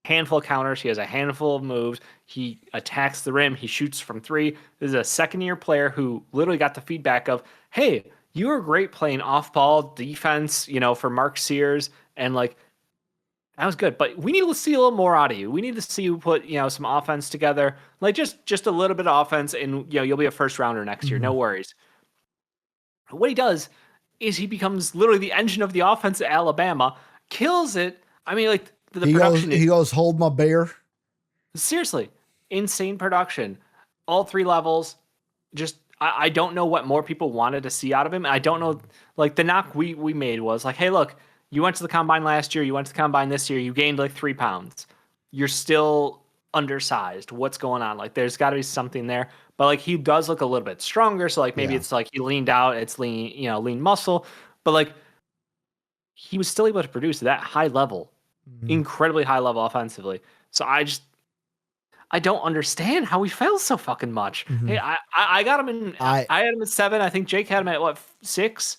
a handful of counters. He has a handful of moves. He attacks the rim. He shoots from three. This is a second-year player who literally got the feedback of, "Hey, you were great playing off-ball defense, for Mark Sears, and like." That was good, but we need to see a little more out of you. We need to see you put, some offense together, like just a little bit of offense, and you'll be a first rounder next year. No worries. What he does is he becomes literally the engine of the offense at Alabama, kills it. I mean, like the production. He goes, hold my beer. Seriously, insane production, all three levels. Just I don't know what more people wanted to see out of him. I don't know. Like the knock we made was like, hey, look. You went to the combine last year. You went to the combine this year. You gained like 3 pounds. You're still undersized. What's going on? Like, there's got to be something there. But like, he does look a little bit stronger. So like, maybe it's like he leaned out. It's lean, lean muscle. But like, he was still able to produce at that high level, incredibly high level offensively. So I don't understand how he fails so fucking much. Hey, I got him in. I had him at 7. I think Jake had him at what 6.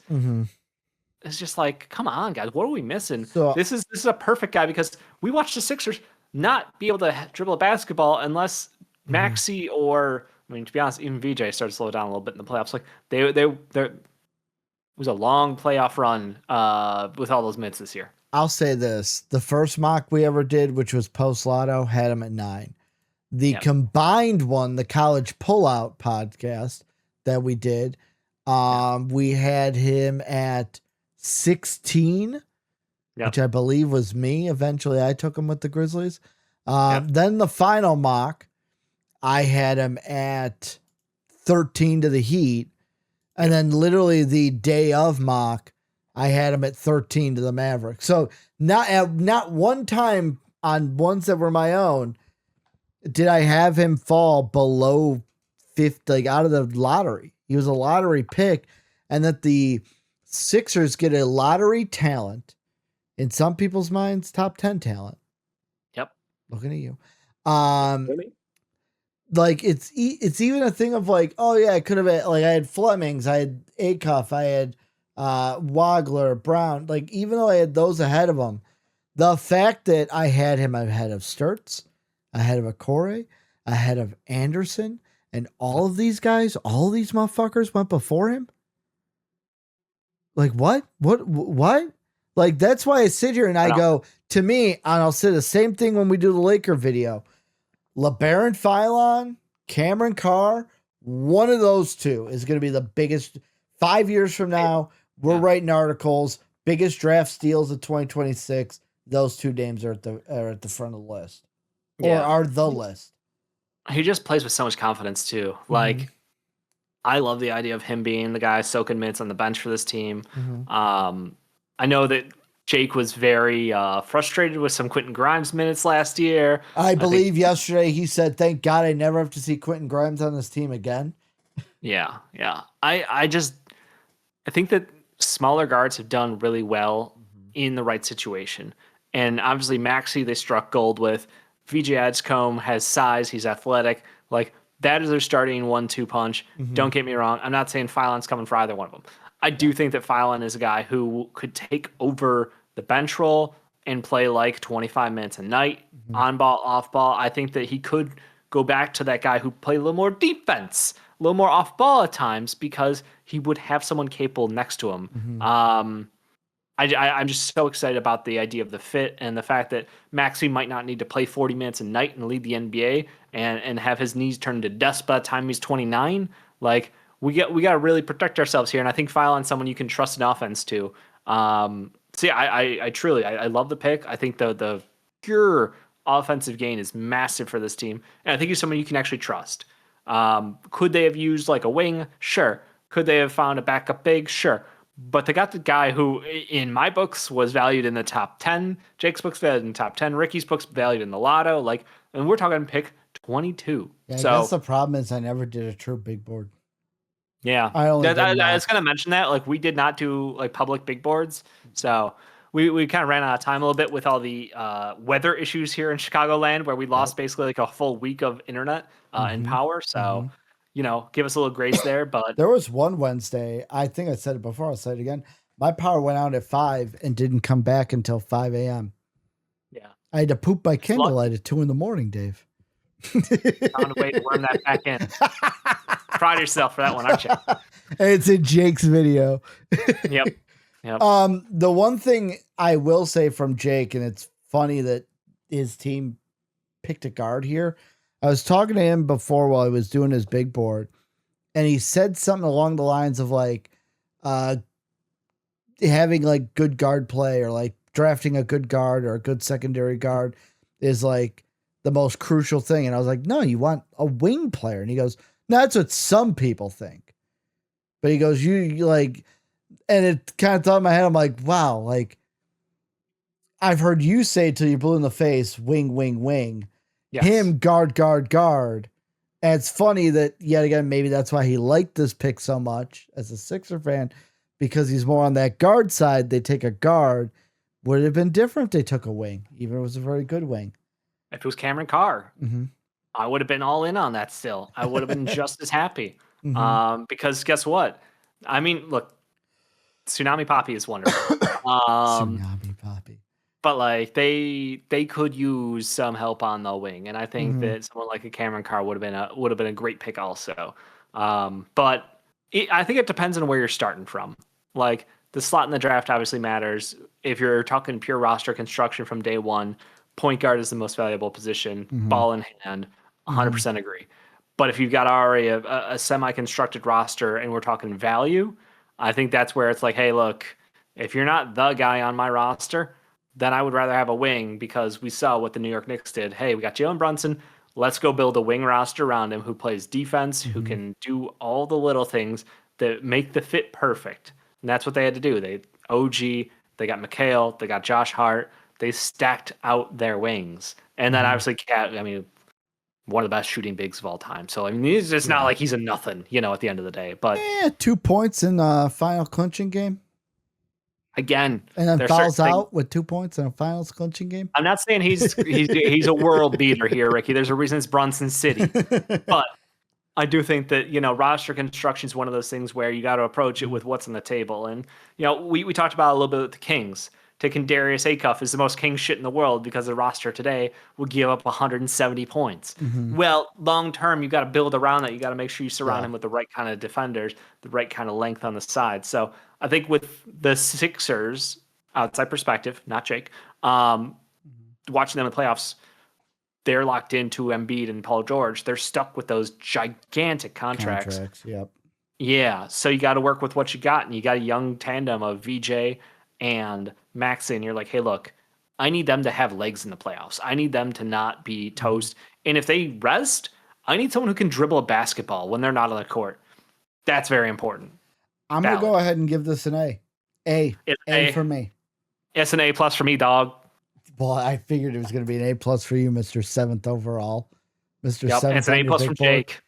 It's just like, come on, guys, what are we missing? So, this is a perfect guy because we watched the Sixers not be able to dribble a basketball unless Maxey or, I mean, to be honest, even VJ started to slow down a little bit in the playoffs. Like it was a long playoff run with all those minutes this year. I'll say this: the first mock we ever did, which was post Lotto, had him at 9. The combined one, the college pullout podcast that we did, we had him at 16, which I believe was me. Eventually I took him with the Grizzlies. Then the final mock, I had him at 13 to the Heat. And then literally the day of mock, I had him at 13 to the Mavericks. So not one time on ones that were my own did I have him fall below 50, like out of the lottery. He was a lottery pick, and that the Sixers get a lottery talent, in some people's minds, top 10 talent. Yep. Looking at you. Like it's even a thing of like, oh yeah, I could have had, like I had Flemings, I had Acuff, I had Wagler, Brown. Like even though I had those ahead of him, the fact that I had him ahead of Sturts, ahead of Okore, ahead of Anderson, and all of these guys, all of these motherfuckers went before him. Like what? Like that's why I sit here and I go, to me, and I'll say the same thing when we do the Laker video. LeBaron Philon, Cameron Carr, one of those two is going to be the biggest. 5 years from now, we're writing articles, biggest draft steals of 2026. Those two names are at the front of the list, or are the list. He just plays with so much confidence too. Like, I love the idea of him being the guy soaking minutes on the bench for this team. I know that Jake was very frustrated with some Quentin Grimes minutes last year. I believe yesterday he said, "Thank God I never have to see Quentin Grimes on this team again." Yeah. I think that smaller guards have done really well in the right situation. And obviously Maxey they struck gold with. VJ Edgecombe has size. He's athletic. Like, that is their starting 1-2 punch. Don't get me wrong. I'm not saying Phylon's coming for either one of them. I do think that Phylon is a guy who could take over the bench role and play like 25 minutes a night, on ball, off ball. I think that he could go back to that guy who played a little more defense, a little more off ball at times, because he would have someone capable next to him. I'm just so excited about the idea of the fit and the fact that Maxey might not need to play 40 minutes a night and lead the NBA and have his knees turn to dust by the time he's 29. Like, we got to really protect ourselves here, and I think Phylon's someone you can trust an offense to. So yeah, I truly love the pick. I think the pure offensive gain is massive for this team, and I think he's someone you can actually trust. Could they have used like a wing? Sure. Could they have found a backup big? Sure. But they got the guy who, in my books, was valued in the top 10. Jake's books valued in the top 10. Ricky's books valued in the lotto. Like, and we're talking pick 22. Yeah, I guess the problem is I never did a true big board. Yeah, I was going to mention that. Like, we did not do like public big boards, so we kind of ran out of time a little bit with all the weather issues here in Chicagoland, where we lost basically like a full week of internet and power. So. Give us a little grace there, but there was one Wednesday, I think I said it before, I'll say it again. My power went out at 5 and didn't come back until 5 a.m. Yeah. I had to poop by candlelight at 2 a.m, Dave. Found a way to worm that back in. Proud of yourself for that one, aren't you? It's in Jake's video. Yep. The one thing I will say from Jake, and it's funny that his team picked a guard here. I was talking to him before while he was doing his big board, and he said something along the lines of like having like good guard play, or like drafting a good guard or a good secondary guard is like the most crucial thing. And I was like, no, you want a wing player. And he goes, no, that's what some people think. But he goes, you like, and it kind of thought in my head, I'm like, wow, like I've heard you say till you're blue in the face, wing, wing, wing. Yes. Him guard. And it's funny that yet again, maybe that's why he liked this pick so much as a Sixer fan, because he's more on that guard side. They take a guard. Would it have been different if they took a wing, even if it was a very good wing? If it was Cameron Carr, I would have been all in on that still. I would have been just as happy. Because guess what? I mean, look, Tsunami Poppy is wonderful. Tsunami Poppy. But like they could use some help on the wing, and I think that someone like a Cameron Carr would have been a great pick also. But I think it depends on where you're starting from. Like, the slot in the draft obviously matters. If you're talking pure roster construction from day one, point guard is the most valuable position. Ball in hand, 100% agree. But if you've got already a semi-constructed roster and we're talking value, I think that's where it's like, hey, look, if you're not the guy on my roster, then I would rather have a wing, because we saw what the New York Knicks did. Hey, we got Jalen Brunson. Let's go build a wing roster around him who plays defense, who can do all the little things that make the fit perfect. And that's what they had to do. They got McHale, they got Josh Hart. They stacked out their wings. And then obviously one of the best shooting bigs of all time. So, I mean, it's just not like he's a nothing, at the end of the day. But 2 points in the final clinching game. Again, and then fouls out with 2 points in a finals clinching game. I'm not saying he's a world beater here, Ricky. There's a reason it's Brunson City. But I do think that, roster construction is one of those things where you got to approach it with what's on the table. And, we talked about it a little bit with the Kings. Taking Darius Acuff is the most king shit in the world because the roster today will give up 170 points. Well, long term, you got to build around that. You got to make sure you surround him with the right kind of defenders, the right kind of length on the side. So I think with the Sixers, outside perspective, not Jake, watching them in the playoffs, they're locked into Embiid and Paul George. They're stuck with those gigantic contracts. Yep. Yeah. So you got to work with what you got, and you got a young tandem of VJ and Maxey, and you're like, hey, look, I need them to have legs in the playoffs. I need them to not be toast. And if they rest, I need someone who can dribble a basketball when they're not on the court. That's very important. I'm going to go ahead and give this an A. A for me. It's an A+ for me, dog. Well, I figured it was going to be an A+ for you, Mr. 7th overall. Mr. 7th. It's an A+ from Jake.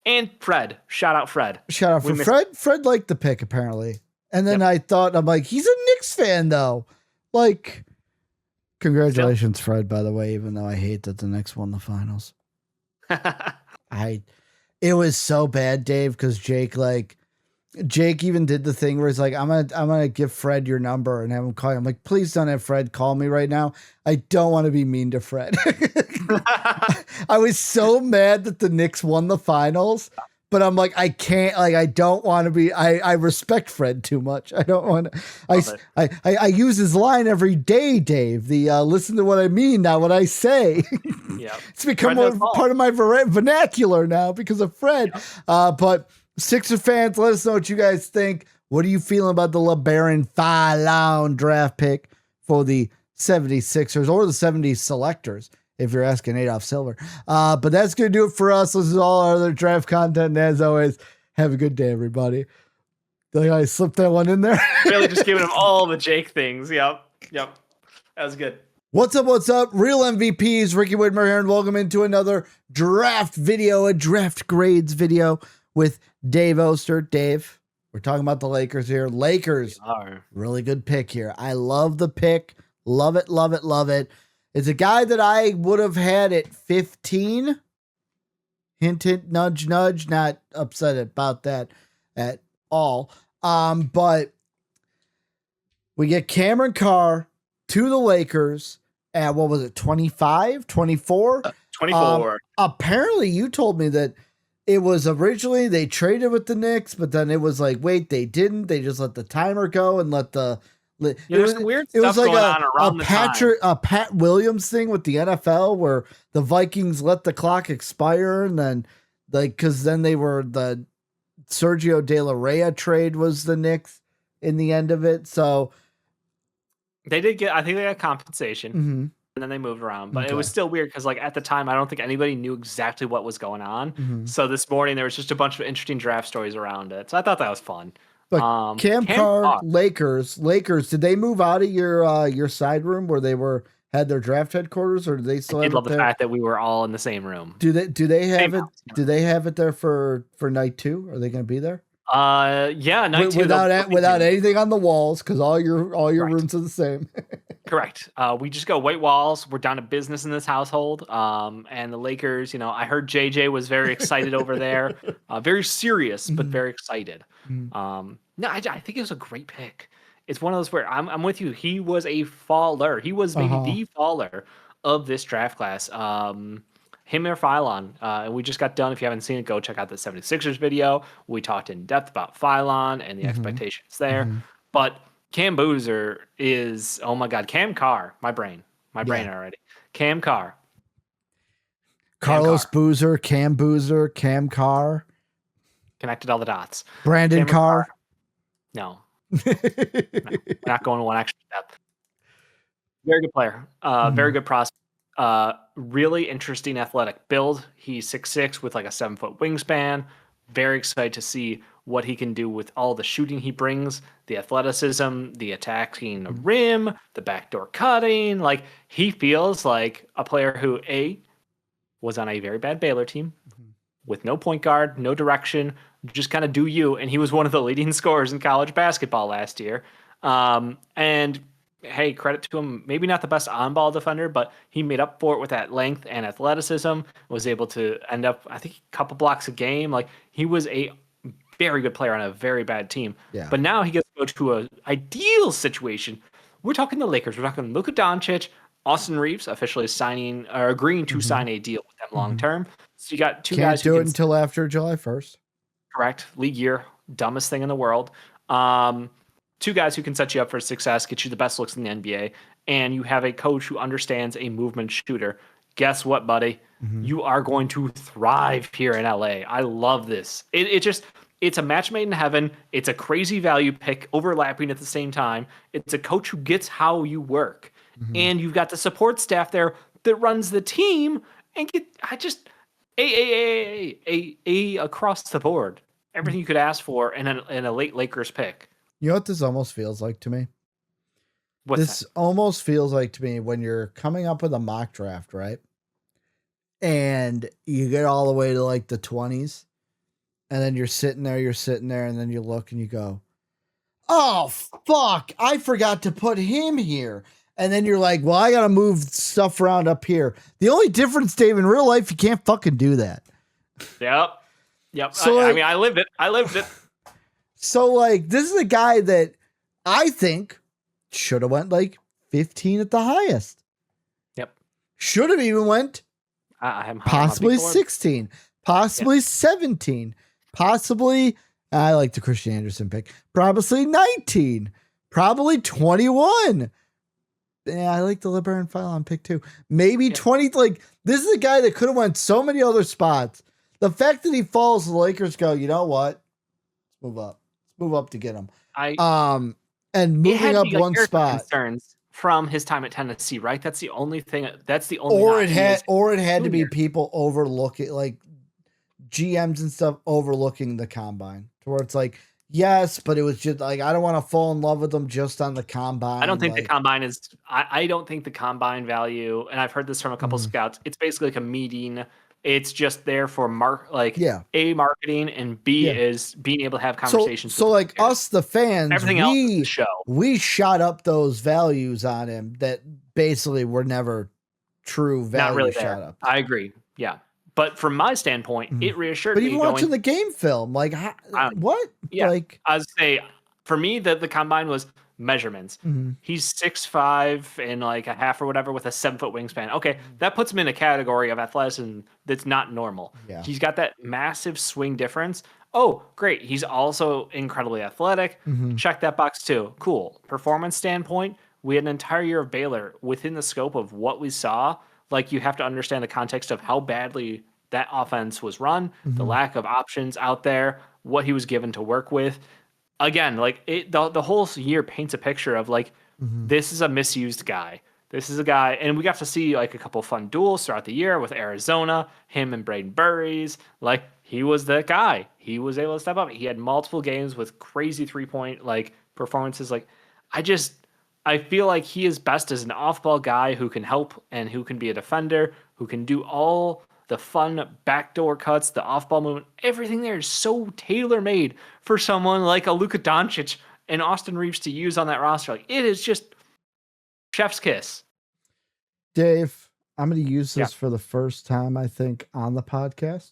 And Fred. Shout out Fred. Shout out for Fred. Fred liked the pick, apparently. And then I thought, I'm like, he's a Knicks fan, though. Like, Congratulations, Fred, by the way, even though I hate that the Knicks won the finals. It was so bad, Dave, because Jake even did the thing where he's like, I'm gonna give Fred your number and have him call you. I'm like, please don't have Fred call me right now. I don't want to be mean to Fred. I was so mad that the Knicks won the finals, but I'm like, I can't, like, I don't want to be, I respect Fred too much. I don't want to, I use his line every day, Dave, listen to what I mean, not what I say. Yeah. It's become part of my vernacular now because of Fred. Yep. But Sixer fans, let us know what you guys think. What are you feeling about the LeBaron Fallon draft pick for the 76ers or the 70 selectors, if you're asking Adolph Silver? But that's going to do it for us. This is all our other draft content. And as always, have a good day, everybody. Did I slip that one in there? Really just giving him all the Jake things. Yep. That was good. What's up? Real MVPs, Ricky Widmer here, and welcome into another draft video, a draft grades video with Dave Oster. Dave, we're talking about the Lakers here. Lakers, really good pick here. I love the pick. Love it. It's a guy that I would have had at 15. Hint, hint, nudge, nudge. Not upset about that at all. But we get Cameron Carr to the Lakers at, what was it, 25, 24? 24. Apparently, you told me that it was originally they traded with the Knicks, but then it was like, wait, they didn't. They just let the timer go and let the. There's weird stuff going on around the time. A Pat Williams thing with the NFL where the Vikings let the clock expire and then, because then they were the Sergio De La Rey trade was the Knicks in the end of it. So they did get, I think they got compensation. Mm-hmm. And then they moved around, but it was still weird because, like, at the time, I don't think anybody knew exactly what was going on. Mm-hmm. So this morning there was just a bunch of interesting draft stories around it. So I thought that was fun. But Cam Carr, Lakers. Did they move out of your side room where they had their draft headquarters, or do they still? I love the fact that we were all in the same room. Do they have it? Do they have it there for night 2? Are they going to be there? Yeah, night 2 without anything on the walls, because all your rooms are the same. Correct. We just go white walls. We're down to business in this household. And the Lakers, I heard JJ was very excited over there. Very serious, but very excited. No, I think it was a great pick. It's one of those where I'm with you. He was a faller. He was maybe the faller of this draft class. Him or Phylon. We just got done. If you haven't seen it, go check out the 76ers video. We talked in depth about Phylon and the expectations there. But Cam Boozer is, oh my God, Cam Carr. My brain already. Cam Carr. Carlos Boozer, Cam Boozer, Cam Carr. Connected all the dots. Brandon Carr. No. We're not going one extra step. Very good player. Very good prospect. Really interesting athletic build. He's 6'6" with like a 7-foot wingspan. Very excited to see what he can do with all the shooting he brings, the athleticism, the attacking the rim, the backdoor cutting. Like, he feels like a player who was on a very bad Baylor team with no point guard, no direction, just kind of do you. And he was one of the leading scorers in college basketball last year. And hey, credit to him. Maybe not the best on-ball defender, but he made up for it with that length and athleticism. Was able to end up, I think, a couple blocks a game. Like, he was a very good player on a very bad team. Yeah. But now he gets to go to an ideal situation. We're talking the Lakers. We're talking Luka Doncic. Austin Reeves officially agreeing to sign a deal with them long term. So you got two guys. Can't do it until after July 1st. Correct. League year. Dumbest thing in the world. Two guys who can set you up for success, get you the best looks in the NBA, and you have a coach who understands a movement shooter. Guess what, buddy? You are going to thrive here in LA. I love this. It's a match made in heaven. It's a crazy value pick overlapping at the same time. It's a coach who gets how you work. And you've got the support staff there that runs the team and A across the board. Everything you could ask for in a late Lakers pick. You know what this almost feels like to me? What's that? Almost feels like to me when you're coming up with a mock draft, right? And you get all the way to like the 20s, and then you're sitting there, and then you look and you go, oh, fuck, I forgot to put him here. And then you're like, well, I got to move stuff around up here. The only difference, Dave, in real life, you can't fucking do that. Yep. So I mean, I lived it. So like, this is a guy that I think should have went like 15 at the highest. Yep. Should have even went possibly 16, possibly 17, possibly, I like the Christian Anderson pick, probably 19, probably 21. Yeah, I like the LeBaron Philon pick too. Maybe 20. Like, this is a guy that could have went so many other spots. The fact that he falls, the Lakers go, you know what? Let's move up. Let's move up to get him. And moving up one spot. Concerns from his time at Tennessee, right? That's the only thing. That's the only. Or it had to be people overlooking, like GMs and stuff overlooking the combine, to where it's like, yes, but it was just like, I don't want to fall in love with them just on the combine. I don't think like, the combine is. I don't think the combine value, and I've heard this from a couple scouts. It's basically like a meeting. It's just there for A, marketing, and B is being able to have conversations. So like us, the fans, everything else is the show. We shot up those values on him that basically were never true value. Not really shot there. up. I agree. Yeah. But from my standpoint, it reassured me. But even watching the game film, like, what? Yeah. Like, I would say, for me, the combine was measurements. He's 6'5" and like a half or whatever with a 7-foot wingspan. Okay, that puts him in a category of athleticism that's not normal. Yeah. He's got that massive swing difference. Oh, great. He's also incredibly athletic. Check that box too. Cool. Performance standpoint, we had an entire year of Baylor within the scope of what we saw. Like, you have to understand the context of how badly that offense was run, the lack of options out there, what he was given to work with. Again, like, the whole year paints a picture of like, this is a misused guy. This is a guy, and we got to see like a couple fun duels throughout the year with Arizona, him and Braden Burries. Like, he was that guy. He was able to step up. He had multiple games with crazy 3-point like performances. Like, I feel like he is best as an off-ball guy who can help and who can be a defender, who can do all the fun backdoor cuts, the off-ball movement. Everything there is so tailor-made for someone like a Luka Doncic and Austin Reeves to use on that roster. Like, it is just chef's kiss. Dave, I'm going to use this for the first time, I think, on the podcast.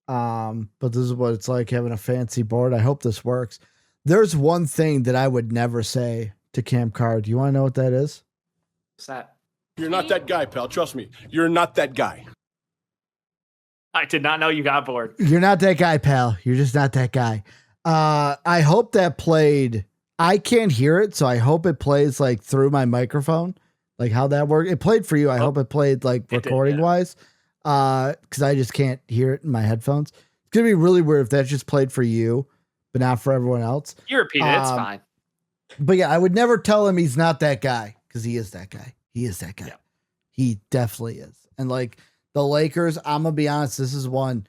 But this is what it's like having a fancy board. I hope this works. There's one thing that I would never say to Cam Carr. Do you want to know what that is? What's that? You're not that guy, pal. Trust me. You're not that guy. I did not know you got bored. You're not that guy, pal. You're just not that guy. I hope that played. I can't hear it, so I hope it plays like through my microphone, like how that worked. It played for you. I hope it played like recording wise, because I just can't hear it in my headphones. It's gonna be really weird if that just played for you, but not for everyone else. You repeat it. It's fine. But yeah, I would never tell him he's not that guy, because he is that guy. He is that guy. Yeah. He definitely is. And like the Lakers, I'm gonna be honest, this is one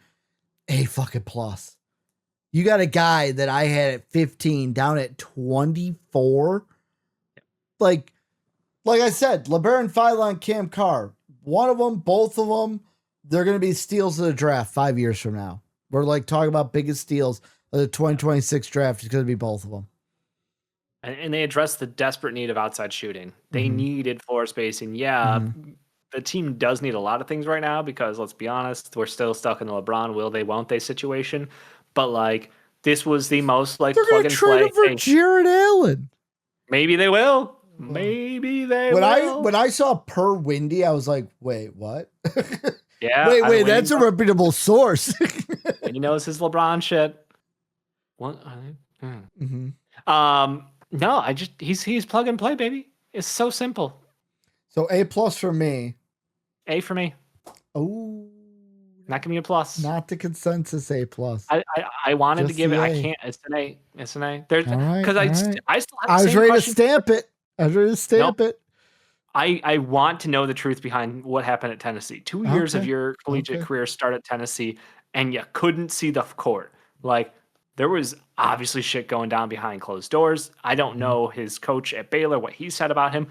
A fucking plus. You got a guy that I had at 15 down at 24. Like I said, LeBaron Philon, Cam Carr, one of them, both of them, they're going to be steals of the draft 5 years from now. We're like talking about biggest steals of the 2026 draft. It's going to be both of them. And they addressed the desperate need of outside shooting. They needed floor spacing. Yeah, the team does need a lot of things right now because, let's be honest, we're still stuck in the LeBron will they, won't they situation. But like, this was the most like they're plug and play. They're going to trade him for Jared Allen. Maybe they will. Maybe they will. When I saw per Windy, I was like, wait, what? Yeah. Wait, that's a reputable source. And he knows his LeBron shit. What? No, he's plug and play, baby. It's so simple. So A+ for me. A for me. Oh. Not giving you a plus. Not the consensus A+. I wanted Just to give it. A. I can't. It's an A. It's an A. There's because I still have the I was same ready to question. stamp it. I want to know the truth behind what happened at Tennessee. 2 years of your collegiate career start at Tennessee, and you couldn't see the court. Like, there was obviously shit going down behind closed doors. I don't know his coach at Baylor, what he said about him.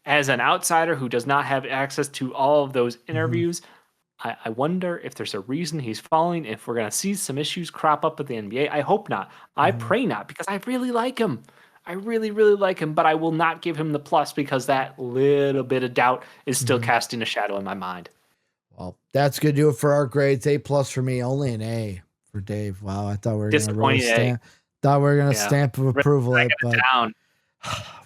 As an outsider who does not have access to all of those interviews, I wonder if there's a reason he's falling, if we're going to see some issues crop up at the NBA. I hope not. I pray not, because I really like him. I really, really like him, but I will not give him the plus because that little bit of doubt is still casting a shadow in my mind. Well, that's going to do it for our grades. A+ for me, only an A for Dave. Wow, I thought we were going to really stamp of approval it, but down.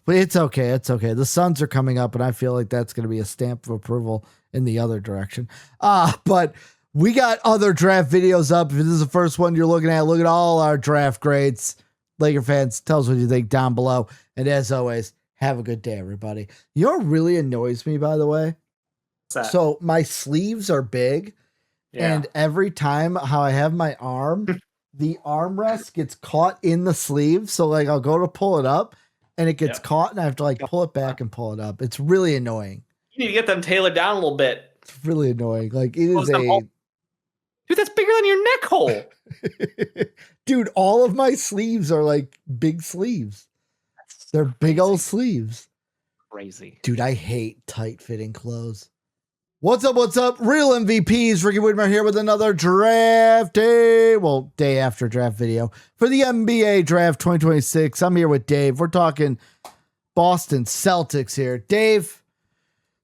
But it's okay. It's okay. The Suns are coming up, and I feel like that's going to be a stamp of approval in the other direction. But we got other draft videos up. If this is the first one you're looking at, look at all our draft grades. Laker fans, tell us what you think down below. And as always, have a good day, everybody. You know what really annoys me, by the way? So my sleeves are big, and every time how I have my arm, the armrest gets caught in the sleeve. So like I'll go to pull it up, and it gets caught, and I have to like pull it back and pull it up. It's really annoying. You need to get them tailored down a little bit. It's really annoying. Like it is dude, that's bigger than your neck hole. Dude, all of my sleeves are like big sleeves. They're big old sleeves. Crazy. Dude, I hate tight fitting clothes. What's up? What's up? Real MVPs. Ricky Widmer here with another draft day. Well, day after draft video for the NBA draft 2026. I'm here with Dave. We're talking Boston Celtics here. Dave,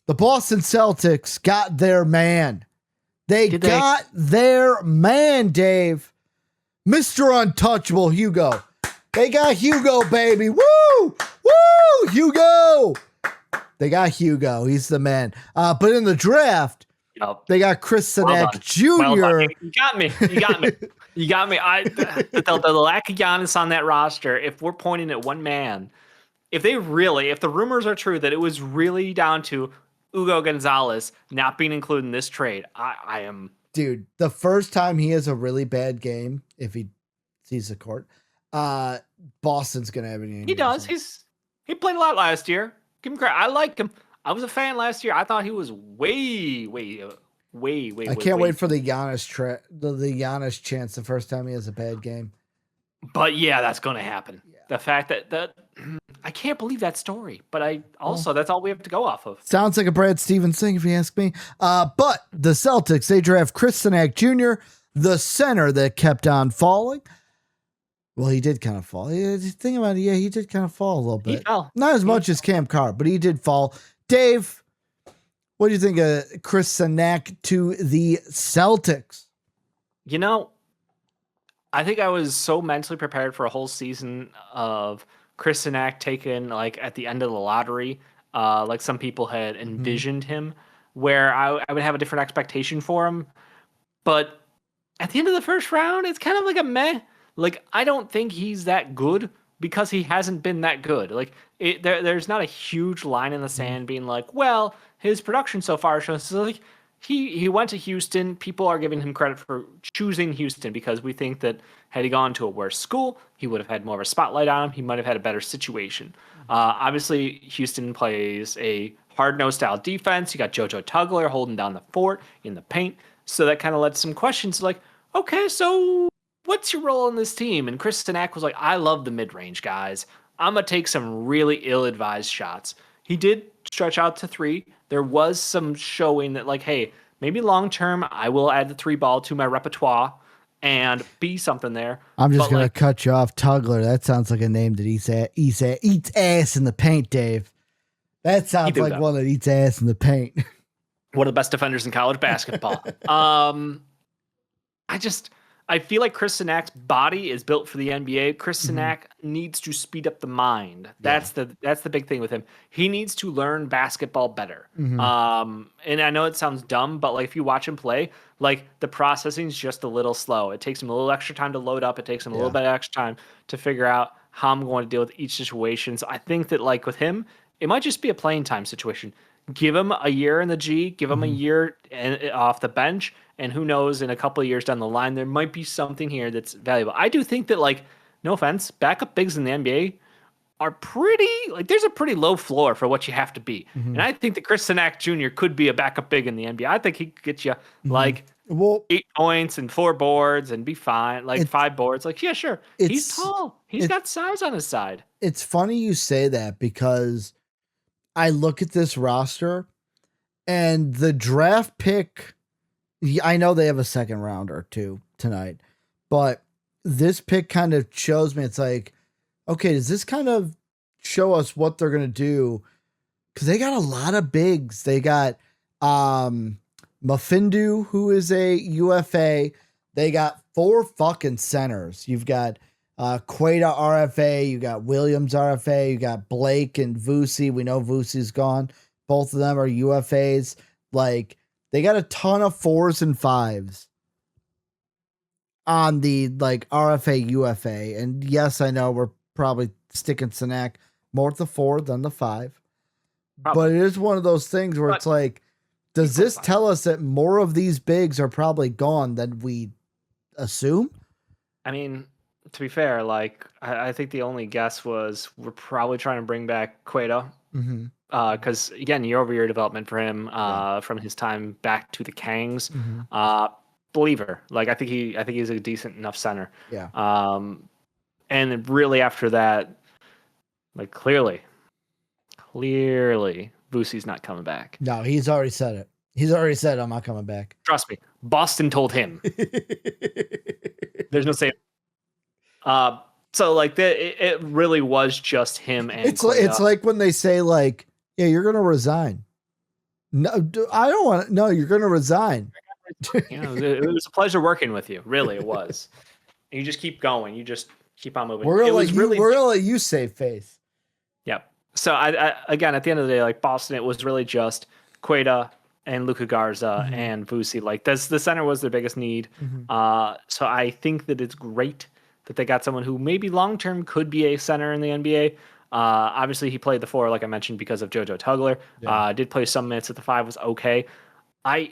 the Boston Celtics got their man. They got their man, Dave. Mr. Untouchable, Hugo. They got Hugo, baby. Woo! Woo! Hugo! They got Hugo. He's the man. But in the draft, they got Chris Sinek Jr. Well, you got me. You got me. You got me. The lack of Giannis on that roster, if we're pointing at one man, if the rumors are true that it was really down to Hugo Gonzalez not being included in this trade, I am... Dude, the first time he has a really bad game, if he sees the court, Boston's going to have an... He does. He played a lot last year. Give him credit. I like him. I was a fan last year. I thought he was way. I can't wait for the Giannis the Giannis chance the first time he has a bad game. But yeah, that's going to happen. Yeah. The fact that I can't believe that story, but that's all we have to go off of. Sounds like a Brad Stevens thing, if you ask me. But the Celtics, they draft Chris Sinek Jr., the center that kept on falling. Well, he did kind of fall. Think about it. Yeah, he did kind of fall a little bit. He fell. Not as much as Cam Carr, but he did fall. Dave, what do you think of Chris Sinek to the Celtics? You know, I think I was so mentally prepared for a whole season of Chris Sinek taken like at the end of the lottery, like some people had envisioned him, where I would have a different expectation for him. But at the end of the first round, it's kind of like a meh. Like, I don't think he's that good because he hasn't been that good. Like, there's not a huge line in the sand being like, well, his production so far shows. So like, he went to Houston. People are giving him credit for choosing Houston because we think that had he gone to a worse school, he would have had more of a spotlight on him. He might have had a better situation. Obviously, Houston plays a hard-nosed style defense. You got JoJo Tugler holding down the fort in the paint. So that kind of led to some questions like, okay, so what's your role on this team? And Chris Sinek was like, I love the mid-range guys. I'm going to take some really ill-advised shots. He did stretch out to three. There was some showing that like, hey, maybe long-term I will add the three ball to my repertoire and be something there. I'm just going to cut you off. Tugler, that sounds like a name that eats ass in the paint, Dave. That sounds like one that eats ass in the paint. One of the best defenders in college basketball. I feel like Chris Sinek's body is built for the NBA. Chris Sinek needs to speed up the mind. That's the big thing with him. He needs to learn basketball better. And I know it sounds dumb, but like if you watch him play, like the processing is just a little slow. It takes him a little extra time to load up. It takes him a little bit extra time to figure out how I'm going to deal with each situation. So I think that like with him, it might just be a playing time situation. Give him a year in the G, give him a year off the bench, and who knows, in a couple of years down the line, there might be something here that's valuable. I do think that, like, no offense, backup bigs in the NBA are pretty, like, there's a pretty low floor for what you have to be. And I think that Chris Sinek Jr. could be a backup big in the NBA. I think he could get you, like, 8 points and 4 boards and be fine, like 5 boards. Like, yeah, sure. He's tall. He's got size on his side. It's funny you say that because I look at this roster and the draft pick, I know they have a second round or two tonight, but this pick kind of shows me it's like, okay, does this kind of show us what they're gonna do, because they got a lot of bigs. They got Mafindu, who is a UFA. They got 4 fucking centers. You've got Queta RFA, you got Williams RFA, you got Blake and Vusi. We know Vusi's gone. Both of them are UFAs. Like, they got a ton of 4s and 5s on the like RFA UFA. And yes, I know we're probably sticking Sinak more at the 4 than the 5. Probably. But it is one of those things where it's like, does this tell us that more of these bigs are probably gone than we assume? I mean, to be fair, like I think the only guess was we're probably trying to bring back Cueto. Because again, year-over-year development for him from his time back to the Kangs. Believer. Like I think he's a decent enough center. Yeah. And then really after that, like clearly, Vusi's not coming back. No, he's already said it. He's already said, I'm not coming back. Trust me. Boston told him. There's no say. So like it really was just him and it's like when they say like, yeah, you're gonna resign. No, I don't want to. No, you're gonna resign. It was a pleasure working with you. Really, it was. And you just keep going. You just keep on moving. We're gonna let you save face. Yep. So I again at the end of the day, like Boston, it was really just Queta and Luka Garza and Vusi. Like the center was their biggest need. So I think that it's great that they got someone who maybe long term could be a center in the NBA. Obviously, he played the 4, like I mentioned, because of JoJo Tugler. Yeah. Did play some minutes at the 5, was okay. I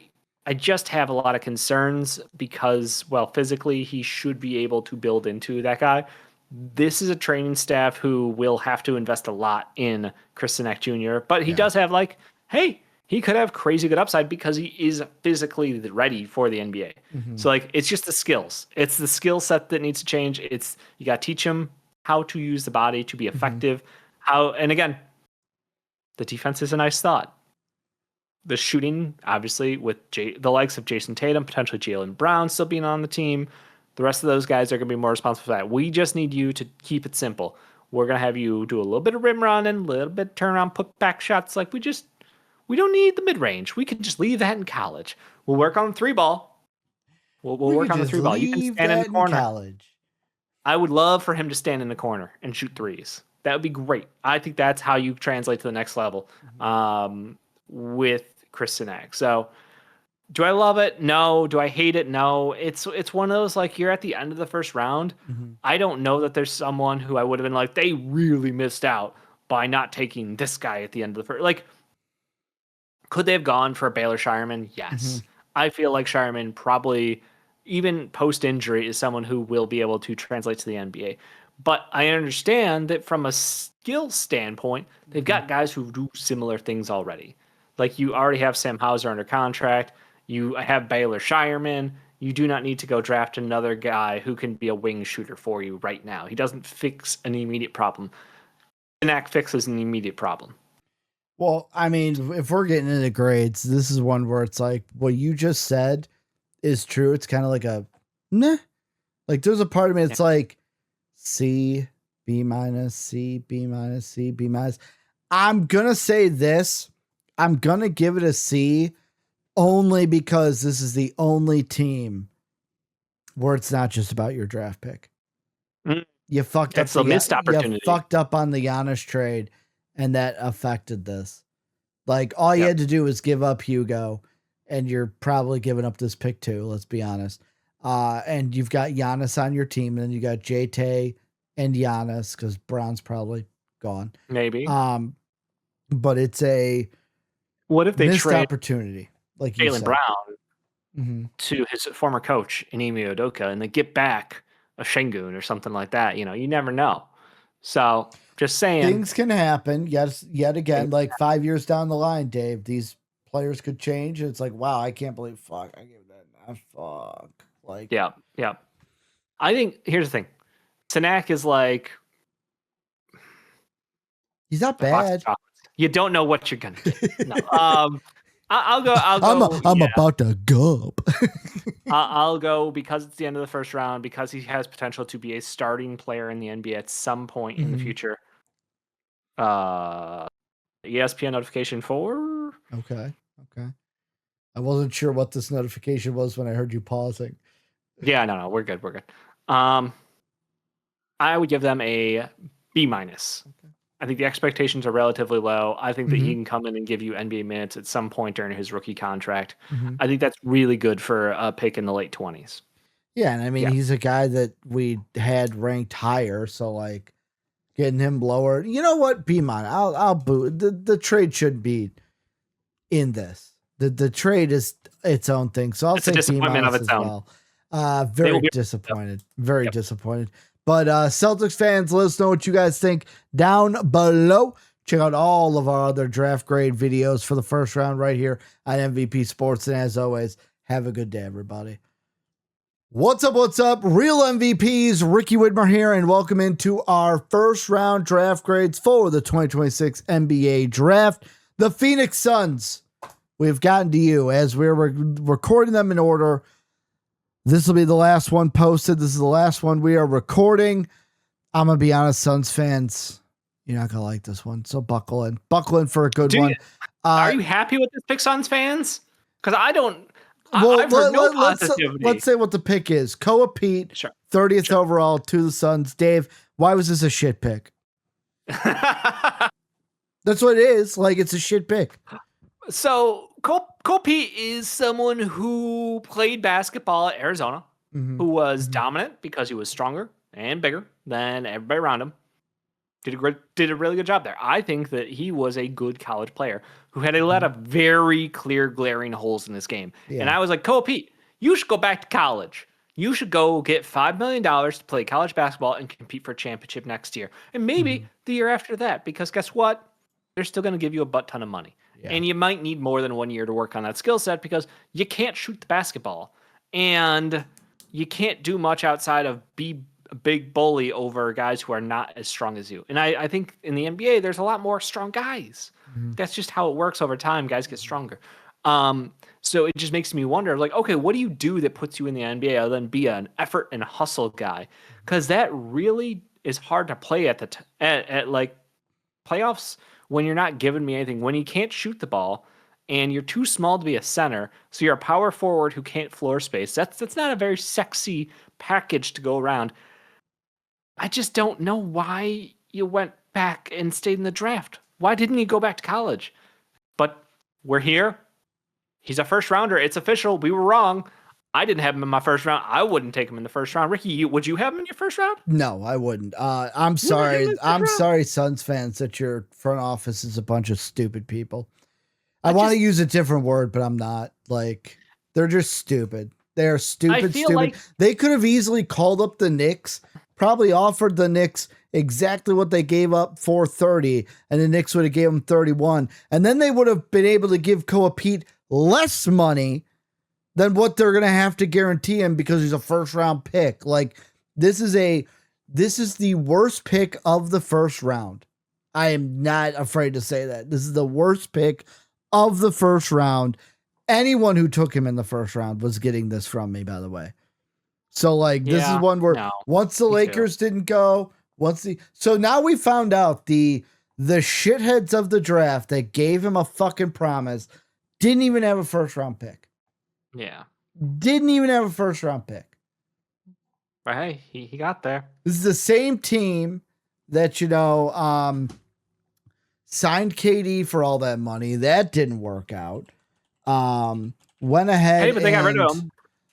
just have a lot of concerns because, well, physically he should be able to build into that guy. This is a training staff who will have to invest a lot in Chris Sinak Jr., but he does have like, hey, he could have crazy good upside because he is physically ready for the NBA. So like, it's just the skills. It's the skill set that needs to change. It's you got to teach him how to use the body to be effective. And again, the defense is a nice thought. The shooting, obviously, with the likes of Jason Tatum, potentially Jaylen Brown still being on the team. The rest of those guys are going to be more responsible for that. We just need you to keep it simple. We're going to have you do a little bit of rim run and a little bit of turnaround, put back shots. Like we don't need the mid range. We can just leave that in college. We'll work on the 3-ball. We'll work on the 3-ball. You can stand in the corner. College. I would love for him to stand in the corner and shoot threes. That would be great. I think that's how you translate to the next level with Chris Sinak. So do I love it? No. Do I hate it? No. It's one of those, like, you're at the end of the first round. I don't know that there's someone who I would have been like, they really missed out by not taking this guy at the end of the first. Like, could they have gone for a Baylor Shireman? Yes. I feel like Shireman probably, even post-injury, is someone who will be able to translate to the NBA. But I understand that from a skill standpoint, they've got guys who do similar things already. Like, you already have Sam Hauser under contract. You have Baylor Shireman. You do not need to go draft another guy who can be a wing shooter for you right now. He doesn't fix an immediate problem. Sinak fixes an immediate problem. Well, I mean, if we're getting into grades, this is one where it's like, what you just said is true. It's kind of like a, nah. Like, there's a part of me, it's like C, B minus, C, B minus, C, B minus. I'm going to say this. I'm going to give it a C only because this is the only team where it's not just about your draft pick. You fucked up. That's a missed opportunity. You fucked up on the Giannis trade, and that affected this. Like, all you had to do was give up Hugo, and you're probably giving up this pick too, let's be honest. And you've got Giannis on your team, and then you got JT and Giannis, because Brown's probably gone. Maybe. But it's a what if they missed trade opportunity, like you Jaylen said. Brown to his former coach, Emi Udoka, and they get back a Şengün or something like that? You know, you never know. So just saying, things can happen. Yes, yet again, like 5 years down the line, Dave, these players could change. It's like, wow, I can't believe I gave that. Fuck. Like, yeah. I think here's the thing. Sinak is like, he's not bad. You don't know what you're gonna get. No. I'll go. I'm about to gulp. I'll go because it's the end of the first round, because he has potential to be a starting player in the NBA at some point in the future. ESPN notification 4. Okay. I wasn't sure what this notification was when I heard you pausing. Yeah, no, we're good. I would give them a B-. Okay. I think the expectations are relatively low. I think that Mm-hmm. he can come in and give you NBA minutes at some point during his rookie contract. Mm-hmm. I think that's really good for a pick in the late 20s. Yeah, and I mean, he's a guy that we had ranked higher, so like getting him lower. You know what? B-. I'll boo. The trade should be in this. The trade is its own thing, so I'll It's a say disappointment B- of its as own. well. Very disappointed. Very disappointed. But Celtics fans, let us know what you guys think down below. Check out all of our other draft grade videos for the first round right here on MVP Sports. And as always, have a good day, everybody. What's up? Real MVPs, Ricky Widmer here, and welcome into our first round draft grades for the 2026 NBA draft. The Phoenix Suns, we've gotten to you as we're recording them in order. This will be the last one posted. This is the last one we are recording. I'm going to be honest, Suns fans, you're not going to like this one. So buckle in for a good one. Are you happy with this pick, Suns fans? Because I don't. I've heard no positivity. Let's say what the pick is. Koa Pete, Sure. 30th overall to the Suns. Dave, why was this a shit pick? That's what it is. Like, it's a shit pick. So Cole Pete is someone who played basketball at Arizona, who was dominant because he was stronger and bigger than everybody around him. Did a really good job there. I think that he was a good college player who had a lot of very clear, glaring holes in this game. Yeah. And I was like, Cole Pete, you should go back to college. You should go get $5 million to play college basketball and compete for a championship next year. And maybe the year after that, because guess what? They're still going to give you a butt ton of money. Yeah. And you might need more than 1 year to work on that skill set because you can't shoot the basketball. And you can't do much outside of be a big bully over guys who are not as strong as you. And I think in the NBA, there's a lot more strong guys. That's just how it works over time. Guys get stronger. So it just makes me wonder, like, okay, what do you do that puts you in the NBA other than be an effort and hustle guy? Because that really is hard to play at like playoffs when you're not giving me anything, when you can't shoot the ball and you're too small to be a center. So you're a power forward who can't floor space. That's not a very sexy package to go around. I just don't know why you went back and stayed in the draft. Why didn't you go back to college? But we're here. He's a first rounder. It's official. We were wrong. I didn't have him in my first round. I wouldn't take him in the first round. Ricky, would you have him in your first round? No, I wouldn't. I'm sorry. I'm sorry, Suns fans, that your front office is a bunch of stupid people. I want to use a different word, but I'm not. Like, they're just stupid. They're stupid. Like they could have easily called up the Knicks, probably offered the Knicks exactly what they gave up for 30, and the Knicks would have gave them 31. And then they would have been able to give Koa Pete less money than what they're going to have to guarantee him because he's a first round pick. Like, this is the worst pick of the first round. I am not afraid to say that. This is the worst pick of the first round. Anyone who took him in the first round was getting this from me, by the way. So, like, this is one where once the Lakers didn't go, so now we found out the shitheads of the draft that gave him a fucking promise didn't even have a first round pick. Yeah. Didn't even have a first round pick. But hey, he got there. This is the same team that, signed KD for all that money. That didn't work out. Went ahead. Hey, but they got rid of him.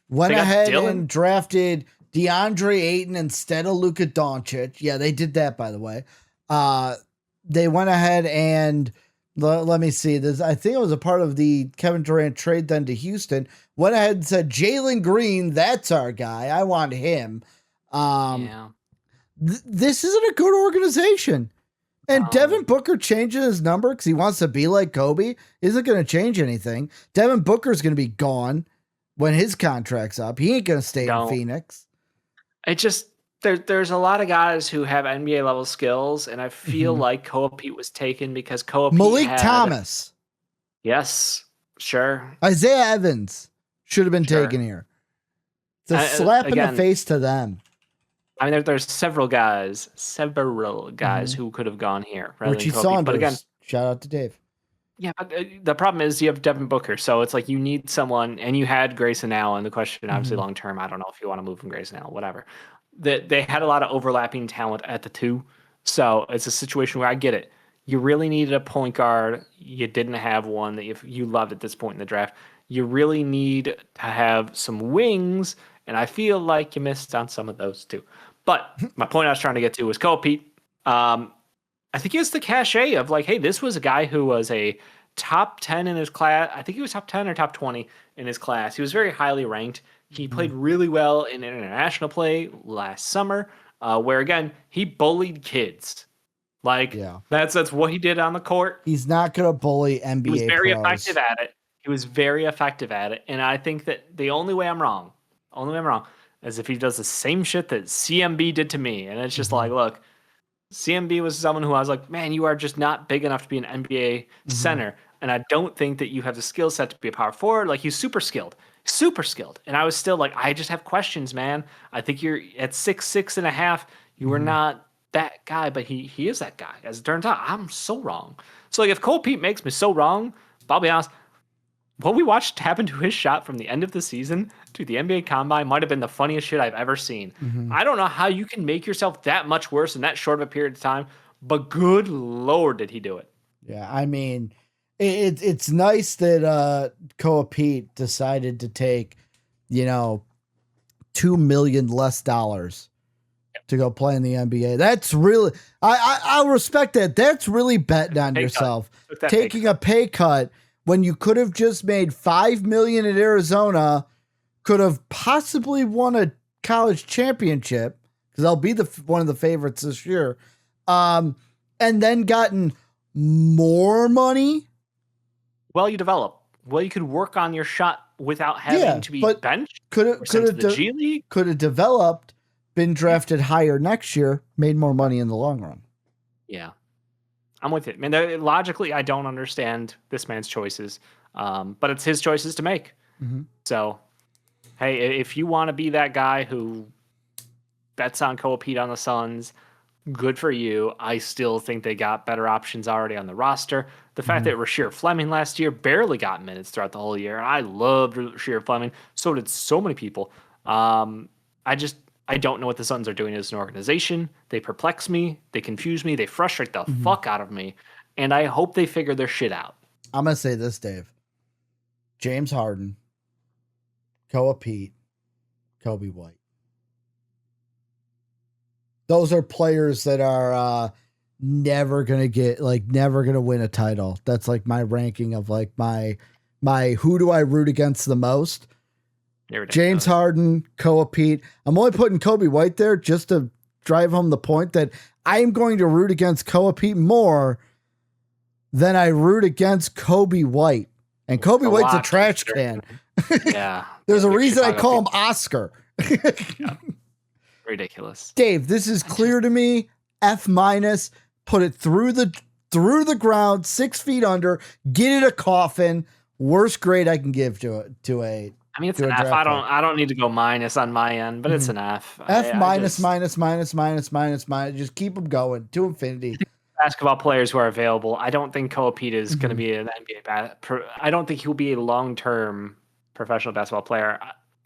Went ahead and drafted DeAndre Ayton instead of Luka Doncic. Yeah, they did that, by the way. They went ahead and let me see this. I think it was a part of the Kevin Durant trade then to Houston. Went ahead and said, Jalen Green, that's our guy. I want him. This isn't a good organization. And Devin Booker changing his number because he wants to be like Kobe isn't going to change anything. Devin Booker's going to be gone when his contract's up. He ain't going to stay in Phoenix. It just, there's a lot of guys who have NBA level skills, and I feel like Koa Pete was taken because Koa Pete Malik Thomas. Yes, sure. Isaiah Evans should have been taken here. It's a slap in the face to them. I mean, there's several guys who could have gone here rather Richie than Kobe. Saunders. But again, shout out to Dave. yeah, but the problem is you have Devin Booker, so it's like you need someone, and you had Grayson Allen. The question, obviously, long term, I don't know if you want to move from Grayson Allen, whatever. That they had a lot of overlapping talent at the 2, so it's a situation where I get it. You really needed a point guard. You didn't have one that you loved at this point in the draft. You really need to have some wings, and I feel like you missed on some of those too. But my point I was trying to get to was Cole Pete. I think it's the cachet of like, hey, this was a guy who was a top 10 in his class. I think he was top 10 or top 20 in his class. He was very highly ranked. He played really well in international play last summer, where again, he bullied kids. Like that's what he did on the court. He's not going to bully NBA. He was very effective at it. He was very effective at it. And I think that the only way I'm wrong is if he does the same shit that CMB did to me. And it's just like, look, CMB was someone who I was like, man, you are just not big enough to be an NBA center. And I don't think that you have the skill set to be a power forward. Like, he's super skilled. And I was still like, I just have questions, man. I think you're at 6'6.5". You are not that guy, but he is that guy. As it turns out, I'm so wrong. So, like, if Cole Pete makes me so wrong, I'll be honest, what we watched happen to his shot from the end of the season to the NBA Combine might have been the funniest shit I've ever seen. I don't know how you can make yourself that much worse in that short of a period of time, but good Lord, did he do it. Yeah, I mean, it's nice that Koa Pete decided to take, $2 million less to go play in the NBA. That's really, I'll respect that. That's really betting on yourself. Taking a pay cut when you could have just made $5 million at Arizona, could have possibly won a college championship because they'll be one of the favorites this year, and then gotten more money. Well, you develop. Well, you could work on your shot without having to be benched. Could have developed, been drafted higher next year, made more money in the long run. Yeah. I'm with it. Man, logically, I don't understand this man's choices, but it's his choices to make. So, hey, if you want to be that guy who bets on Koa Pete on the Suns, good for you. I still think they got better options already on the roster. The fact that Rasheer Fleming last year barely got minutes throughout the whole year, and I loved Rasheer Fleming. So did so many people. I don't know what the Suns are doing as an organization. They perplex me. They confuse me. They frustrate the fuck out of me. And I hope they figure their shit out. I'm going to say this, Dave. James Harden, Koa Pete, Kobe White. Those are players that are never going to win a title. That's like my ranking of like my who do I root against the most? James Harden, Koa Pete. I'm only putting Kobe White there just to drive home the point that I am going to root against Koa Pete more than I root against Kobe White. And Kobe White's a trash can. Yeah. There's a reason I call him Oscar. Yeah. Ridiculous. Dave, this is clear to me. F-. Put it through the ground, 6 feet under, get it a coffin. Worst grade I can give to a I mean, it's an F. I don't need to go minus on my end, but it's an F. Minus. Just keep them going to infinity. Basketball players who are available. I don't think Koa Pete is going to be an NBA. I don't think he'll be a long-term professional basketball player.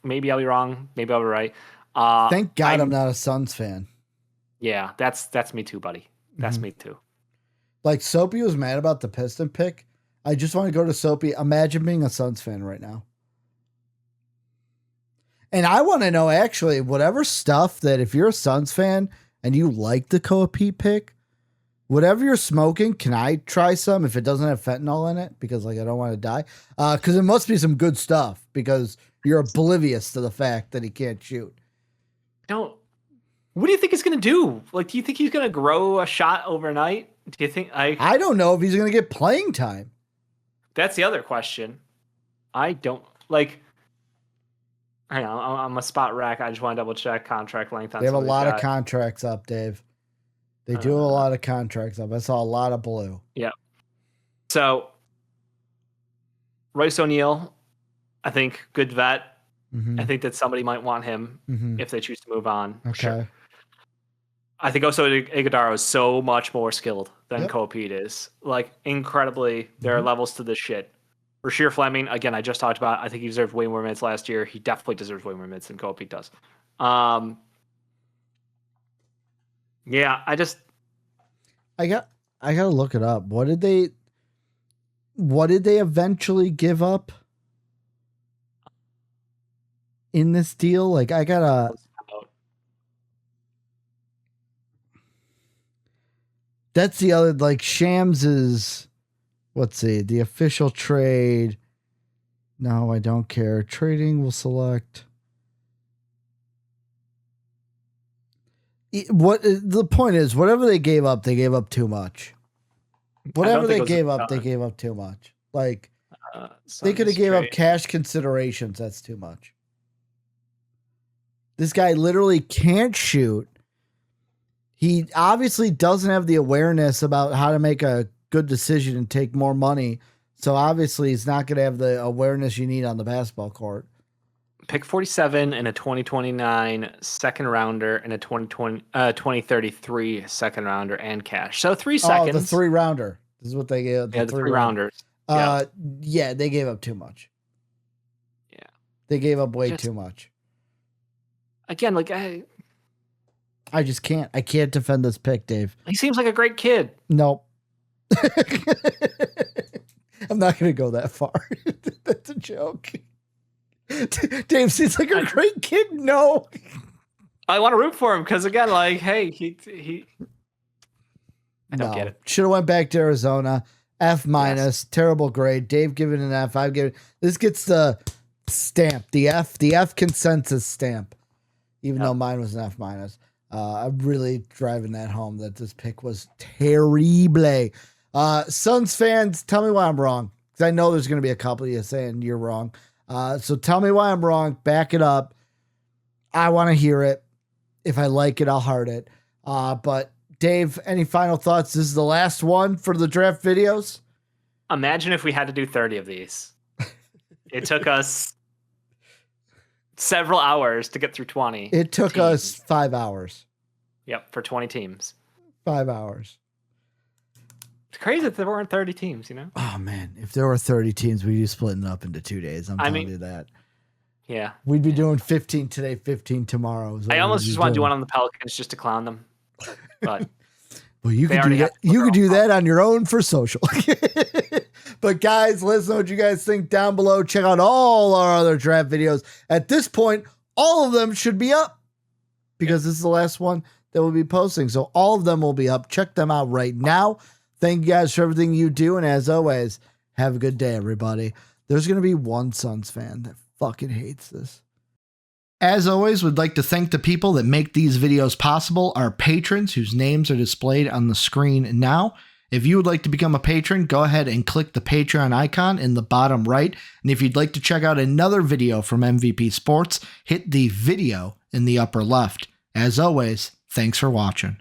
Maybe I'll be wrong. Maybe I'll be right. Thank God I'm not a Suns fan. Yeah, that's me too, buddy. That's me too. Like Soapy was mad about the Piston pick. I just want to go to Soapy. Imagine being a Suns fan right now. And I want to know, actually, whatever stuff that if you're a Suns fan and you like the Koa Pete pick, whatever you're smoking, can I try some if it doesn't have fentanyl in it? Because like I don't want to die. Because it must be some good stuff because you're oblivious to the fact that he can't shoot. What do you think he's going to do? Like, do you think he's going to grow a shot overnight? Do you think I don't know if he's going to get playing time. That's the other question. I don't like. Hang on, I'm a spot rack. I just want to double check contract length. They have a lot of contracts up, Dave. They do have a lot of contracts up. I saw a lot of blue. Yeah. So, Royce O'Neal, I think good vet. I think that somebody might want him if they choose to move on. Okay. Sure. I think also Iguodala is so much more skilled than Yep. Kopit is. Like, incredibly, there are levels to this shit. Rasheer Fleming, again, I just talked about. I think he deserved way more minutes last year. He definitely deserves way more minutes than Kopit does. Yeah, I gotta look it up. What did they eventually give up in this deal? Like, I gotta. That's the other, like, Shams is, let's see, the official trade. No, I don't care. Trading will select. What the point is, whatever they gave up too much. Whatever they gave up too much. Like, they could have gave up cash considerations. That's too much. This guy literally can't shoot. He obviously doesn't have the awareness about how to make a good decision and take more money. So obviously he's not going to have the awareness you need on the basketball court. Pick 47 and a 2029 second rounder and a 2033 second rounder and cash. So 3 seconds. Oh, the 3 rounder. This is what they gave. The 3 rounders. Yeah, they gave up too much. Yeah. They gave up way too much. Again, like, I just can't. I can't defend this pick, Dave. He seems like a great kid. Nope. I'm not going to go that far. That's a joke. Dave seems like a great kid. No. I want to root for him because, again, like, hey, he I don't get it. Should have went back to Arizona. F-. Yes. Terrible grade. Dave giving an F. I've given. This gets the stamp. The F consensus stamp. Even though mine was an F-. I'm really driving that home that this pick was terrible. Suns fans, tell me why I'm wrong. Because I know there's going to be a couple of you saying you're wrong. So tell me why I'm wrong. Back it up. I want to hear it. If I like it, I'll heart it. But Dave, any final thoughts? This is the last one for the draft videos. Imagine if we had to do 30 of these. It took us several hours to get through 20. It took us 5 hours. Yep, for 20 teams. 5 hours. It's crazy that there weren't 30 teams, you know? Oh, man. If there were 30 teams, we'd be splitting it up into 2 days. I'm telling you that. Yeah. We'd be doing 15 today, 15 tomorrow. I almost just want to do one on the Pelicans just to clown them. But well, you could do that. You could do that on your own for social. But guys, let us know what you guys think down below. Check out all our other draft videos. At this point, all of them should be up because this is the last one that we'll be posting. So all of them will be up. Check them out right now. Thank you guys for everything you do. And as always, have a good day, everybody. There's going to be one Suns fan that fucking hates this. As always, we'd like to thank the people that make these videos possible, our patrons whose names are displayed on the screen now. If you would like to become a patron, go ahead and click the Patreon icon in the bottom right. And if you'd like to check out another video from MVP Sports, hit the video in the upper left. As always, thanks for watching.